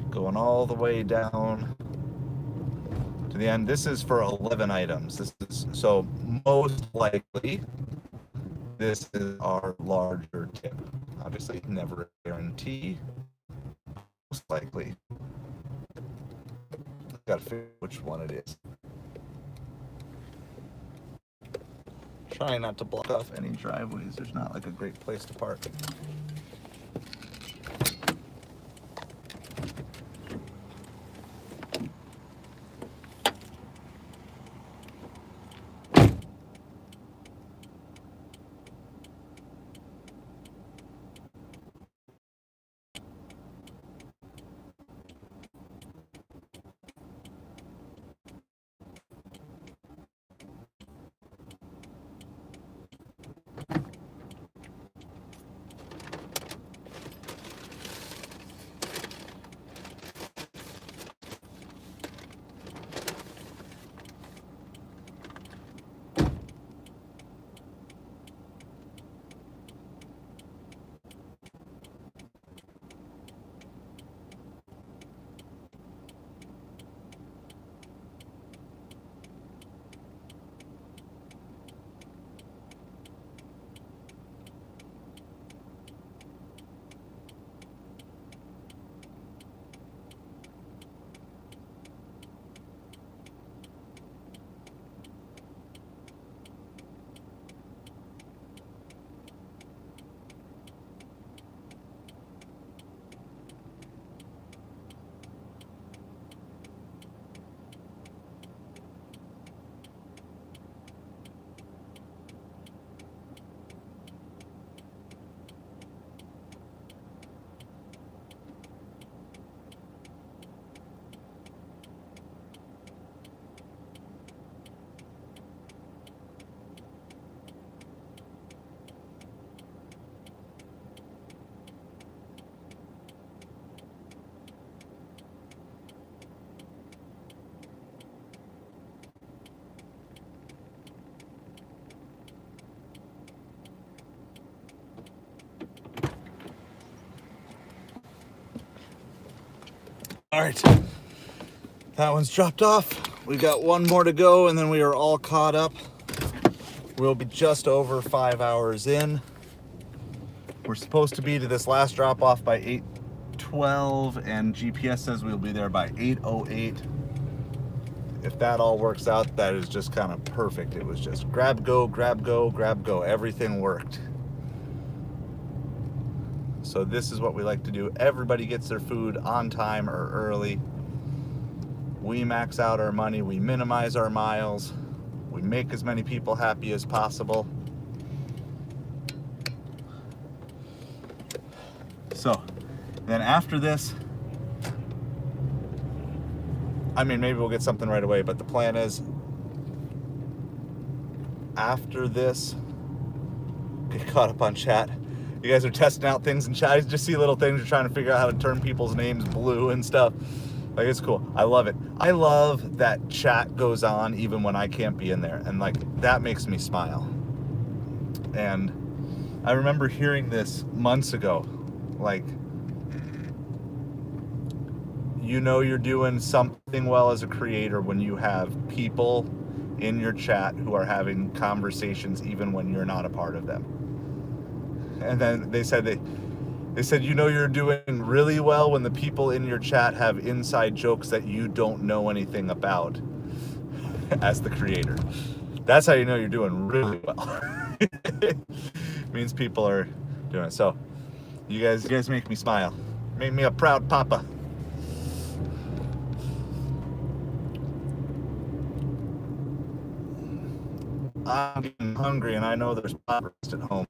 Going all the way down to the end. This is for 11 items. This is, so most likely this is our larger tip. Obviously never a guarantee. Most likely. I've got to figure out which one it is. Trying not to block off any driveways. There's not like a great place to park. All right, that one's dropped off. We got one more to go and then we are all caught up. We'll be just over 5 hours in. We're supposed to be to this last drop off by 8:12, and GPS says we'll be there by 8:08. If that all works out, that is just kind of perfect. It was just grab, go, grab, go, grab, go. Everything worked. So this is what we like to do. Everybody gets their food on time or early. We max out our money. We minimize our miles. We make as many people happy as possible. So then after this, I mean, maybe we'll get something right away, but the plan is after this, get caught up on chat. You guys are testing out things in chat. I just see little things. You're trying to figure out how to turn people's names blue and stuff. Like, it's cool. I love it. I love that chat goes on even when I can't be in there. And like, that makes me smile. And I remember hearing this months ago. Like, you know you're doing something well as a creator when you have people in your chat who are having conversations even when you're not a part of them. And then they said you know you're doing really well when the people in your chat have inside jokes that you don't know anything about as the creator. That's how you know you're doing really well. Means people are doing it. So you guys make me smile. Make me a proud papa. I'm getting hungry and I know there's breakfast at home.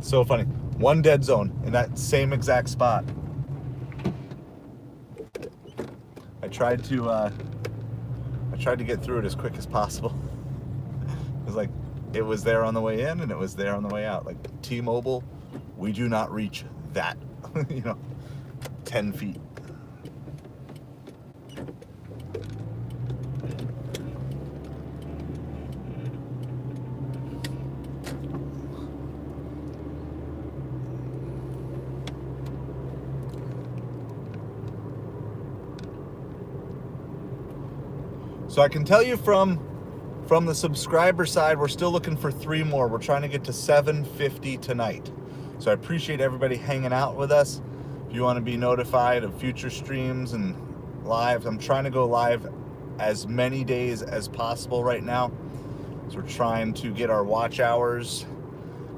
So funny. One dead zone in that same exact spot. I tried to get through it as quick as possible. It was like, it was there on the way in and it was there on the way out. Like, T-Mobile, we do not reach that, 10 feet. So I can tell you from the subscriber side, we're still looking for 3 more. We're trying to get to 750 tonight. So I appreciate everybody hanging out with us. If you want to be notified of future streams and lives, I'm trying to go live as many days as possible right now. So we're trying to get our watch hours,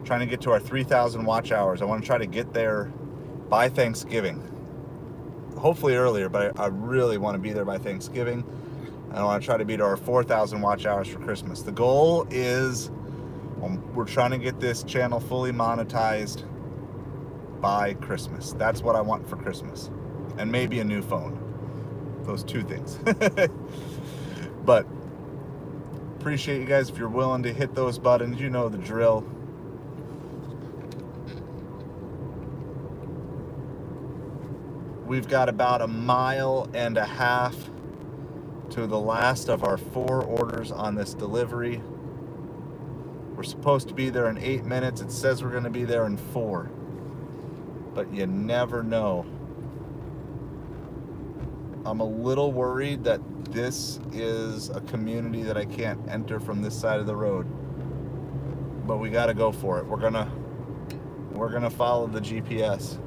trying to get to our 3,000 watch hours. I want to try to get there by Thanksgiving. Hopefully earlier, but I really want to be there by Thanksgiving. I want to try to beat our 4,000 watch hours for Christmas. The goal is, we're trying to get this channel fully monetized by Christmas. That's what I want for Christmas. And maybe a new phone. Those 2 things. But appreciate you guys if you're willing to hit those buttons. You know the drill. We've got about 1.5 miles to the last of our 4 orders on this delivery. We're supposed to be there in 8 minutes. It says we're going to be there in 4. But you never know. I'm a little worried that this is a community that I can't enter from this side of the road. But we got to go for it. We're going to follow the GPS.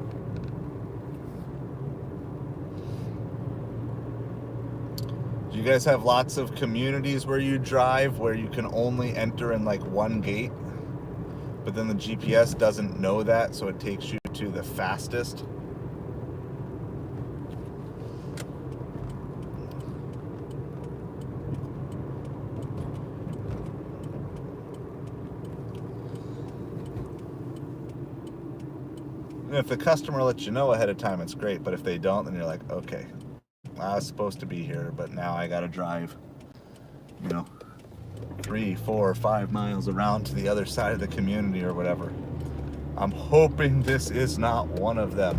Do you guys have lots of communities where you drive where you can only enter in like 1 gate, but then the GPS doesn't know that, so it takes you to the fastest? And if the customer lets you know ahead of time, it's great, but if they don't, then you're like, okay, I was supposed to be here, but now I gotta drive, 3, 4, 5 miles around to the other side of the community or whatever. I'm hoping this is not one of them.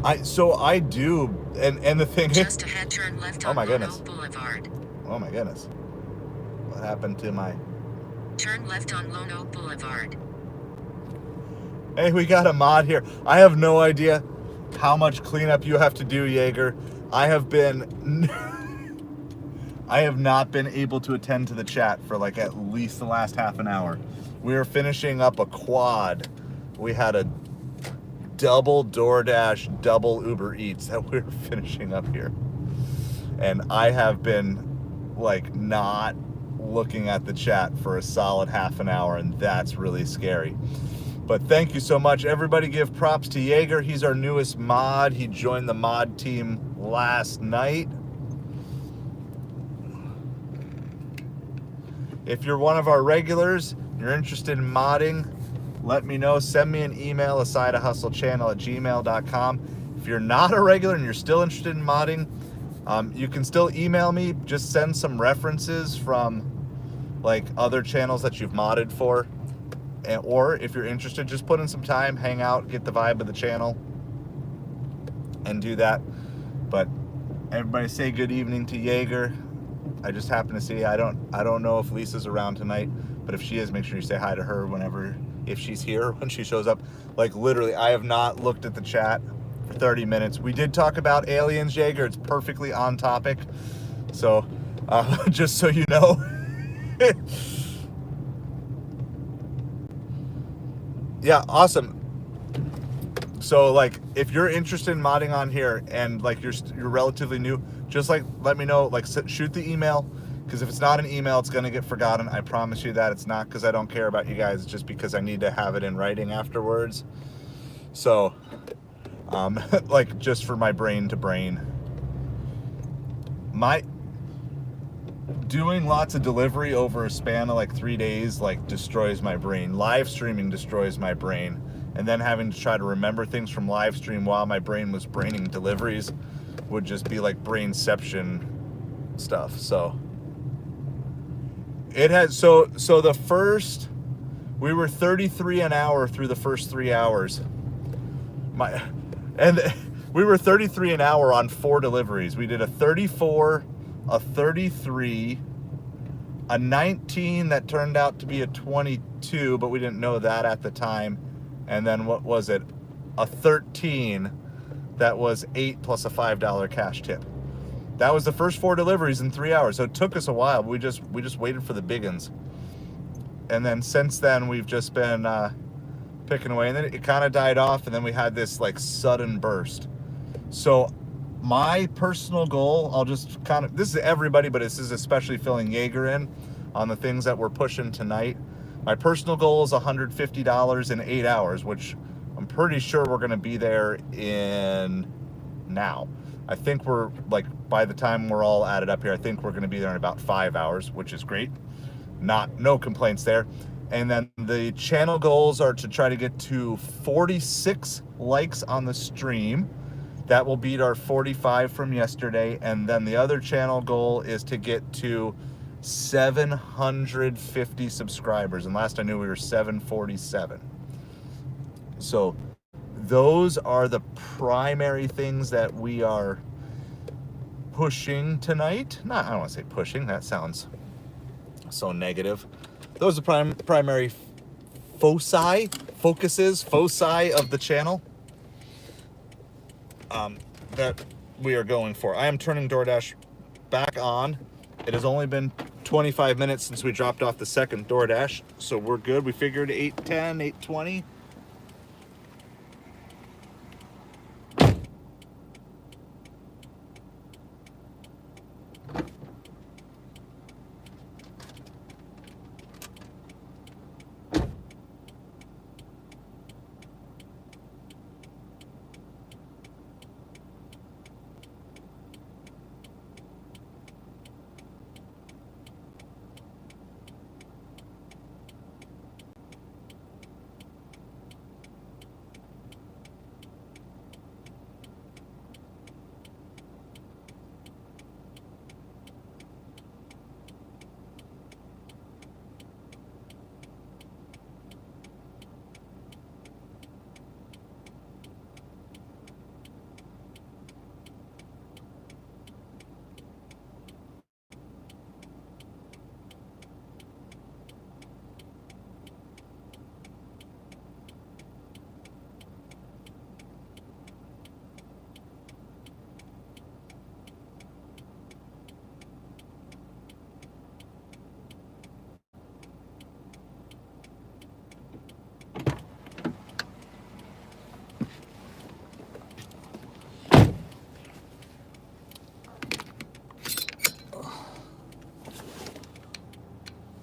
I do, and the thing just ahead, turn left on Lono Boulevard. Oh my goodness. What happened to my... Turn left on Lono Boulevard. Hey, we got a mod here. I have no idea how much cleanup you have to do, Jaeger. I have been I have not been able to attend to the chat for like at least the last half an hour. We were finishing up a quad. We had a double DoorDash, double Ubereats that we were finishing up here. And I have been like not looking at the chat for a solid half an hour, and that's really scary. But thank you so much. Everybody give props to Jaeger. He's our newest mod. He joined the mod team last night. If you're one of our regulars, you're interested in modding, let me know. Send me an email, asidahustlechannel@gmail.com. If you're not a regular and you're still interested in modding, you can still email me. Just send some references from like other channels that you've modded for. Or if you're interested, just put in some time, hang out, get the vibe of the channel, and do that. But everybody say good evening to Jaeger. I just happen to see, I don't know if Lisa's around tonight, but if she is, make sure you say hi to her whenever, if she's here, when she shows up. Like literally, I have not looked at the chat for 30 minutes. We did talk about aliens, Jaeger. It's perfectly on topic. So, just so you know. Yeah, awesome. So like, if you're interested in modding on here and like you're relatively new, just like let me know. Like shoot the email, because if it's not an email, it's gonna get forgotten. I promise you that. It's not because I don't care about you guys, it's just because I need to have it in writing afterwards. So, like just for my brain to brain. Doing lots of delivery over a span of like 3 days like destroys my brain. Live streaming destroys my brain. And then having to try to remember things from live stream while my brain was braining deliveries would just be like brainception stuff. So it has, so the first, we were 33 an hour through the first 3 hours. We were 33 an hour on 4 deliveries. We did a 34, a 33, a 19 that turned out to be a 22, but we didn't know that at the time. And then what was it? A 13 that was 8 plus a $5 cash tip. That was the first 4 deliveries in 3 hours. So it took us a while. We just waited for the big uns. And then since then we've just been picking away, and then it kind of died off, and then we had this like sudden burst. So my personal goal, I'll just kind of, this is everybody, but this is especially filling Jaeger in on the things that we're pushing tonight. My personal goal is $150 in 8 hours, which I'm pretty sure we're going to be there in now. I think we're like, by the time we're all added up here, I think we're going to be there in about 5 hours, which is great. No complaints there. And then the channel goals are to try to get to 46 likes on the stream. That will beat our 45 from yesterday. And then the other channel goal is to get to 750 subscribers. And last I knew we were 747. So those are the primary things that we are pushing tonight. I don't want to say pushing. That sounds so negative. Those are primary foci of the channel that we are going for. I am turning DoorDash back on. It has only been 25 minutes since we dropped off the second DoorDash, so we're good. We figured 8:10, 8:20.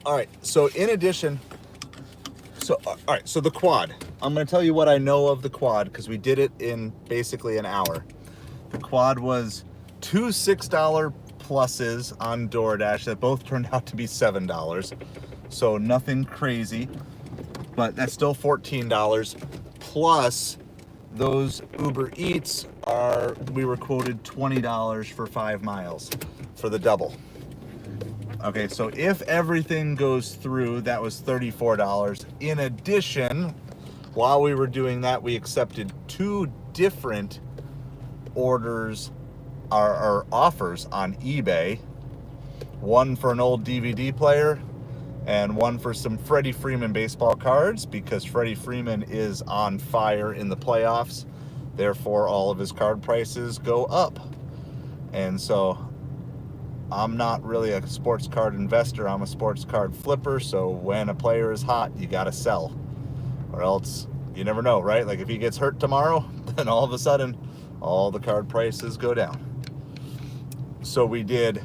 All right, so in addition, all right, so the quad. I'm going to tell you what I know of the quad because we did it in basically an hour. The quad was two $6 pluses on Doordash that both turned out to be $7. So nothing crazy, but that's still $14. Plus those Ubereats we were quoted $20 for 5 miles for the double. Okay, so if everything goes through, that was $34. In addition, while we were doing that, we accepted 2 different orders or offers on eBay. One for an old DVD player and one for some Freddie Freeman baseball cards because Freddie Freeman is on fire in the playoffs. Therefore, all of his card prices go up. And so I'm not really a sports card investor. I'm a sports card flipper. So when a player is hot, you got to sell, or else you never know, right? Like if he gets hurt tomorrow, then all of a sudden, all the card prices go down. So we did,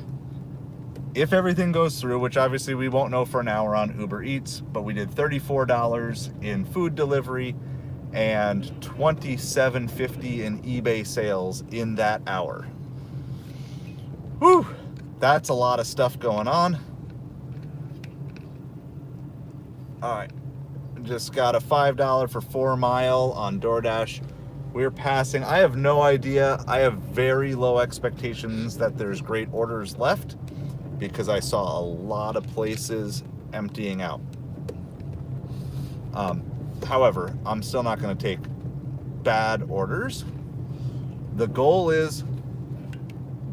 if everything goes through, which obviously we won't know for an hour on Ubereats, but we did $34 in food delivery and $27.50 in eBay sales in that hour. Whew! That's a lot of stuff going on. All right, just got a $5 for 4 mile on Doordash. We're passing. I have no idea. I have very low expectations that there's great orders left because I saw a lot of places emptying out. However, I'm still not going to take bad orders. The goal is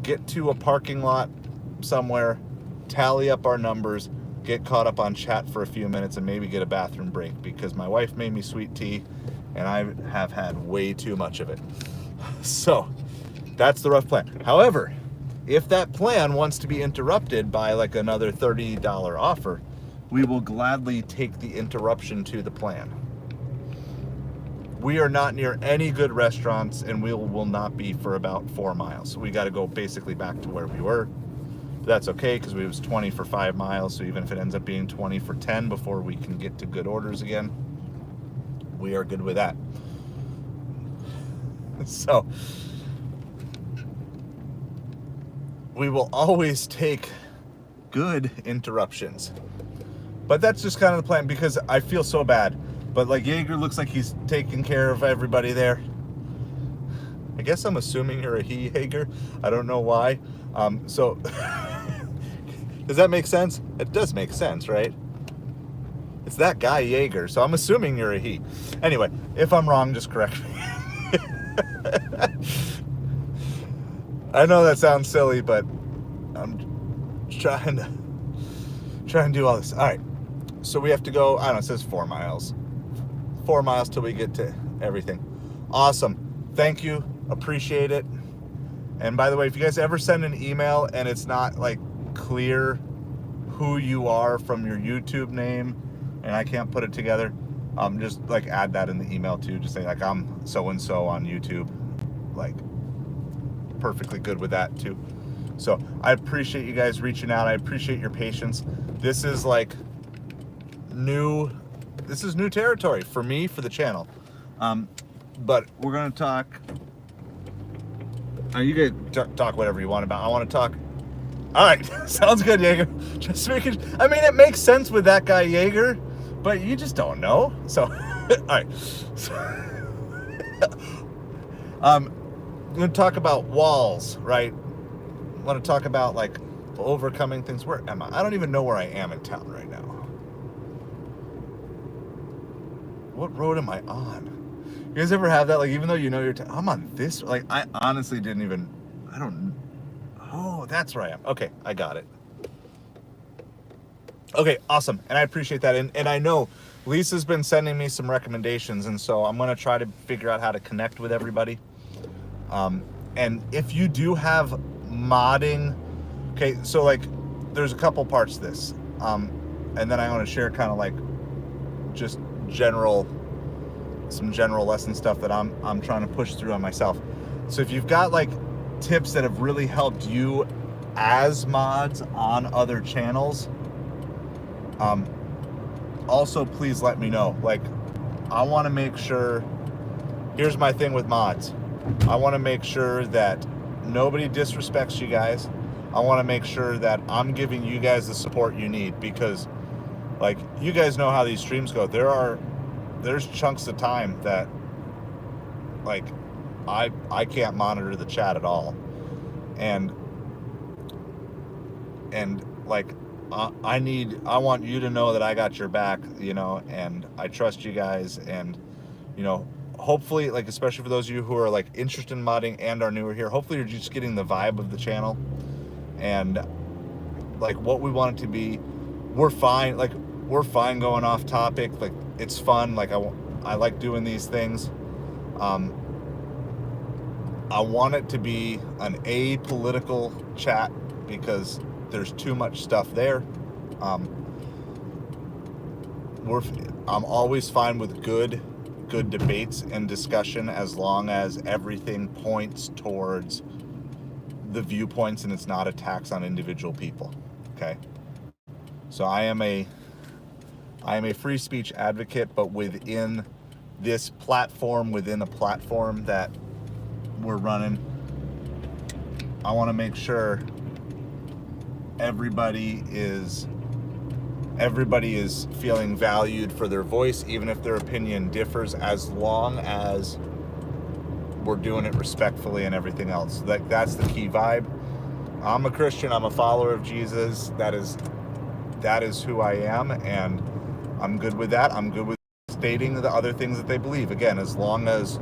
get to a parking lot somewhere, tally up our numbers, get caught up on chat for a few minutes, and maybe get a bathroom break because my wife made me sweet tea and I have had way too much of it. So that's the rough plan. However, if that plan wants to be interrupted by like another $30 offer, we will gladly take the interruption to the plan. We are not near any good restaurants and we will not be for about 4 miles. So we got to go basically back to where we were. That's okay because it was 20 for 5 miles. So even if it ends up being 20 for 10 before we can get to good orders again, we are good with that. So we will always take good interruptions. But that's just kind of the plan because I feel so bad. But like Jaeger looks like he's taking care of everybody there. I guess I'm assuming you're a he, Jaeger. I don't know why. So does that make sense? It does make sense, right? It's that guy Jaeger, so I'm assuming you're a he. Anyway, if I'm wrong, just correct me. I know that sounds silly, but I'm trying to do all this. All right, so we have to go, I don't know, it says 4 miles. 4 miles till we get to everything. Awesome. Thank you. Appreciate it. And by the way, if you guys ever send an email and it's not like clear who you are from your YouTube name and I can't put it together, just like add that in the email too. Just say like I'm so-and-so on YouTube. Like perfectly good with that too. So I appreciate you guys reaching out. I appreciate your patience. This is like new territory for me, for the channel. But we're going to talk. You guys talk whatever you want about. I want to talk. All right. Sounds good, Jaeger. Just making, I mean, it makes sense with that guy, Jaeger, but you just don't know. So, all right. I'm going to talk about walls, right? I want to talk about like overcoming things. Where am I? I don't even know where I am in town right now. What road am I on? You guys ever have that? Like, even though you know I'm on this, like, I honestly didn't even, oh, that's where I am. Okay, I got it. Okay, awesome. And I appreciate that. And I know Lisa's been sending me some recommendations, and so I'm going to try to figure out how to connect with everybody. And if you do have modding, okay, so like, there's a couple parts to this. And then I want to share kind of like just some general lesson stuff that I'm trying to push through on myself. So if you've got like tips that have really helped you as mods on other channels, Also, please let me know. Like, I want to make sure, here's my thing with mods. I want to make sure that nobody disrespects you guys. I want to make sure that I'm giving you guys the support you need, because like, you guys know how these streams go. There's chunks of time that like I can't monitor the chat at all. And like, I want you to know that I got your back, and I trust you guys. And, hopefully, like, especially for those of you who are like interested in modding and are newer here, hopefully you're just getting the vibe of the channel and like what we want it to be. We're fine going off topic. Like, it's fun. Like, I like doing these things. I want it to be an apolitical chat because there's too much stuff there. I'm always fine with good debates and discussion, as long as everything points towards the viewpoints and it's not attacks on individual people. Okay. So I am a free speech advocate, but within this platform, within a platform that we're running, I want to make sure everybody is feeling valued for their voice, even if their opinion differs, as long as we're doing it respectfully and everything else. Like, that's the key vibe. I'm a Christian. I'm a follower of Jesus. That is who I am, and I'm good with that. I'm good with stating the other things that they believe. Again, as long as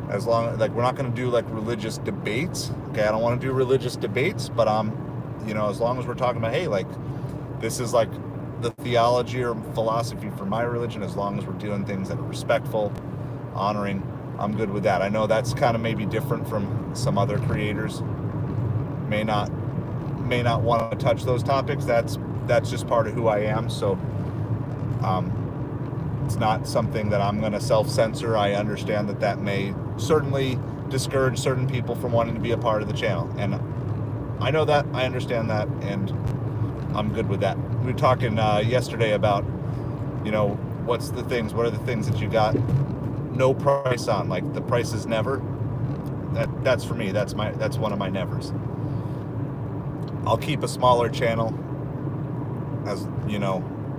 like, we're not going to do like religious debates. Okay, I don't want to do religious debates, but as long as we're talking about, hey, like, this is like the theology or philosophy for my religion, as long as we're doing things that are respectful, honoring, I'm good with that. I know that's kind of maybe different from some other creators. May not want to touch those topics. That's just part of who I am. So it's not something that I'm going to self-censor. I understand that may certainly discourage certain people from wanting to be a part of the channel, and I know that, I understand that, and I'm good with that. We were talking yesterday about, what are the things that you got no price on, like the price is never. That's for me. That's one of my nevers. I'll keep a smaller channel, as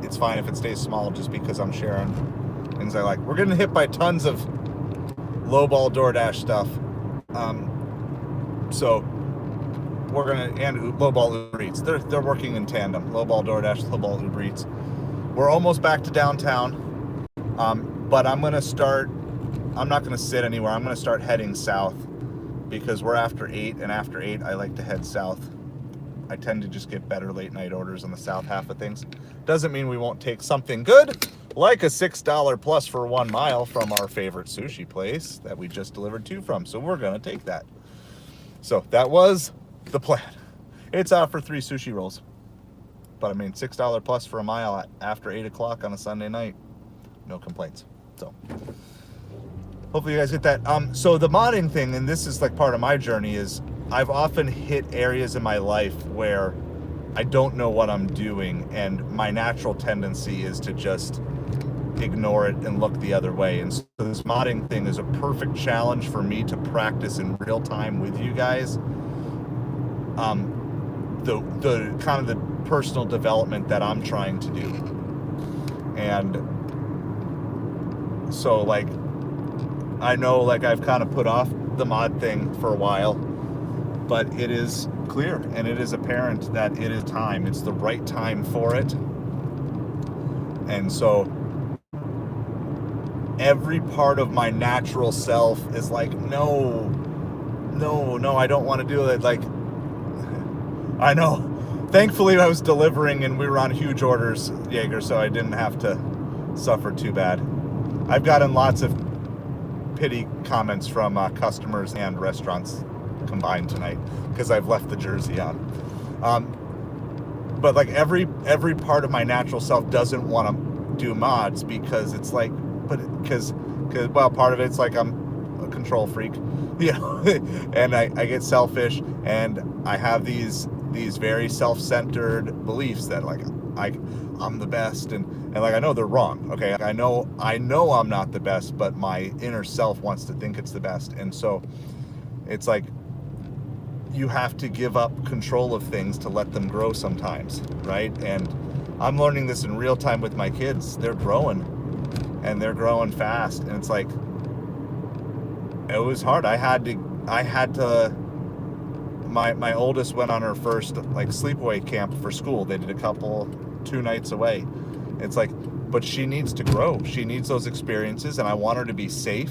it's fine if it stays small, just because I'm sharing things I like. We're getting hit by tons of lowball Doordash stuff, so we're gonna, and lowball Ubereats. They're working in tandem. Lowball Doordash, lowball Ubereats. We're almost back to downtown, but I'm not gonna sit anywhere. I'm gonna start heading south, because we're after 8, and after 8 I like to head south. I tend to just get better late night orders on the south half of things. Doesn't mean we won't take something good, like a $6 plus for 1 mile from our favorite sushi place that we just delivered to from. So we're gonna take that. So that was the plan. It's out for 3 sushi rolls, but I mean, $6 plus for a mile after 8 o'clock on a Sunday night, no complaints. So hopefully you guys get that. So the modding thing, and this is like part of my journey, is I've often hit areas in my life where I don't know what I'm doing, and my natural tendency is to just ignore it and look the other way. And so this modding thing is a perfect challenge for me to practice in real time with you guys. The kind of the personal development that I'm trying to do. And so, like, I know, like, I've kind of put off the mod thing for a while, but it is clear and it is apparent that it is time. It's the right time for it. And so every part of my natural self is like, no, I don't want to do it. Like, I know. Thankfully, I was delivering and we were on huge orders, Jaeger, so I didn't have to suffer too bad. I've gotten lots of pity comments from customers and restaurants combined tonight because I've left the jersey on. But like every part of my natural self doesn't want to do mods, because it's like, because well, part of it's like I'm a control freak, and I get selfish, and I have these very self-centered beliefs that, like, I'm the best, and like I know they're wrong. Okay, I know I'm not the best, but my inner self wants to think it's the best, and so it's like you have to give up control of things to let them grow sometimes, right? And I'm learning this in real time with my kids. They're growing, and they're growing fast, and it's like it was hard. I had to. My oldest went on her first like sleepaway camp for school. They did a couple 2 nights away. It's like, but she needs to grow. She needs those experiences, and I want her to be safe.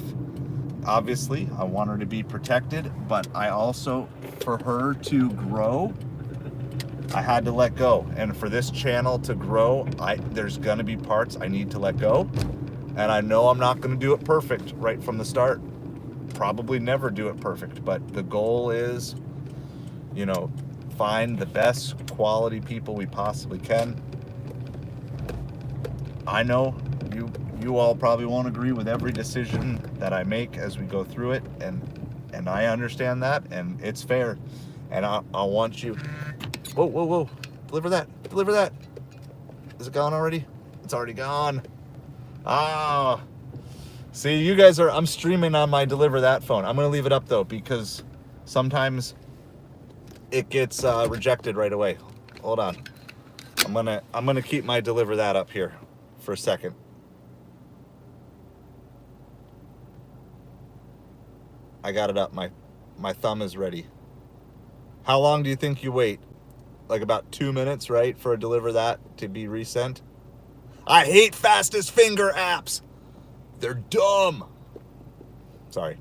Obviously, I want her to be protected, but I also, for her to grow, I had to let go. And for this channel to grow, there's gonna be parts I need to let go. And I know I'm not gonna do it perfect right from the start. Probably never do it perfect, but the goal is, you know, find the best quality people we possibly can. I know you all probably won't agree with every decision that I make as we go through it, and I understand that, and it's fair. And I want you. Whoa! Deliver that! Is it gone already? It's already gone. See, you guys I'm streaming on my Deliver That phone. I'm gonna leave it up though, because sometimes it gets rejected right away. Hold on. I'm gonna keep my Deliver That up here for a second. I got it up. My thumb is ready. How long do you think you wait? Like about 2 minutes, right, for a Deliver That to be resent? I hate fastest finger apps. They're dumb. Sorry.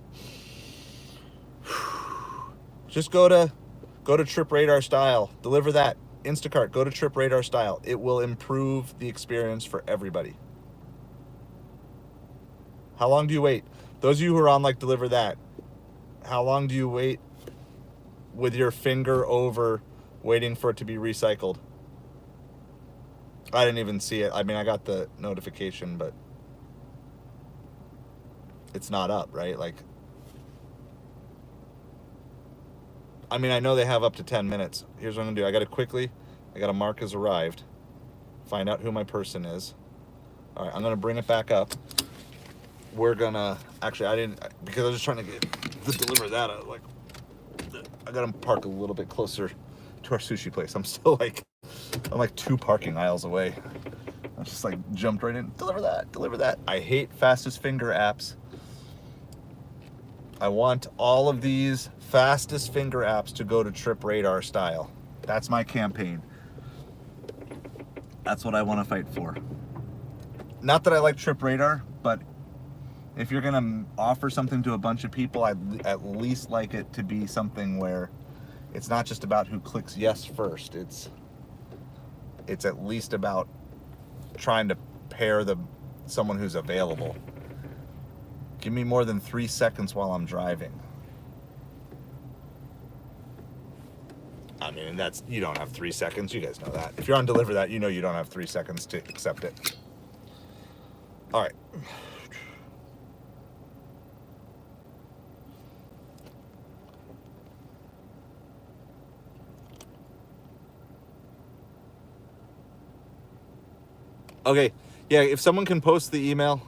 Just go to Trip Radar Style. Deliver That. Instacart. Go to Trip Radar Style. It will improve the experience for everybody. How long do you wait? Those of you who are on like Deliver That, how long do you wait with your finger over waiting for it to be recycled? I didn't even see it. I mean, I got the notification, but it's not up, right? Like, I mean, I know they have up to 10 minutes. Here's what I'm gonna do. I gotta mark as arrived, find out who my person is. All right, I'm gonna bring it back up. We're gonna, actually, because I was just trying to get the Deliver That out. Like, I gotta park a little bit closer to our sushi place. I'm like 2 parking aisles away. I just like jumped right in. Deliver that. I hate fastest finger apps. I want all of these fastest finger apps to go to Trip Radar Style. That's my campaign. That's what I want to fight for. Not that I like Trip Radar, but if you're gonna offer something to a bunch of people, I'd at least like it to be something where it's not just about who clicks yes first. It's at least about trying to pair someone who's available. Give me more than 3 seconds while I'm driving. I mean, you don't have 3 seconds. You guys know that. If you're on Deliver That, you know you don't have 3 seconds to accept it. All right. Okay, yeah, if someone can post the email,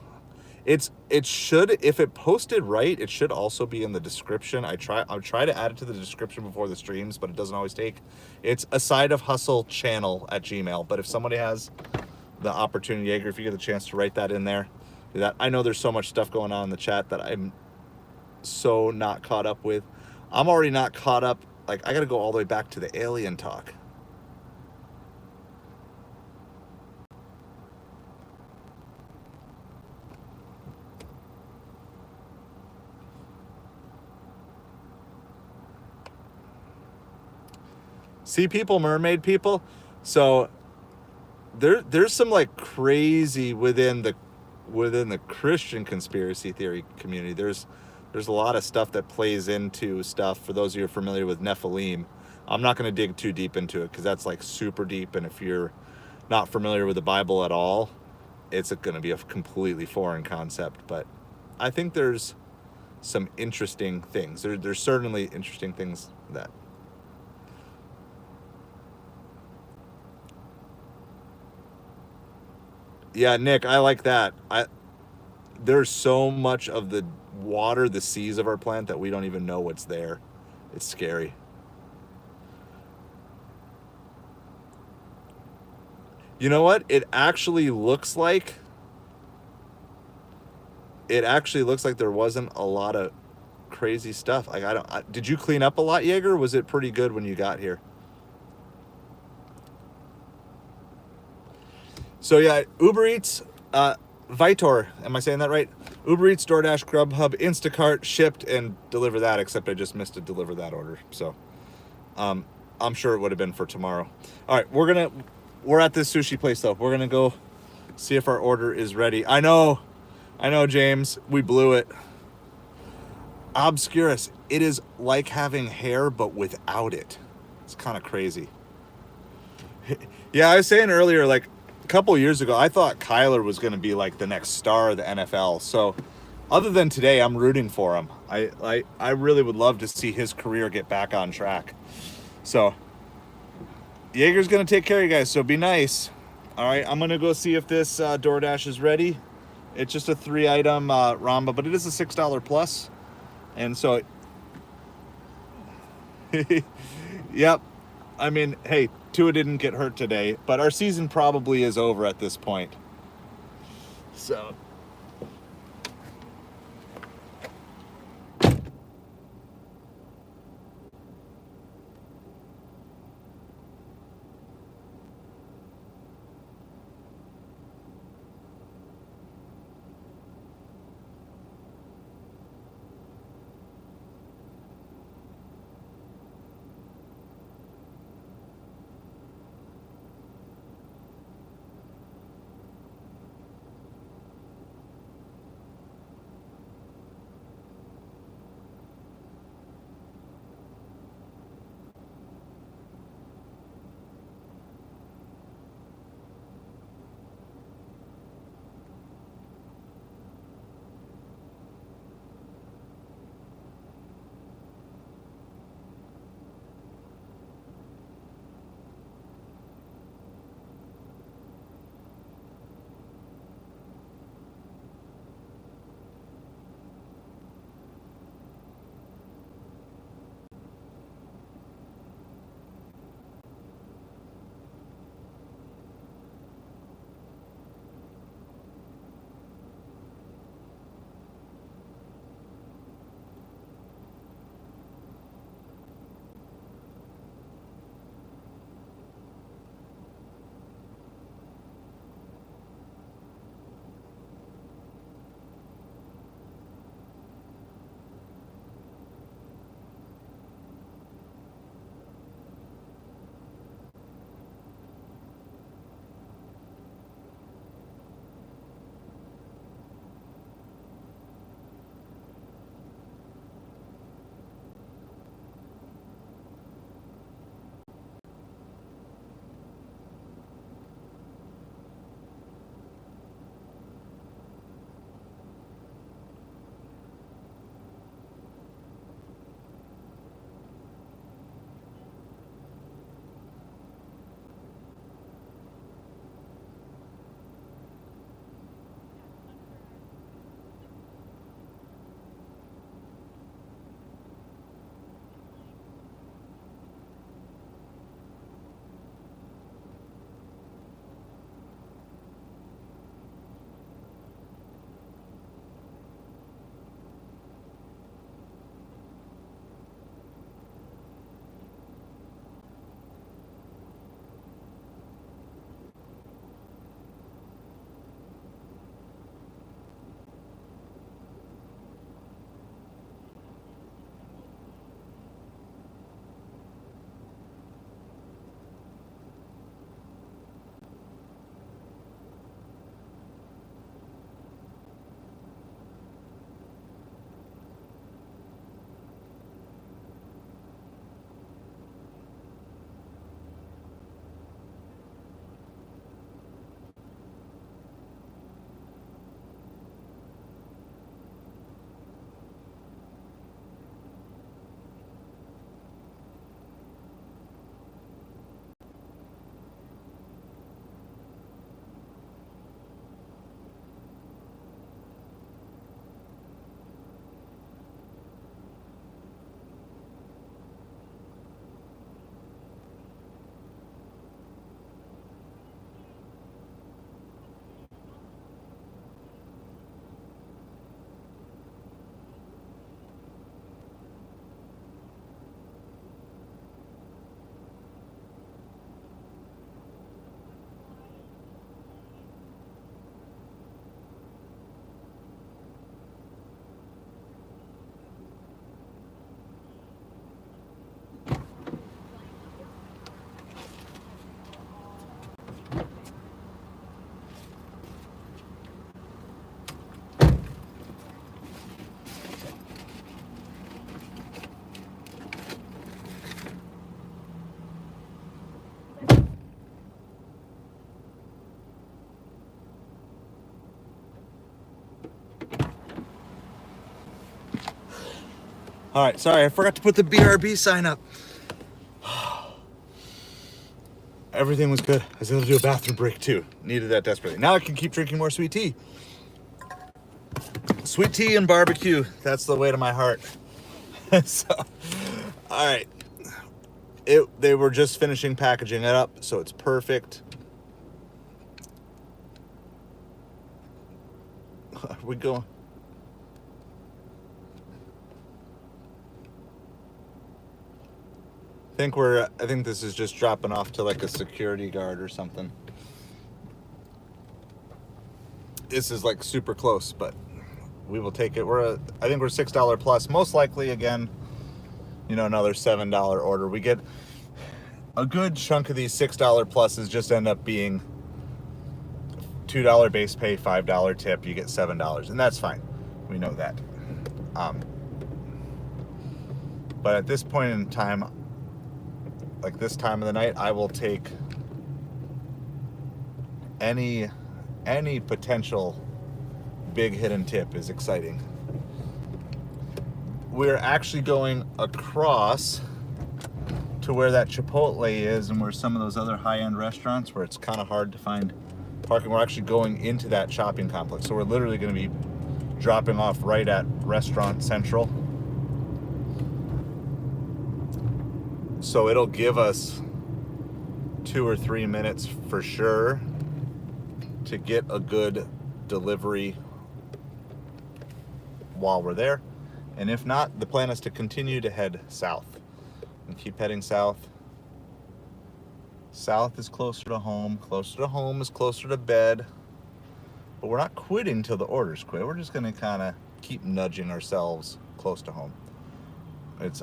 it should, if it posted right, it should also be in the description. I'll try to add it to the description before the streams, but it doesn't always take. It's a side of hustle channel at Gmail, but if somebody has the opportunity, Jaeger, if you get the chance to write that in there, do that. I know there's so much stuff going on in the chat that I'm so not caught up with. I'm already not caught up. Like, I got to go all the way back to the alien talk. Sea people, mermaid people. So there's some like crazy within the Christian conspiracy theory community. There's a lot of stuff that plays into stuff. For those of you who are familiar with Nephilim, I'm not going to dig too deep into it because that's like super deep. And if you're not familiar with the Bible at all, it's going to be a completely foreign concept. But I think there's some interesting things. There's certainly interesting things that. Yeah, Nick, I like that. There's so much of the water, the seas of our plant that we don't even know what's there. It's scary. You know what? It actually looks like there wasn't a lot of crazy stuff. Like did you clean up a lot, Jaeger? Was it pretty good when you got here? So yeah, Ubereats, Vitor, am I saying that right? Ubereats, Doordash, Grubhub, Instacart, shipped and deliver that, except I just missed a deliver that order. So I'm sure it would have been for tomorrow. All right, we're at this sushi place though. We're gonna go see if our order is ready. I know, James, we blew it. Obscurus, it is like having hair but without it. It's kind of crazy. Yeah, I was saying earlier, like a couple years ago, I thought Kyler was going to be like the next star of the NFL. So other than today, I'm rooting for him. I really would love to see his career get back on track. So Jaeger's going to take care of you guys, so be nice. All right, I'm going to go see if this DoorDash is ready. It's just a 3-item Ramba, but it is a $6 plus. And so, yep. I mean, hey, Tua didn't get hurt today, but our season probably is over at this point. So. All right, sorry, I forgot to put the BRB sign up. Everything was good. I was able to do a bathroom break too. Needed that desperately. Now I can keep drinking more sweet tea. Sweet tea and barbecue. That's the way to my heart. So, all right. They were just finishing packaging it up, so it's perfect. Are we going? I think this is just dropping off to like a security guard or something. This is like super close, but we will take it. I think we're $6 plus. Most likely, again, another $7 order. We get a good chunk of these $6 pluses just end up being $2 base pay, $5 tip. You get $7, and that's fine. We know that. But at this point in time, like this time of the night, I will take any potential big hidden tip is exciting. We're actually going across to where that Chipotle is and where some of those other high-end restaurants where it's kind of hard to find parking. We're actually going into that shopping complex. So we're literally going to be dropping off right at Restaurant Central. So it'll give us 2 or 3 minutes for sure to get a good delivery while we're there. And if not, the plan is to continue to head south and keep heading south. South is closer to home. Closer to home is closer to bed. But we're not quitting till the orders quit. We're just going to kind of keep nudging ourselves close to home.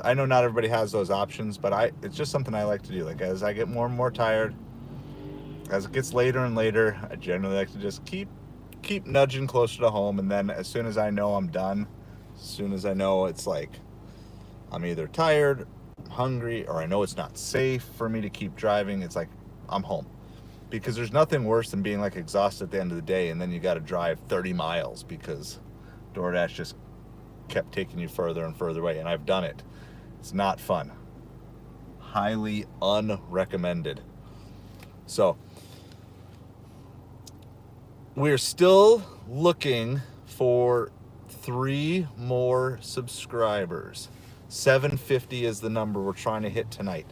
I know not everybody has those options, but it's just something I like to do. Like as I get more and more tired, as it gets later and later, I generally like to just keep nudging closer to home. And then as soon as I know I'm done, as soon as I know it's like I'm either tired, hungry, or I know it's not safe for me to keep driving, it's like I'm home. Because there's nothing worse than being like exhausted at the end of the day and then you got to drive 30 miles because DoorDash just kept taking you further and further away. And I've done it. It's not fun. Highly unrecommended. So we're still looking for 3 more subscribers. 750 is the number we're trying to hit tonight.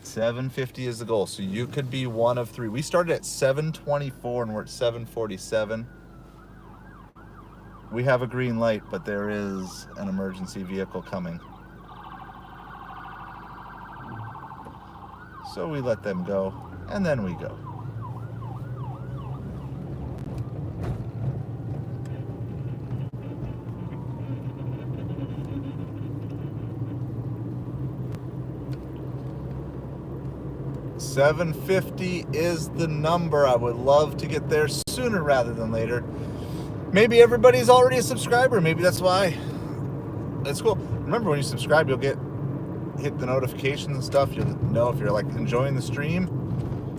750 is the goal. So you could be one of 3. We started at 724 and we're at 747. We have a green light, but there is an emergency vehicle coming. So we let them go, and then we go. $750 is the number. I would love to get there sooner rather than later. Maybe everybody's already a subscriber. Maybe that's why. That's cool. Remember, when you subscribe, you'll hit the notifications and stuff. You'll know if you're like enjoying the stream.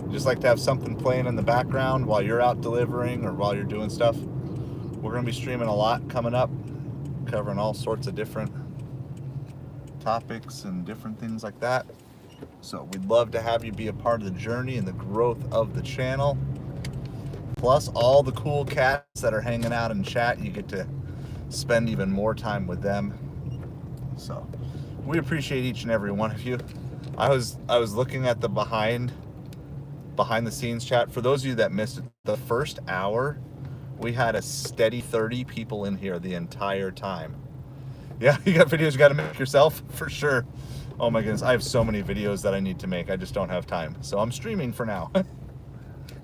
You just like to have something playing in the background while you're out delivering or while you're doing stuff. We're going to be streaming a lot coming up, covering all sorts of different topics and different things like that. So we'd love to have you be a part of the journey and the growth of the channel. Plus all the cool cats that are hanging out in chat, you get to spend even more time with them. So we appreciate each and every one of you. I was looking at the behind the scenes chat. For those of you that missed it, the first hour, we had a steady 30 people in here the entire time. Yeah, you got videos you got to make yourself? For sure. Oh my goodness, I have so many videos that I need to make. I just don't have time. So I'm streaming for now.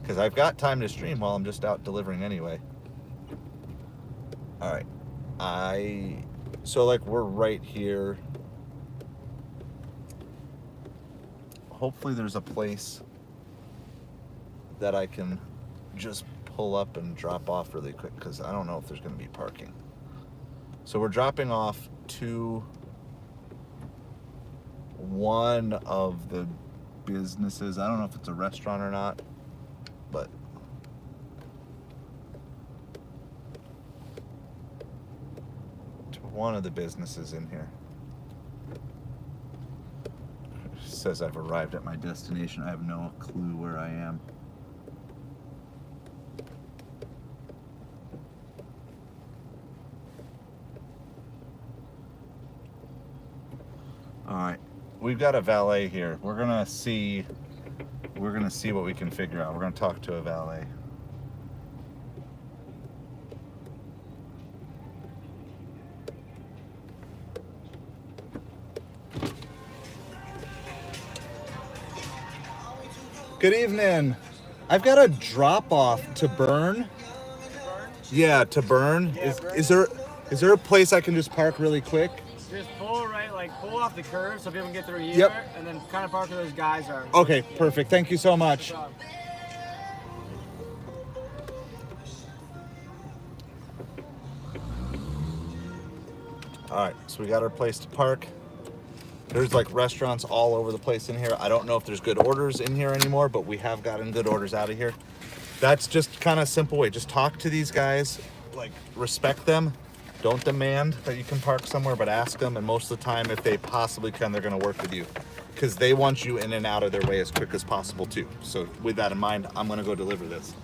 Because I've got time to stream while I'm just out delivering anyway. All right. So like we're right here. Hopefully there's a place that I can just pull up and drop off really quick because I don't know if there's going to be parking. So we're dropping off to one of the businesses. I don't know if it's a restaurant or not, but to one of the businesses in here. It says I've arrived at my destination. I have no clue where I am. All right, we've got a valet here. We're gonna see what we can figure out. We're gonna talk to a valet. Good evening. I've got a drop off to Burn. Yeah, to Burn. Is there a place I can just park really quick? Just pull right, like pull off the curb so people can get through here, Yep. and then kind of park where those guys are. Okay, perfect. Thank you so much. All right, so we got our place to park. There's like restaurants all over the place in here. I don't know if there's good orders in here anymore, but we have gotten good orders out of here. That's just kind of a simple way. Just talk to these guys, like respect them. Don't demand that you can park somewhere, but ask them. And most of the time, if they possibly can, they're going to work with you because they want you in and out of their way as quick as possible too. So with that in mind, I'm going to go deliver this.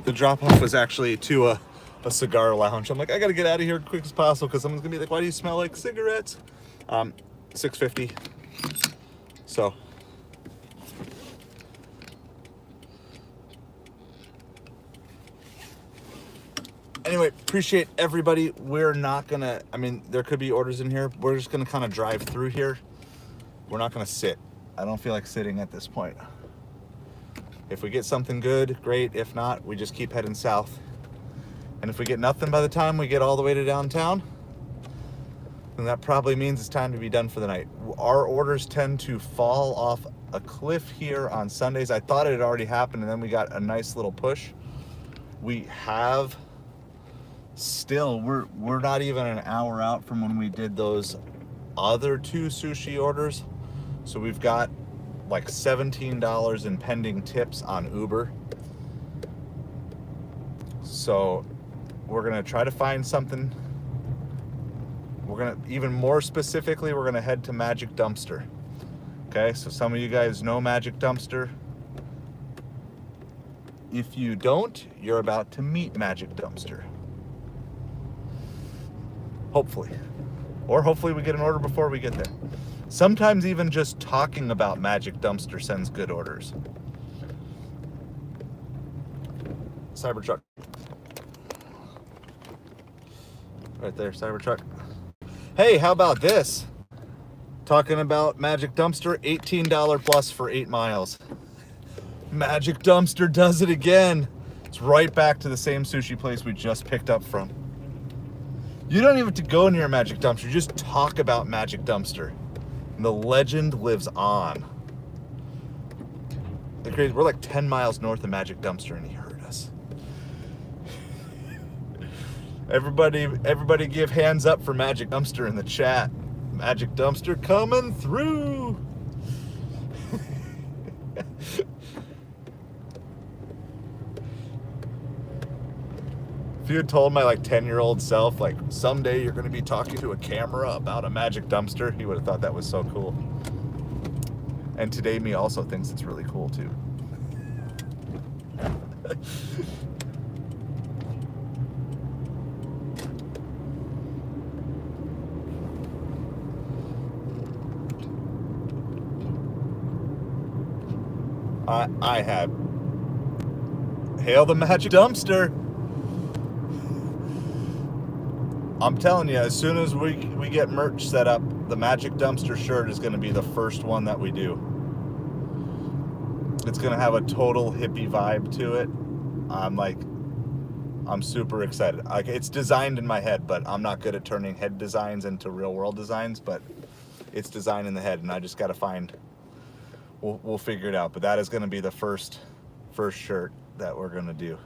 The drop-off was actually to a cigar lounge. I'm like, I gotta get out of here as quick as possible because someone's gonna be like, why do you smell like cigarettes? $6.50. So. Anyway, appreciate everybody. We're not gonna, I mean, there could be orders in here. We're just gonna kind of drive through here. We're not gonna sit. I don't feel like sitting at this point. If we get something good, great. If not, we just keep heading south. And if we get nothing by the time we get all the way to downtown, then that probably means it's time to be done for the night. Our orders tend to fall off a cliff here on Sundays. I thought it had already happened, and then we got a nice little push. We have still, we're not even an hour out from when we did those other 2 sushi orders. So we've got like $17 in pending tips on Uber. So we're gonna try to find something. We're gonna, even more specifically, we're gonna head to Magic Dumpster. Okay, so some of you guys know Magic Dumpster. If you don't, you're about to meet Magic Dumpster. Hopefully. Or hopefully we get an order before we get there. Sometimes even just talking about Magic Dumpster sends good orders. Cybertruck. Right there, Cybertruck. Hey, how about this? Talking about Magic Dumpster, $18 plus for 8 miles. Magic Dumpster does it again. It's right back to the same sushi place we just picked up from. You don't even have to go near a Magic Dumpster, you just talk about Magic Dumpster. And the legend lives on. They're crazy. We're like 10 miles north of Magic Dumpster and he heard us. Everybody give hands up for Magic Dumpster in the chat. Magic dumpster coming through. If you had told my like 10-year-old self, like someday you're going to be talking to a camera about a magic dumpster, he would have thought that was so cool. And today me also thinks it's really cool too. I have hail the magic dumpster. I'm telling you, as soon as we get merch set up, the magic dumpster shirt is going to be the first one that we do. It's going to have a total hippie vibe to it. I'm super excited. Like, it's designed in my head, but I'm not good at turning head designs into real world designs, but it's designed in the head, and I just got to find, we'll figure it out. But that is going to be the first shirt that we're going to do.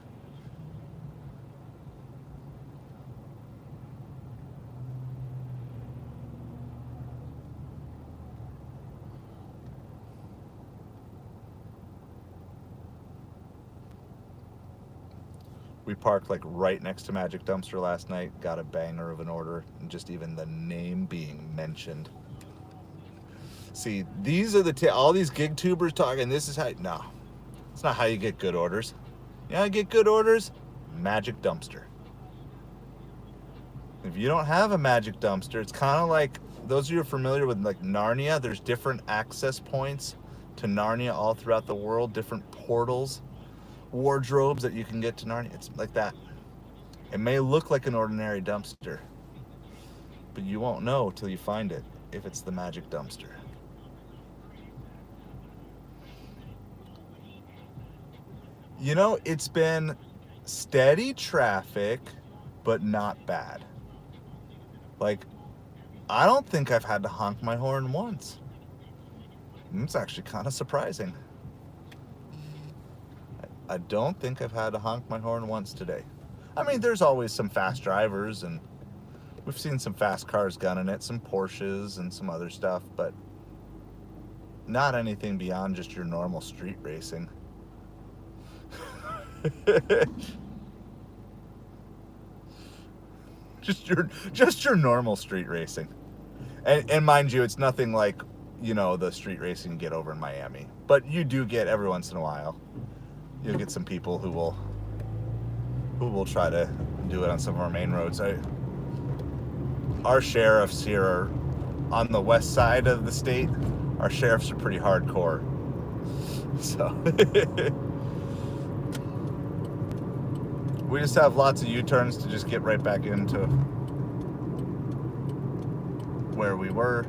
We parked like right next to Magic Dumpster last night, got a banger of an order, and just even the name being mentioned. See, these are all these gig tubers talking, this is how, no, it's not how you get good orders. You know how you get good orders? Magic Dumpster. If you don't have a Magic Dumpster, it's kind of like, those of you who are familiar with like Narnia, there's different access points to Narnia all throughout the world, different portals, wardrobes that you can get to Narnia. It's like that. It may look like an ordinary dumpster, but you won't know till you find it if it's the Magic Dumpster. You know, it's been steady traffic, but not bad. Like, I don't think I've had to honk my horn once. It's actually kind of surprising. I don't think I've had to honk my horn once today. I mean, there's always some fast drivers, and we've seen some fast cars gunning it, some Porsches and some other stuff, but not anything beyond just your normal street racing. just your normal street racing. And mind you, it's nothing like, you know, the street racing you get over in Miami. But you do get every once in a while. You'll get some people who will try to do it on some of our main roads. Our sheriffs here are on the west side of the state. Our sheriffs are pretty hardcore. So we just have lots of U-turns to just get right back into where we were.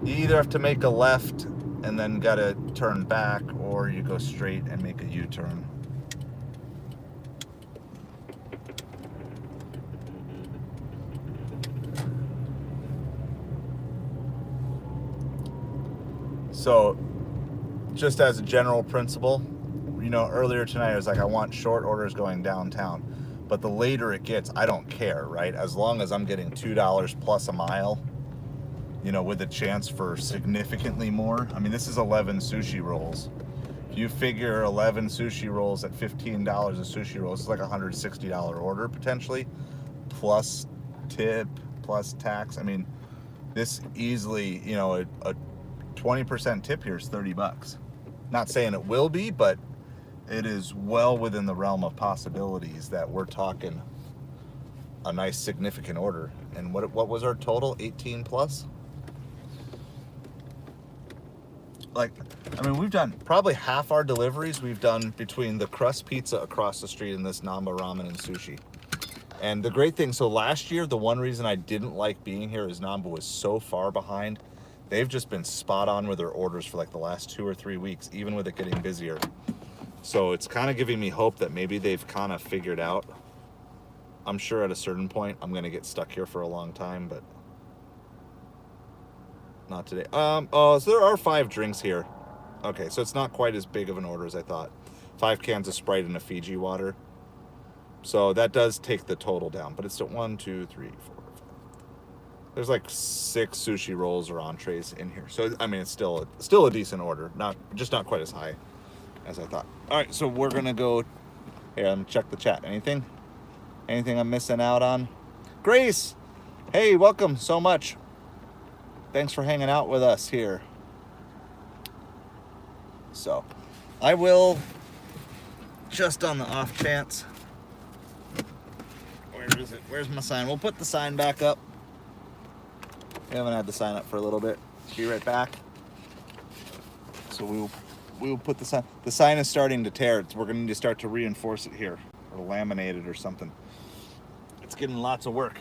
You either have to make a left and then gotta turn back, or you go straight and make a U-turn. So, just as a general principle, you know, earlier tonight I was like, I want short orders going downtown. But the later it gets, I don't care, right? As long as I'm getting $2 plus a mile, you know, with a chance for significantly more. I mean, this is 11 sushi rolls. If you figure 11 sushi rolls at $15 a sushi roll, it's like a $160 order potentially, plus tip, plus tax. I mean, this easily, you know, a 20% tip here is $30. Not saying it will be, but it is well within the realm of possibilities that we're talking a nice significant order. And what was our total? 18 plus? Like, I mean, we've done probably half our deliveries we've done between the crust pizza across the street and this Namba Ramen and Sushi. And the great thing, so last year, the one reason I didn't like being here is Namba was so far behind. They've just been spot on with their orders for like the last 2 or 3 weeks, even with it getting busier. So it's kind of giving me hope that maybe they've kind of figured out. I'm sure at a certain point I'm going to get stuck here for a long time, but not today. Oh, so there are 5 drinks here. Okay, so it's not quite as big of an order as I thought. 5 cans of Sprite and a Fiji water. So that does take the total down, but it's at 1, 2, 3, 4, 5. There's like 6 sushi rolls or entrees in here. So I mean, it's still a decent order. Not quite as high as I thought. All right, so we're gonna go here. Let me check the chat. Anything I'm missing out on? Grace, hey, welcome so much. Thanks for hanging out with us here. So, I will, just on the off chance. Where is it? Where's my sign? We'll put the sign back up. We haven't had the sign up for a little bit. Be right back. So we will put the sign. The sign is starting to tear. We're going to need to start to reinforce it here, or laminate it or something. It's getting lots of work.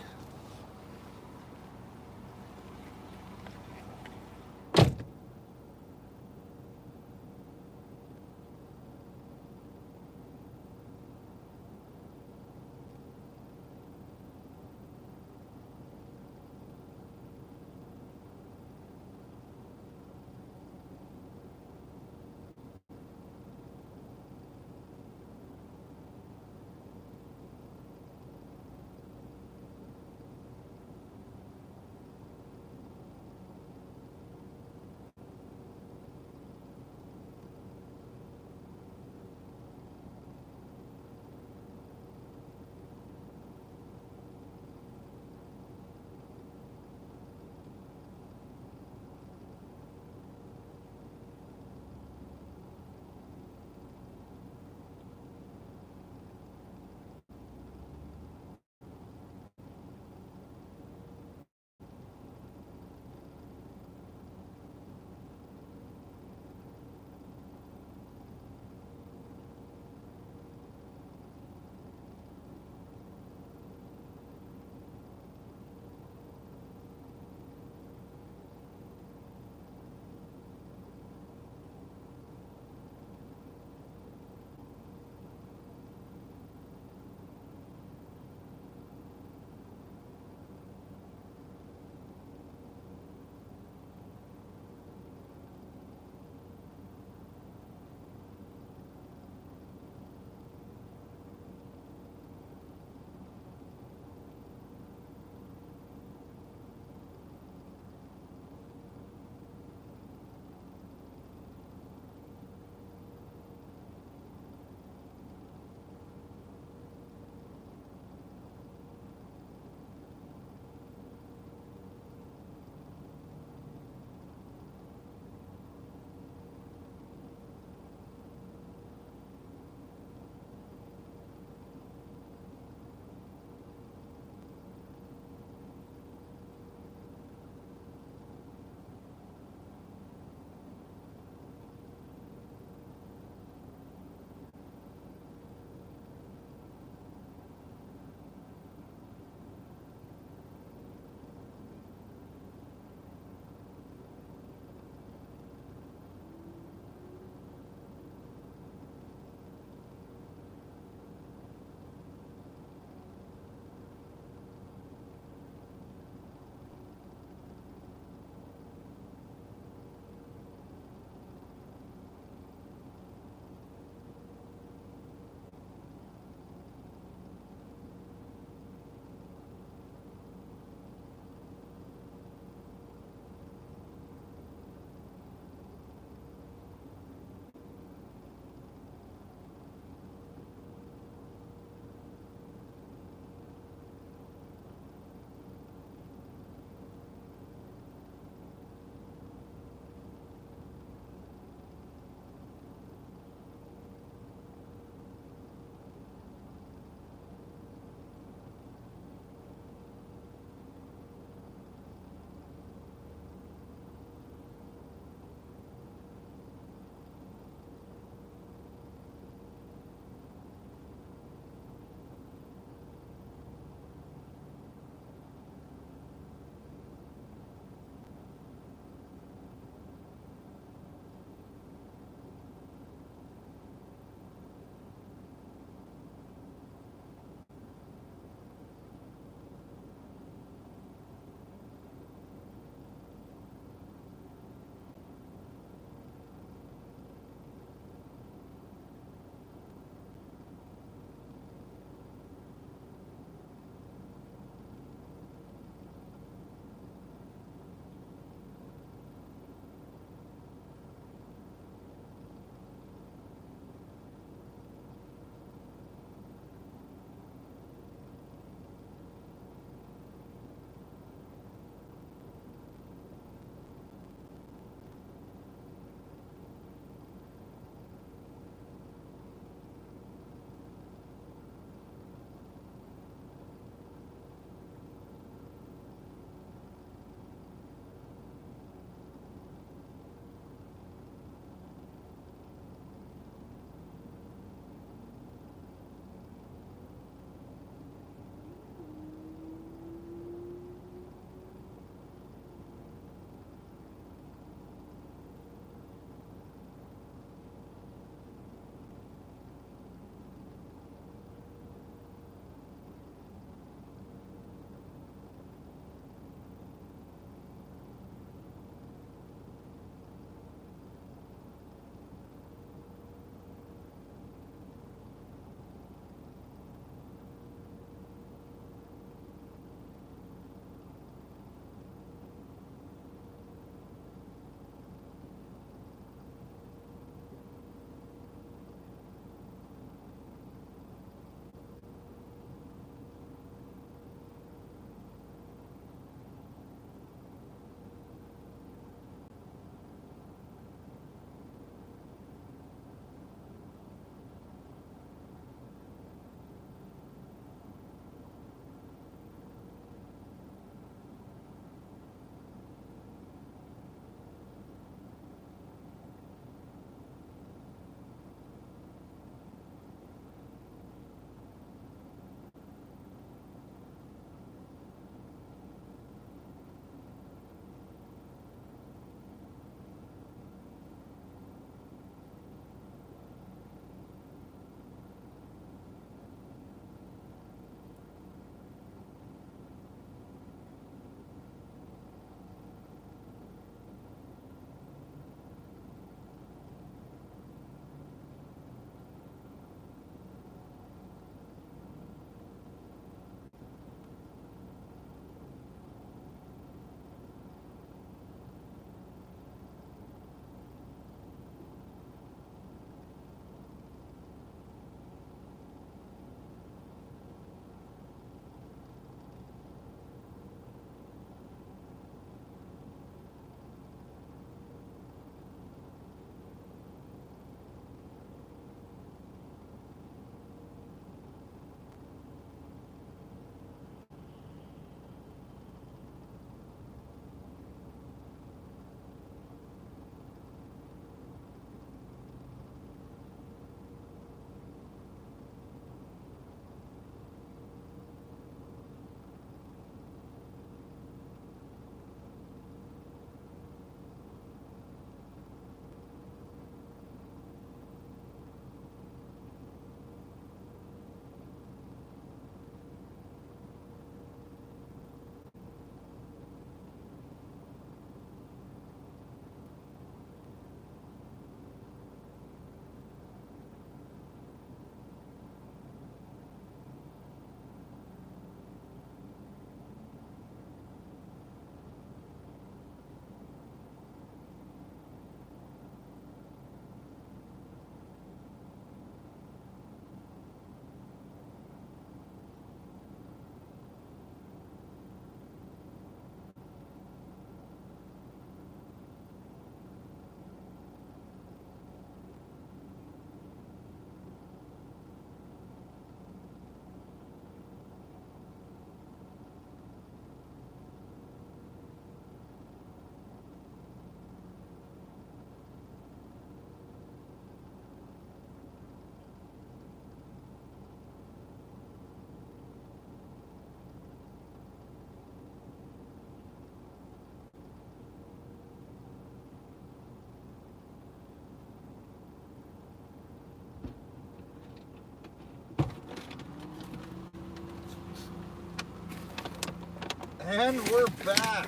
And we're back.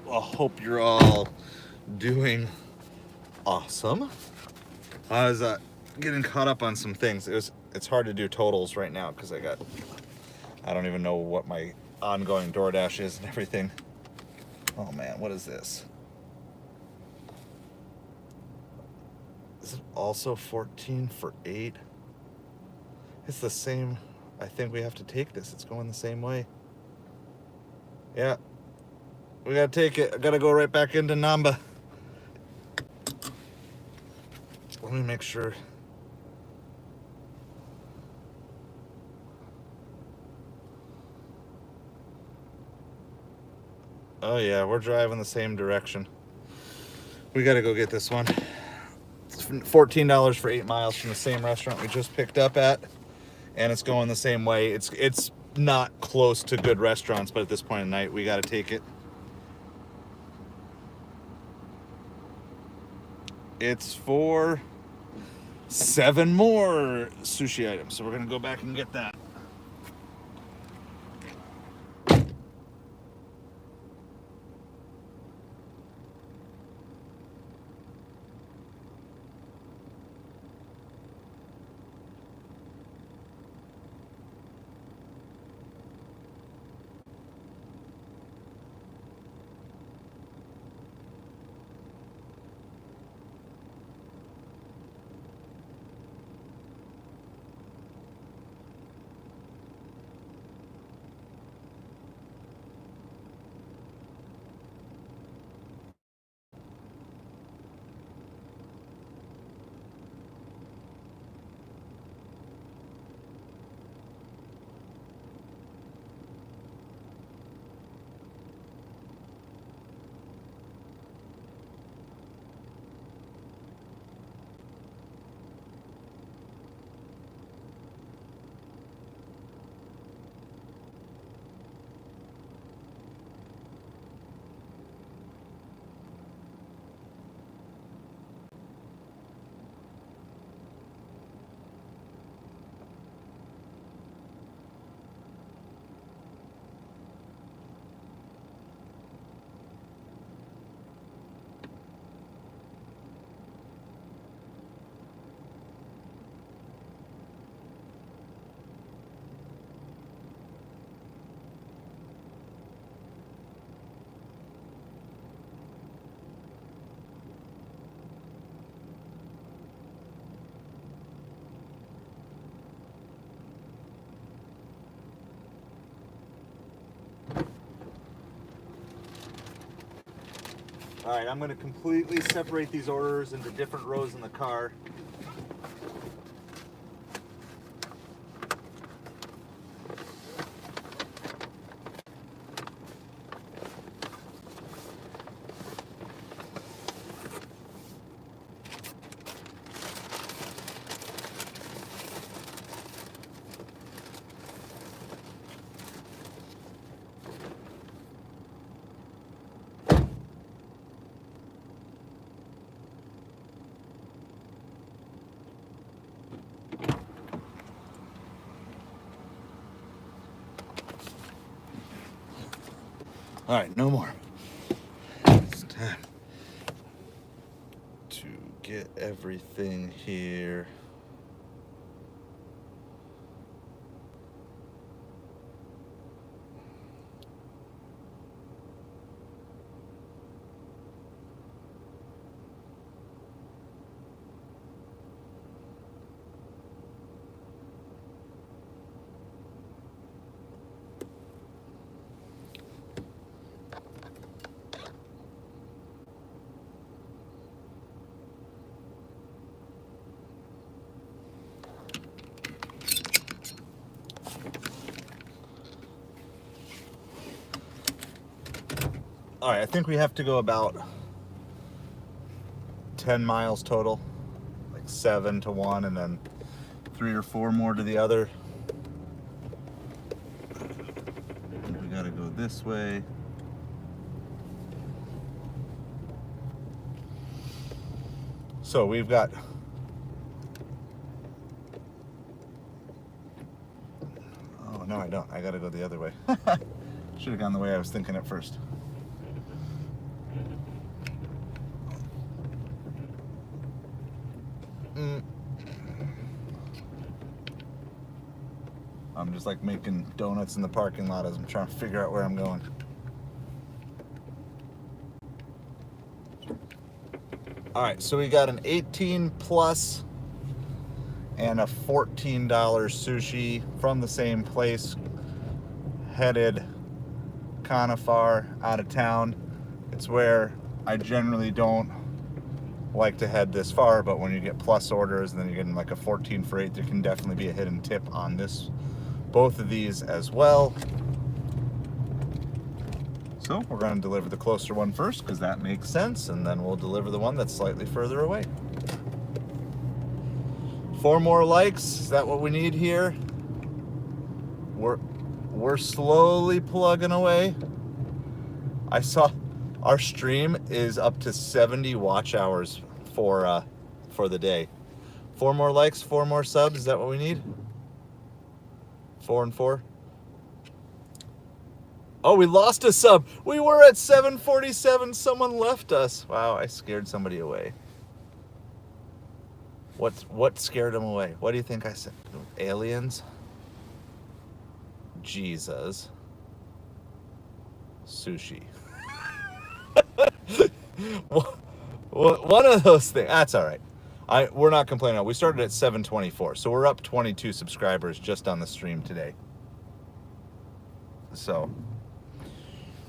I hope you're all doing awesome. I was getting caught up on some things. It's hard to do totals right now because I don't even know what my ongoing Doordash is and everything. Oh man, what is this? Is it also 14 for 8? It's the same. I think we have to take this. It's going the same way. Yeah. We gotta take it. I gotta go right back into Namba. Let me make sure. Oh yeah, we're driving the same direction. We gotta go get this one. It's $14 for 8 miles from the same restaurant we just picked up at, and it's going the same way. It's not close to good restaurants, but at this point in the night, we gotta take it. It's for 7 more sushi items, so we're gonna go back and get that. All right, I'm going to completely separate these orders into different rows in the car. All right, no more. It's time to get everything here. All right, I think we have to go about 10 miles total, like 7 to one, and then 3 or 4 more to the other. We gotta go this way. So we've got no, I don't. I gotta go the other way. Should have gone the way I was thinking at first. I'm just like making donuts in the parking lot as I'm trying to figure out where I'm going. All right, so we got an 18 plus and a $14 sushi from the same place, headed kind of far out of town. It's where I generally don't like to head this far, but when you get plus orders and then you're getting like a 14 for 8, there can definitely be a hidden tip on this, both of these as well. So we're going to deliver the closer one first because that makes sense, and then we'll deliver the one that's slightly further away. 4 more likes, is that what we need here? We're slowly plugging away. I saw our stream is up to 70 watch hours for the day. 4 more likes, 4 more subs, is that what we need? 4 and 4. Oh, we lost a sub. We were at 747. Someone left us. Wow, I scared somebody away. What scared them away? What do you think I said? Aliens? Jesus. Sushi. One of those things. That's all right. We're not complaining. We started at 724, so we're up 22 subscribers just on the stream today. So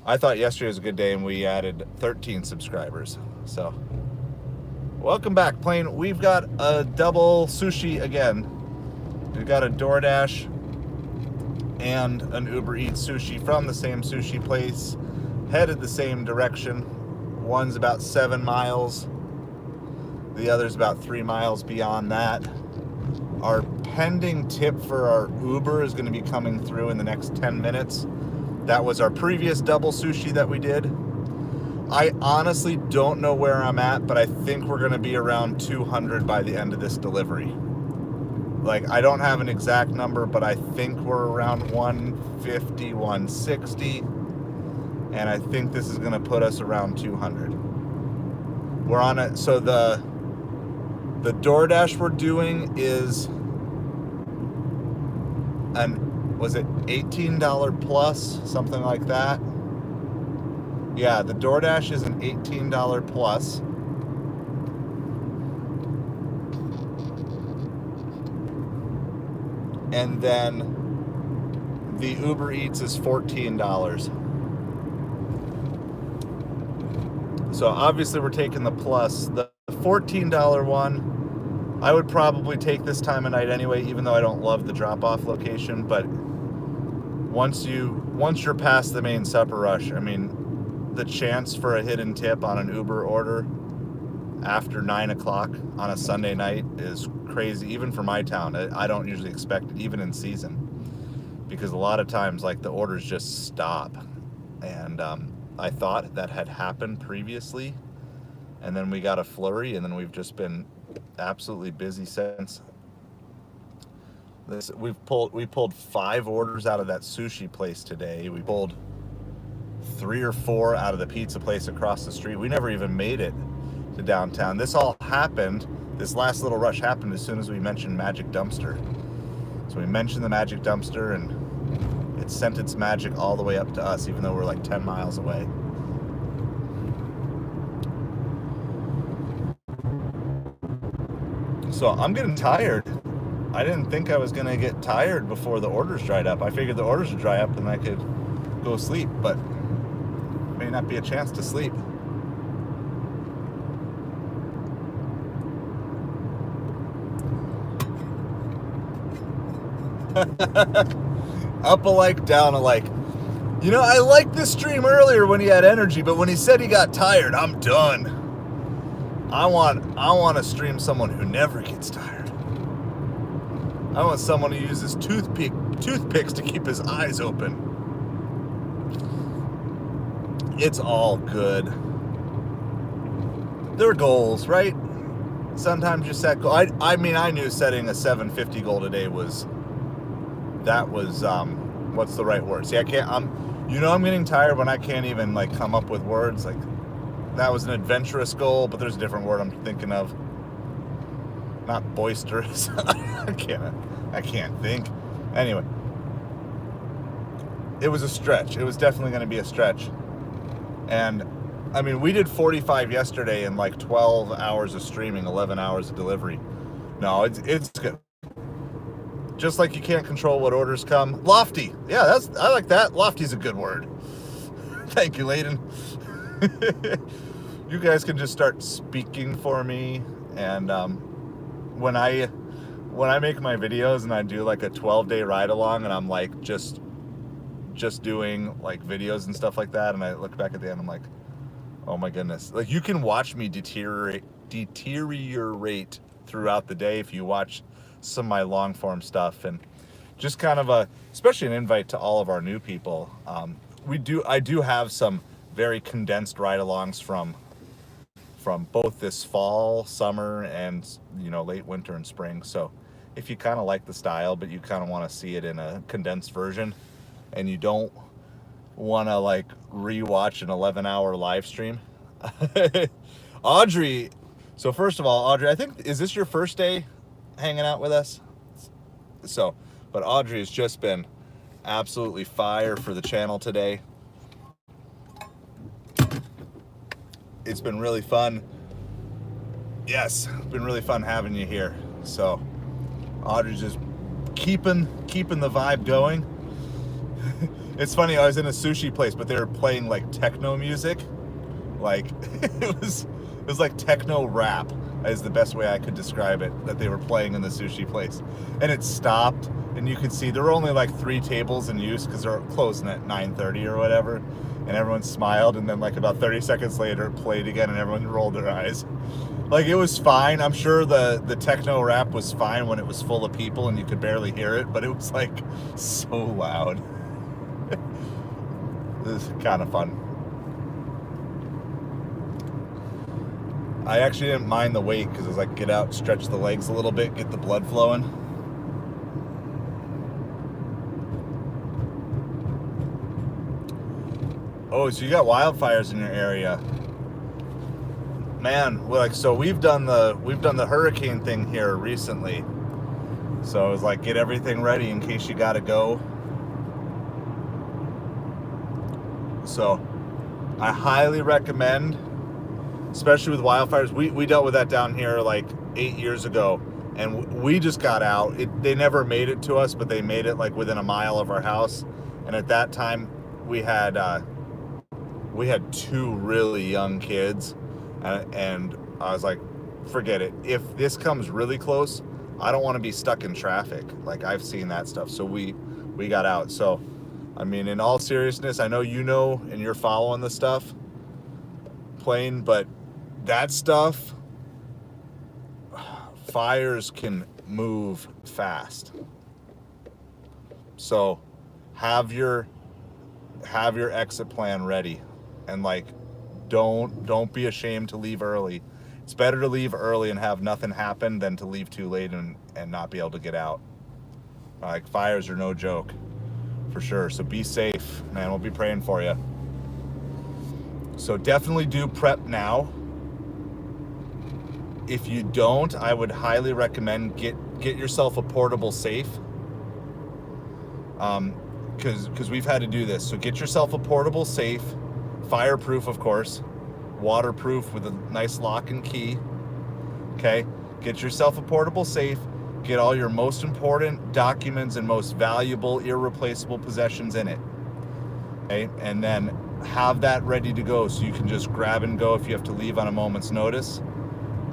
I thought yesterday was a good day, and we added 13 subscribers. So welcome back, Plane. We've got a double sushi again. We've got a Doordash and an Ubereats sushi from the same sushi place, headed the same direction. One's about 7 miles. The other's about 3 miles beyond that. Our pending tip for our Uber is going to be coming through in the next 10 minutes. That was our previous double sushi that we did. I honestly don't know where I'm at, but I think we're going to be around 200 by the end of this delivery. Like, I don't have an exact number, but I think we're around 150, 160. And I think this is going to put us around 200. We're on it. So the DoorDash we're doing is was it $18 plus, something like that? Yeah, the DoorDash is an $18 plus. And then the Ubereats is $14. So obviously we're taking the plus. The $14 one, I would probably take this time of night anyway, even though I don't love the drop-off location. But once you're past the main supper rush, I mean, the chance for a hidden tip on an Uber order after 9 o'clock on a Sunday night is crazy, even for my town. I don't usually expect it, even in season, because a lot of times, like, the orders just stop. And I thought that had happened previously, and then we got a flurry, and then we've just been absolutely busy since. We pulled 5 orders out of that sushi place today. We pulled 3 or 4 out of the pizza place across the street. We never even made it to downtown. This all happened, this last little rush happened as soon as we mentioned Magic Dumpster. So we mentioned the Magic Dumpster, and it sent its magic all the way up to us, even though we're like 10 miles away. So I'm getting tired. I didn't think I was gonna get tired before the orders dried up. I figured the orders would dry up and I could go sleep, but may not be a chance to sleep. Up a like, down a like. You know, I liked this stream earlier when he had energy, but when he said he got tired, I'm done. I want to stream someone who never gets tired. I want someone who uses toothpicks to keep his eyes open. It's all good. They're goals, right? Sometimes you set goals. I mean, I knew setting a 750 goal today was what's the right word? See, I'm getting tired when I can't even like come up with words. Like, that was an adventurous goal, but there's a different word I'm thinking of. Not boisterous. I can't think. Anyway, it was a stretch. It was definitely going to be a stretch. And I mean, we did 45 yesterday in like 12 hours of streaming, 11 hours of delivery. No, it's good. Just like you can't control what orders come. Lofty. Yeah, I like that. Lofty's a good word. Thank you, Layden. You guys can just start speaking for me. And when I make my videos and I do like a 12-day ride along and I'm like just doing like videos and stuff like that, and I look back at the end, I'm like, oh my goodness. Like, you can watch me deteriorate throughout the day if you watch some of my long form stuff. And just kind of especially an invite to all of our new people. I do have some very condensed ride-alongs from both this fall, summer, and late winter and spring. So if you kind of like the style, but you kind of want to see it in a condensed version, and you don't want to like rewatch an 11-hour live stream, Audrey. So first of all, Audrey, I think, is this your first day hanging out with us? So, but Audrey has just been absolutely fire for the channel today. It's been really fun. Yes, it's been really fun having you here. So Audrey's just keeping the vibe going. It's funny, I was in a sushi place, but they were playing like techno music. Like it was like techno rap is the best way I could describe it, that they were playing in the sushi place. And it stopped, and you could see there were only like 3 tables in use because they're closing at 9:30 or whatever. And everyone smiled, and then like about 30 seconds later it played again and everyone rolled their eyes. Like, it was fine. I'm sure the techno rap was fine when it was full of people and you could barely hear it, but it was like so loud. It was kind of fun. I actually didn't mind the wait because it was like, get out, stretch the legs a little bit, get the blood flowing. Oh, so you got wildfires in your area. Man, so we've done the hurricane thing here recently. So it was like, get everything ready in case you gotta go. So I highly recommend, especially with wildfires. We dealt with that down here like 8 years ago, and we just got out. They never made it to us, but they made it like within a mile of our house. And at that time, we had 2 really young kids, and I was like, forget it. If this comes really close, I don't want to be stuck in traffic. Like, I've seen that stuff. So we got out. So, I mean, in all seriousness, I know you know and you're following the stuff, Plain, but that stuff, fires can move fast. So have your exit plan ready, and like, don't be ashamed to leave early. It's better to leave early and have nothing happen than to leave too late and not be able to get out. Like, fires are no joke, for sure. So be safe, man. We'll be praying for you. So definitely do prep now. If you don't, I would highly recommend get yourself a portable safe. Because we've had to do this. So get yourself a portable safe, fireproof, of course, waterproof with a nice lock and key. Okay, get yourself a portable safe. Get all your most important documents and most valuable, irreplaceable possessions in it. Okay, and then have that ready to go so you can just grab and go if you have to leave on a moment's notice.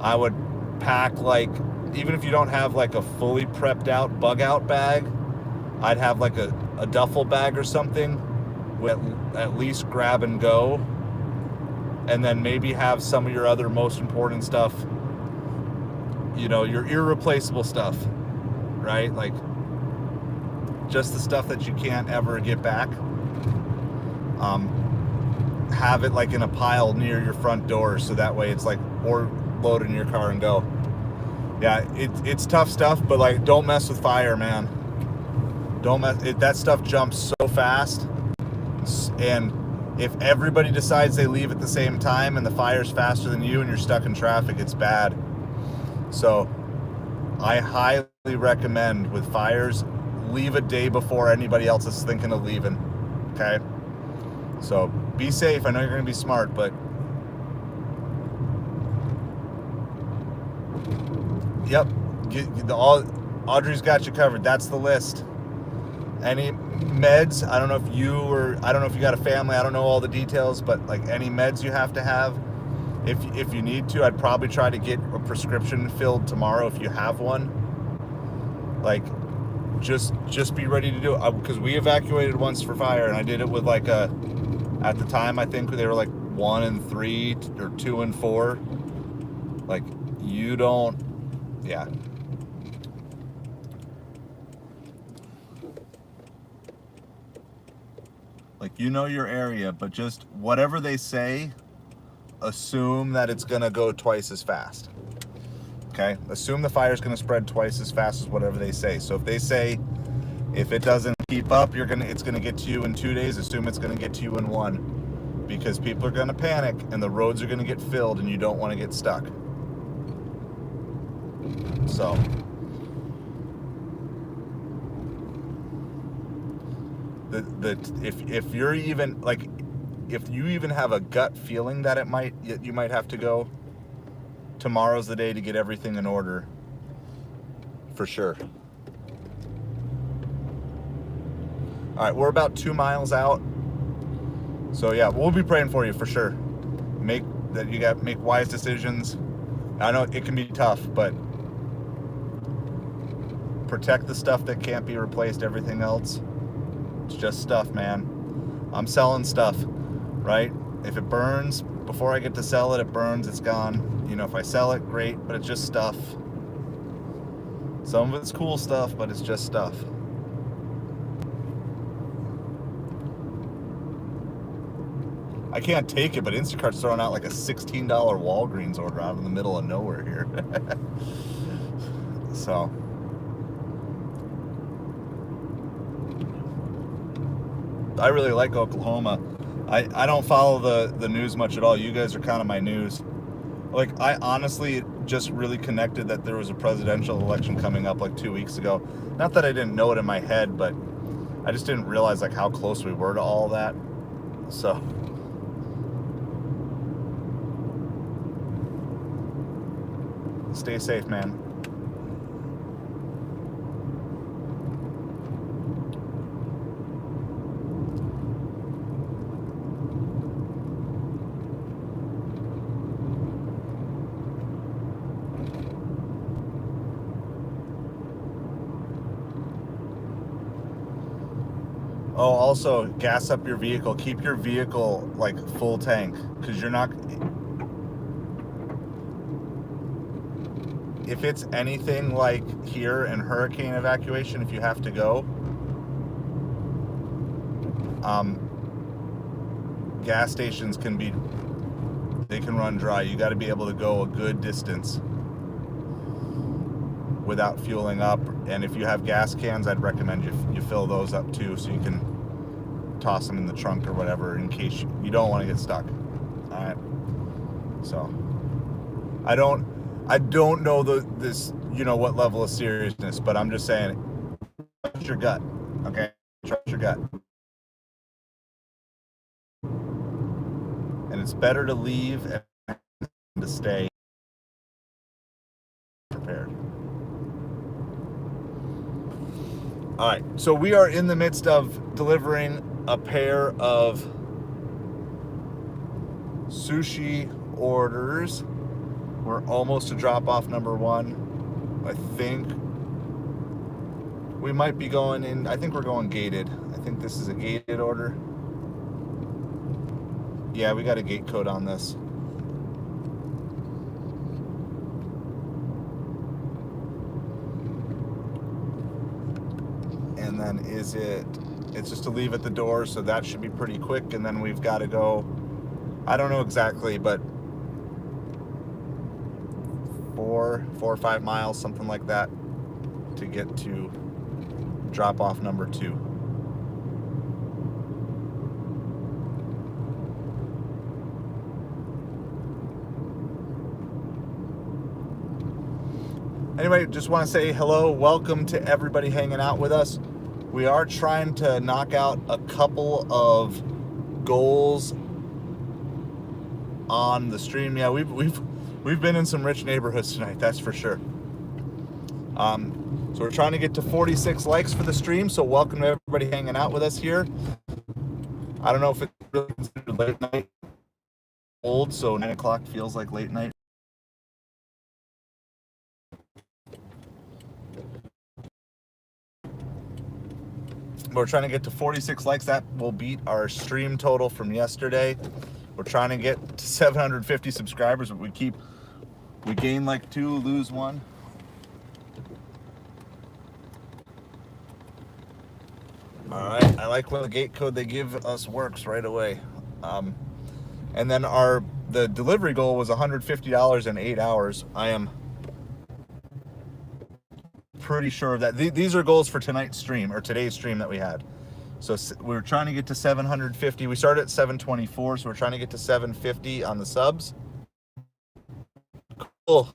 I would pack, like, even if you don't have like a fully prepped out bug out bag, I'd have like a duffel bag or something with at least grab and go. and then maybe have some of your other most important stuff, your irreplaceable stuff, right? Like just the stuff that you can't ever get back. Have it like in a pile near your front door, so that way it's like, or load it in your car and go. Yeah, it's tough stuff, but like, don't mess with fire, man. Don't mess. That stuff jumps so fast, and if everybody decides they leave at the same time and the fire's faster than you and you're stuck in traffic, it's bad. So I highly recommend with fires, leave a day before anybody else is thinking of leaving. Okay? So be safe. I know you're going to be smart, but yep. Audrey's got you covered. That's the list. Any meds, I don't know if you got a family, I don't know all the details, but like any meds you have to have, if you need to, I'd probably try to get a prescription filled tomorrow if you have one. Like, just be ready to do it, because we evacuated once for fire, and I did it with like at the time I think they were like 1 and 3 or 2 and 4. Like, yeah. Like, your area, but just whatever they say, assume that it's gonna go twice as fast. Okay? Assume the fire's gonna spread twice as fast as whatever they say. So if they say, if it doesn't keep up, it's gonna get to you in 2 days, assume it's gonna get to you in 1. Because people are gonna panic and the roads are gonna get filled and you don't wanna get stuck. So if you're even like, if you even have a gut feeling that you might have to go, tomorrow's the day to get everything in order, for sure. All right, we're about 2 miles out, so yeah, we'll be praying for you for sure. Make wise decisions. I know it can be tough, but protect the stuff that can't be replaced. Everything else, it's just stuff, man. I'm selling stuff, right? If it burns before I get to sell it, it burns, it's gone. If I sell it, great, but it's just stuff. Some of it's cool stuff, but it's just stuff. I can't take it, but Instacart's throwing out like a $16 Walgreens order out in the middle of nowhere here. So I really like Oklahoma. I don't follow the news much at all. You guys are kind of my news. Like, I honestly just really connected that there was a presidential election coming up like 2 weeks ago. Not that I didn't know it in my head, but I just didn't realize like how close we were to all that. So stay safe, man. Oh, also gas up your vehicle. Keep your vehicle like full tank, because you're not. If it's anything like here in hurricane evacuation, if you have to go, gas stations they can run dry. You got to be able to go a good distance without fueling up. And if you have gas cans, I'd recommend you fill those up too, so you can toss them in the trunk or whatever in case you don't want to get stuck. All right. So I don't know this what level of seriousness, but I'm just saying, trust your gut. Okay, trust your gut. And it's better to leave and to stay prepared. All right, so we are in the midst of delivering a pair of sushi orders. We're almost to drop off number 1. I think we might be going in. I think we're going gated. I think this is a gated order. Yeah, we got a gate code on this. And then it's just to leave at the door, so that should be pretty quick. And then we've got to go, I don't know exactly, but 4 or 5 miles, something like that, to get to drop off number 2. Anyway, just want to say hello, welcome to everybody hanging out with us. We are trying to knock out a couple of goals on the stream. Yeah, we've been in some rich neighborhoods tonight, that's for sure. So we're trying to get to 46 likes for the stream. So welcome to everybody hanging out with us here. I don't know if it's really considered late night. Old, so 9 o'clock feels like late night. We're trying to get to 46 likes. That will beat our stream total from yesterday. We're trying to get to 750 subscribers, but we gain like 2, lose 1. All right, I like when the gate code they give us works right away. And then the delivery goal was $150 in 8 hours. I am pretty sure of that. These are goals for tonight's stream, or today's stream that we had. So we were trying to get to 750. We started at 724, so we're trying to get to 750 on the subs. Cool.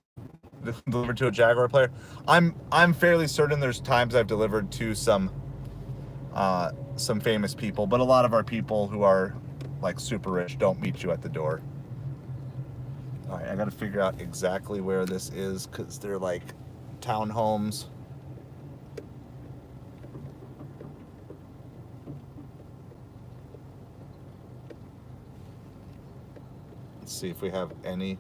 Delivered to a Jaguar player. I'm fairly certain there's times I've delivered to some famous people, but a lot of our people who are like super rich don't meet you at the door. All right, I got to figure out exactly where this is because they're like townhomes. Let's see if we have any.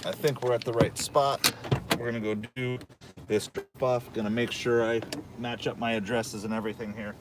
I think we're at the right spot. We're gonna go do this drop off. Gonna make sure I match up my addresses and everything here.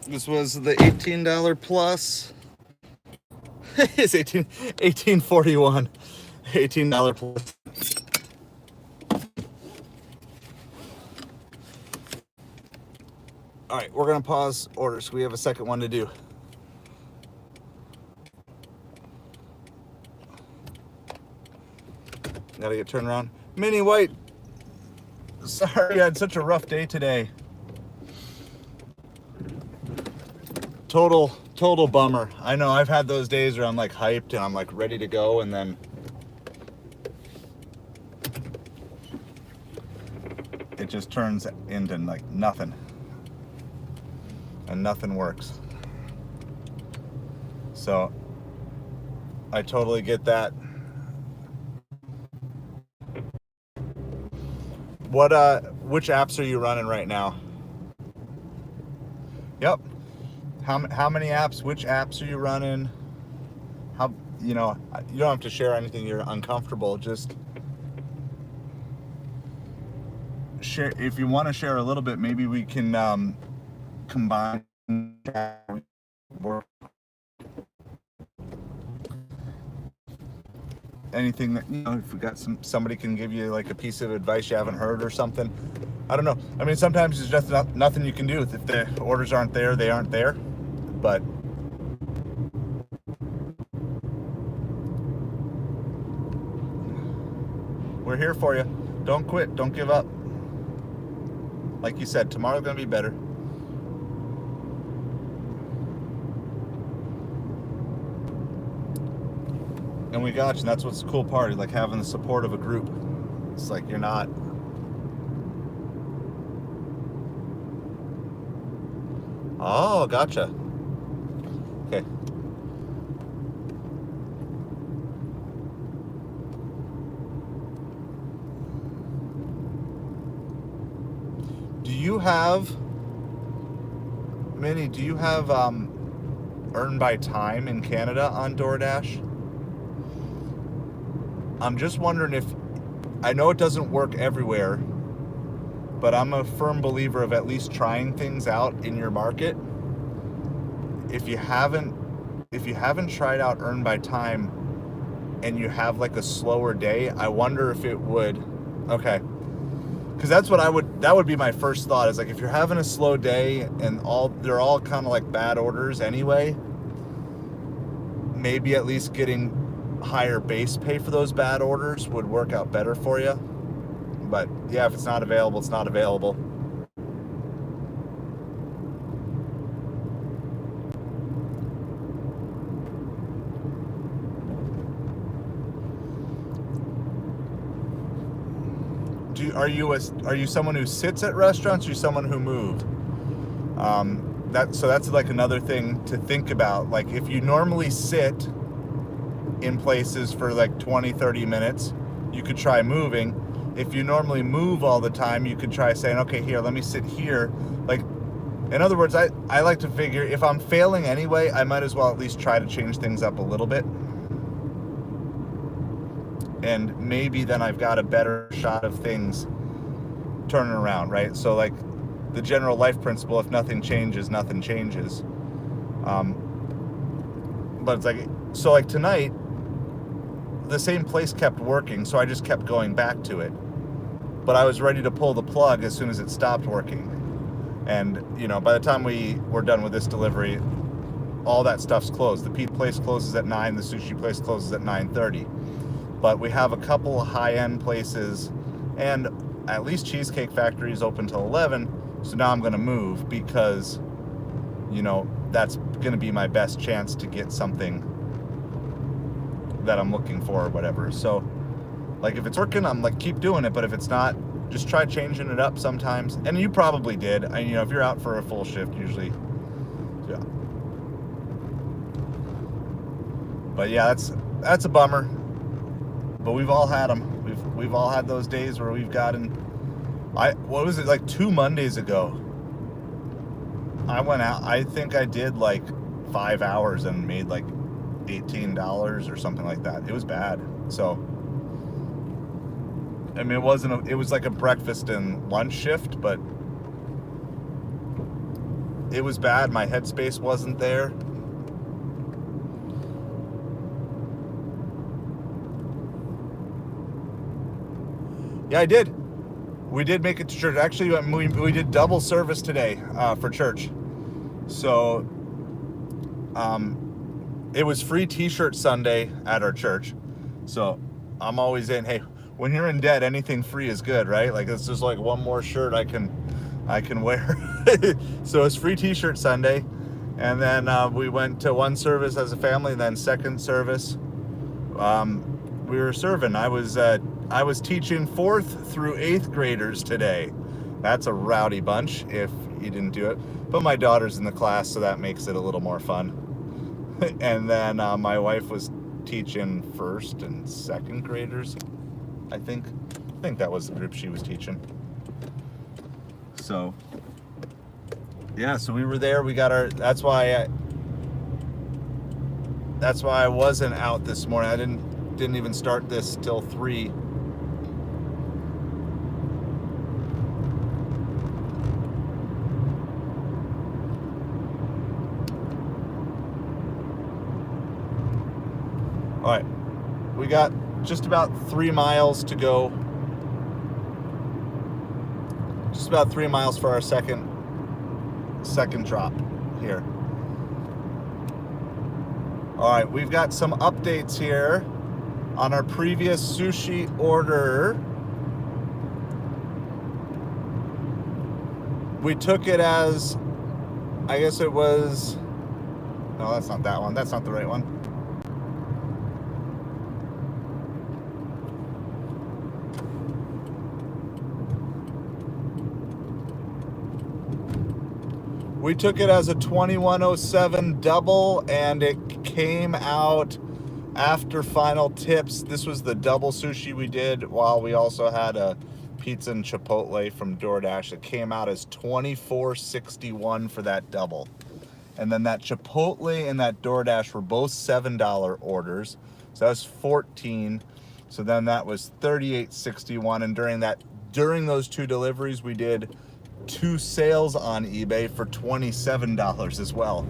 This was the $18 plus. It's 1841. $18 plus. All right, we're gonna pause orders. We have a second one to do. Gotta get turned around. Mini White, sorry I had such a rough day today. Total bummer. I know I've had those days where I'm like hyped and I'm like ready to go, and then it just turns into like nothing. And nothing works. So I totally get that. Which apps are you running right now? Yep. How many apps? Which apps are you running? How, you don't have to share anything you're uncomfortable. Just share. If you want to share a little bit, maybe we can combine anything that, if we got somebody can give you like a piece of advice you haven't heard or something. I don't know. I mean, sometimes there's just nothing you can do. If the orders aren't there, they aren't there. But we're here for you. Don't quit. Don't give up. Like you said, tomorrow's gonna be better. And we got you. And that's what's the cool part, like having the support of a group. It's like you're not. Oh, gotcha. Okay. Do you have earn by time in Canada on Doordash? I'm just wondering if, I know it doesn't work everywhere, but I'm a firm believer of at least trying things out in your market. If you haven't tried out earn by time and you have like a slower day, I wonder if it would, okay. Because that would be my first thought, is like if you're having a slow day and they're all kind of like bad orders anyway, maybe at least getting higher base pay for those bad orders would work out better for you. But yeah, if it's not available, it's not available. Are you someone who sits at restaurants, or are you someone who moved? That's like another thing to think about. Like if you normally sit in places for like 20-30 minutes, you could try moving. If you normally move all the time, you could try saying, okay, here, let me sit here. Like, in other words, I like to figure if I'm failing anyway, I might as well at least try to change things up a little bit. And maybe then I've got a better shot of things turning around, right? So like the general life principle, if nothing changes, nothing changes. But it's like, so like tonight, the same place kept working, so I just kept going back to it. But I was ready to pull the plug as soon as it stopped working. And, by the time we were done with this delivery, all that stuff's closed. The pizza place closes at 9, the sushi place closes at 9:30. But we have a couple of high-end places, and at least Cheesecake Factory is open till 11, so now I'm going to move because, that's going to be my best chance to get something that I'm looking for or whatever. So, like, if it's working, I'm like, keep doing it, but if it's not, just try changing it up sometimes. And you probably did. If you're out for a full shift, usually, yeah. But yeah, that's a bummer. But we've all had them. We've all had those days where we've gotten. What was it, like 2 Mondays ago? I went out. I think I did like 5 hours and made like $18 or something like that. It was bad. So, I mean, it was like a breakfast and lunch shift, but it was bad. My headspace wasn't there. Yeah, I did. We did make it to church. Actually, we did double service today for church. So it was free t-shirt Sunday at our church. So I'm always in, hey, when you're in debt, anything free is good, right? Like it's just like one more shirt I can wear. So it's free t-shirt Sunday. And then we went to one service as a family, then second service we were serving. I was teaching 4th through 8th graders today. That's a rowdy bunch if you didn't do it. But my daughter's in the class, so that makes it a little more fun. And then my wife was teaching 1st and 2nd graders. I think that was the group she was teaching. So yeah, so we were there. We got our. That's why I wasn't out this morning. I didn't even start this till 3. All right, we got just about 3 miles to go. Just about 3 miles for our second drop here. All right, we've got some updates here on our previous sushi order. We took it as, I guess it was, no, that's not that one. That's not the right one. We took it as a 2107 double, and it came out after final tips. This was the double sushi we did, while we also had a pizza and chipotle from Doordash. It came out as $24.61 for that double. And then that chipotle and that Doordash were both $7 orders. So that was $14. So then that was $38.61. And during those 2 deliveries, we did 2 sales on eBay for $27 as well.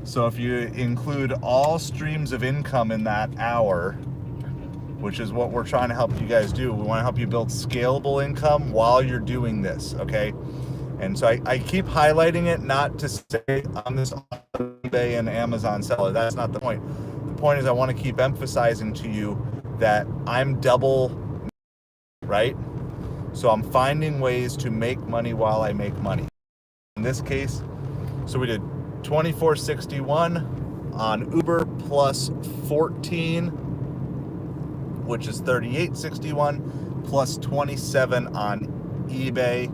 So if you include all streams of income in that hour, which is what we're trying to help you guys do, we want to help you build scalable income while you're doing this, okay? And so I keep highlighting it, not to say I'm this eBay and Amazon seller. That's not the point. The point is I want to keep emphasizing to you that I'm double, right? So I'm finding ways to make money while I make money. In this case, so we did $24.61 on Uber plus 14, which is $38.61, plus 27 on eBay.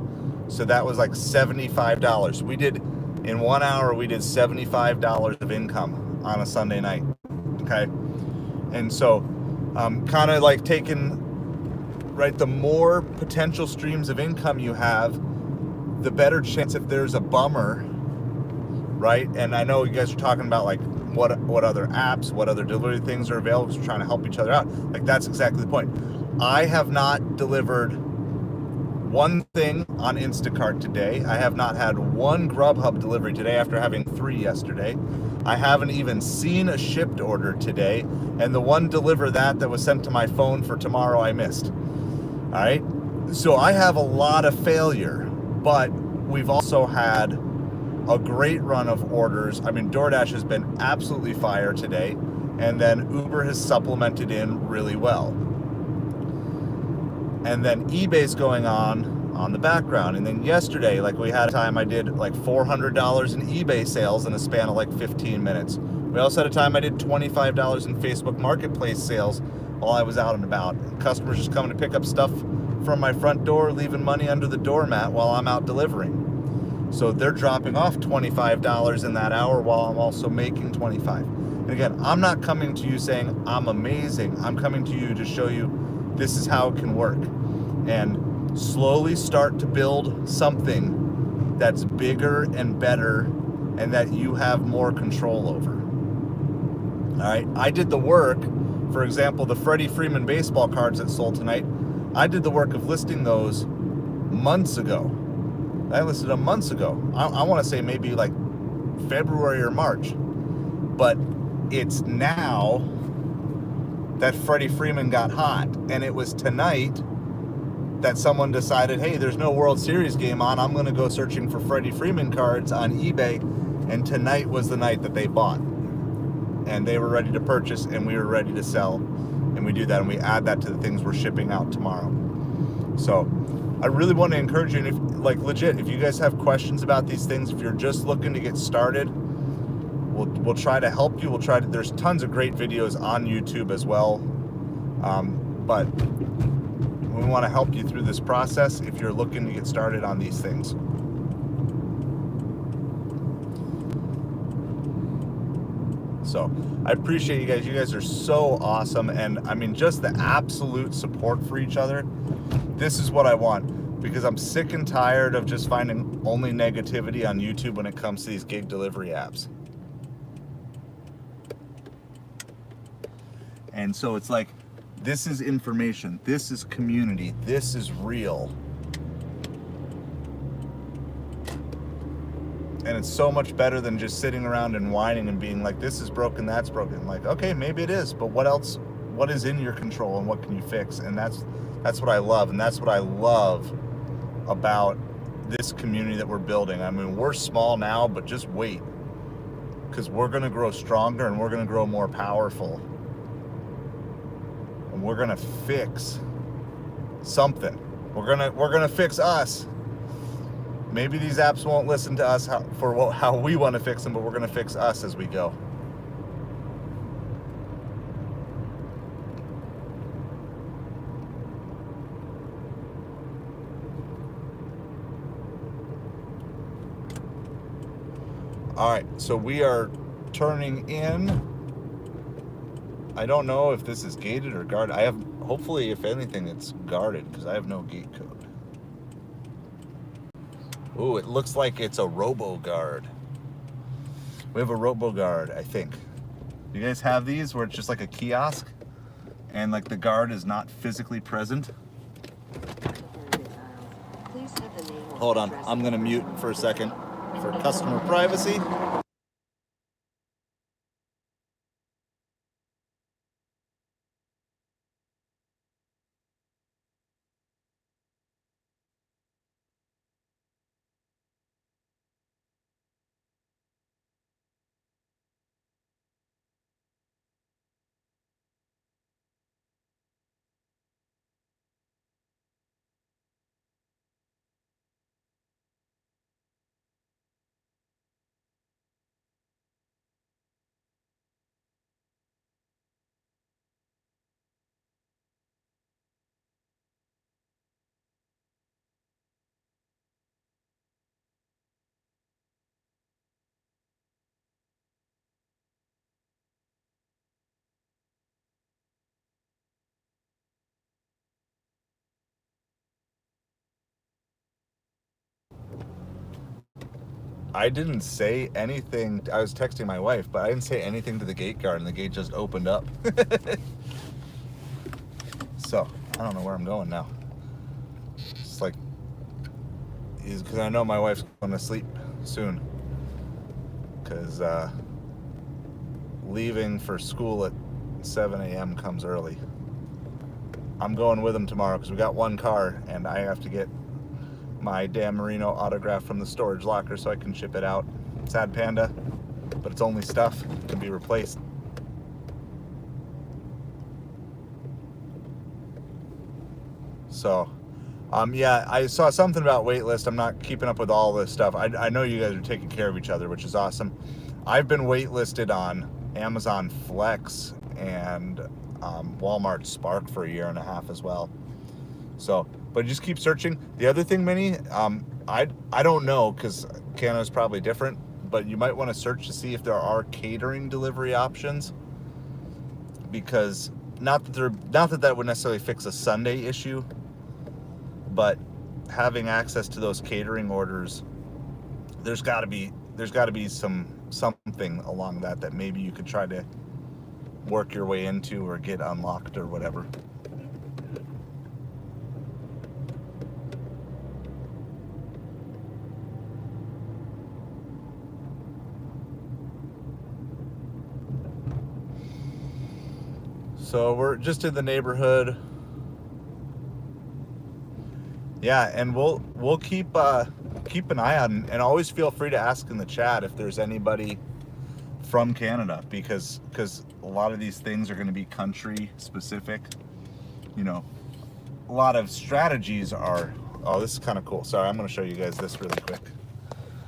So that was like $75. We did, in 1 hour, we did $75 of income on a Sunday night, okay? And so kind of like taking, right, the more potential streams of income you have, the better chance if there's a bummer, right? And I know you guys are talking about like what other apps, what other delivery things are available, because we're trying to help each other out. Like that's exactly the point. I have not delivered one thing on Instacart today. I have not had one Grubhub delivery today after having 3 yesterday. I haven't even seen a shipped order today. And the one deliver that was sent to my phone for tomorrow I missed. All right. So I have a lot of failure, but we've also had a great run of orders. I mean, Doordash has been absolutely fire today, and then Uber has supplemented in really well. And then eBay's going on the background. And then yesterday, like we had a time I did like $400 in eBay sales in a span of like 15 minutes. We also had a time I did $25 in Facebook Marketplace sales while I was out and about. Customers just coming to pick up stuff from my front door, leaving money under the doormat while I'm out delivering. So they're dropping off $25 in that hour while I'm also making $25. And again, I'm not coming to you saying I'm amazing. I'm coming to you to show you this is how it can work. And slowly start to build something that's bigger and better and that you have more control over. All right, I did the work. For example, the Freddie Freeman baseball cards that sold tonight, I did the work of listing those months ago. I listed them months ago. I want to say maybe like February or March. But it's now that Freddie Freeman got hot. And it was tonight that someone decided, hey, there's no World Series game on, I'm going to go searching for Freddie Freeman cards on eBay, and tonight was the night that they bought. And they were ready to purchase, and we were ready to sell. And we do that, and we add that to the things we're shipping out tomorrow. So I really want to encourage you, and if, like, legit, if you guys have questions about these things, if you're just looking to get started, we'll try to help you. There's tons of great videos on YouTube as well. But we want to help you through this process if you're looking to get started on these things. So I appreciate you guys. You guys are so awesome. And I mean, just the absolute support for each other. This is what I want, because I'm sick and tired of just finding only negativity on YouTube when it comes to these gig delivery apps. And so it's like, this is information, this is community, this is real. And it's so much better than just sitting around and whining and being like, this is broken, that's broken. Like, okay, maybe it is, but what else, what is in your control and what can you fix? And that's what I love, and that's what I love about this community that we're building. I mean, we're small now, but just wait, because we're gonna grow stronger and we're gonna grow more powerful. And we're gonna fix something. We're gonna fix us. Maybe these apps won't listen to us how we want to fix them, but we're gonna fix us as we go. All right, so we are turning in. I don't know if this is gated or guarded. Hopefully, if anything, it's guarded, because I have no gate code. Ooh, it looks like it's a robo-guard. We have a robo-guard, I think. You guys have these where it's just like a kiosk and like the guard is not physically present? Hold on, I'm gonna mute for a second for customer privacy. I didn't say anything. I was texting my wife, but I didn't say anything to the gate guard, and the gate just opened up. So, I don't know where I'm going now. It's like, because I know my wife's going to sleep soon. Because leaving for school at 7 a.m. comes early. I'm going with him tomorrow because we got one car, and I have to get my Dan Marino autograph from the storage locker so I can ship it out. Sad panda, but it's only stuff. It can be replaced. So, yeah, I saw something about waitlist. I'm not keeping up with all this stuff. I know you guys are taking care of each other, which is awesome. I've been waitlisted on Amazon Flex and Walmart Spark for 1.5 years as well. So, but just keep searching. The other thing, Minnie, I don't know, because Canada's probably different, but you might want to search to see if there are catering delivery options, because not that would necessarily fix a Sunday issue, but having access to those catering orders, there's got to be something along that maybe you could try to work your way into or get unlocked or whatever. So we're just in the neighborhood. Yeah, and we'll keep an eye on, and always feel free to ask in the chat if there's anybody from Canada, because a lot of these things are going to be country specific. You know, a lot of strategies are. Oh, this is kind of cool. Sorry, I'm going to show you guys this really quick.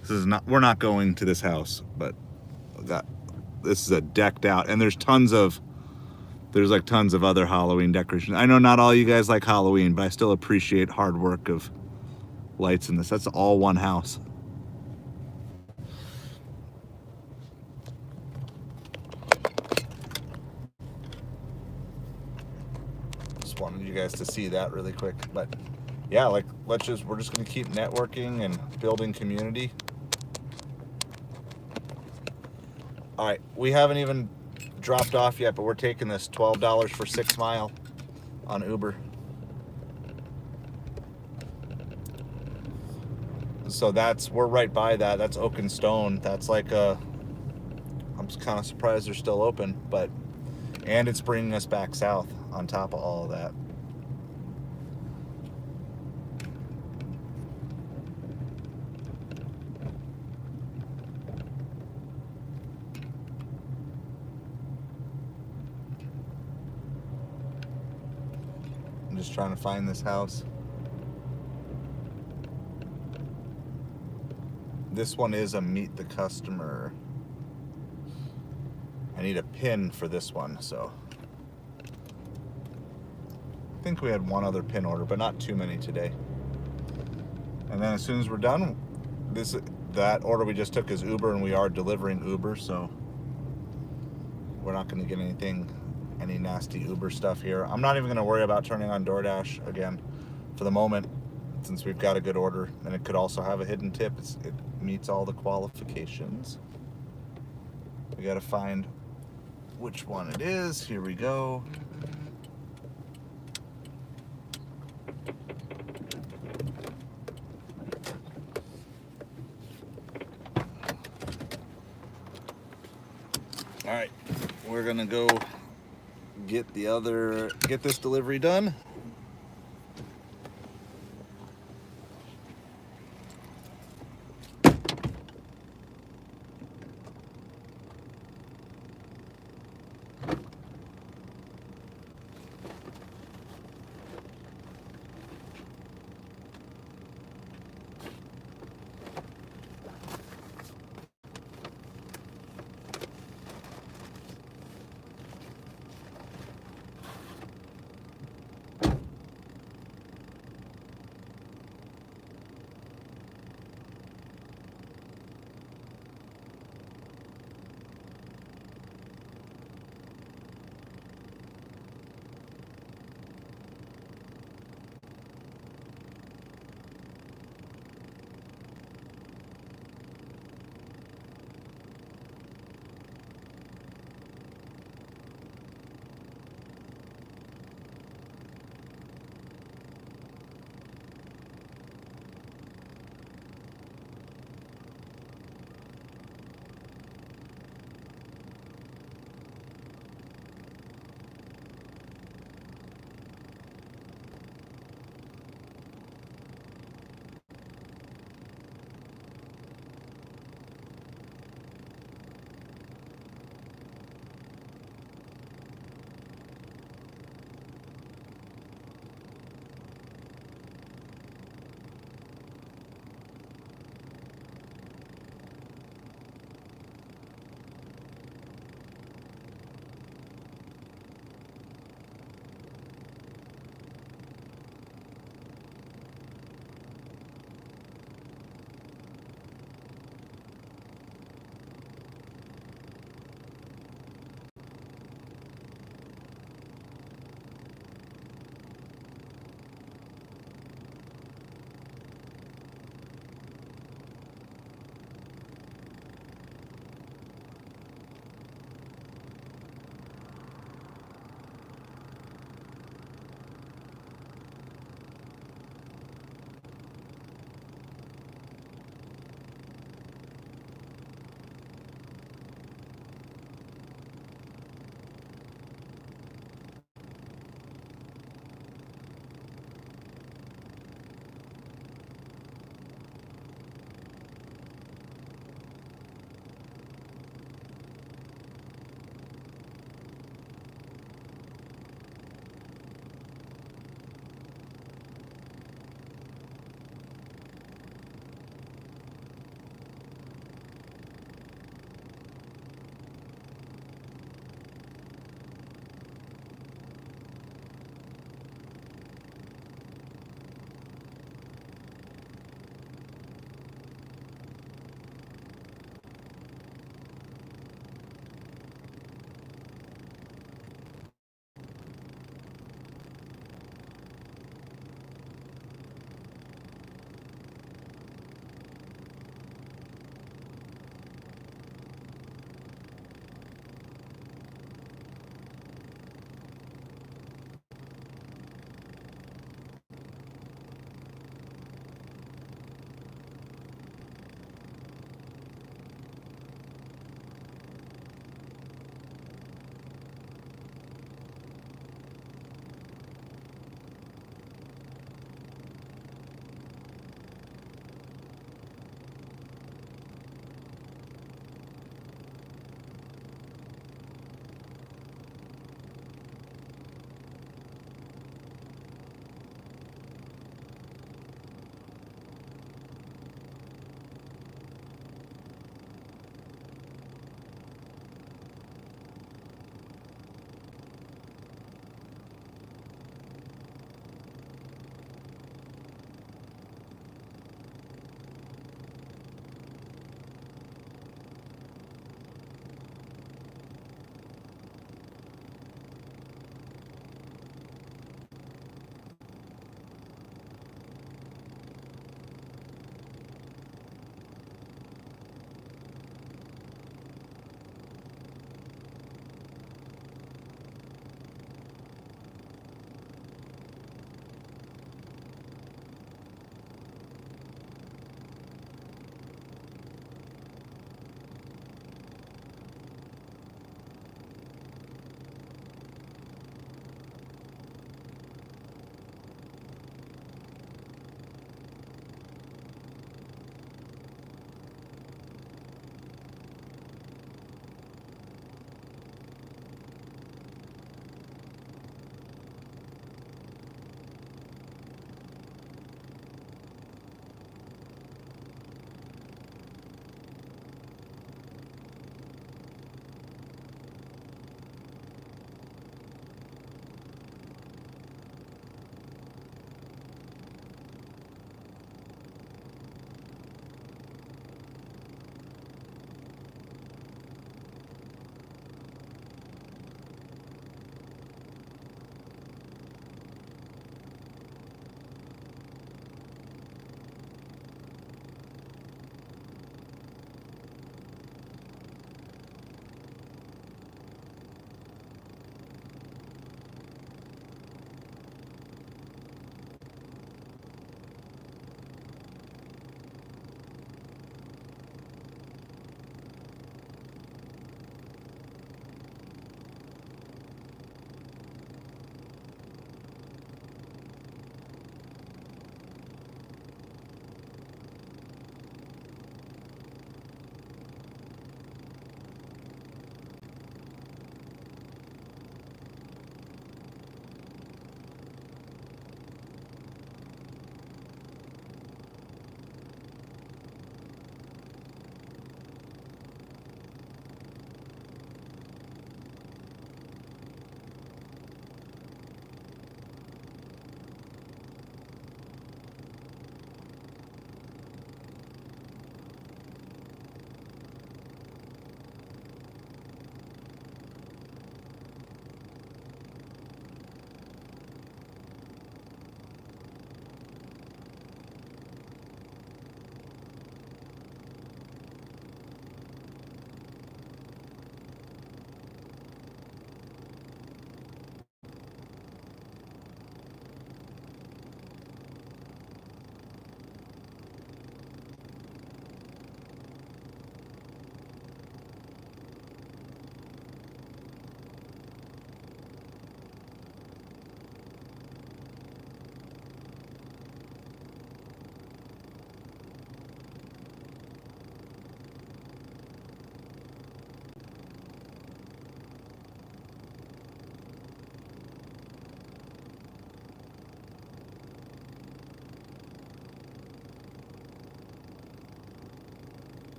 This is not. We're not going to this house, but this is a decked out, and there's like tons of other Halloween decorations. I know not all you guys like Halloween, but I still appreciate hard work of lights in this. That's all one house. Just wanted you guys to see that really quick. But yeah, like we're just gonna keep networking and building community. All right, we haven't even dropped off yet, but we're taking this $12 for 6 mile on Uber. So we're right by that. That's Oak and Stone. That's like I'm kind of surprised they're still open, and it's bringing us back south on top of all of that. I'm just trying to find this house. This one is a meet the customer. I need a pin for this one, so I think we had one other pin order, but not too many today. And then as soon as we're done, that order we just took is Uber, and we are delivering Uber, so we're not going to get any nasty Uber stuff here. I'm not even going to worry about turning on Doordash again for the moment, since we've got a good order, and it could also have a hidden tip. It meets all the qualifications. We got to find which one it is. Here we go. All right, we're gonna go get this delivery done.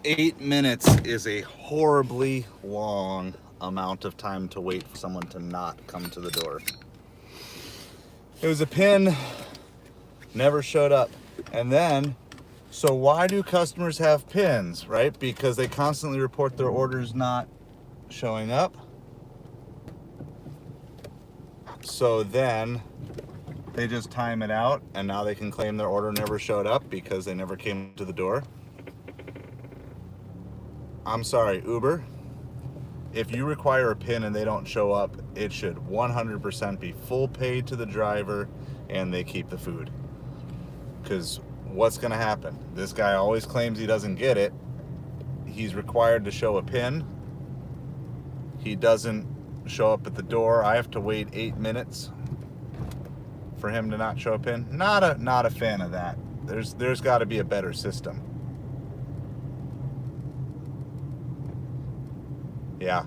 8 minutes is a horribly long amount of time to wait for someone to not come to the door. It was a pin, never showed up. And then, so why do customers have pins, right? Because they constantly report their orders not showing up. So then they just time it out, and now they can claim their order never showed up because they never came to the door. I'm sorry, Uber. If you require a pin and they don't show up, it should 100% be full pay to the driver and they keep the food. Because what's going to happen? This guy always claims he doesn't get it. He's required to show a pin. He doesn't show up at the door. I have to wait 8 minutes for him to not show a pin. Not a fan of that. There's got to be a better system. Yeah,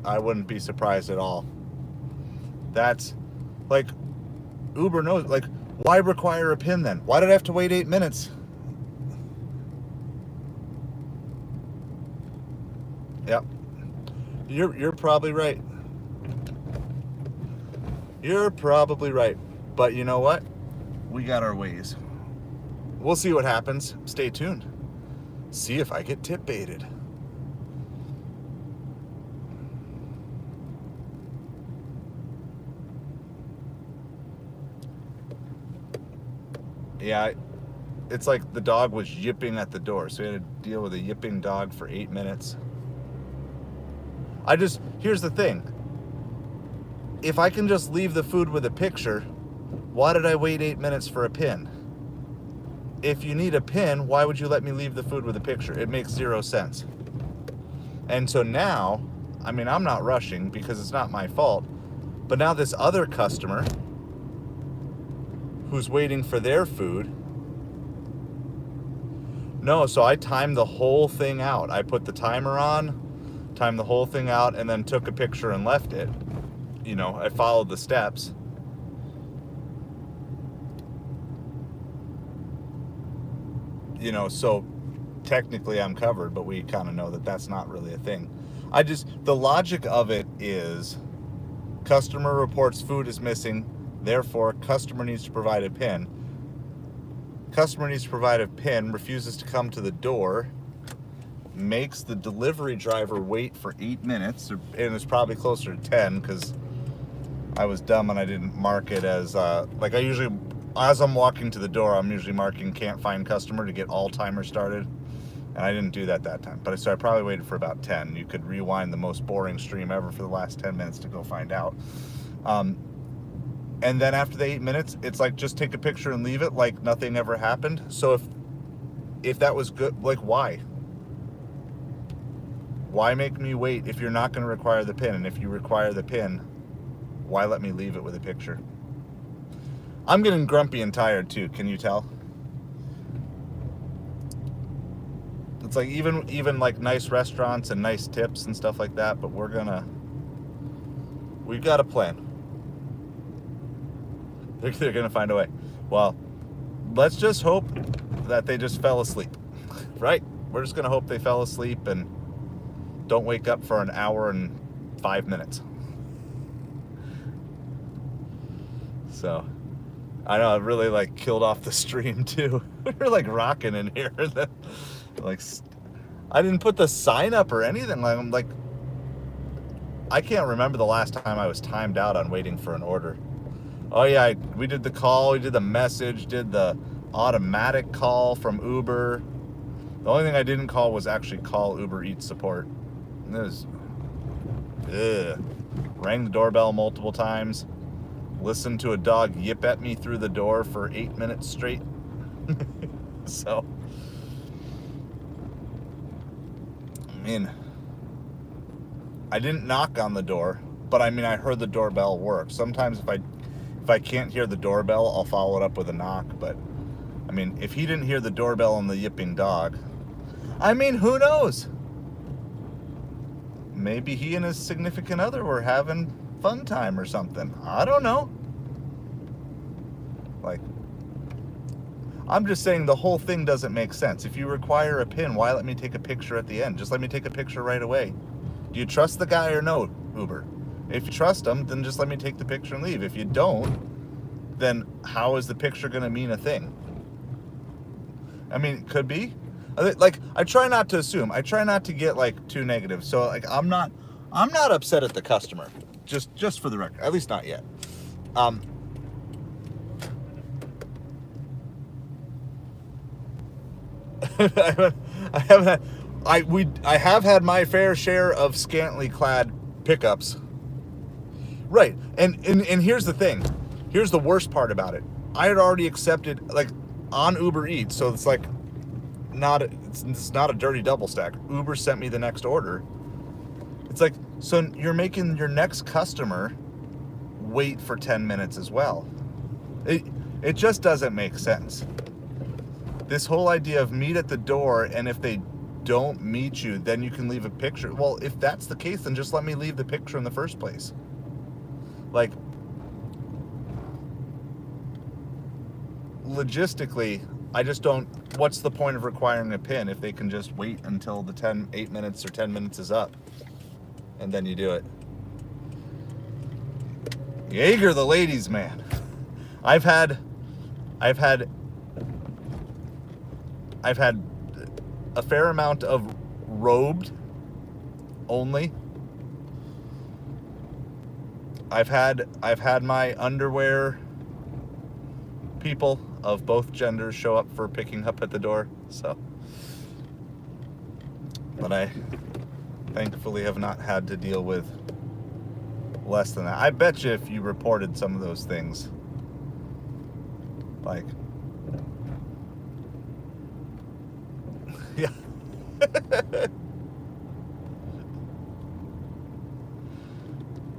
I wouldn't be surprised at all. That's like Uber knows, like, why require a pin then? Why did I have to wait 8 minutes? Yep. You're probably right. You're probably right. But you know what? We got our ways. We'll see what happens. Stay tuned. See if I get tip baited. Yeah, it's like the dog was yipping at the door, so we had to deal with a yipping dog for 8 minutes. Here's the thing. If I can just leave the food with a picture, why did I wait 8 minutes for a pin? If you need a pin, why would you let me leave the food with a picture? It makes zero sense. And so now, I mean, I'm not rushing because it's not my fault, but now this other customer who's waiting for their food. No, so I timed the whole thing out. I put the timer on, timed the whole thing out, and then took a picture and left it. You know, I followed the steps. You know, so technically I'm covered, but we kind of know that that's not really a thing. The logic of it is customer reports food is missing. Therefore, customer needs to provide a PIN. Customer needs to provide a PIN, refuses to come to the door, makes the delivery driver wait for 8 minutes, and it's probably closer to 10 because I was dumb and I didn't mark it as, like I usually, as I'm walking to the door, I'm usually marking can't find customer to get all timer started. And I didn't do that time. So I probably waited for about 10. You could rewind the most boring stream ever for the last 10 minutes to go find out. And then after the 8 minutes, it's like, just take a picture and leave it like nothing ever happened. So if that was good, like why? Why make me wait if you're not going to require the PIN? And if you require the PIN, why let me leave it with a picture? I'm getting grumpy and tired too, can you tell? It's like even like nice restaurants and nice tips and stuff like that, but we've got a plan. They're gonna find a way. Well, let's just hope that they just fell asleep, right? We're just gonna hope they fell asleep and don't wake up for an hour and 5 minutes. So, I know I really like killed off the stream too. We're like rocking in here. Like, I didn't put the sign up or anything. Like, I can't remember the last time I was timed out on waiting for an order. Oh yeah, we did the call, we did the message, did the automatic call from Uber. The only thing I didn't call was actually call Ubereats support. And it was, rang the doorbell multiple times, listened to a dog yip at me through the door for 8 minutes straight. So, I mean, I didn't knock on the door, but I mean, I heard the doorbell work. Sometimes if I can't hear the doorbell, I'll follow it up with a knock. But I mean, if he didn't hear the doorbell and the yipping dog, I mean, who knows? Maybe he and his significant other were having fun time or something. I don't know. Like, I'm just saying the whole thing doesn't make sense. If you require a PIN, why let me take a picture at the end? Just let me take a picture right away. Do you trust the guy or no, Uber? If you trust him, then just let me take the picture and leave. If you don't, then how is the picture going to mean a thing? I mean, it could be. Like, I try not to assume. I try not to get like too negative. So like, I'm not upset at the customer. Just for the record, at least not yet. I have had my fair share of scantily clad pickups. Right. And here's the thing. Here's the worst part about it. I had already accepted, like, on Ubereats, so it's like it's not a dirty double stack. Uber sent me the next order. It's like, so you're making your next customer wait for 10 minutes as well. It just doesn't make sense. This whole idea of meet at the door, and if they don't meet you, then you can leave a picture. Well, if that's the case, then just let me leave the picture in the first place. Like, logistically, I just don't, what's the point of requiring a PIN if they can just wait until the 8 minutes or 10 minutes is up, and then you do it. Jaeger, the ladies' man. I've had a fair amount of robed only. I've had my underwear people of both genders show up for picking up at the door, so. But I thankfully have not had to deal with less than that. I bet you if you reported some of those things, like, yeah.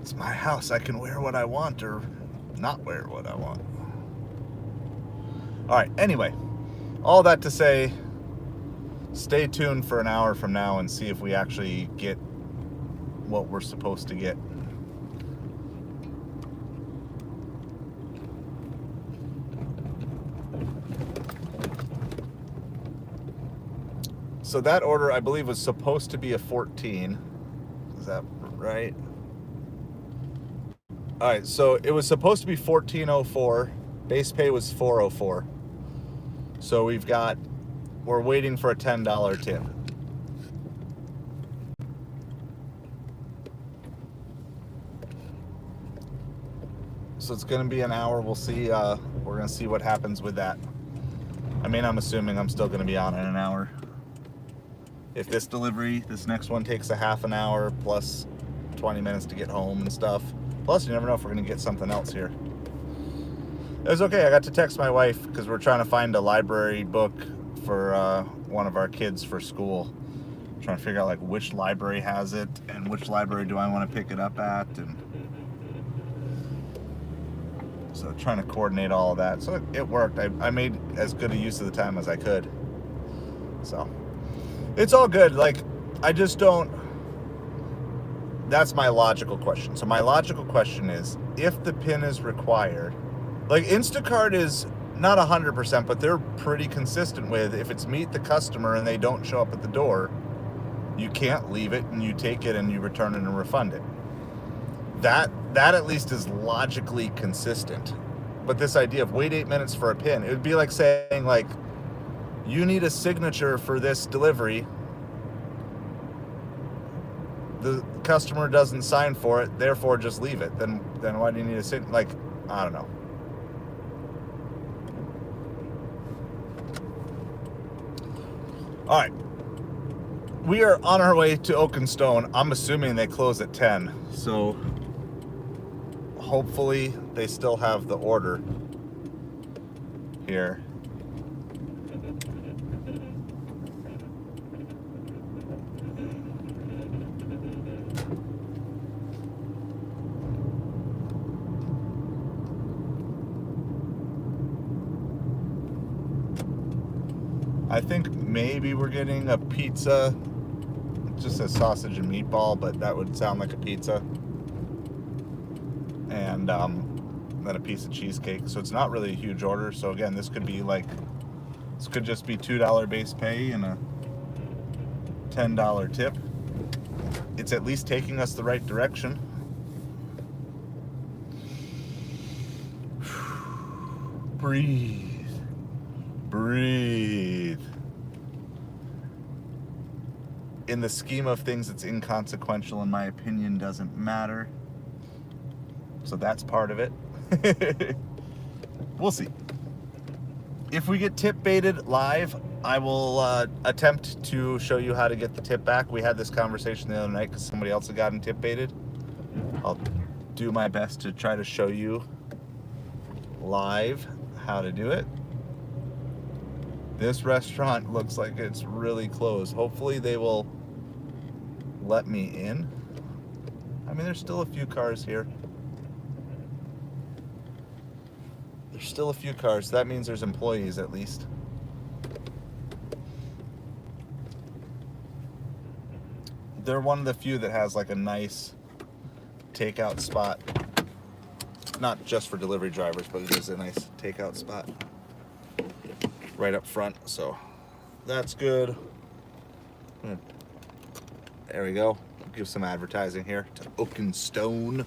It's my house. I can wear what I want or not wear what I want. All right, anyway, all that to say, stay tuned for an hour from now and see if we actually get what we're supposed to get. So that order, I believe, was supposed to be a 14. Is that right? All right, so it was supposed to be 1404. Base pay was 404. So we're waiting for a $10 tip. So it's going to be an hour. We'll see. We're going to see what happens with that. I mean, I'm assuming I'm still going to be on in an hour. If this next one takes a half an hour plus 20 minutes to get home and stuff. Plus, you never know if we're going to get something else here. It was okay. I got to text my wife because we're trying to find a library book for one of our kids for school. Trying to figure out like which library has it and which library do I want to pick it up at, and so trying to coordinate all of that. So it worked. I made as good a use of the time as I could. So it's all good. Like, I just don't. That's my logical question. So my logical question is, if the PIN is required, like Instacart is not 100%, but they're pretty consistent with, if it's meet the customer and they don't show up at the door, you can't leave it and you take it and you return it and refund it. That at least is logically consistent. But this idea of wait 8 minutes for a PIN, it would be like saying, like, you need a signature for this delivery. The customer doesn't sign for it, therefore just leave it. Then why do you need a signature? Like, I don't know. All right. We are on our way to Oakenstone. I'm assuming they close at 10. So hopefully they still have the order here. I think maybe we're getting a pizza. It just says sausage and meatball, but that would sound like a pizza. And then a piece of cheesecake. So it's not really a huge order. So again, this could be like This could just be $2 base pay and a $10 tip. It's at least taking us the right direction. Breathe. Breathe. In the scheme of things, it's inconsequential, in my opinion, doesn't matter. So that's part of it. We'll see. If we get tip baited live, I will attempt to show you how to get the tip back. We had this conversation the other night because somebody else had gotten tip baited. I'll do my best to try to show you live how to do it. This restaurant looks like it's really closed. Hopefully they will let me in. I mean, there's still a few cars here. There's still a few cars. That means there's employees at least. They're one of the few that has like a nice takeout spot. Not just for delivery drivers, but it is a nice takeout spot right up front. So that's good. There we go. Give some advertising here to Oakenstone.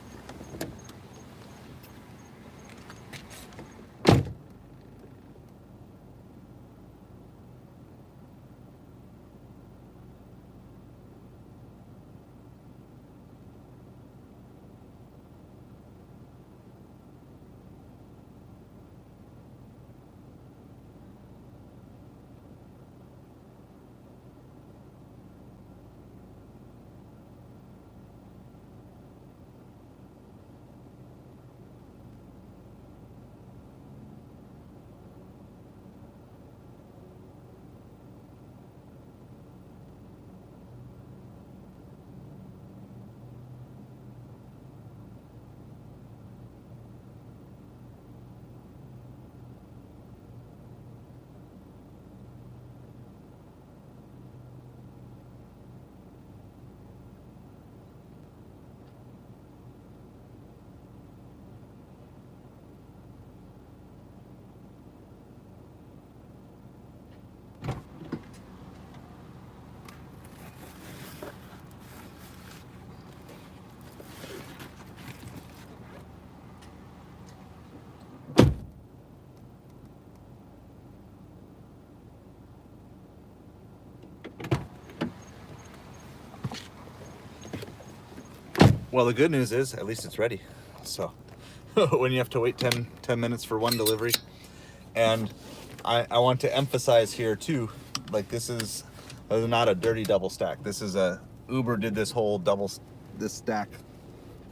Well, the good news is at least it's ready. So when you have to wait 10 minutes for one delivery. And I want to emphasize here too, like this is not a dirty double stack. This is Uber did this whole this stack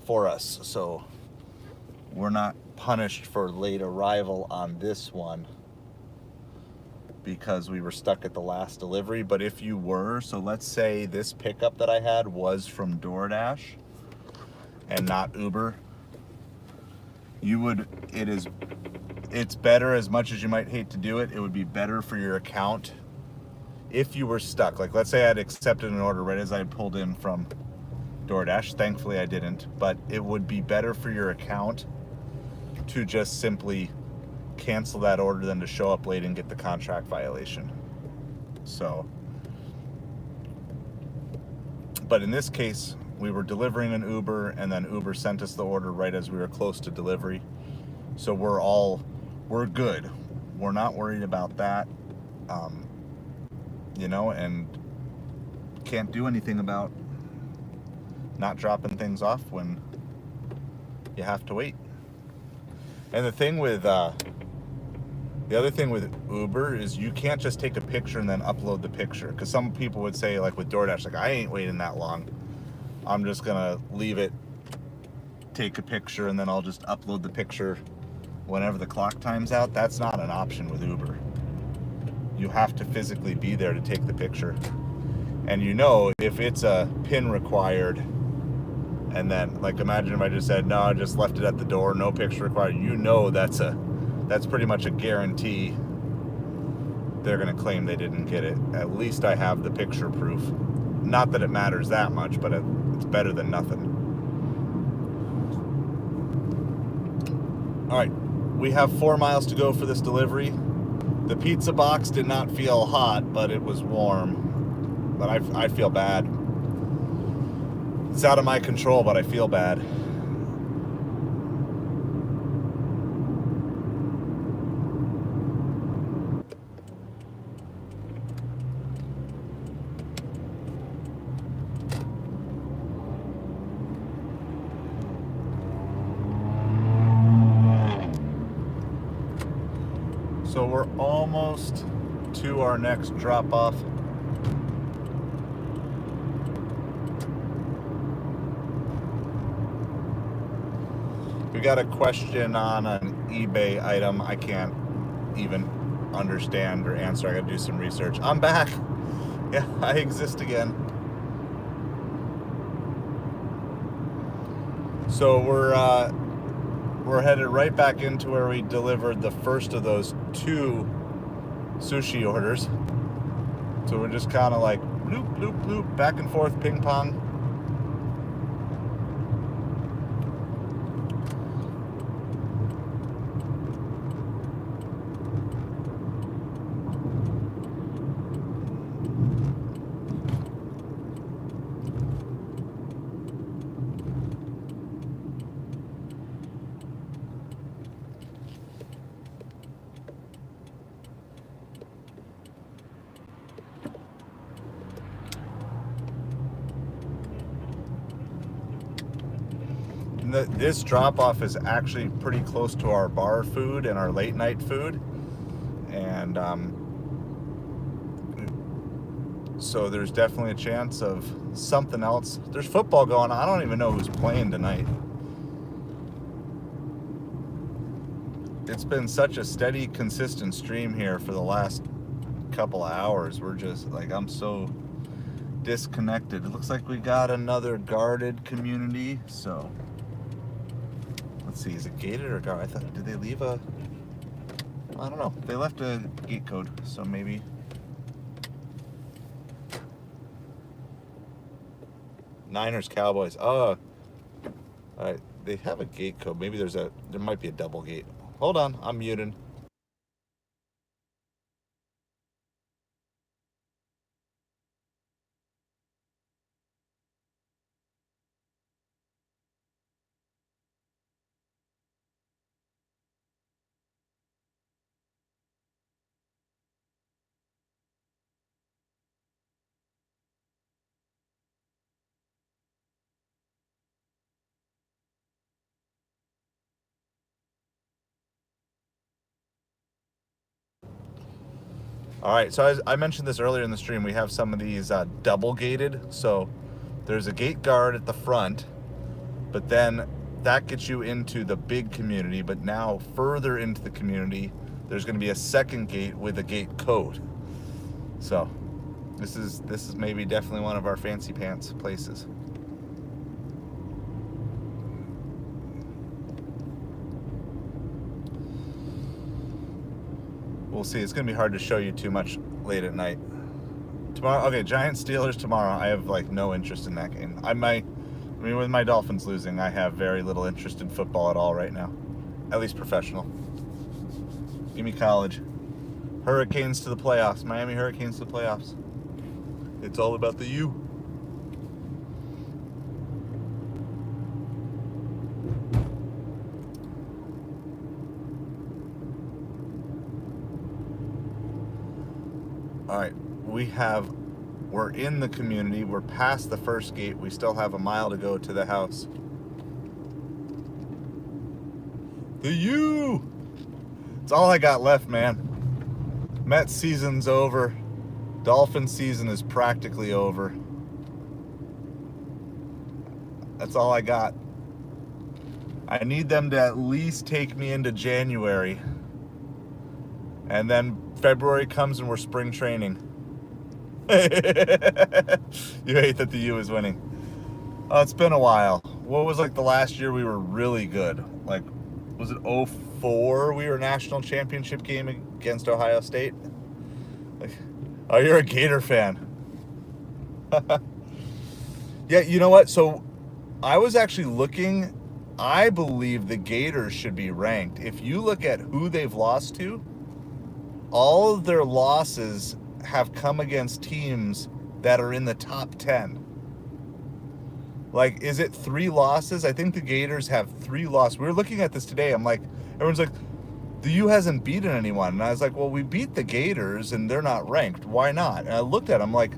for us. So we're not punished for late arrival on this one because we were stuck at the last delivery. But if you were, so let's say this pickup that I had was from Doordash and not Uber, it's better, as much as you might hate to do it, it would be better for your account if you were stuck. Like let's say I had accepted an order right as I had pulled in from Doordash. Thankfully I didn't, but it would be better for your account to just simply cancel that order than to show up late and get the contract violation. So, but in this case, we were delivering an Uber and then Uber sent us the order right as we were close to delivery. So we're good. We're not worried about that, and can't do anything about not dropping things off when you have to wait. And the other thing with Uber is you can't just take a picture and then upload the picture. Because some people would say, like with Doordash, like I ain't waiting that long. I'm just gonna leave it, take a picture, and then I'll just upload the picture whenever the clock time's out. That's not an option with Uber. You have to physically be there to take the picture. And if it's a PIN required, and then like imagine if I just said, no, I just left it at the door, no picture required, that's pretty much a guarantee they're gonna claim they didn't get it. At least I have the picture proof. Not that it matters that much, but it's better than nothing. All right, we have 4 miles to go for this delivery. The pizza box did not feel hot, but it was warm. But I feel bad. It's out of my control, but I feel bad. So we're almost to our next drop off. We got a question on an eBay item I can't even understand or answer. I gotta do some research. I'm back. Yeah, I exist again. So we're headed right back into where we delivered the first of those 2 sushi orders. So we're just kind of like loop, loop, loop, back and forth, ping pong. This drop-off is actually pretty close to our bar food and our late night food, and so there's definitely a chance of something else. There's football going on. I don't even know who's playing tonight. It's been such a steady, consistent stream here for the last couple of hours. We're just like, I'm so disconnected. It looks like we got another guarded community, so let's see, is it gated or guarded? I thought, did they leave a, I don't know. They left a gate code, so maybe. Niners, Cowboys. Oh, they have a gate code. Maybe there might be a double gate. Hold on, I'm muted. All right, so I mentioned this earlier in the stream. We have some of these double gated. So there's a gate guard at the front, but then that gets you into the big community. But now further into the community, there's going to be a second gate with a gate code. So this is maybe definitely one of our fancy pants places. We'll see. It's going to be hard to show you too much late at night. Tomorrow, okay, Giants Steelers tomorrow. I have like no interest in that game. I mean, with my Dolphins losing, I have very little interest in football at all right now. At least professional. Give me college. Hurricanes to the playoffs. Miami Hurricanes to the playoffs. It's all about the U. All right, we're in the community. We're past the first gate. We still have a mile to go to the house. The U! It's all I got left, man. Mets season's over. Dolphin season is practically over. That's all I got. I need them to at least take me into January. And then February comes and we're spring training. You hate that the U is winning. It's been a while. What was like the last year we were really good? Like, was it 04 we were national championship game against Ohio State? Like, oh, you're a Gator fan. Yeah, you know what? So I was actually looking. I believe the Gators should be ranked. If you look at who they've lost to, all of their losses have come against teams that are in the top 10. Like, is it 3 losses? I think the Gators have 3 losses. We were looking at this today. I'm like, everyone's like, the U hasn't beaten anyone. And I was like, well, we beat the Gators and they're not ranked. Why not? And I looked at them like,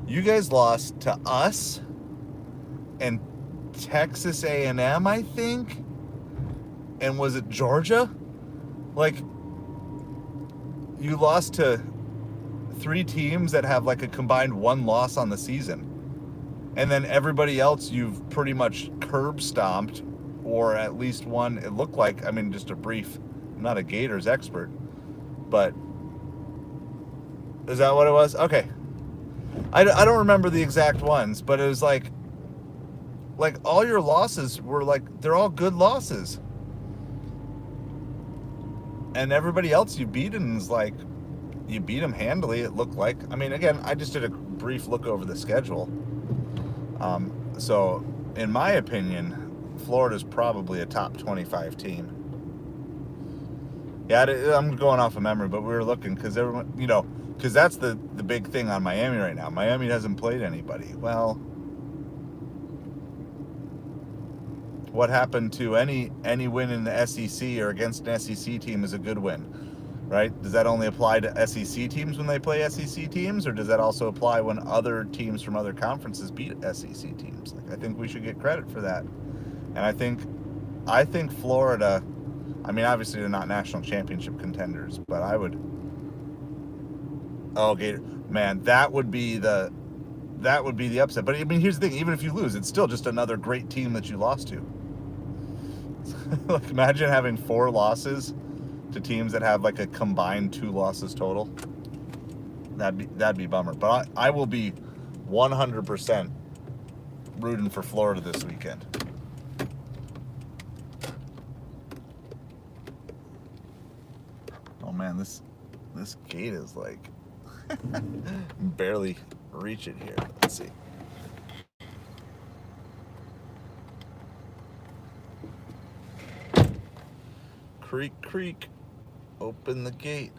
you guys lost to us and Texas A&M, I think. And was it Georgia? Like, you lost to 3 teams that have like a combined 1 loss on the season. And then everybody else you've pretty much curb stomped, or at least one, it looked like, I mean, just a brief, I'm not a Gators expert, but is that what it was? Okay. I don't remember the exact ones, but it was like all your losses were like, they're all good losses. And everybody else you beaten is like, you beat them handily, it looked like. I mean, again, I just did a brief look over the schedule. So, in my opinion, Florida's probably a top 25 team. Yeah, I'm going off of memory, but we were looking because everyone, you know, because that's the big thing on Miami right now. Miami hasn't played anybody. Well, what happened to any win in the SEC or against an SEC team is a good win, right? Does that only apply to SEC teams when they play SEC teams, or does that also apply when other teams from other conferences beat SEC teams? Like, I think we should get credit for that. And I think Florida, I mean, obviously they're not national championship contenders, but I would, oh, Gator, man, that would be the upset. But I mean, here's the thing, even if you lose, it's still just another great team that you lost to. Like, imagine having 4 losses to teams that have like a combined 2 losses total. That'd be a bummer. But I will be 100% rooting for Florida this weekend. Oh man, this gate is like barely reach it here. Let's see. Creak, creak. Open the gate.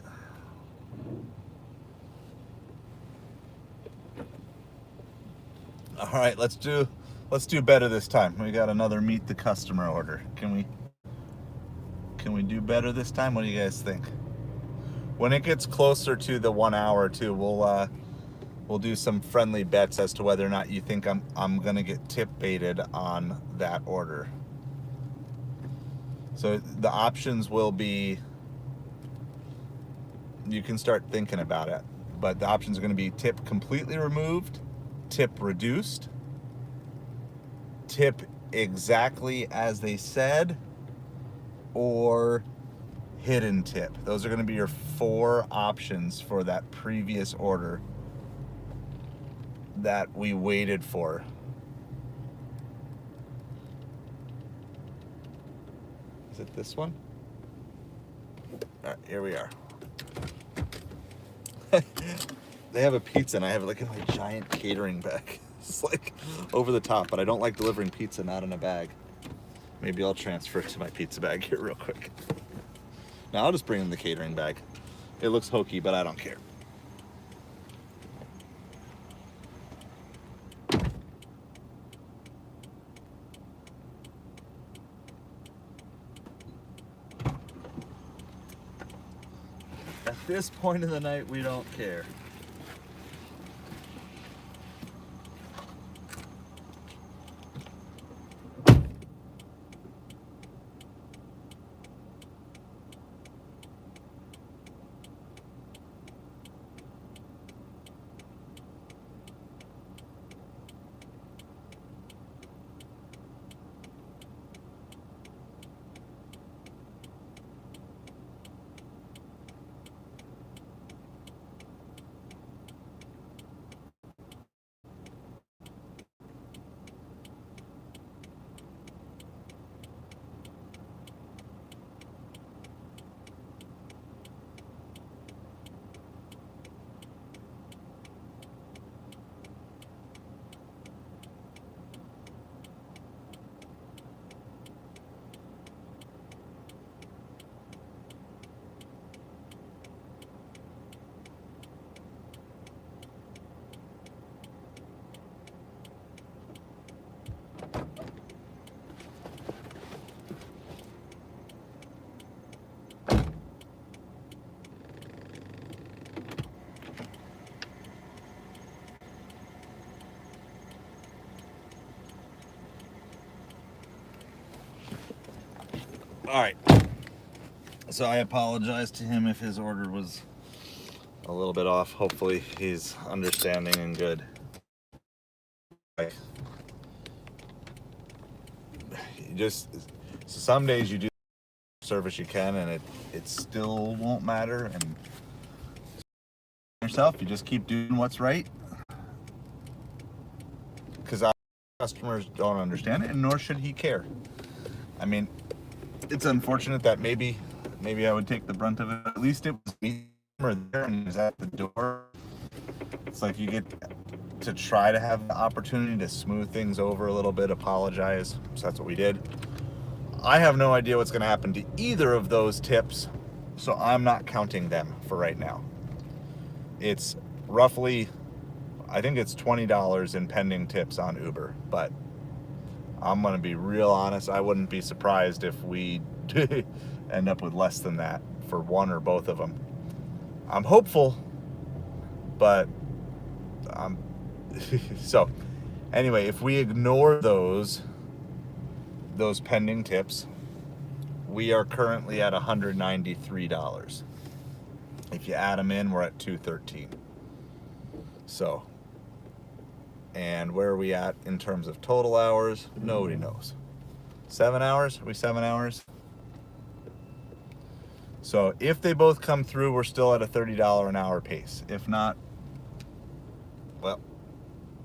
All right, let's do better this time. We got another meet the customer order. Can we do better this time? What do you guys think? When it gets closer to the 1 hour too, we'll do some friendly bets as to whether or not you think I'm gonna get tip baited on that order. So the options will be, you can start thinking about it, but the options are going to be tip completely removed, tip reduced, tip exactly as they said, or hidden tip. Those are going to be your 4 options for that previous order that we waited for. Is it this one? All right, here we are. They have a pizza and I have it like in my giant catering bag. It's like over the top, but I don't like delivering pizza not in a bag. Maybe I'll transfer it to my pizza bag here real quick. Now I'll just bring in the catering bag. It looks hokey, but I don't care. At this point in the night, we don't care. All right. So I apologize to him if his order was a little bit off. Hopefully he's understanding and good. So some days you do service you can, and it still won't matter. And yourself, you just keep doing what's right, because customers don't understand it, and nor should he care. I mean, it's unfortunate that maybe I would take the brunt of it. At least it was me or there, and he was at the door. It's like you get to try to have the opportunity to smooth things over a little bit, apologize. So that's what we did. I have no idea what's going to happen to either of those tips, so I'm not counting them for right now. It's roughly, I think it's $20 in pending tips on Uber, but I'm going to be real honest. I wouldn't be surprised if we end up with less than that for one or both of them. I'm hopeful, but so anyway, if we ignore those pending tips, we are currently at $193. If you add them in, we're at $213. So, and where are we at in terms of total hours? Nobody knows. 7 hours? Are we 7 hours? So if they both come through, we're still at a $30 an hour pace. If not, well,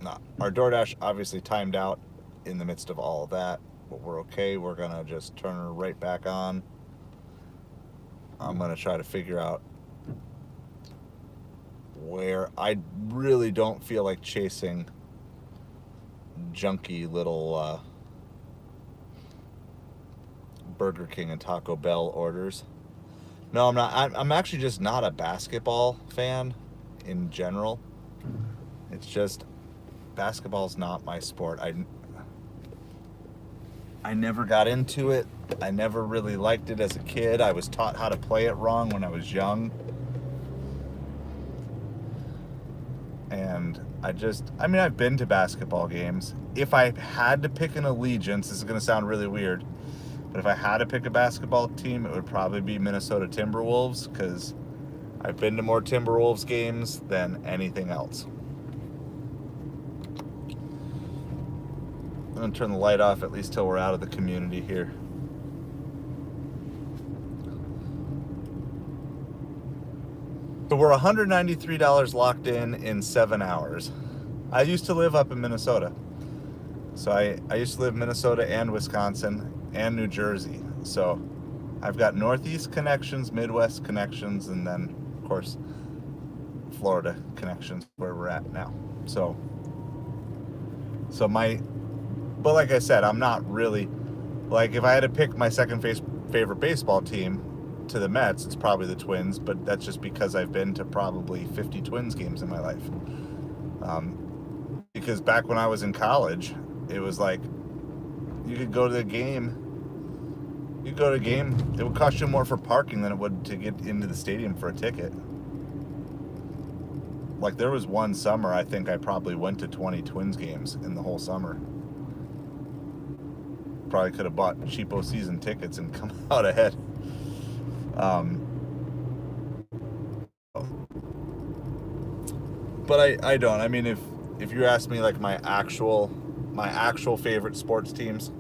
not. Our Doordash obviously timed out in the midst of all of that, but we're okay. We're gonna just turn her right back on. I'm gonna try to figure out where I really don't feel like chasing junky little Burger King and Taco Bell orders. No, I'm not. I'm actually just not a basketball fan in general. It's just basketball's not my sport. I never got into it. I never really liked it as a kid. I was taught how to play it wrong when I was young. And I've been to basketball games. If I had to pick an allegiance, this is going to sound really weird, but if I had to pick a basketball team, it would probably be Minnesota Timberwolves, because I've been to more Timberwolves games than anything else. I'm going to turn the light off at least till we're out of the community here. So we're $193 locked in 7 hours. I used to live up in Minnesota. So I used to live in Minnesota and Wisconsin and New Jersey. So I've got Northeast connections, Midwest connections, and then, of course, Florida connections where we're at now. But like I said, I'm not really, like, if I had to pick my second favorite baseball team to the Mets, it's probably the Twins, but that's just because I've been to probably 50 Twins games in my life. Because back when I was in college, it was like, you could go to the game, it would cost you more for parking than it would to get into the stadium for a ticket. Like, there was one summer, I think I probably went to 20 Twins games in the whole summer. Probably could have bought cheapo season tickets and come out ahead. But I don't. I mean, if you ask me, like, my actual favorite sports teams,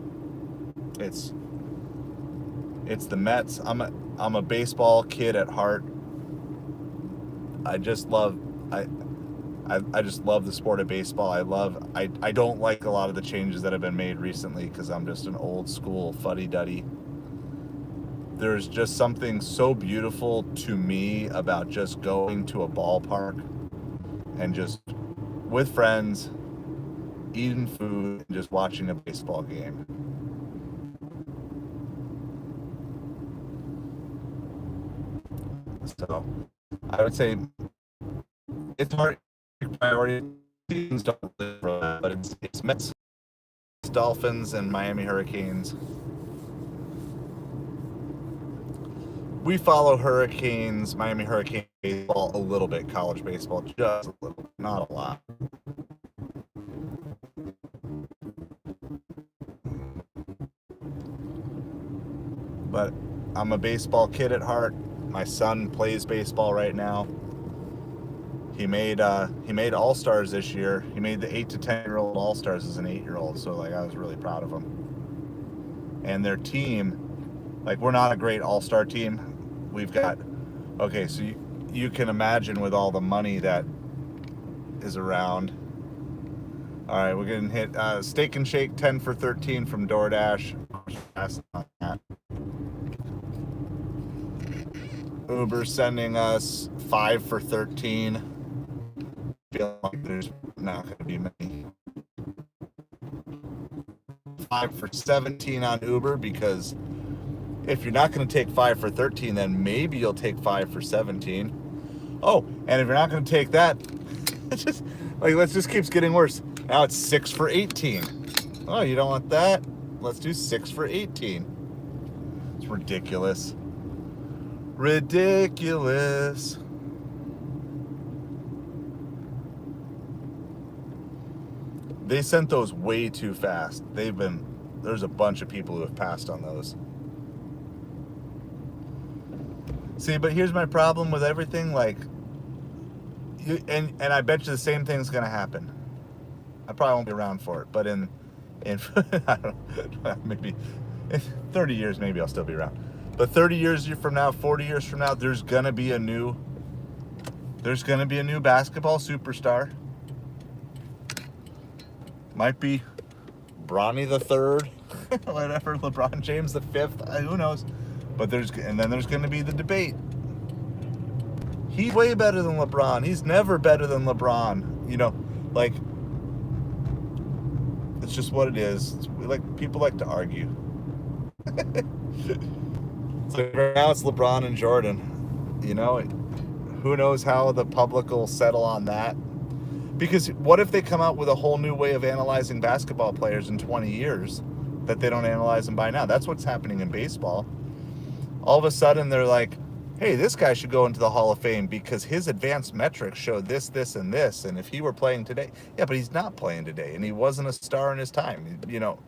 it's the Mets. I'm a baseball kid at heart. I just love the sport of baseball. I don't like a lot of the changes that have been made recently, because I'm just an old school fuddy-duddy. There's just something so beautiful to me about just going to a ballpark and just with friends, eating food, and just watching a baseball game. So I would say it's hard to pick priority. Teams don't live for that, but it's Mets, Dolphins, and Miami Hurricanes. We follow Miami Hurricane baseball a little bit, college baseball, just a little, not a lot. But I'm a baseball kid at heart. My son plays baseball right now. He made All-Stars this year. He made the 8 to 10-year-old All-Stars as an 8-year-old. So like I was really proud of him. And their team, like we're not a great All-Star team. We've got, okay, so you can imagine with all the money that is around. All right, we're getting hit. Steak and Shake 10 for 13 from Doordash. Uber sending us 5 for 13. Feel like there's not going to be many. 5 for 17 on Uber, because if you're not going to take 5 for 13, then maybe you'll take 5 for 17. Oh, and if you're not going to take that, it's just like, let's just keeps getting worse. Now it's 6 for 18. Oh, you don't want that? Let's do 6 for 18. It's ridiculous. Ridiculous. They sent those way too fast. There's a bunch of people who have passed on those. See, but here's my problem with everything, like, and I bet you the same thing's gonna happen. I probably won't be around for it, but in I don't know, maybe in 30 years, maybe I'll still be around. But 30 years from now, 40 years from now, there's gonna be a new basketball superstar. Might be Bronny the Third, whatever, LeBron James the Fifth, who knows? But then there's gonna be the debate. He's way better than LeBron. He's never better than LeBron. You know, like, it's just what it is. People like to argue. So right now it's LeBron and Jordan. You know, who knows how the public will settle on that? Because what if they come out with a whole new way of analyzing basketball players in 20 years that they don't analyze them by now? That's what's happening in baseball. All of a sudden they're like, hey, this guy should go into the Hall of Fame because his advanced metrics show this, this, and this. And if he were playing today, yeah, but he's not playing today, and he wasn't a star in his time, you know.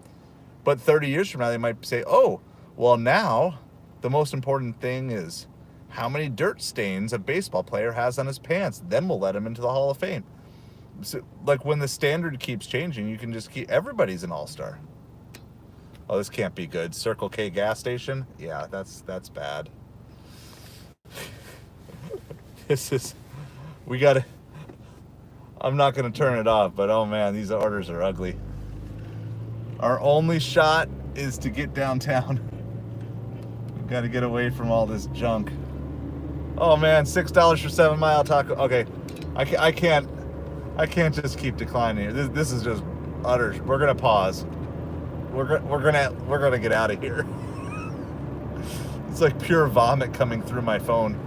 But 30 years from now, they might say, oh, well, now the most important thing is how many dirt stains a baseball player has on his pants. Then we'll let him into the Hall of Fame. So, like, when the standard keeps changing, you can just keep, everybody's an all-star. Oh, this can't be good. Circle K gas station? Yeah, that's bad. I'm not going to turn it off, but oh man, these orders are ugly. Our only shot is to get downtown. We've got to get away from all this junk. Oh man, $6 for 7 Mile taco. Okay, I can't just keep declining here. This is just utter. We're gonna pause. We're gonna get out of here. It's like pure vomit coming through my phone.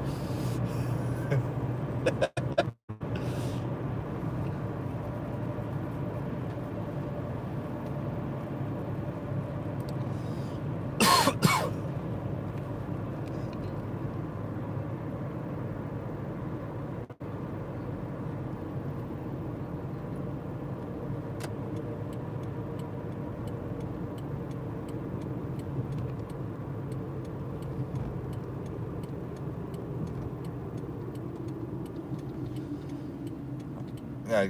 Yeah,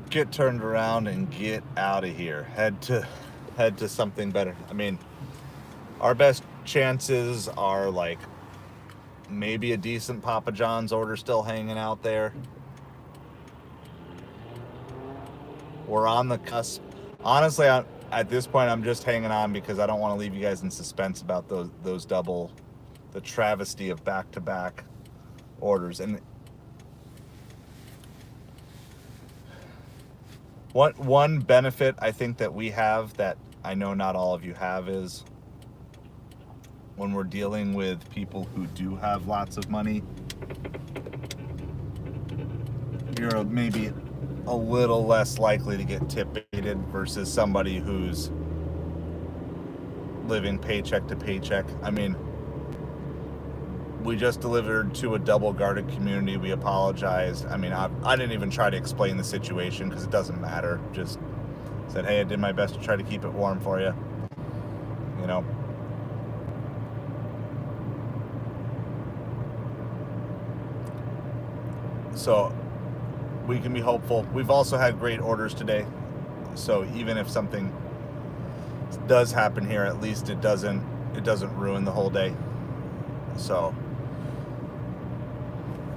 get turned around and get out of here. Head to something better. I mean, our best chances are like maybe a decent Papa John's order still hanging out there. We're on the cusp. Honestly, at this point, I'm just hanging on because I don't want to leave you guys in suspense about the travesty of back-to-back orders. And one benefit I think that we have that I know not all of you have is when we're dealing with people who do have lots of money, you're maybe a little less likely to get tip-baited versus somebody who's living paycheck to paycheck. I mean, we just delivered to a double-guarded community. We apologized. I mean, I didn't even try to explain the situation because it doesn't matter. Just said, hey, I did my best to try to keep it warm for you. You know. So we can be hopeful. We've also had great orders today. So even if something does happen here, at least it doesn't ruin the whole day. So,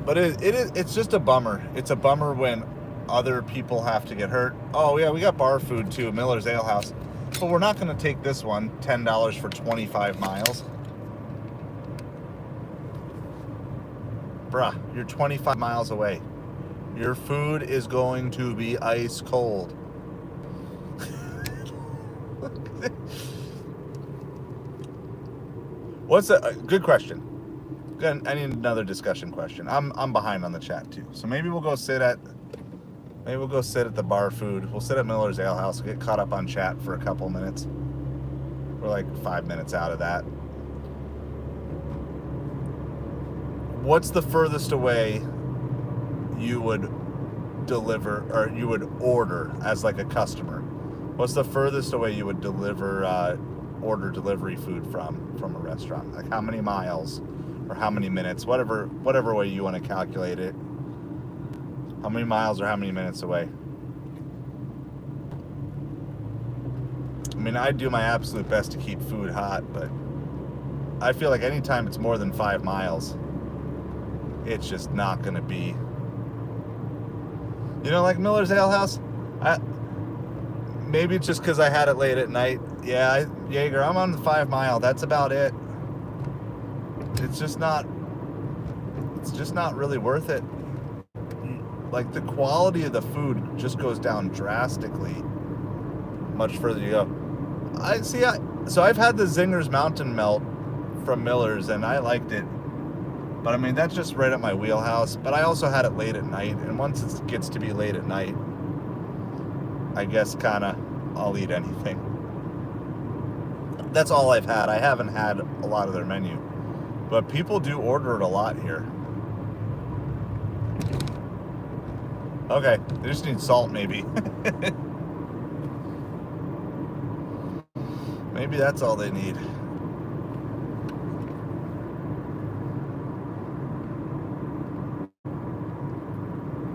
but it's just a bummer. It's a bummer when other people have to get hurt. Oh yeah, we got bar food too, Miller's Ale House. But we're not going to take this one, $10 for 25 miles. Bruh, you're 25 miles away. Your food is going to be ice cold. What's a good question? Good, I need another discussion question. I'm behind on the chat too. So maybe we'll go sit at the bar food. We'll sit at Miller's Ale House, get caught up on chat for a couple minutes. We're like 5 minutes out of that. What's the furthest away you would deliver or you would order as like a customer? What's the furthest away you would order delivery food from a restaurant? Like how many miles or how many minutes, whatever way you want to calculate it. How many miles or how many minutes away? I mean, I do my absolute best to keep food hot, but I feel like anytime it's more than 5 miles, it's just not going to be. You know, like Miller's Ale House, maybe it's just because I had it late at night. Yeah, Jaeger, I'm on the 5 mile. That's about it. It's just not really worth it. Like the quality of the food just goes down drastically much further you go. So I've had the Zinger's Mountain Melt from Miller's and I liked it. But I mean, that's just right at my wheelhouse. But I also had it late at night. And once it gets to be late at night, I guess I'll eat anything. That's all I've had. I haven't had a lot of their menu. But people do order it a lot here. Okay, they just need salt maybe. Maybe that's all they need.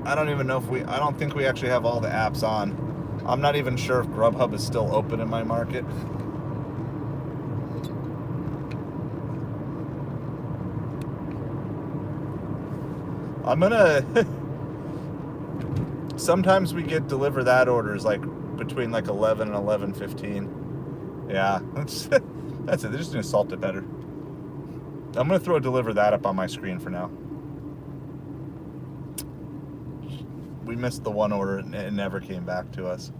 I don't even know I don't think we actually have all the apps on. I'm not even sure if Grubhub is still open in my market. I'm gonna, sometimes we get deliver that orders like between like 11 and 11:15. Yeah, that's it. They're just gonna salt it better. I'm gonna throw deliver that up on my screen for now. We missed the one order and it never came back to us.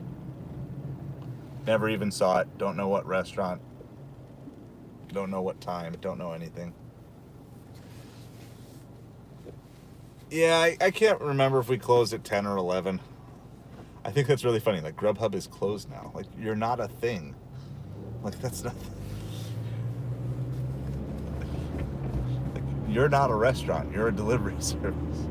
Never even saw it. Don't know what restaurant. Don't know what time. Don't know anything. Yeah, I can't remember if we closed at 10 or 11. I think that's really funny. Like, Grubhub is closed now. Like, you're not a thing. Like, that's not... Like, you're not a restaurant. You're a delivery service.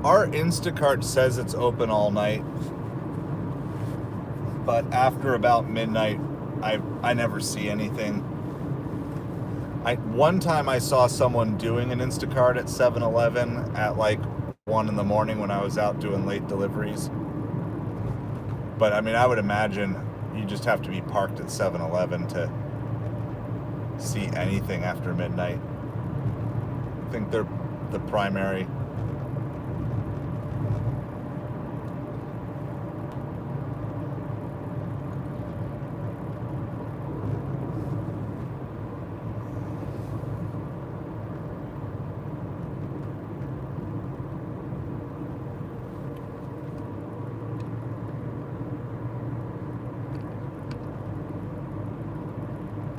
Our Instacart says it's open all night, but after about midnight, I never see anything. One time I saw someone doing an Instacart at 7-Eleven at like 1 in the morning when I was out doing late deliveries. But I mean, I would imagine you just have to be parked at 7-Eleven to see anything after midnight. I think they're the primary.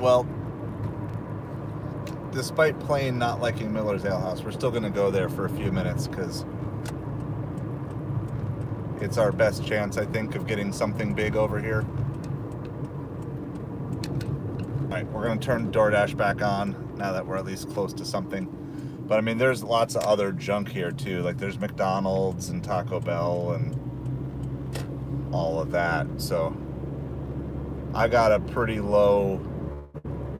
Well, despite plain not liking Miller's Ale House, we're still going to go there for a few minutes because it's our best chance, I think, of getting something big over here. All right, we're gonna turn Doordash back on now that we're at least close to something. But I mean, there's lots of other junk here too. Like there's McDonald's and Taco Bell and all of that. So I got a pretty low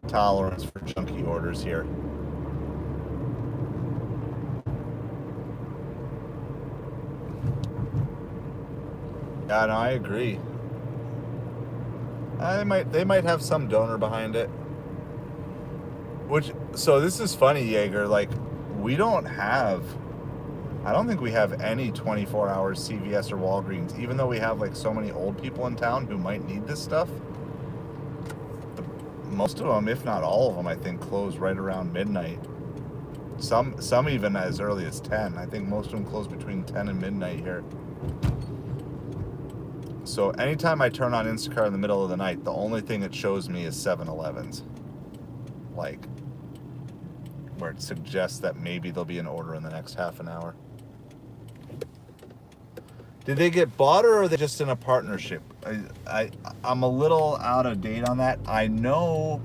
tolerance for junky orders here. Yeah, no, I agree. They might have some donor behind it. So this is funny, Jaeger. Like, I don't think we have any 24-hour CVS or Walgreens, even though we have like so many old people in town who might need this stuff. Most of them, if not all of them, I think close right around midnight. Some even as early as 10. I think most of them close between 10 and midnight here. So anytime I turn on Instacart in the middle of the night, the only thing it shows me is 7-Elevens. Like, where it suggests that maybe there'll be an order in the next half an hour. Did they get bought or are they just in a partnership? I'm a little out of date on that. I know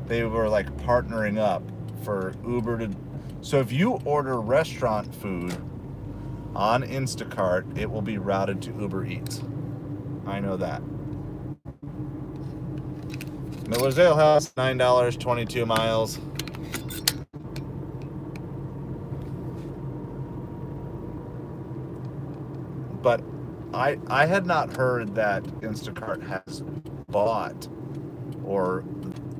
they were like partnering up for Uber to... So if you order restaurant food on Instacart, it will be routed to Ubereats. I know that. Miller's Ale House, $9, 22 miles. But I had not heard that Instacart has bought, or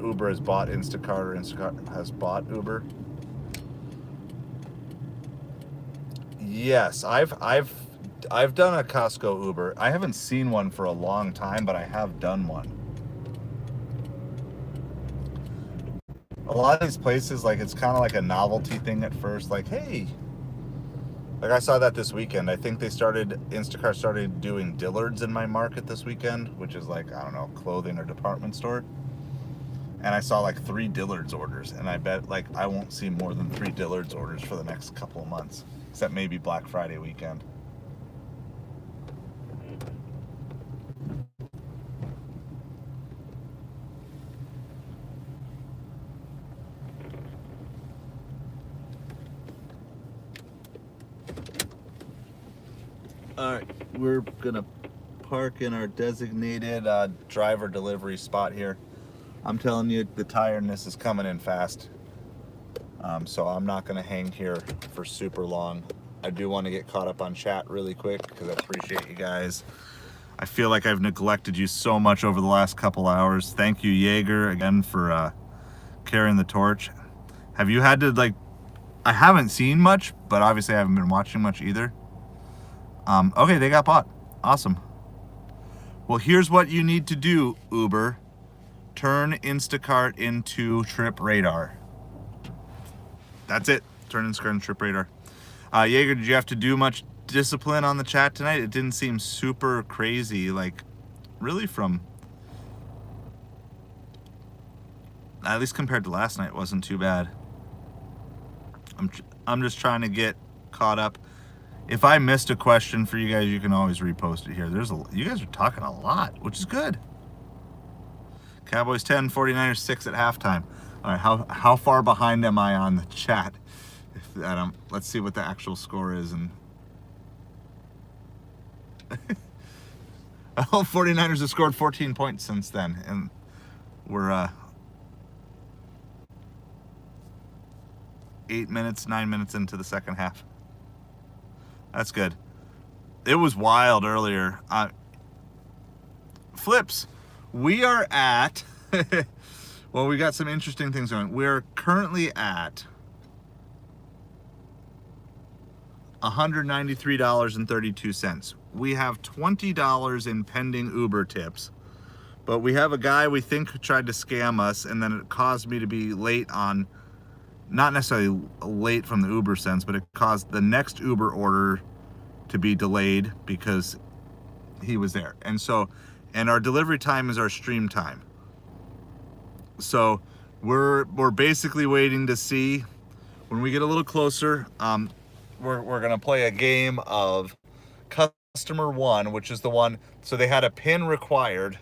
Uber has bought Instacart, or Instacart has bought Uber. Yes, I've done a Costco Uber. I haven't seen one for a long time, but I have done one. A lot of these places, like, it's kind of like a novelty thing at first. Like, hey, like I saw that this weekend. I think Instacart started doing Dillard's in my market this weekend, which is like, I don't know, clothing or department store. And I saw like 3 Dillard's orders, and I bet like I won't see more than 3 Dillard's orders for the next couple of months, except maybe Black Friday weekend. All right, we're gonna park in our designated driver delivery spot here. I'm telling you, the tiredness is coming in fast. So I'm not gonna hang here for super long. I do want to get caught up on chat really quick because I appreciate you guys. I feel like I've neglected you so much over the last couple hours. Thank you, Jaeger, again for carrying the torch. Have you had to, like, I haven't seen much, but obviously I haven't been watching much either. Okay, they got bought. Awesome. Well, here's what you need to do, Uber. Turn Instacart into Trip Radar. That's it. Turn Instacart into Trip Radar. Jaeger, did you have to do much discipline on the chat tonight? It didn't seem super crazy, like, really from... At least compared to last night, it wasn't too bad. I'm just trying to get caught up. If I missed a question for you guys, you can always repost it here. You guys are talking a lot, which is good. Cowboys 10, 49ers 6 at halftime. All right, how far behind am I on the chat? Let's see what the actual score is. And oh, 49ers have scored 14 points since then, and we're 9 minutes into the second half. That's good. It was wild earlier. Flips, we are at, well, we got some interesting things going. We're currently at $193.32. We have $20 in pending Uber tips, but we have a guy we think who tried to scam us, and then it caused me to be late on, not necessarily late from the Uber sense, but it caused the next Uber order to be delayed because he was there. And our delivery time is our stream time. So we're basically waiting to see when we get a little closer. We're gonna play a game of customer one, which is the one, so they had a PIN required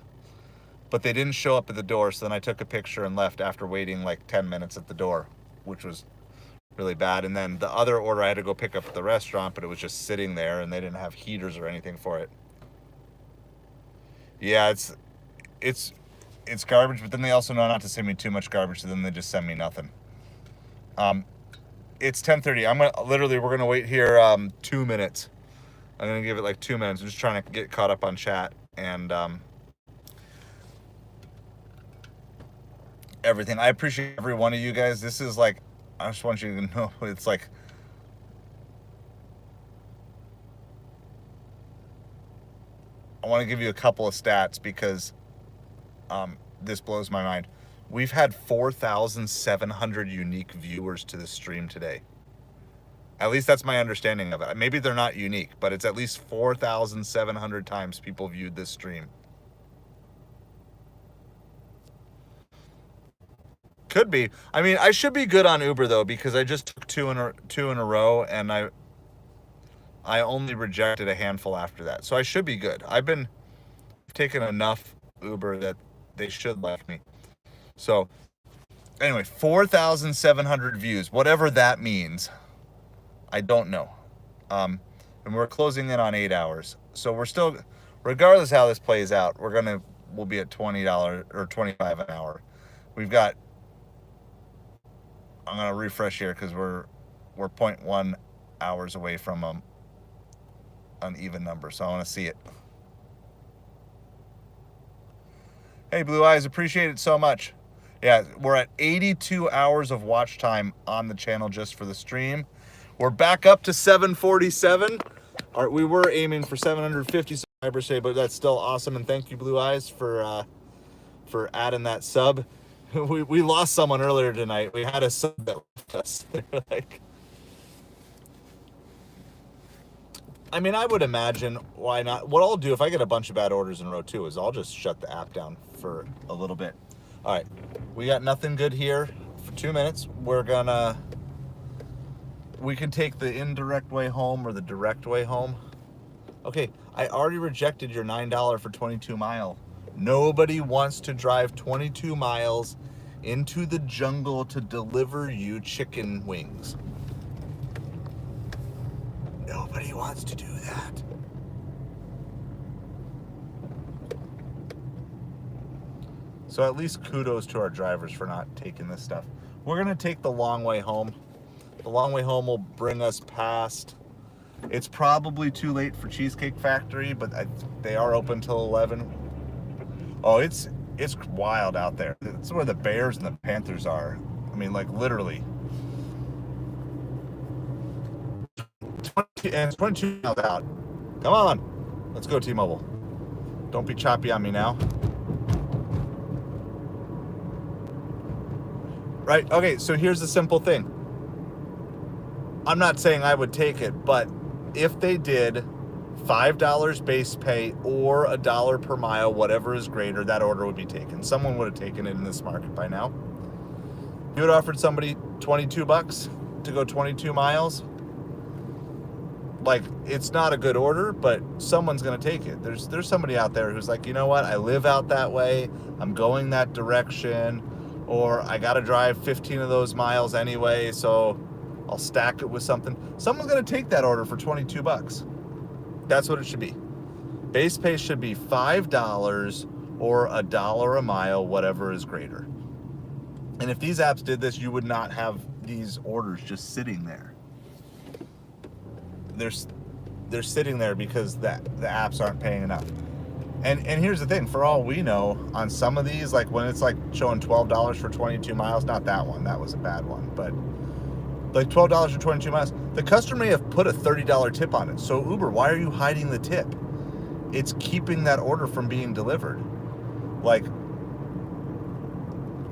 but they didn't show up at the door. So then I took a picture and left after waiting like 10 minutes at the door, which was really bad. And then the other order I had to go pick up at the restaurant, but it was just sitting there and they didn't have heaters or anything for it. Yeah, it's garbage, but then they also know not to send me too much garbage, so then they just send me nothing. It's 10:30. We're gonna wait here 2 minutes. I'm gonna give it like 2 minutes. I'm just trying to get caught up on chat and everything. I appreciate every one of you guys. This is like, I just want you to know, it's like, I want to give you a couple of stats because this blows my mind. We've had 4,700 unique viewers to the stream today. At least that's my understanding of it. Maybe they're not unique, but it's at least 4,700 times people viewed this stream. Could be. I mean, I should be good on Uber though, because I just took two in a row, and I only rejected a handful after that. So I should be good. I've taken enough Uber that they should like me. So anyway, 4,700 views, whatever that means. I don't know. And we're closing in on 8 hours. So we're still, regardless how this plays out, we'll be at $20 or $25 an hour. We've got, I'm going to refresh here because we're 0.1 hours away from an even number. So I want to see it. Hey, Blue Eyes, appreciate it so much. Yeah, we're at 82 hours of watch time on the channel just for the stream. We're back up to 747. We were aiming for 750 subscribers today, but that's still awesome. And thank you, Blue Eyes, for adding that sub. We lost someone earlier tonight. We had a sub that left us. They're like, I mean, I would imagine, why not? What I'll do if I get a bunch of bad orders in a row too is I'll just shut the app down for a little bit. All right, we got nothing good here for 2 minutes. We can take the indirect way home or the direct way home. Okay, I already rejected your $9 for 22 mile. Nobody wants to drive 22 miles into the jungle to deliver you chicken wings. Nobody wants to do that. So at least kudos to our drivers for not taking this stuff. We're gonna take the long way home. The long way home will bring us past, it's probably too late for Cheesecake Factory, but they are open till 11. Oh, it's wild out there. It's where the bears and the panthers are. I mean, like literally. And it's 22 miles out. Come on. Let's go, T-Mobile. Don't be choppy on me now. Right? Okay, so here's the simple thing. I'm not saying I would take it, but if they did $5 base pay or $1 per mile, whatever is greater, that order would be taken. Someone would have taken it in this market by now. You would have offered somebody $22 to go 22 miles. Like, it's not a good order, but someone's going to take it. There's somebody out there who's like, you know what? I live out that way. I'm going that direction. Or I got to drive 15 of those miles anyway, so I'll stack it with something. Someone's going to take that order for $22. That's what it should be. Base pay should be $5 or $1 a mile, whatever is greater. And if these apps did this, you would not have these orders just sitting there. They're sitting there because the apps aren't paying enough. And here's the thing, for all we know, on some of these, like when it's like showing $12 for 22 miles, not that one, that was a bad one, but like $12 for 22 miles, the customer may have put a $30 tip on it. So Uber, why are you hiding the tip? It's keeping that order from being delivered. Like,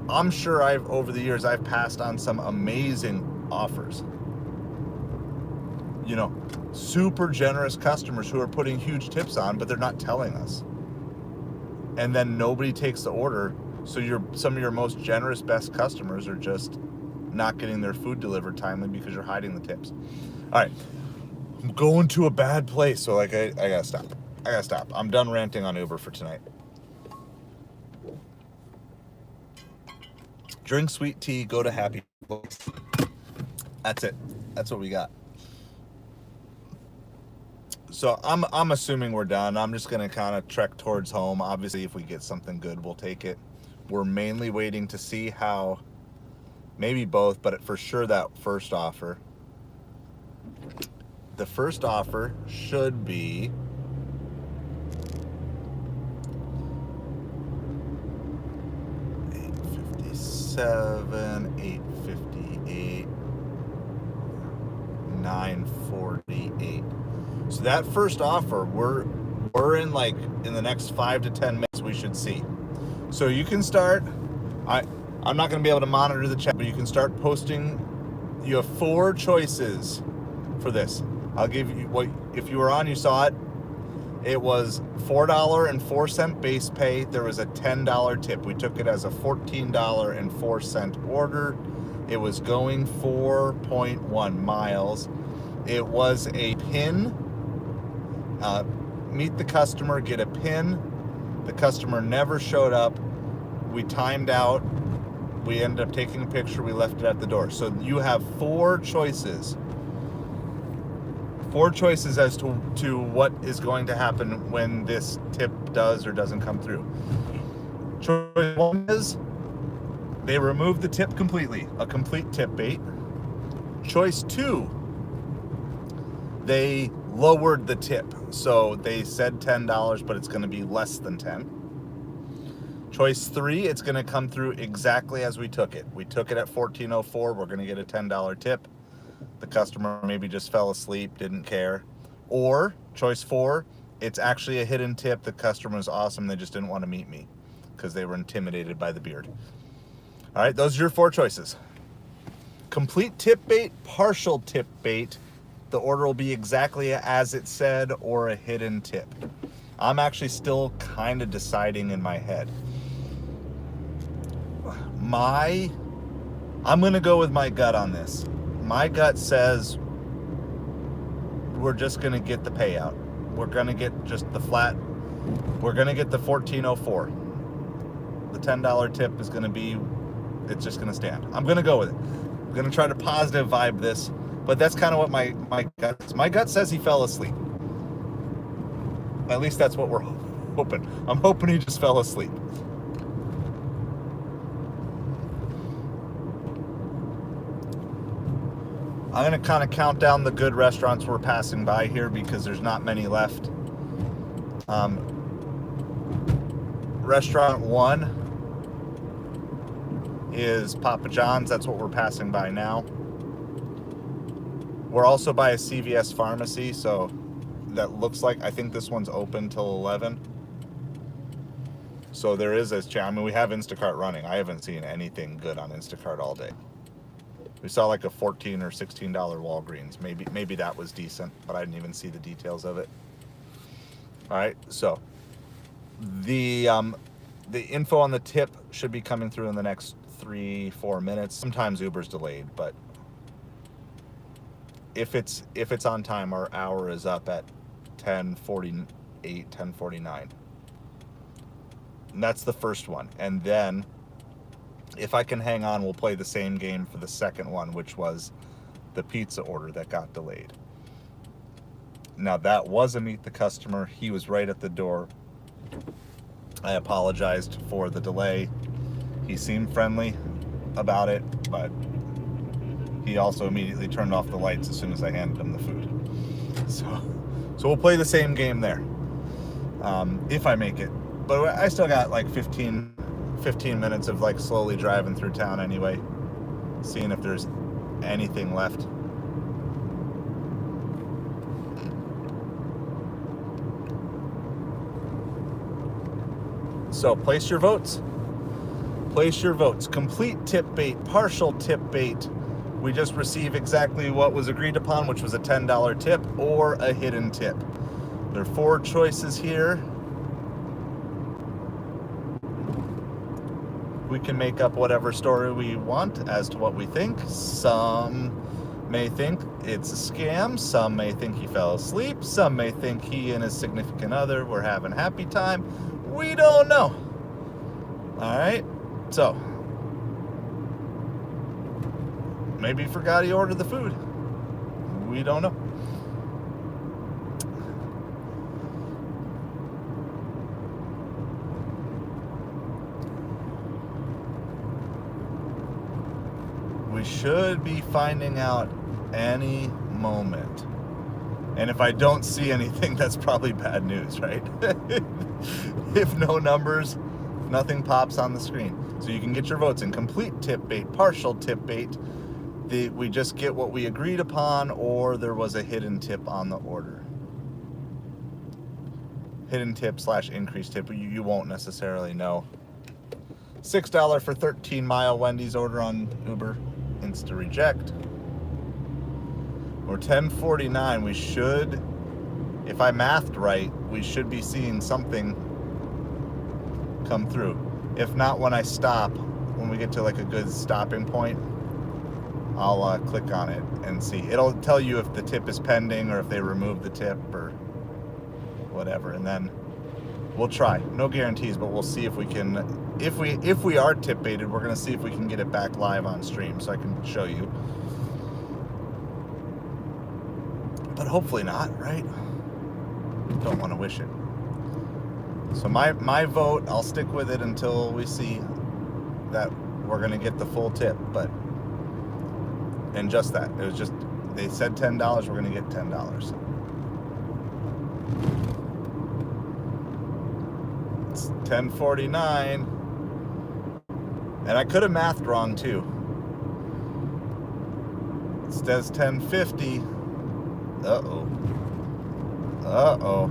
I'm sure over the years, I've passed on some amazing offers. You know, super generous customers who are putting huge tips on, but they're not telling us. And then nobody takes the order. So some of your most generous, best customers are just not getting their food delivered timely because you're hiding the tips. All right, I'm going to a bad place. So like, I gotta stop. I'm done ranting on Uber for tonight. drink sweet tea, go to happy place. That's it. That's what we got. So I'm assuming we're done. I'm just gonna kind of trek towards home. Obviously, if we get something good, we'll take it. We're mainly waiting to see how, maybe both, but for sure that first offer. The first offer should be $858, $948. So that first offer, we're in like in the next 5 to 10 minutes we should see. So you can start. I'm not going to be able to monitor the chat, but you can start posting. You have 4 choices for this. I'll give you what, if you were on, you saw it. It was $4.04 base pay. There was a $10 tip. We took it as a $14.04 order. It was going 4.1 miles. It was a pin. Meet the customer, get a pin. The customer never showed up. We timed out. We ended up taking a picture. We left it at the door. So you have 4 choices. 4 choices as to what is going to happen when this tip does or doesn't come through. Choice 1 is they remove the tip completely, a complete tip bait. Choice 2, they lowered the tip. So they said $10, but it's going to be less than 10. Choice 3, it's going to come through exactly as we took it. We took it at $14.04. We're going to get a $10 tip. The customer maybe just fell asleep, didn't care. Or choice 4, it's actually a hidden tip. The customer was awesome. They just didn't want to meet me because they were intimidated by the beard. All right, those are your 4 choices. Complete tip bait, partial tip bait. The order will be exactly as it said, or a hidden tip. I'm actually still kind of deciding in my head. I'm going to go with my gut on this. My gut says we're just going to get the payout. We're going to get just the flat. We're going to get the $14.04. The $10 tip is going to be, it's just going to stand. I'm going to go with it. I'm going to try to positive vibe this, but that's kind of what my gut says he fell asleep. At least that's what we're hoping. I'm hoping he just fell asleep. I'm going to kind of count down the good restaurants we're passing by here because there's not many left. Restaurant 1 is Papa John's. That's what we're passing by now. We're also by a CVS pharmacy, so that looks like, I think this one's open till 11. So there is a chance. I mean, we have Instacart running. I haven't seen anything good on Instacart all day. We saw like a $14 or $16 Walgreens. Maybe that was decent, but I didn't even see the details of it. All right, so the info on the tip should be coming through in the next 3-4 minutes. Sometimes Uber's delayed, but if it's on time, our hour is up at 10:48, 10:49. And that's the first one. And then if I can hang on, we'll play the same game for the second one, which was the pizza order that got delayed. Now that was a meet the customer. He was right at the door. I apologized for the delay. He seemed friendly about it, but he also immediately turned off the lights as soon as I handed him the food. So we'll play the same game there, if I make it. But I still got like 15 minutes of like slowly driving through town anyway, seeing if there's anything left. So place your votes. Place your votes. Complete tip bait, partial tip bait. We just received exactly what was agreed upon, which was a $10 tip or a hidden tip. There are 4 choices here. We can make up whatever story we want as to what we think. Some may think it's a scam. Some may think he fell asleep. Some may think he and his significant other were having a happy time. We don't know. All right. So Maybe he forgot he ordered the food. We don't know. We should be finding out any moment. And if I don't see anything, that's probably bad news, right? If no numbers, nothing pops on the screen. So you can get your votes in. Complete tip bait, partial tip bait. We just get what we agreed upon, or there was a hidden tip on the order. Hidden tip / increased tip. You won't necessarily know. $6 for 13-mile Wendy's order on Uber. Insta reject. Or $10.49. We should, if I mathed right, we should be seeing something come through. If not, when I stop, when we get to like a good stopping point, I'll click on it and see. It'll tell you if the tip is pending or if they remove the tip or whatever, and then we'll try. No guarantees, but we'll see if we can. If we are tip baited, we're gonna see if we can get it back live on stream so I can show you. But hopefully not, right? Don't want to wish it. So my vote, I'll stick with it until we see that we're gonna get the full tip. But and just that, it was just they said $10, we're gonna get $10. It's $10.49, and I could have mathed wrong too. It says $10.50. Uh-oh. Uh-oh.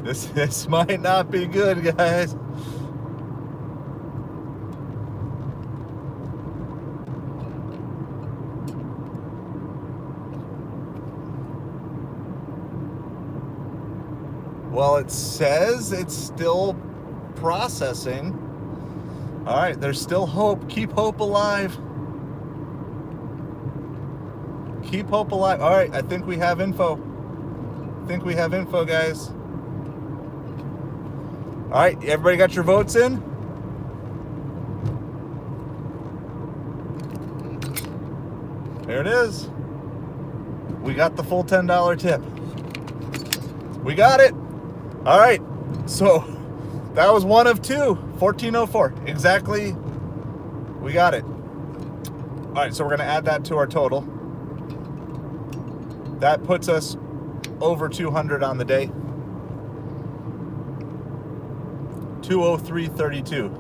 This might not be good, guys. Well, it says it's still processing. All right, there's still hope. Keep hope alive. Keep hope alive. All right, I think we have info. Guys. All right, everybody got your votes in? There it is. We got the full $10 tip. We got it. All right, so that was one of two. 1404, exactly. We got it. All right, so we're gonna add that to our total. That puts us over 200 on the day. 203.32.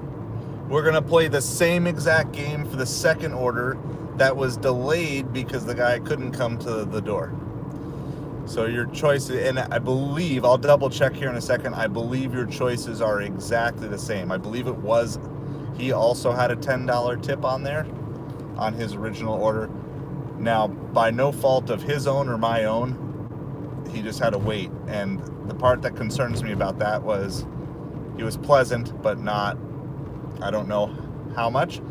We're gonna play the same exact game for the second order that was delayed because the guy couldn't come to the door. So your choices, and I believe, I'll double check here in a second, I believe your choices are exactly the same. I believe it was, he also had a $10 tip on there, on his original order. Now, by no fault of his own or my own, he just had to wait. And the part that concerns me about that was, he was pleasant, but not, I don't know how much.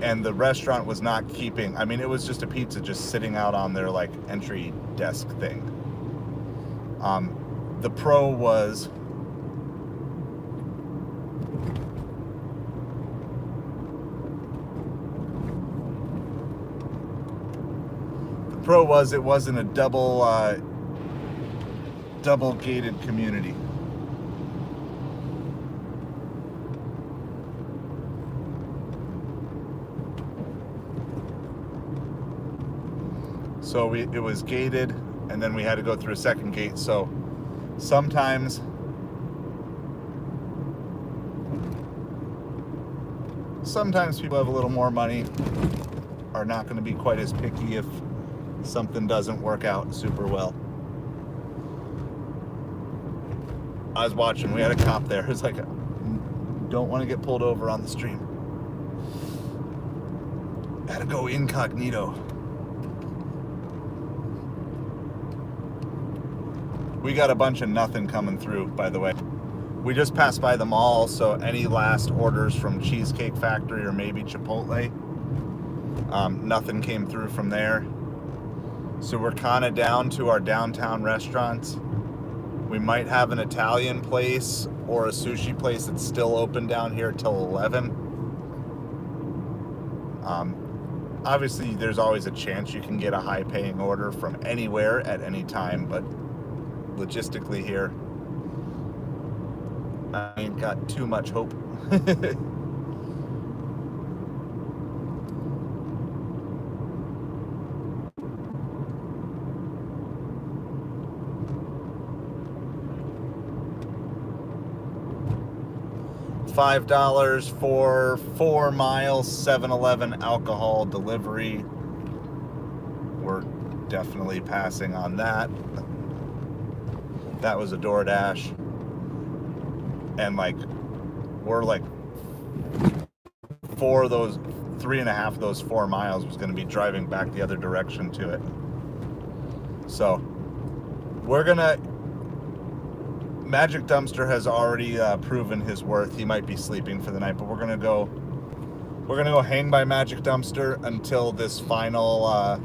And the restaurant was not keeping, I mean, it was just a pizza just sitting out on their like entry desk thing. The pro was, it wasn't a double gated community. So it was gated, and then we had to go through a second gate. So sometimes people have a little more money, are not going to be quite as picky if something doesn't work out super well. I was watching, we had a cop there who's like, don't want to get pulled over on the stream. Had to go incognito. We got a bunch of nothing coming through, by the way. We just passed by the mall, so any last orders from Cheesecake Factory or maybe Chipotle, nothing came through from there. So we're kind of down to our downtown restaurants. We might have an Italian place or a sushi place that's still open down here till 11. Obviously, there's always a chance you can get a high-paying order from anywhere at any time, but logistically here, I ain't got too much hope. $5 for 4 miles, 7-Eleven alcohol delivery. We're definitely passing on that. That was a Doordash. And like, we're like 3.5 of those 4 miles was going to be driving back the other direction to it. So we're gonna, Magic Dumpster has already proven his worth. He might be sleeping for the night, but we're gonna go hang by Magic Dumpster until this final,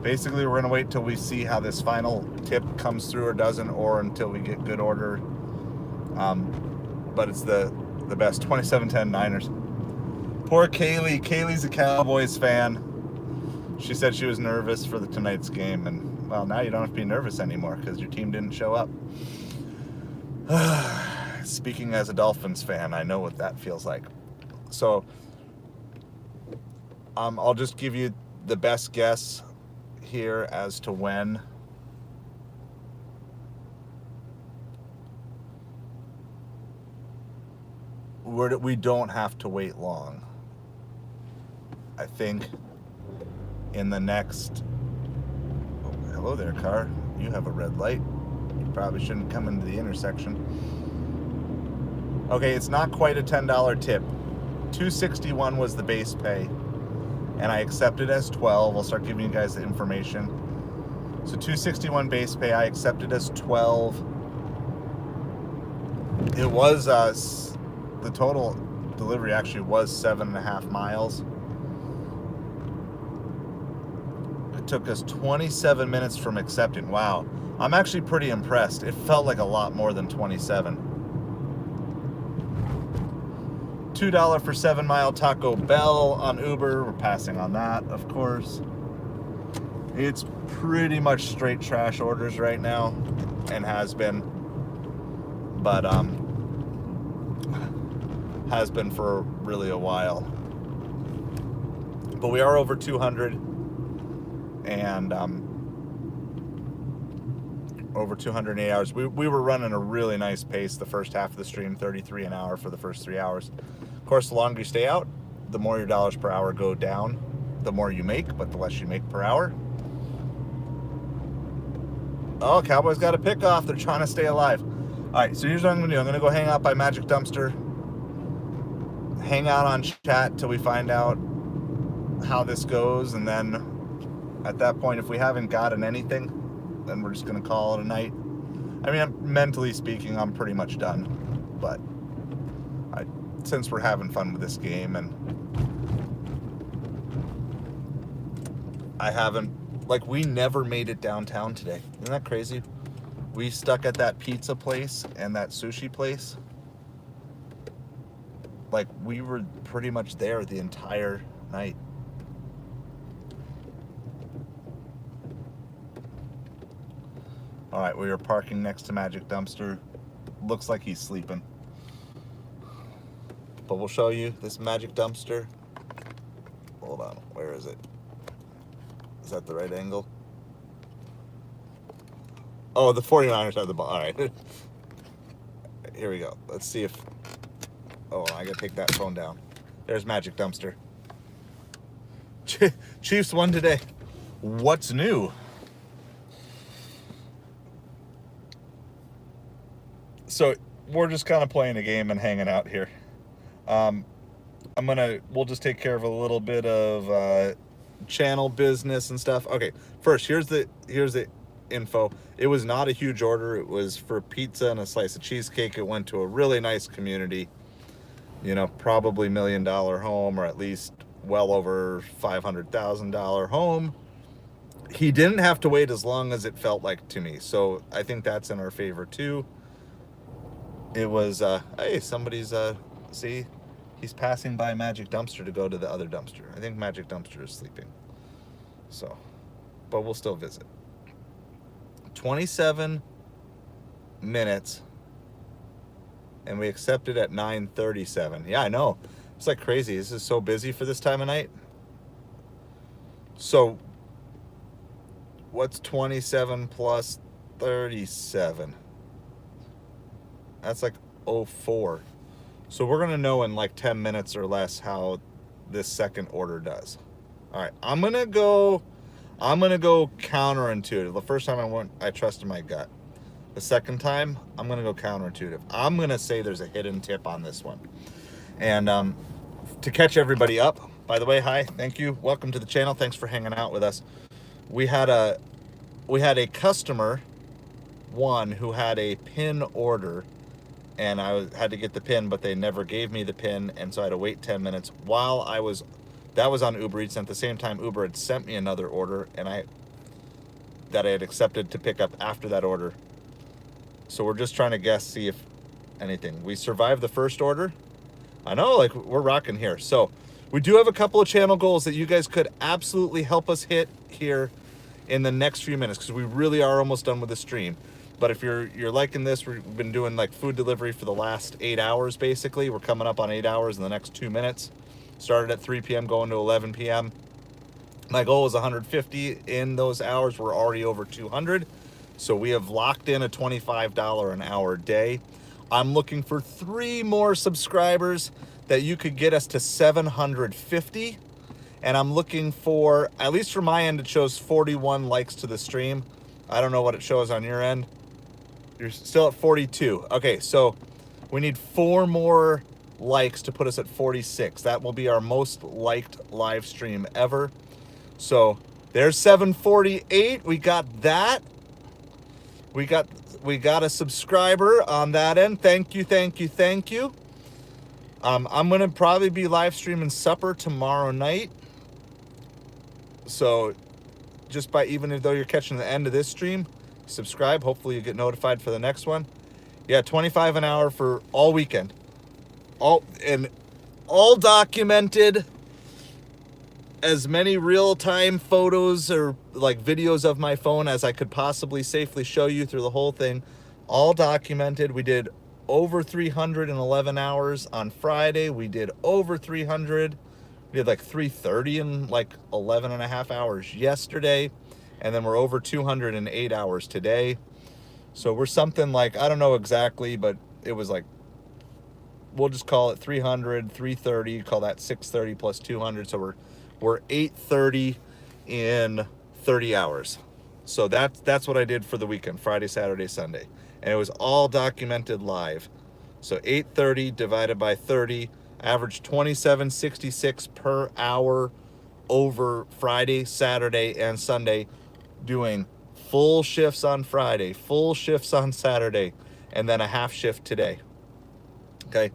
basically we're gonna wait till we see how this final tip comes through or doesn't, or until we get good order. But it's the best. 27-10 Niners. Poor Kaylee. Kaylee's a Cowboys fan. She said she was nervous for tonight's game, and well, now you don't have to be nervous anymore because your team didn't show up. Speaking as a Dolphins fan, I know what that feels like. So I'll just give you the best guess here as to when. We don't have to wait long. I think in the next... Oh, hello there, car. You have a red light. You probably shouldn't come into the intersection. Okay, it's not quite a $10 tip. $2.61 was the base pay, and I accepted as 12. I'll start giving you guys the information. So $2.61 base pay, I accepted as 12. It was the total delivery actually was 7.5 miles. It took us 27 minutes from accepting. Wow. I'm actually pretty impressed. It felt like a lot more than 27. $2 for 7 Mile Taco Bell on Uber. We're passing on that, of course. It's pretty much straight trash orders right now, and has been. But has been for really a while. But we are over 200, and over 208 hours. We were running a really nice pace the first half of the stream, 33 an hour for the first 3 hours. Of course, the longer you stay out, the more your dollars per hour go down. The more you make, but the less you make per hour. Oh, Cowboys got a pick off. They're trying to stay alive. All right, so here's what I'm going to do. I'm going to go hang out by Magic Dumpster. Hang out on chat till we find out how this goes. And then at that point, if we haven't gotten anything, then we're just going to call it a night. I mean, mentally speaking, I'm pretty much done. But since we're having fun with this game, and I haven't, like, we never made it downtown today. Isn't that crazy? We stuck at that pizza place and that sushi place. Like, we were pretty much there the entire night. All right, we are parking next to Magic Dumpster. Looks like he's sleeping. But we'll show you this Magic Dumpster. Hold on, where is it? Is that the right angle? Oh, the 49ers have the ball. All right. Here we go. Let's see if... Oh, I gotta take that phone down. There's Magic Dumpster. Chiefs won today. What's new? So we're just kind of playing a game and hanging out here. We'll just take care of a little bit of channel business and stuff. Okay, first, here's the info. It was not a huge order. It was for pizza and a slice of cheesecake. It went to a really nice community. You know, probably $1 million home, or at least well over $500,000 home. He didn't have to wait as long as it felt like to me. So I think that's in our favor too. it was, hey, somebody's, see, he's passing by Magic Dumpster to go to the other dumpster. I think Magic Dumpster is sleeping. So, but we'll still visit. 27 minutes, and we accepted at 9:37. Yeah, I know. It's like crazy. This is so busy for this time of night. So, what's 27 plus 37? That's like 04. So we're gonna know in like 10 minutes or less how this second order does. All right, I'm gonna go counterintuitive. The first time I trusted my gut. The second time, I'm gonna go counterintuitive. I'm gonna say there's a hidden tip on this one. And to catch everybody up, by the way, hi, thank you, welcome to the channel. Thanks for hanging out with us. We had a customer, one, who had a pin order, and I had to get the pin, but they never gave me the pin, and so I had to wait 10 minutes while that was on Ubereats, and at the same time Uber had sent me another order that I had accepted to pick up after that order. So we're just trying to guess, see if anything. We survived the first order. I know, like, we're rocking here. So we do have a couple of channel goals that you guys could absolutely help us hit here in the next few minutes, because we really are almost done with the stream. But if you're liking this, we've been doing like food delivery for the last 8 hours, basically. We're coming up on 8 hours in the next 2 minutes. Started at 3 p.m. going to 11 p.m. My goal was 150. In those hours, we're already over 200. So we have locked in a $25 an hour day. I'm looking for 3 more subscribers that you could get us to 750. And I'm looking for, at least from my end, it shows 41 likes to the stream. I don't know what it shows on your end. You're still at 42. Okay, so we need 4 more likes to put us at 46. That will be our most liked live stream ever. So there's 748. We got that. We got a subscriber on that end. Thank you, thank you, thank you. I'm gonna probably be live streaming supper tomorrow night. So just by, even though you're catching the end of this stream, subscribe. Hopefully you get notified for the next one. Yeah, 25 an hour for all weekend. All documented. As many real-time photos or like videos of my phone as I could possibly safely show you through the whole thing. All documented. We did over 311 hours on Friday. We did over 300. We did like 330 in like 11 and a half hours yesterday. And then we're over 208 hours today. So we're something like, I don't know exactly, but it was like, we'll just call it 300, 330, call that 630 plus 200. So we're 830 in 30 hours. So that's what I did for the weekend, Friday, Saturday, Sunday. And it was all documented live. So 830 divided by 30, average 27.66 per hour over Friday, Saturday, and Sunday, doing full shifts on Friday, full shifts on Saturday, and then a half shift today. Okay,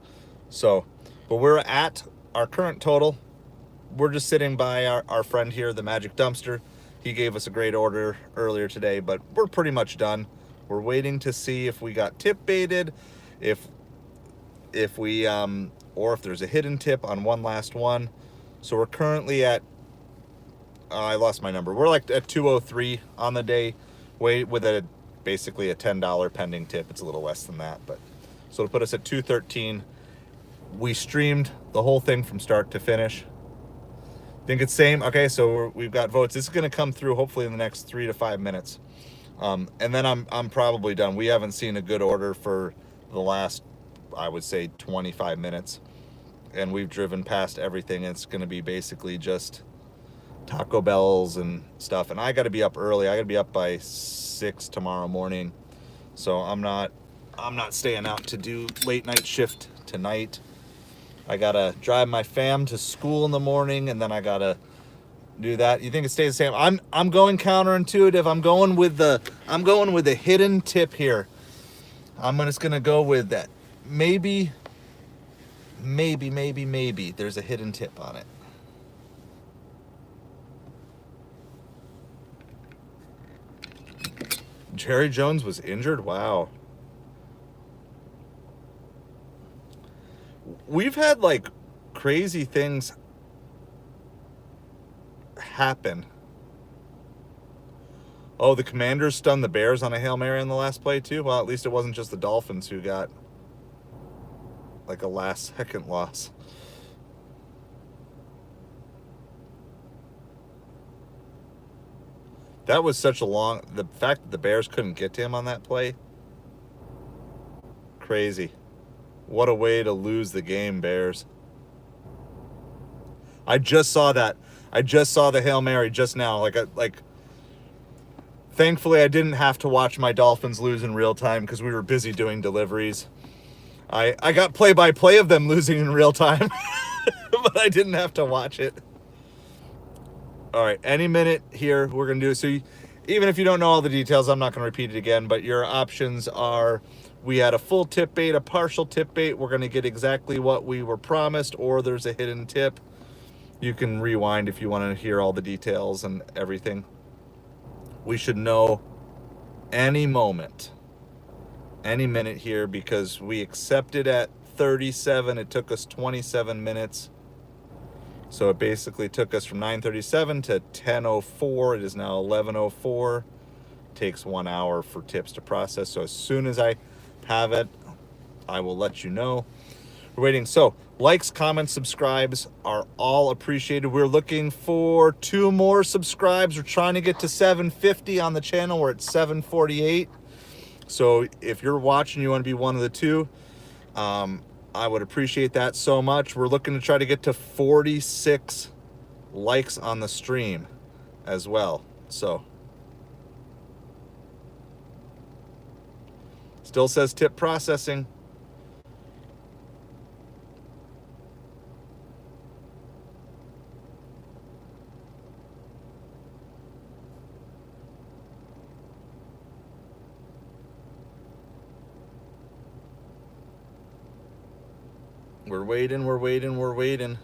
so, but we're at our current total. We're just sitting by our friend here, the Magic Dumpster. He gave us a great order earlier today, but we're pretty much done. We're waiting to see if we got tip baited, if we, or if there's a hidden tip on one last one. So we're currently at, I lost my number. We're like at 203 on the day, with basically a $10 pending tip. It's a little less than that, but so it'll put us at 213. We streamed the whole thing from start to finish. Think it's same. Okay, so we've got votes. This is going to come through hopefully in the next 3 to 5 minutes, and then I'm probably done. We haven't seen a good order for the last, I would say, 25 minutes, and we've driven past everything. It's going to be basically just Taco Bells and stuff, and I got to be up early. I got to be up by 6 tomorrow morning, so I'm not staying out to do late night shift tonight. I gotta drive my fam to school in the morning, and then I gotta do that. You think it stays the same? I'm going counterintuitive. I'm going with the hidden tip here. I'm just gonna go with that. Maybe there's a hidden tip on it. Jerry Jones was injured? Wow. we've had like crazy things happen. Oh, the Commanders stunned the Bears on a Hail Mary in the last play too? Well, at least it wasn't just the Dolphins who got like a last second loss. That was such a long... The fact that the Bears couldn't get to him on that play, crazy. What a way to lose the game, Bears. I just saw that. I just saw the Hail Mary just now. Thankfully, I didn't have to watch my Dolphins lose in real time because we were busy doing deliveries. I got play-by-play of them losing in real time, but I didn't have to watch it. All right, any minute here, we're going to do it. So even if you don't know all the details, I'm not going to repeat it again, but your options are, we had a full tip bait, a partial tip bait. We're going to get exactly what we were promised, or there's a hidden tip. You can rewind if you want to hear all the details and everything. We should know any moment, any minute here, because we accepted at 37. It took us 27 minutes. So it basically took us from 9:37 to 10:04. It is now 11:04. Takes 1 hour for tips to process. So as soon as I have it, I will let you know. We're waiting. So likes, comments, subscribes are all appreciated. We're looking for 2 more subscribes. We're trying to get to 750 on the channel. We're at 748. So if you're watching, you want to be one of the 2. I would appreciate that so much. We're looking to try to get to 46 likes on the stream as well. So still says tip processing. We're waiting, we're waiting, we're waiting.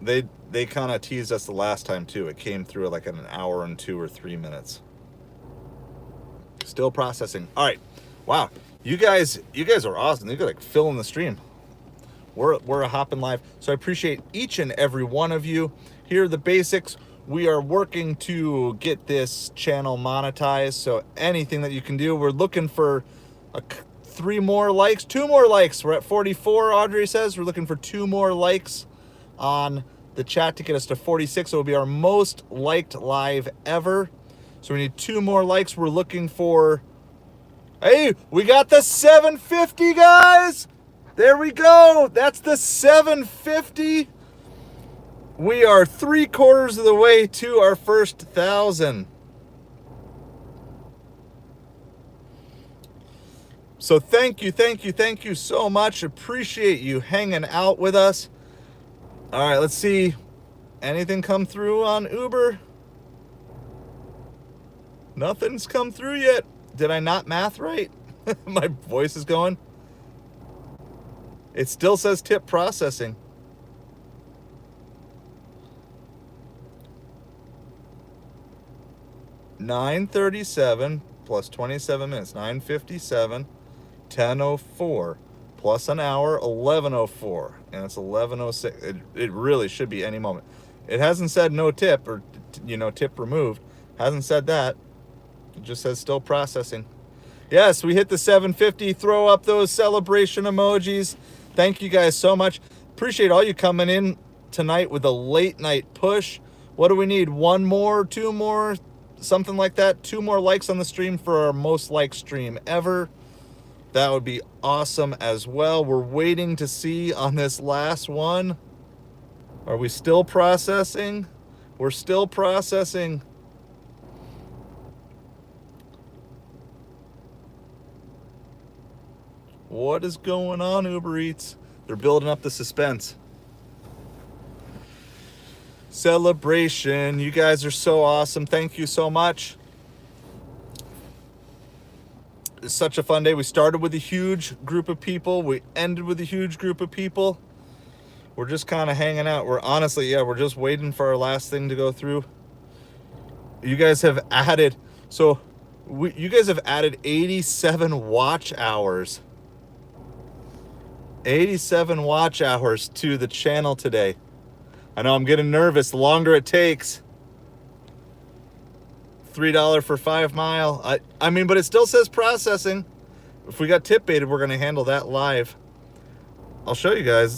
They kind of teased us the last time too. It came through like in an hour and 2 or 3 minutes. Still processing. All right. Wow. You guys are awesome. You guys like filling the stream. We're a hopping live. So I appreciate each and every one of you. Here are the basics. We are working to get this channel monetized. So anything that you can do, we're looking for 3 more likes, 2 more likes. We're at 44, Audrey says. We're looking for 2 more likes on the chat to get us to 46. It will be our most liked live ever. So we need 2 more likes. We're looking for... Hey, we got the 750, guys! There we go. That's the 750. We are 3/4 of the way to our first 1,000. So thank you so much. Appreciate you hanging out with us. All right, let's see. Anything come through on Uber? Nothing's come through yet. Did I not math right? My voice is going. It still says tip processing. $9.37 plus 27 minutes. 9:57. 10:04 plus an hour, 11:04, and it's 11:06. It really should be any moment. It hasn't said no tip or tip removed. Hasn't said that. It just says still processing. Yes, we hit the 750. Throw up those celebration emojis. Thank you guys so much. Appreciate all you coming in tonight with a late night push. What do we need? 1 more, 2 more, something like that. 2 more likes on the stream for our most liked stream ever. That would be awesome as well. We're waiting to see on this last one. Are we still processing? We're still processing. What is going on, Ubereats? They're building up the suspense. Celebration. You guys are so awesome. Thank you so much. It's such a fun day. We started with a huge group of people. We ended with a huge group of people. We're just kind of hanging out. We're honestly, we're just waiting for our last thing to go through. You guys have added, you guys have added 87 watch hours. 87 watch hours to the channel today. I know I'm getting nervous. The longer it takes. $3 for 5 mile. I mean, but it still says processing. If we got tip baited, we're going to handle that live. I'll show you guys.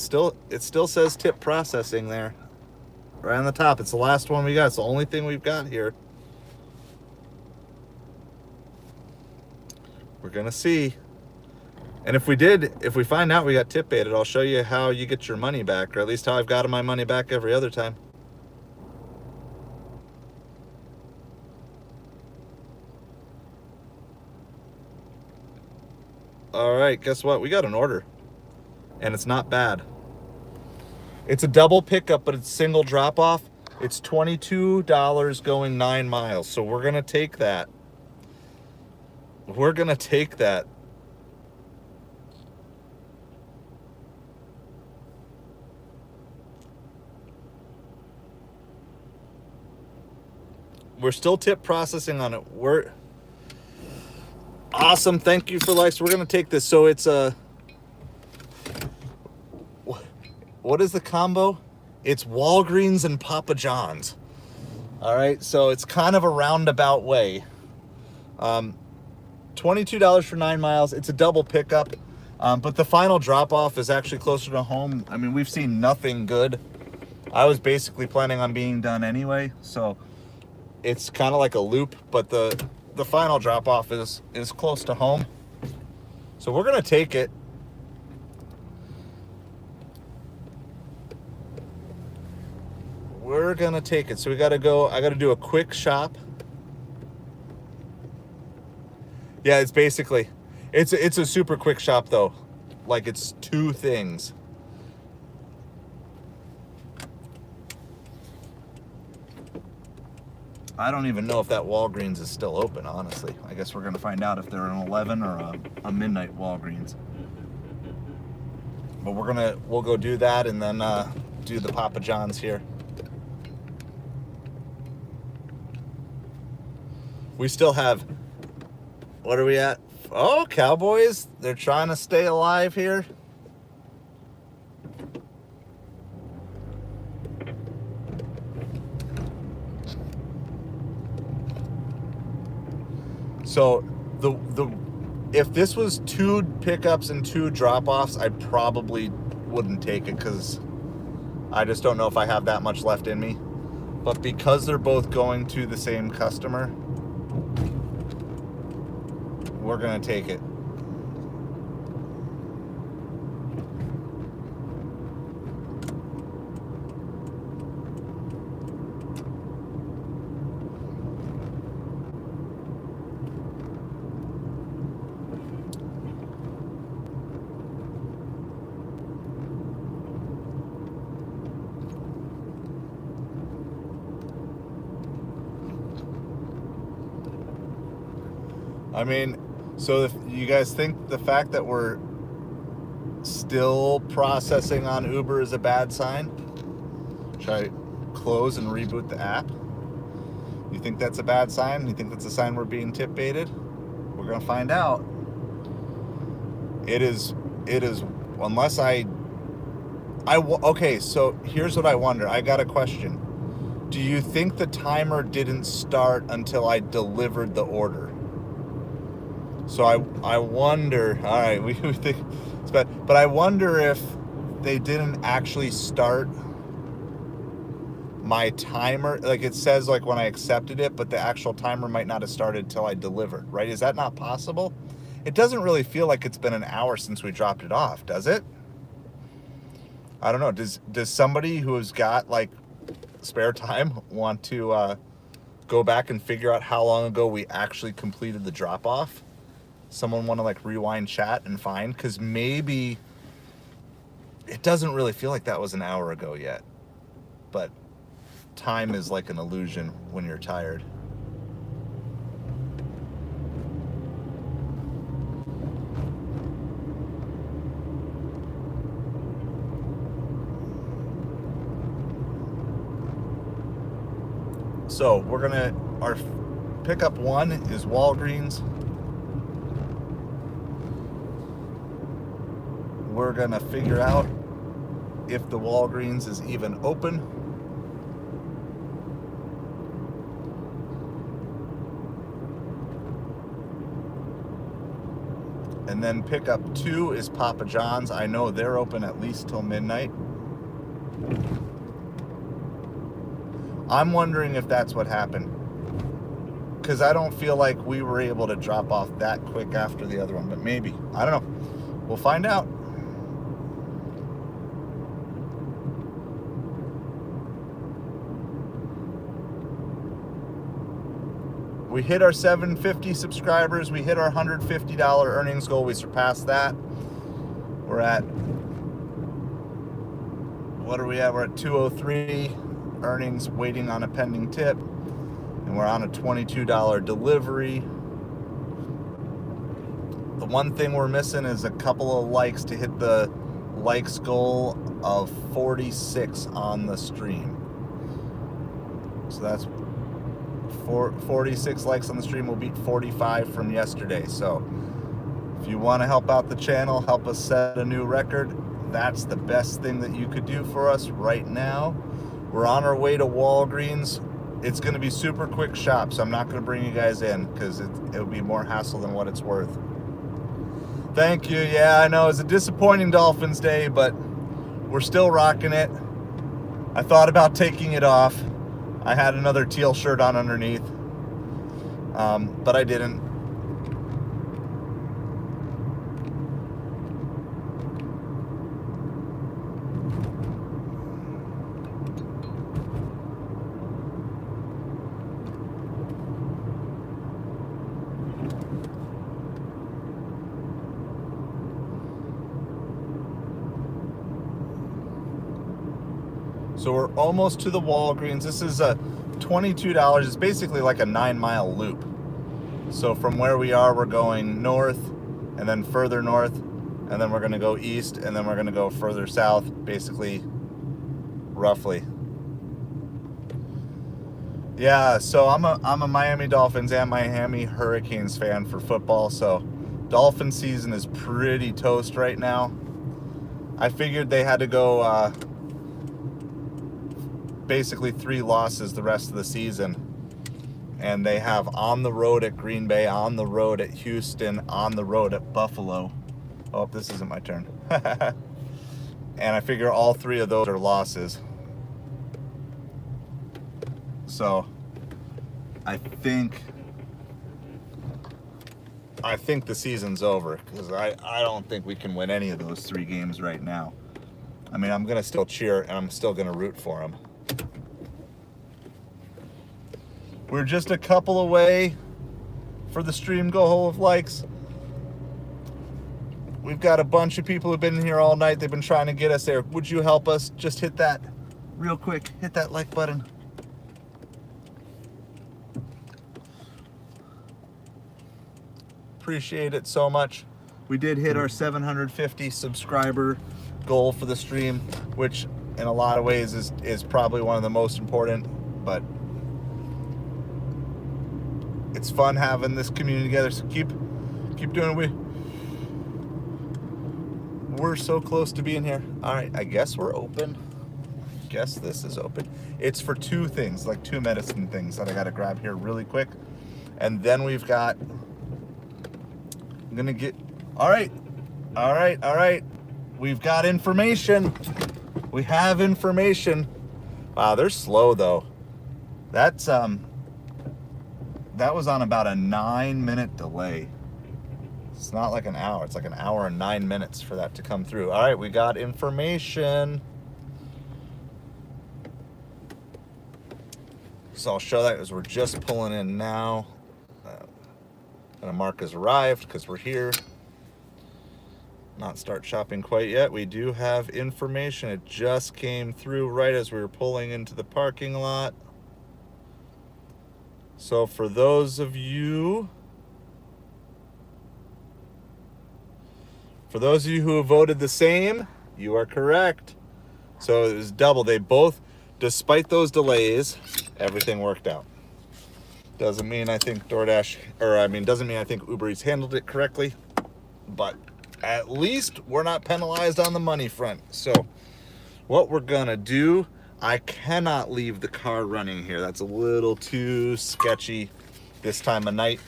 It still says tip processing there. Right on the top. It's the last one we got. It's the only thing we've got here. We're going to see. And if we find out we got tip baited, I'll show you how you get your money back, or at least how I've gotten my money back every other time. All right, guess what? We got an order, and it's not bad. It's a double pickup, but it's single drop off. It's $22 going 9 miles. So we're going to take that. We're going to take that. We're still tip processing on it. We're awesome. Thank you for likes. We're going to take this. So it's a, what is the combo? It's Walgreens and Papa John's. All right. So it's kind of a roundabout way. $22 for 9 miles. It's a double pickup. But the final drop off is actually closer to home. I mean, we've seen nothing good. I was basically planning on being done anyway. So it's kind of like a loop, but the final drop off is close to home. So we're going to take it. We're going to take it. So we got to go. I got to do a quick shop. Yeah, it's basically, it's a super quick shop though. Like it's 2 things. I don't even know if that Walgreens is still open, honestly. I guess we're going to find out if they're an 11 or a midnight Walgreens. But we'll go do that and then do the Papa John's here. We still have, what are we at? Oh, Cowboys, they're trying to stay alive here. So if this was 2 pickups and 2 drop-offs, I probably wouldn't take it because I just don't know if I have that much left in me. But because they're both going to the same customer, we're gonna take it. I mean, so if you guys think the fact that we're still processing on Uber is a bad sign, should I close and reboot the app? You think that's a bad sign? You think that's a sign we're being tip baited? We're gonna find out. It is, unless okay, so here's what I wonder. I got a question. Do you think the timer didn't start until I delivered the order? So I wonder, all right, we think, but I wonder if they didn't actually start my timer. Like it says like when I accepted it, but the actual timer might not have started till I delivered, right? Is that not possible? It doesn't really feel like it's been an hour since we dropped it off, does it? I don't know. Does somebody who's got like spare time want to go back and figure out how long ago we actually completed the drop off? Someone want to like rewind chat and find, because maybe it doesn't really feel like that was an hour ago yet, but time is like an illusion when you're tired. So our pickup 1 is Walgreens. we're gonna figure out if the Walgreens is even open. And then pickup 2 is Papa John's. I know they're open at least till midnight. I'm wondering if that's what happened, because I don't feel like we were able to drop off that quick after the other one, but maybe. I don't know. We'll find out. We hit our 750 subscribers. We hit our $150 earnings goal. We surpassed that. We're at, what are we at? We're at 203 earnings, waiting on a pending tip. And we're on a $22 delivery. The one thing we're missing is a couple of likes to hit the likes goal of 46 on the stream. So that's 46 likes on the stream will beat 45 from yesterday. So if you want to help out the channel, help us set a new record, that's the best thing that you could do for us right now. We're on our way to Walgreens. It's going to be super quick shop, so I'm not going to bring you guys in because it'll be more hassle than what it's worth. Thank you. Yeah, I know it's a disappointing Dolphins day, but we're still rocking it. I thought about taking it off. I had another teal shirt on underneath, but I didn't. So we're almost to the Walgreens. This is a $22. It's basically like a 9-mile loop. So from where we are, we're going north and then further north, and then we're going to go east, and then we're going to go further south, basically, roughly. Yeah, so I'm a Miami Dolphins and Miami Hurricanes fan for football, so Dolphin season is pretty toast right now. I figured they had to go basically 3 losses the rest of the season, and they have on the road at Green Bay, on the road at Houston, on the road at Buffalo. Oh, this isn't my turn. And I figure all 3 of those are losses. So I think the season's over, because I don't think we can win any of those 3 games right now. I mean, I'm gonna still cheer and I'm still gonna root for them. We're just a couple away for the stream goal of likes. We've got a bunch of people who've been here all night. They've been trying to get us there. Would you help us? Just hit that real quick. Hit that like button. Appreciate it so much. We did hit our 750 subscriber goal for the stream, which in a lot of ways is probably one of the most important, but it's fun having this community together, so keep doing it. We're so close to being here. All right, I guess we're open. Guess this is open. It's for 2 things, like 2 medicine things that I gotta grab here really quick. And then we've got, I'm gonna get, all right. We've got information. We have information. Wow, they're slow though. That's, that was on about a 9-minute delay. It's not like an hour. It's like an hour and 9 minutes for that to come through. All right, we got information. So I'll show that as we're just pulling in now. Gonna mark as arrived because we're here. Not start shopping quite yet. We do have information. It just came through right as we were pulling into the parking lot. So for those of you who have voted the same, you are correct. So it was double. They both, despite those delays, everything worked out. Doesn't mean I think doesn't mean I think Ubereats handled it correctly, but at least we're not penalized on the money front. So what we're gonna do, I cannot leave the car running here. That's a little too sketchy this time of night,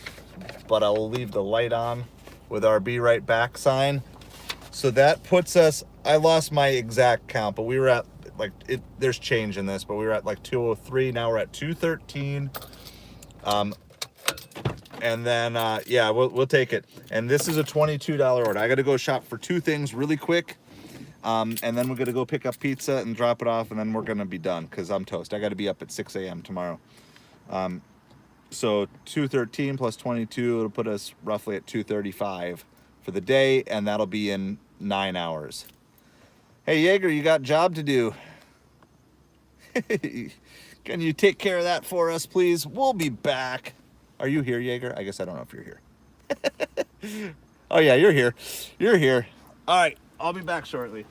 but I will leave the light on with our be right back sign. So that puts us, I lost my exact count, but we were at like, there's change in this, but we were at like 203. Now we're at 213. And then, yeah, we'll take it. And this is a $22 order. I got to go shop for two things really quick. And then we're going to go pick up pizza and drop it off. And then we're going to be done because I'm toast. I got to be up at 6 a.m. tomorrow. So 213 plus 22, it'll put us roughly at 235 for the day. And that'll be in 9 hours. Hey, Jaeger, you got a job to do. Can you take care of that for us, please? We'll be back. Are you here, Jaeger? I guess I don't know if you're here. Oh, yeah, you're here. You're here. All right, I'll be back shortly.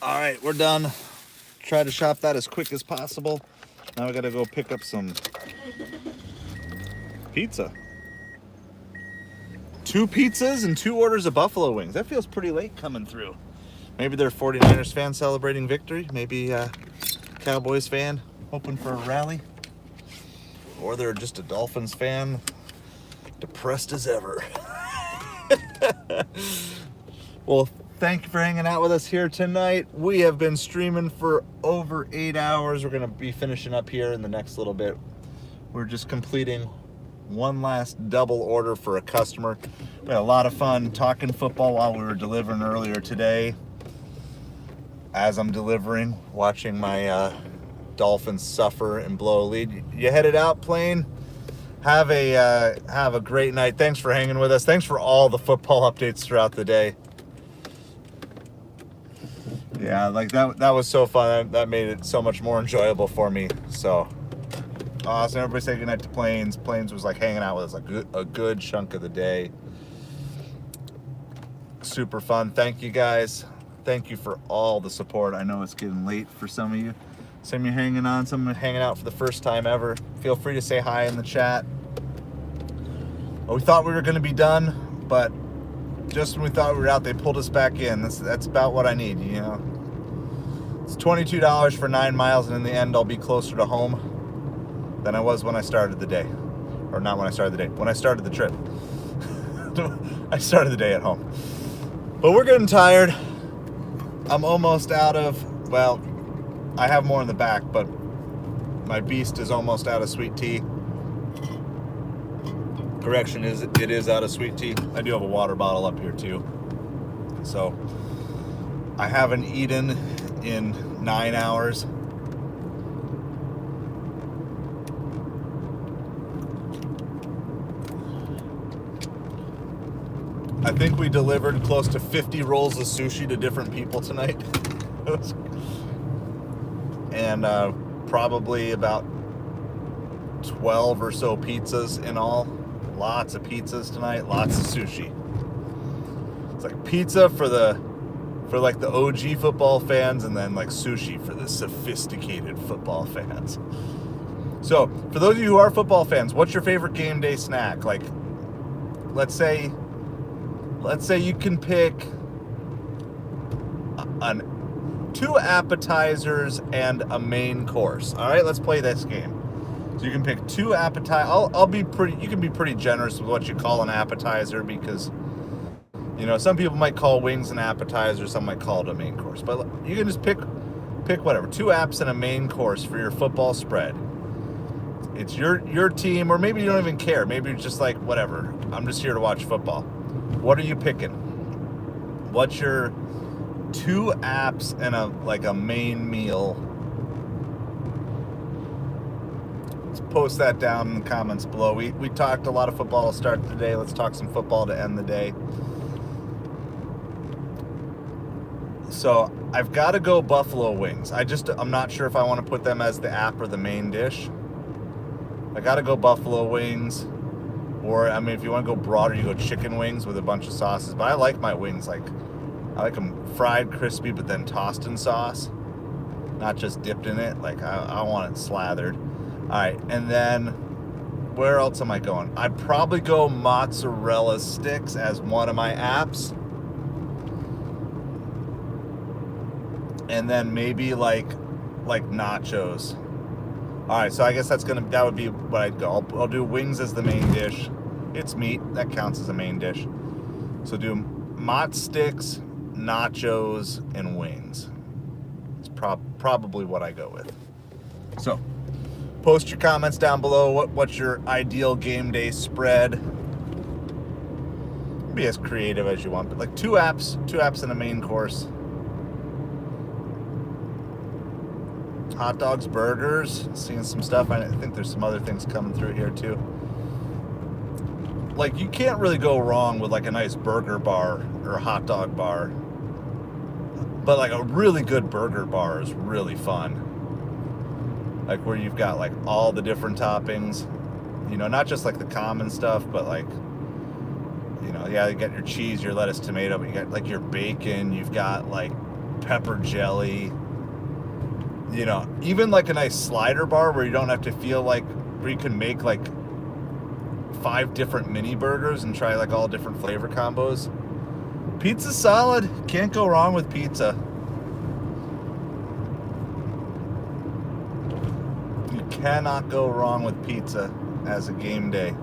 All right, we're done. Try to shop that as quick as possible. Now we gotta go pick up some pizza. 2 pizzas and 2 orders of buffalo wings. That feels pretty late coming through. Maybe they're a 49ers fan celebrating victory. Maybe a Cowboys fan hoping for a rally. Or they're just a Dolphins fan, depressed as ever. Well, thank you for hanging out with us here tonight. We have been streaming for over 8 hours. We're gonna be finishing up here in the next little bit. We're just completing one last double order for a customer. We had a lot of fun talking football while we were delivering earlier today. As I'm delivering, watching my Dolphins suffer and blow a lead. You headed out, plane? Have a great night. Thanks for hanging with us. Thanks for all the football updates throughout the day. Yeah, like that was so fun. That made it so much more enjoyable for me. So awesome. Everybody say goodnight to Plains. Plains was like hanging out with us a good chunk of the day. Super fun. Thank you guys. Thank you for all the support. I know it's getting late for some of you. Some of you hanging on, some of you hanging out for the first time ever. Feel free to say hi in the chat. Well, we thought we were going to be done, but just when we thought we were out, they pulled us back in. That's about what I need, you know. It's $22 for 9 miles, and in the end, I'll be closer to home than I was when I started the day. Or not when I started the day, when I started the trip. I started the day at home. But we're getting tired. I'm almost out of, well, I have more in the back, but my beast is almost out of sweet tea. Correction, it is out of sweet tea. I do have a water bottle up here too. So I haven't eaten in 9 hours. I think we delivered close to 50 rolls of sushi to different people tonight. And probably about 12 or so pizzas in all. Lots of pizzas tonight, lots of sushi. It's like pizza for like the OG football fans, and then like sushi for the sophisticated football fans. So for those of you who are football fans, what's your favorite game day snack? Like, let's say you can pick 2 appetizers and a main course. All right, let's play this game. So you can pick 2 appetizers. You can be pretty generous with what you call an appetizer, because, you know, some people might call wings an appetizer, some might call it a main course. But you can just pick whatever, 2 apps and a main course for your football spread. It's your team, or maybe you don't even care. Maybe you're just like, whatever, I'm just here to watch football. What are you picking? What's your 2 apps and a main meal? Let's post that down in the comments below. We talked a lot of football to start the day. Let's talk some football to end the day. So I've got to go buffalo wings. I'm not sure if I want to put them as the app or the main dish. I got to go buffalo wings. Or, I mean, if you want to go broader, you go chicken wings with a bunch of sauces. But I like my wings, like, I like them fried, crispy, but then tossed in sauce. Not just dipped in it. Like, I want it slathered. All right, and then where else am I going? I'd probably go mozzarella sticks as one of my apps. And then maybe like nachos. All right, so I guess that would be what I'd go. I'll do wings as the main dish. It's meat, that counts as a main dish. So do mozz sticks, nachos, and wings. It's probably what I go with. So post your comments down below. What's your ideal game day spread? Be as creative as you want, but like 2 apps and a main course. Hot dogs, burgers, seeing some stuff. I think there's some other things coming through here too. Like, you can't really go wrong with like a nice burger bar or a hot dog bar. But like a really good burger bar is really fun. Like where you've got like all the different toppings, you know, not just like the common stuff, but like, you know, yeah, you got your cheese, your lettuce, tomato, but you got like your bacon, you've got like pepper jelly, you know, even like a nice slider bar where you don't have to feel like, where you can make like 5 different mini burgers and try like all different flavor combos. Pizza's solid. Can't go wrong with pizza. You cannot go wrong with pizza as a game day.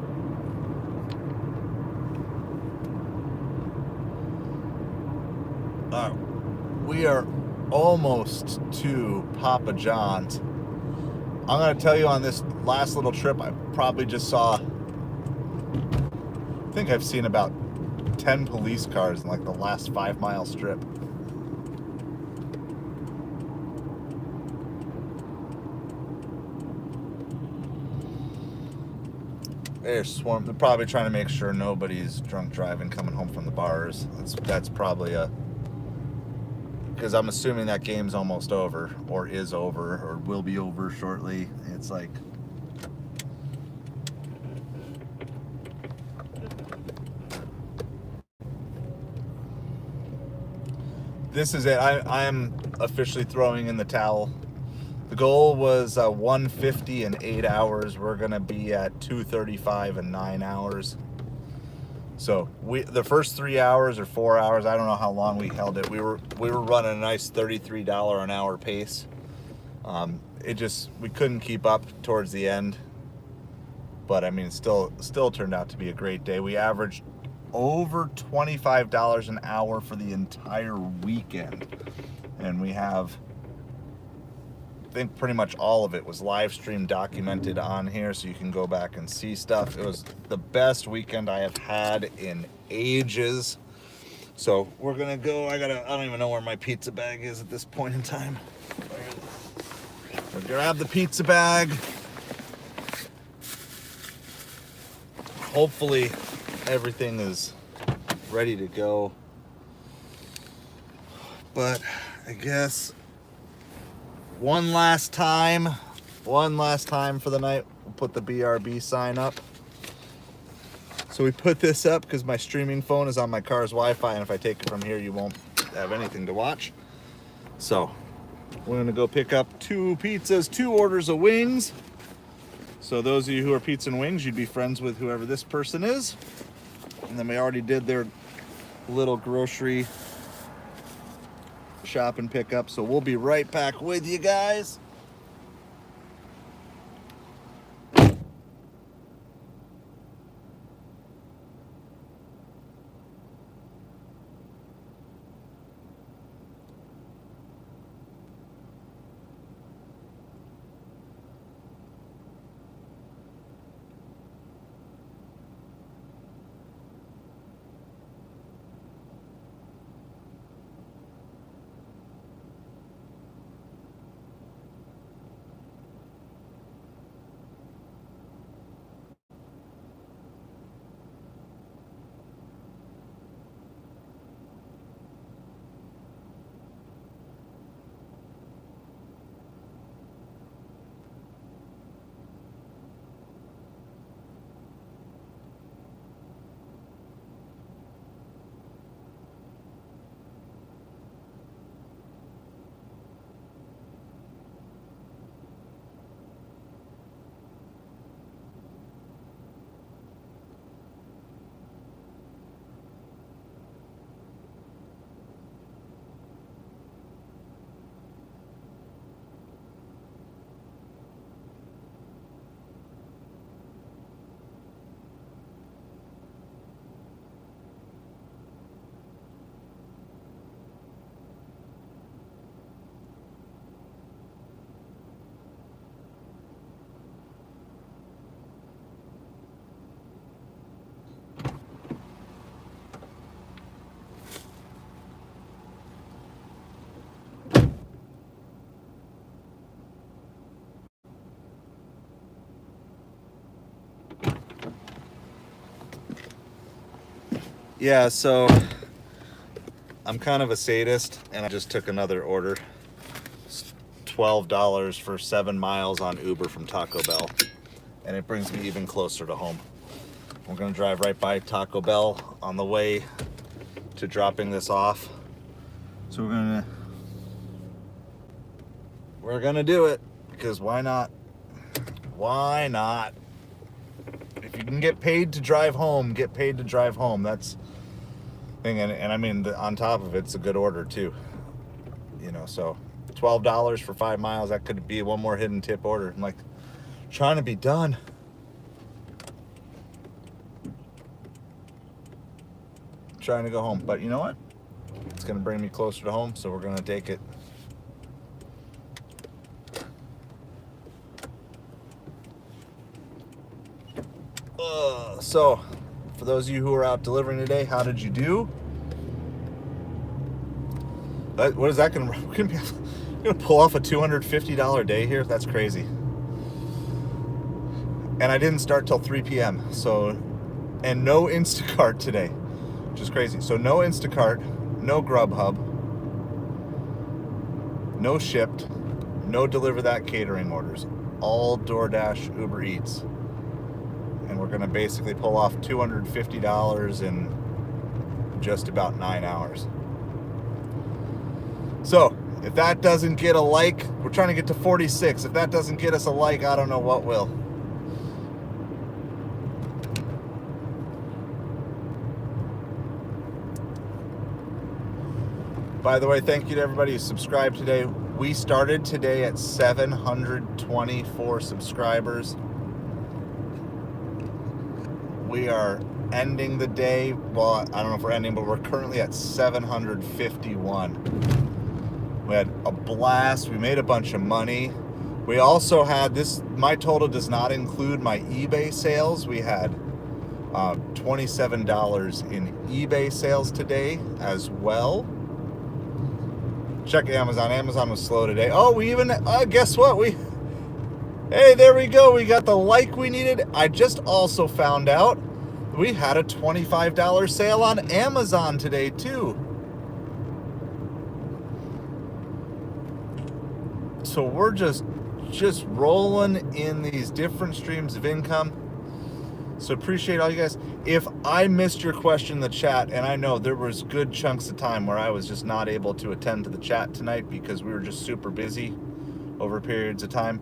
We are almost to Papa John's. I'm going to tell you, on this last little trip, I probably just saw, I think I've seen about 10 police cars in like the last 5-mile strip. They're swarmed. They're probably trying to make sure nobody's drunk driving coming home from the bars. That's probably a, because I'm assuming that game's almost over, or is over, or will be over shortly. It's like, this is it. I am officially throwing in the towel. The goal was 150 in 8 hours. We're gonna be at 235 in 9 hours. So the first 3 hours or 4 hours, I don't know how long we held it. We were running a nice $33 an hour pace. We couldn't keep up towards the end. But I mean, still turned out to be a great day. We averaged over $25 an hour for the entire weekend, and we have, I think pretty much all of it was live stream documented on here, so you can go back and see stuff. It was the best weekend I have had in ages. So we're gonna go. I don't even know where my pizza bag is at this point in time. We'll grab the pizza bag. Hopefully everything is ready to go. But I guess one last time for the night, we'll put the BRB sign up. So we put this up because my streaming phone is on my car's Wi-Fi, and if I take it from here, you won't have anything to watch. So we're gonna go pick up 2 pizzas, 2 orders of wings. So those of you who are pizza and wings, you'd be friends with whoever this person is. And then we already did their little grocery shop and pick up. So we'll be right back with you guys. Yeah, so I'm kind of a sadist, and I just took another order. It's $12 for 7 miles on Uber from Taco Bell, and it brings me even closer to home. We're gonna drive right by Taco Bell on the way to dropping this off. So we're gonna we're going to do it because why not? Why not? If you can get paid to drive home, get paid to drive home. That's the thing. And I mean, on top of it, it's a good order too. You know, so $12 for 5 miles, that could be one more hidden tip order. I'm like, trying to be done. Trying to go home. But you know what? It's going to bring me closer to home, so we're going to take it. So, for those of you who are out delivering today, how did you do? What is that going to be? I'm going to pull off a $250 day here? That's crazy. And I didn't start till 3 p.m. So, and no Instacart today, which is crazy. So no Instacart, no Grubhub, no Shipped, no Deliver That catering orders, all Doordash, Ubereats. And we're going to basically pull off $250 in just about 9 hours. So, if that doesn't get a like, we're trying to get to 46. If that doesn't get us a like, I don't know what will. By the way, thank you to everybody who subscribed today. We started today at 724 subscribers. We are ending the day, well, I don't know if we're ending, but we're currently at 751. We had a blast. We made a bunch of money. We also had this, my total does not include my eBay sales. We had $27 in eBay sales today as well. Check Amazon. Amazon was slow today. Oh, we even, guess what? Hey, there we go. We got the like we needed. I just also found out we had a $25 sale on Amazon today too. So we're just rolling in these different streams of income. So appreciate all you guys. If I missed your question in the chat, and I know there was good chunks of time where I was just not able to attend to the chat tonight because we were just super busy over periods of time.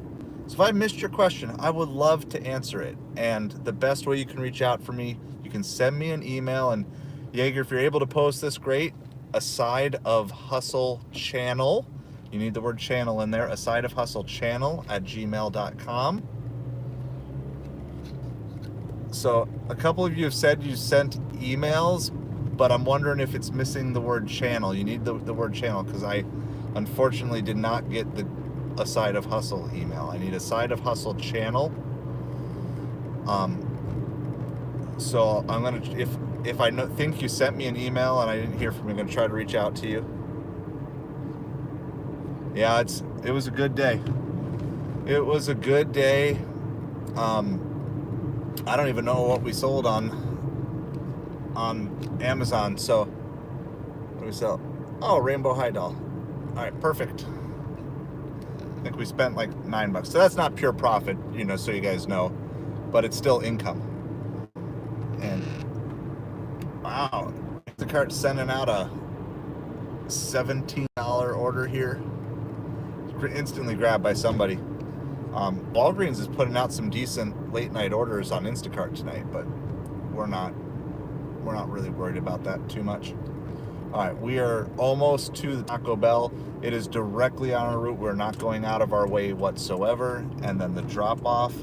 So if I missed your question, I would love to answer it. And the best way you can reach out for me, you can send me an email. And Jaeger, if you're able to post this, great. A Side of Hustle channel. You need the word channel in there. A Side of Hustle channel at gmail.com. So a couple of you have said you sent emails, but I'm wondering if it's missing the word channel. You need the word channel because I unfortunately did not get a Side of Hustle email. I need a Side of Hustle channel. So I'm gonna, if I think you sent me an email and I didn't hear from you, I'm gonna try to reach out to you. Yeah, it was a good day. It was a good day. I don't even know what we sold on Amazon. So what do we sell? Oh, Rainbow High Doll. All right, perfect. I think we spent like $9. So that's not pure profit, you know, so you guys know, but it's still income. And wow, Instacart sending out a $17 order here. Instantly grabbed by somebody. Walgreens is putting out some decent late night orders on Instacart tonight, but we're not really worried about that too much. All right, we are almost to the Taco Bell. It is directly on our route. We're not going out of our way whatsoever. And then the drop off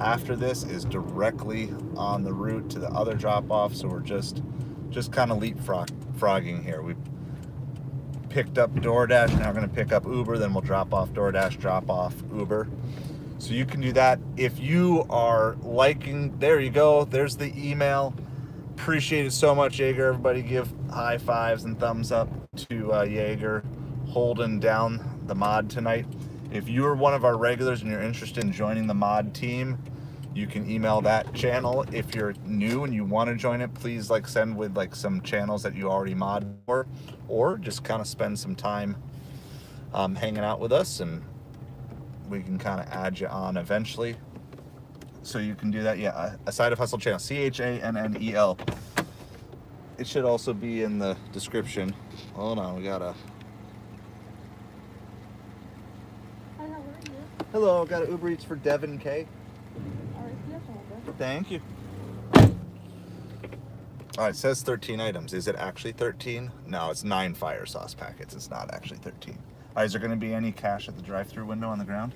after this is directly on the route to the other drop off. So we're just kind of leapfrogging here. We picked up DoorDash, now we're going to pick up Uber, then we'll drop off DoorDash, drop off Uber. So you can do that. If you are liking, there you go, there's the email. Appreciate it so much, Jaeger. Everybody give high fives and thumbs up to Jaeger holding down the mod tonight. If you are one of our regulars and you're interested in joining the mod team, you can email that channel. If you're new and you want to join it, please send with some channels that you already mod for, or just kind of spend some time hanging out with us, and we can kind of add you on eventually. So you can do that. Yeah, a Side of Hustle channel, CHANNEL. It should also be in the description. Hold on, we gotta. Hello, got an Ubereats for Devin K. All right, yes, okay. Thank you. All right, it says 13 items. Is it actually 13? No, it's 9 fire sauce packets. It's not actually 13. All right, is there going to be any cash at the drive-thru window on the ground?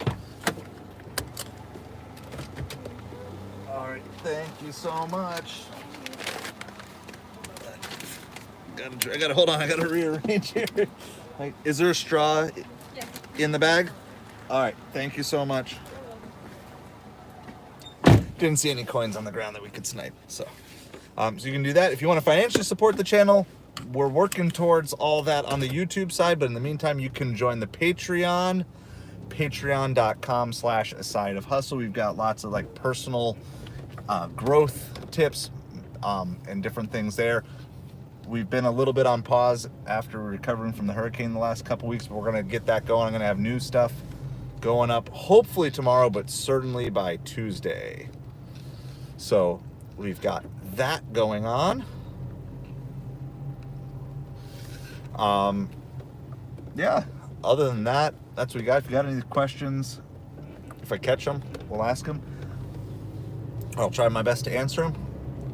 All right, thank you so much. I gotta hold on. I gotta rearrange here. Like, is there a straw in the bag? All right, thank you so much. Didn't see any coins on the ground that we could snipe, so you can do that. If you want to financially support the channel, we're working towards all that on the YouTube side, but in the meantime, you can join the Patreon, patreon.com/asideofhustle. We've got lots of like personal growth tips and different things there. We've been a little bit on pause after recovering from the hurricane the last couple weeks, but we're going to get that going. I'm going to have new stuff going up hopefully tomorrow, but certainly by Tuesday. So we've got that going on. Yeah, other than that, that's what we got. If you got any questions, if I catch them, we'll ask them. I'll try my best to answer them.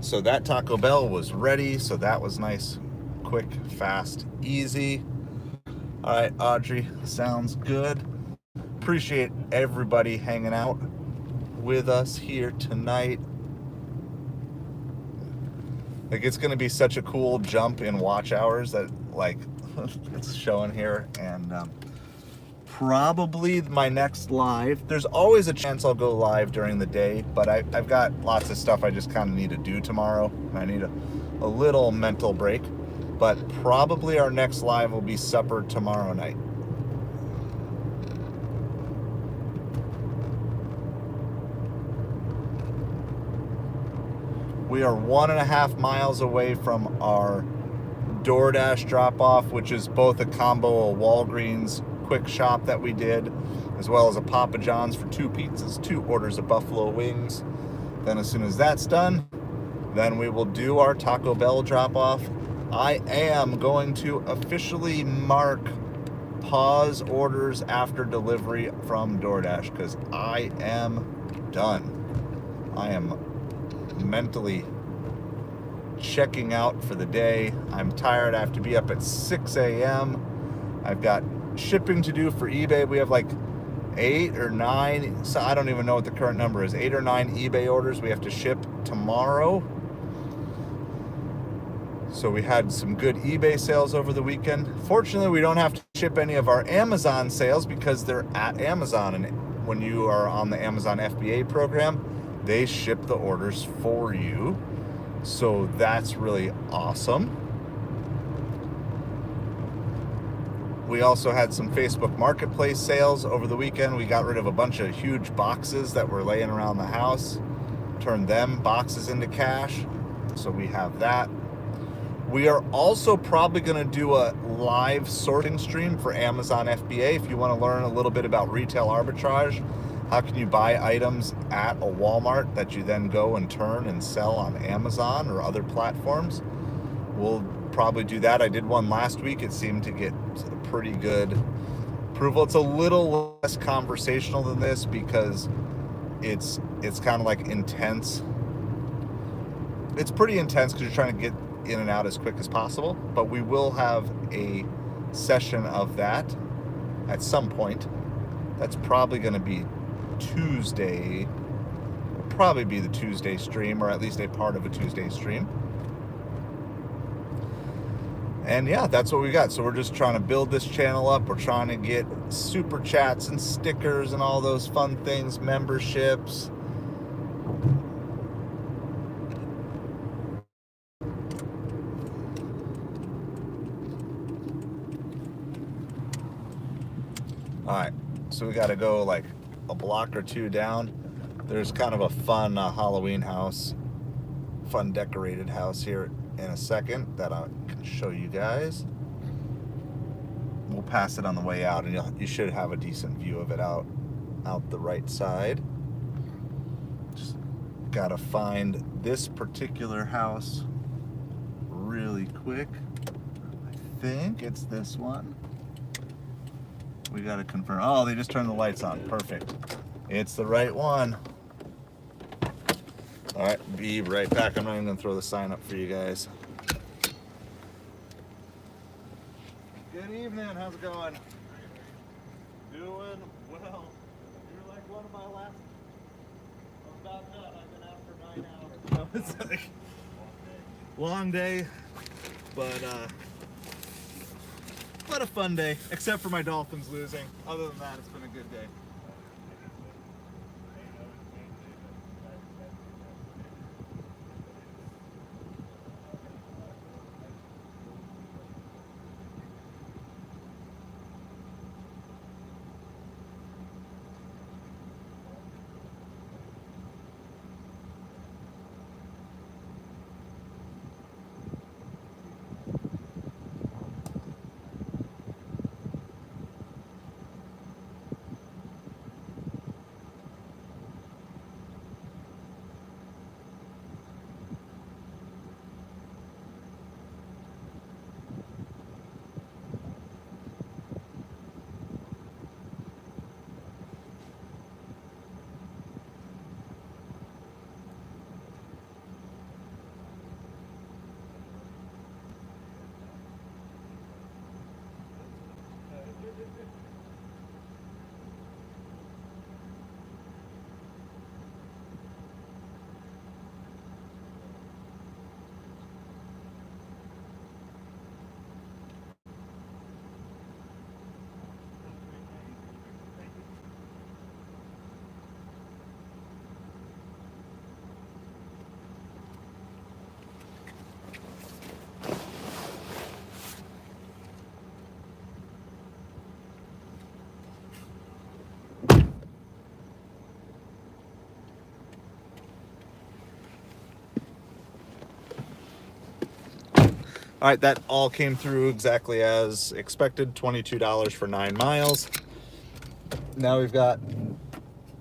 So that Taco Bell was ready, so that was nice, quick, fast, easy. All right, Audrey, sounds good. Appreciate everybody hanging out with us here tonight. Like, it's going to be such a cool jump in watch hours that, like, it's showing here. And probably my next live, there's always a chance I'll go live during the day, but I've got lots of stuff I just kind of need to do tomorrow. I need a little mental break, but probably our next live will be supper tomorrow night. We are 1.5 miles away from our Doordash drop-off, which is both a combo of Walgreens quick shop that we did, as well as a Papa John's for 2 pizzas, 2 orders of buffalo wings. Then as soon as that's done, then we will do our Taco Bell drop-off. I am going to officially mark pause orders after delivery from Doordash because I am done. I am mentally checking out for the day. I'm tired. I have to be up at 6 a.m. I've got shipping to do for eBay. We have like 8 or 9, so I don't even know what the current number is, 8 or 9 eBay orders we have to ship tomorrow. So we had some good eBay sales over the weekend. Fortunately, we don't have to ship any of our Amazon sales because they're at Amazon, and when you are on the Amazon FBA program, they ship the orders for you. So that's really awesome. We also had some Facebook Marketplace sales over the weekend. We got rid of a bunch of huge boxes that were laying around the house, turned them boxes into cash. So we have that. We are also probably going to do a live sorting stream for Amazon FBA. If you want to learn a little bit about retail arbitrage, how can you buy items at a Walmart that you then go and turn and sell on Amazon or other platforms? We'll probably do that. I did one last week. It seemed to get pretty good approval. It's a little less conversational than this because it's kind of like intense. It's pretty intense because you're trying to get in and out as quick as possible, but we will have a session of that at some point. That's probably going to be Tuesday. Will probably be the Tuesday stream, or at least a part of a Tuesday stream. And yeah, that's what we got. So we're just trying to build this channel up. We're trying to get super chats and stickers and all those fun things, memberships. All right, so we got to go like a block or 2 down. There's kind of a fun Halloween house, fun decorated house here in a second that I can show you guys. We'll pass it on the way out, and you should have a decent view of it out the right side. Just gotta find this particular house really quick. I think it's this one. We gotta confirm. Oh, they just turned the lights on. Perfect. It's the right one. All right, be right back. I'm not even gonna throw the sign up for you guys. Good evening. How's it going? Doing well. You're like one of my last. I'm about done. I've been out for 9 hours. So it's like long day, but a fun day. Except for my Dolphins losing. Other than that, it's been a good day. All right, that all came through exactly as expected, $22 for 9 miles. Now we've got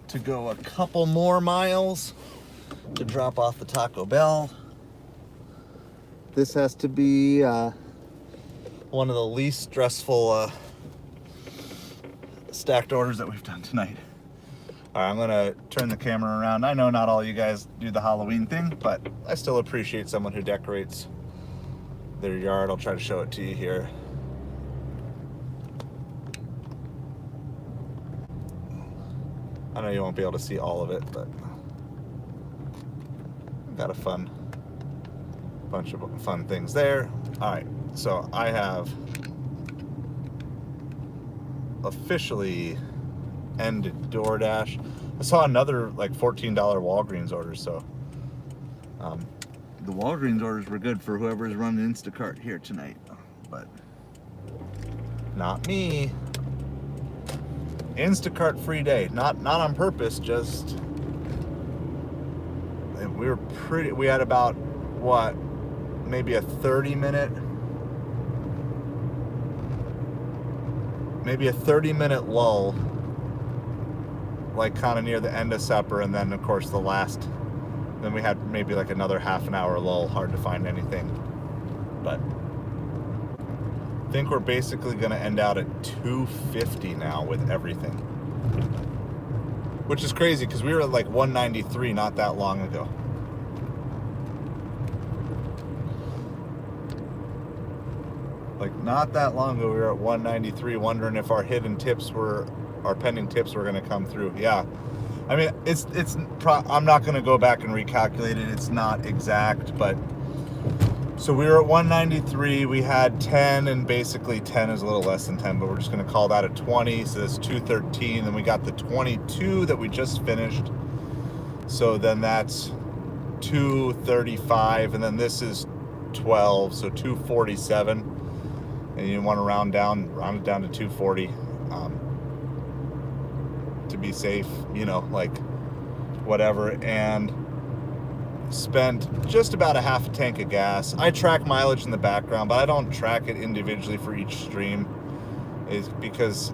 to go a couple more miles to drop off the Taco Bell. This has to be one of the least stressful stacked orders that we've done tonight. All right, I'm gonna turn the camera around. I know not all you guys do the Halloween thing, but I still appreciate someone who decorates their yard. I'll try to show it to you here. I know you won't be able to see all of it, but got a bunch of fun things there. All right, so I have officially ended DoorDash. I saw another like $14 Walgreens order, so the Walgreens orders were good for whoever's running Instacart here tonight, but not me. Instacart free day, not on purpose, just we had about what, maybe a 30 minute lull, like kind of near the end of supper, and then of course then we had maybe like another half an hour lull. Hard to find anything, but I think we're basically going to end out at $250 now with everything, which is crazy because we were at like $193 not that long ago. Like not that long ago, we were at $193, wondering if our pending tips were going to come through. Yeah, I mean, I'm not going to go back and recalculate it. It's not exact, but so we were at 193. We had 10, and basically 10 is a little less than 10, but we're just going to call that a 20. So that's 213. Then we got the 22 that we just finished. So then that's 235, and then this is 12, so 247. And you want to round it down to 240 to be safe, like whatever. And spent just about a half a tank of gas. I track mileage in the background, but I don't track it individually for each stream, is because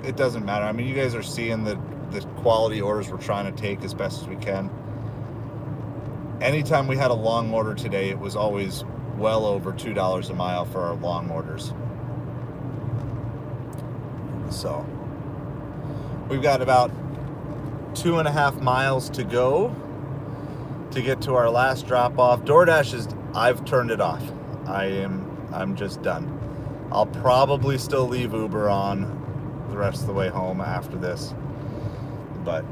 it doesn't matter. I mean, you guys are seeing the quality orders we're trying to take as best as we can. Anytime we had a long order today, it was always well over $2 a mile for our long orders. So we've got about 2.5 miles to go to get to our last drop off. DoorDash is, I've turned it off. I'm just done. I'll probably still leave Uber on the rest of the way home after this, but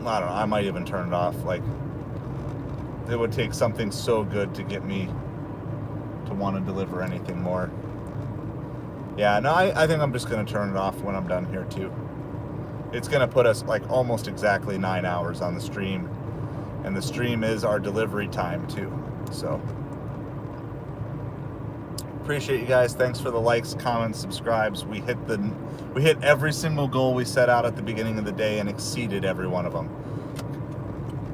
I don't know, I might even turn it off. Like, it would take something so good to get me to want to deliver anything more. Yeah, no, I think I'm just going to turn it off when I'm done here too. It's going to put us like almost exactly 9 hours on the stream, and the stream is our delivery time too. So appreciate you guys. Thanks for the likes, comments, subscribes. We hit every single goal we set out at the beginning of the day and exceeded every one of them.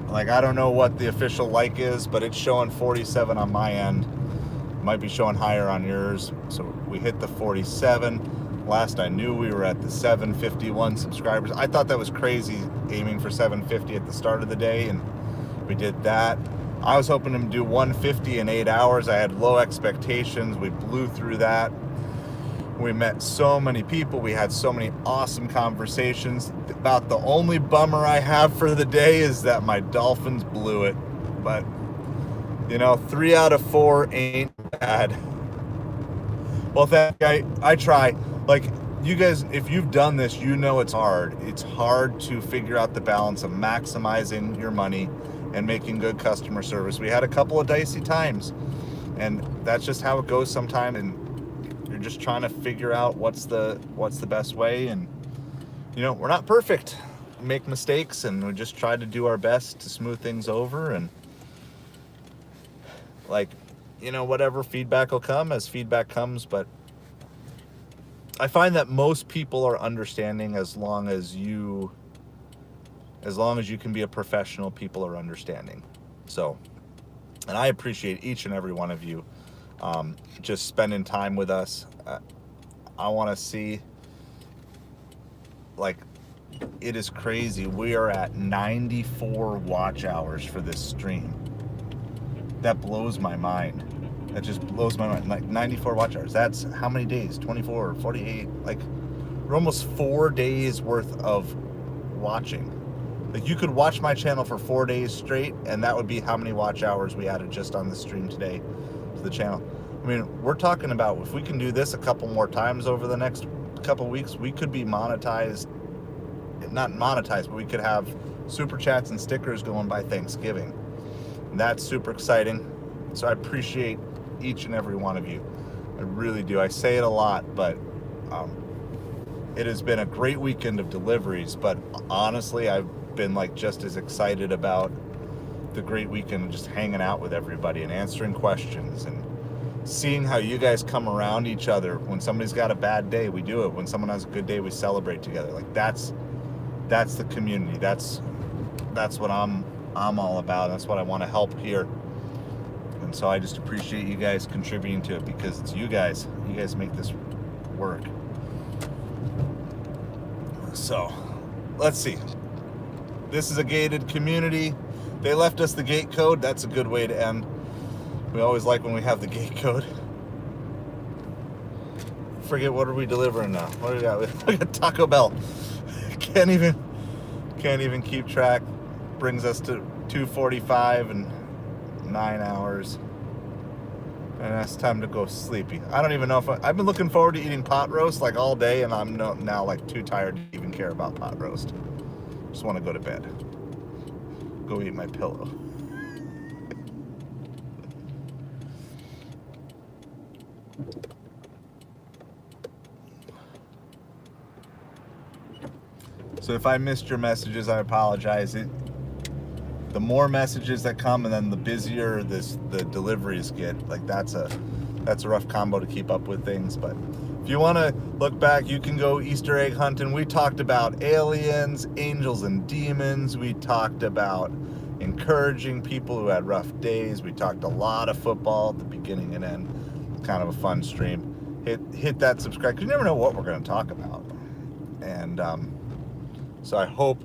Like, I don't know what the official like is, but it's showing 47 on my end. Might be showing higher on yours. So we hit the 47. Last I knew, we were at the 751 subscribers. I thought that was crazy, aiming for 750 at the start of the day, and we did that. I was hoping to do 150 in 8 hours. I had low expectations. We blew through that. We met so many people. We had so many awesome conversations. About the only bummer I have for the day is that my Dolphins blew it. But, you know, 3 out of 4 ain't bad. Well, I try. Like, you guys, if you've done this, you know it's hard. It's hard to figure out the balance of maximizing your money and making good customer service. We had a couple of dicey times, and that's just how it goes sometimes. And you're just trying to figure out what's the best way. And, you know, we're not perfect. We make mistakes, and we just try to do our best to smooth things over. And, like, you know, whatever feedback will come as feedback comes. But I find that most people are understanding as long as you can be a professional. People are understanding. So, and I appreciate each and every one of you just spending time with us. I want to see, like, it is crazy. We are at 94 watch hours for this stream. That blows my mind. That just blows my mind. Like, 94 watch hours. That's how many days? 24, 48. Like, we're almost 4 days worth of watching. Like, you could watch my channel for 4 days straight, and that would be how many watch hours we added just on the stream today to the channel. I mean, we're talking about, if we can do this a couple more times over the next couple weeks, we could be monetized. Not monetized, but we could have super chats and stickers going by Thanksgiving. And that's super exciting. So I appreciate each and every one of you. I really do. I say it a lot, but it has been a great weekend of deliveries. But honestly, I've been like just as excited about the great weekend of just hanging out with everybody and answering questions and seeing how you guys come around each other. When somebody's got a bad day, we do it. When someone has a good day, we celebrate together. Like, that's the community. That's what I'm all about. That's what I want to help here. And so I just appreciate you guys contributing to it, because it's you guys make this work. So let's see. This is a gated community. They left us the gate code. That's a good way to end. We always like when we have the gate code. Forget, what are we delivering now? What do we got? We got Taco Bell. Can't even keep track. Brings us to 2:45 and 9 hours. And it's time to go sleepy. I don't even know if I've been looking forward to eating pot roast like all day, and I'm now like too tired to even care about pot roast. Just want to go to bed. Go eat my pillow. So if I missed your messages, I apologize. The more messages that come, and then the busier the deliveries get. Like, that's a rough combo to keep up with things. But if you want to look back, you can go Easter egg hunting. We talked about aliens, angels, and demons. We talked about encouraging people who had rough days. We talked a lot of football at the beginning and end. Kind of a fun stream. Hit that subscribe, because you never know what we're going to talk about. And so I hope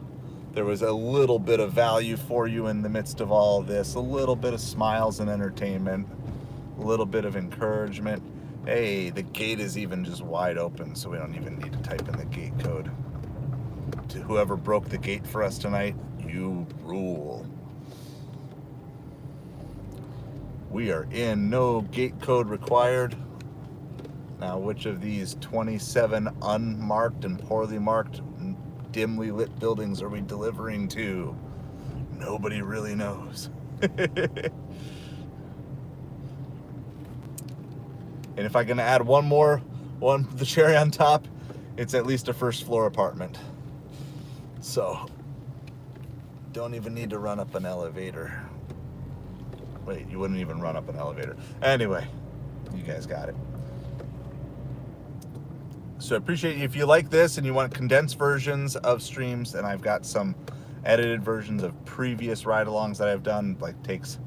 there was a little bit of value for you in the midst of all of this, a little bit of smiles and entertainment, a little bit of encouragement. Hey, the gate is even just wide open, so we don't even need to type in the gate code. To whoever broke the gate for us tonight, you rule. We are in, no gate code required. Now, which of these 27 unmarked and poorly marked, dimly lit buildings are we delivering to? Nobody really knows. And if I can add the cherry on top, it's at least a first floor apartment. So, don't even need to run up an elevator. Wait, you wouldn't even run up an elevator. Anyway, you guys got it. So I appreciate you. If you like this and you want condensed versions of streams, and I've got some edited versions of previous ride-alongs that I've done, like takes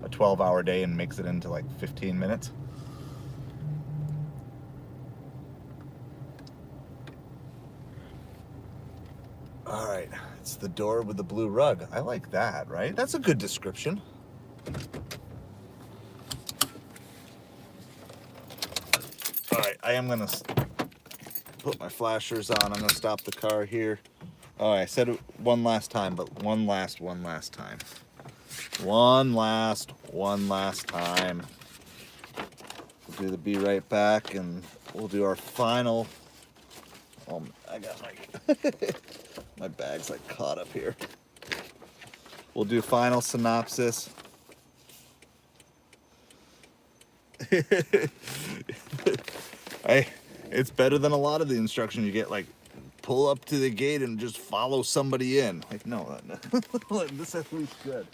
a 12-hour day and makes it into like 15 minutes. All right, it's the door with the blue rug. I like that, right? That's a good description. All right, I am gonna put my flashers on. I'm gonna stop the car here. Oh, I said it one last time, but one last time. One last time. We'll do the be right back, and we'll do our final. I got my bag's like caught up here. We'll do final synopsis. It's better than a lot of the instruction you get, like pull up to the gate and just follow somebody in. Like, no, this at least good.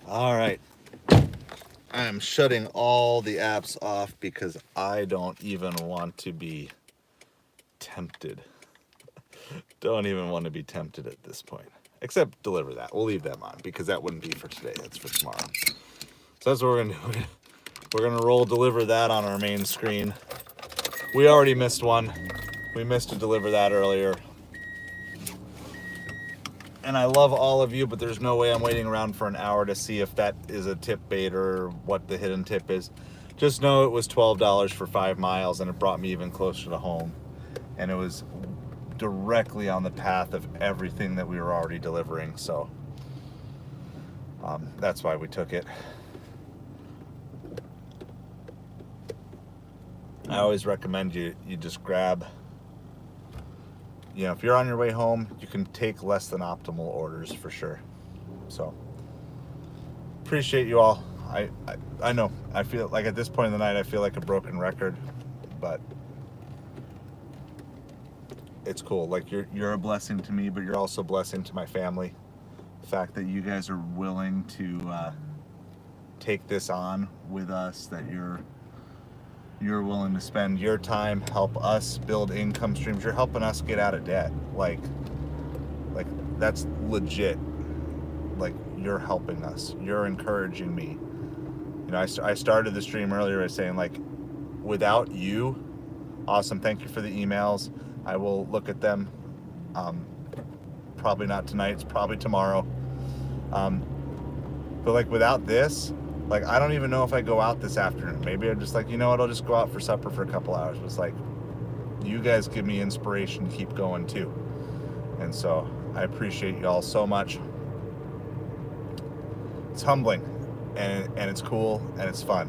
All right. I am shutting all the apps off because I don't even want to be tempted. Don't even want to be tempted at this point. Except deliver that. We'll leave them on because that wouldn't be for today. That's for tomorrow. So that's what we're going to do. We're going to roll deliver that on our main screen. We already missed one. We missed to deliver that earlier. And I love all of you, but there's no way I'm waiting around for an hour to see if that is a tip bait or what the hidden tip is. Just know it was $12 for 5 miles, and it brought me even closer to home. And it was directly on the path of everything that we were already delivering. So that's why we took it. I always recommend you just grab, if you're on your way home, you can take less than optimal orders for sure. So appreciate you all. I know I feel like at this point in the night I feel like a broken record, but it's cool. Like you're a blessing to me, but you're also a blessing to my family. The fact that you guys are willing to take this on with us, that you're willing to spend your time, help us build income streams. You're helping us get out of debt. Like that's legit. Like you're helping us. You're encouraging me. I started the stream earlier by saying like, without you, awesome. Thank you for the emails. I will look at them. Probably not tonight. It's probably tomorrow. But like without this, like I don't even know if I go out this afternoon. Maybe I'm just like, you know what? I'll just go out for supper for a couple hours. It's like, you guys give me inspiration to keep going too. And so I appreciate you all so much. It's humbling, and it's cool, and it's fun.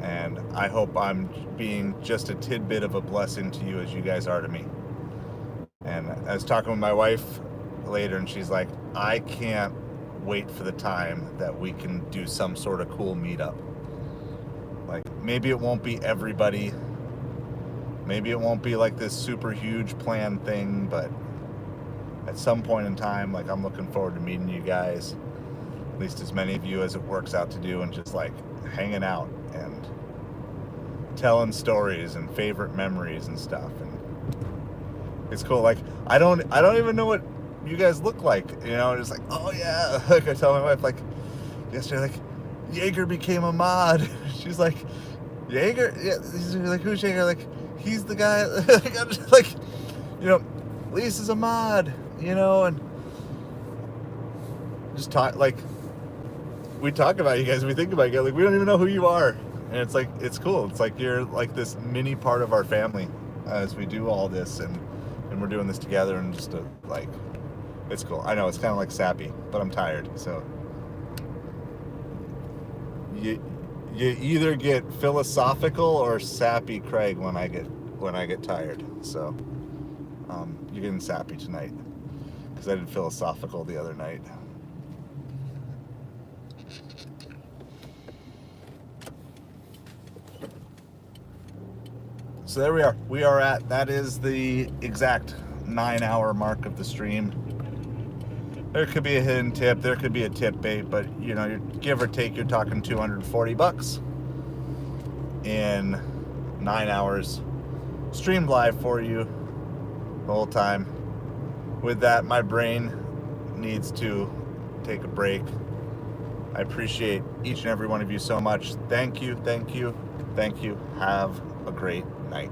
And I hope I'm being just a tidbit of a blessing to you as you guys are to me. And I was talking with my wife later, and she's like, I can't wait for the time that we can do some sort of cool meetup. Like, maybe it won't be everybody. Maybe it won't be like this super huge planned thing, but at some point in time, like, I'm looking forward to meeting you guys, at least as many of you as it works out to do, and just like hanging out and telling stories and favorite memories and stuff. And it's cool. Like, I don't even know what you guys look like, just like, oh yeah. Like I tell my wife, like yesterday, like, Jaeger became a mod. She's like, Jaeger? Yeah. She's like, who's Jaeger? Like, he's the guy. Like, I'm just like, Lisa's a mod, and just talk, like, we talk about you guys, we think about you guys, like, we don't even know who you are. And it's like, it's cool. It's like you're like this mini part of our family as we do all this, and we're doing this together, and just like, it's cool. I know it's kind of like sappy, but I'm tired. So you either get philosophical or sappy, Craig, when I get tired. So you're getting sappy tonight because I did philosophical the other night. So there we are. We are that is the exact 9-hour mark of the stream. There could be a hidden tip, there could be a tip bait, but you're, give or take, you're talking $240 in 9 hours streamed live for you the whole time. With that, my brain needs to take a break. I appreciate each and every one of you so much. Thank you, thank you, thank you. Have a great night.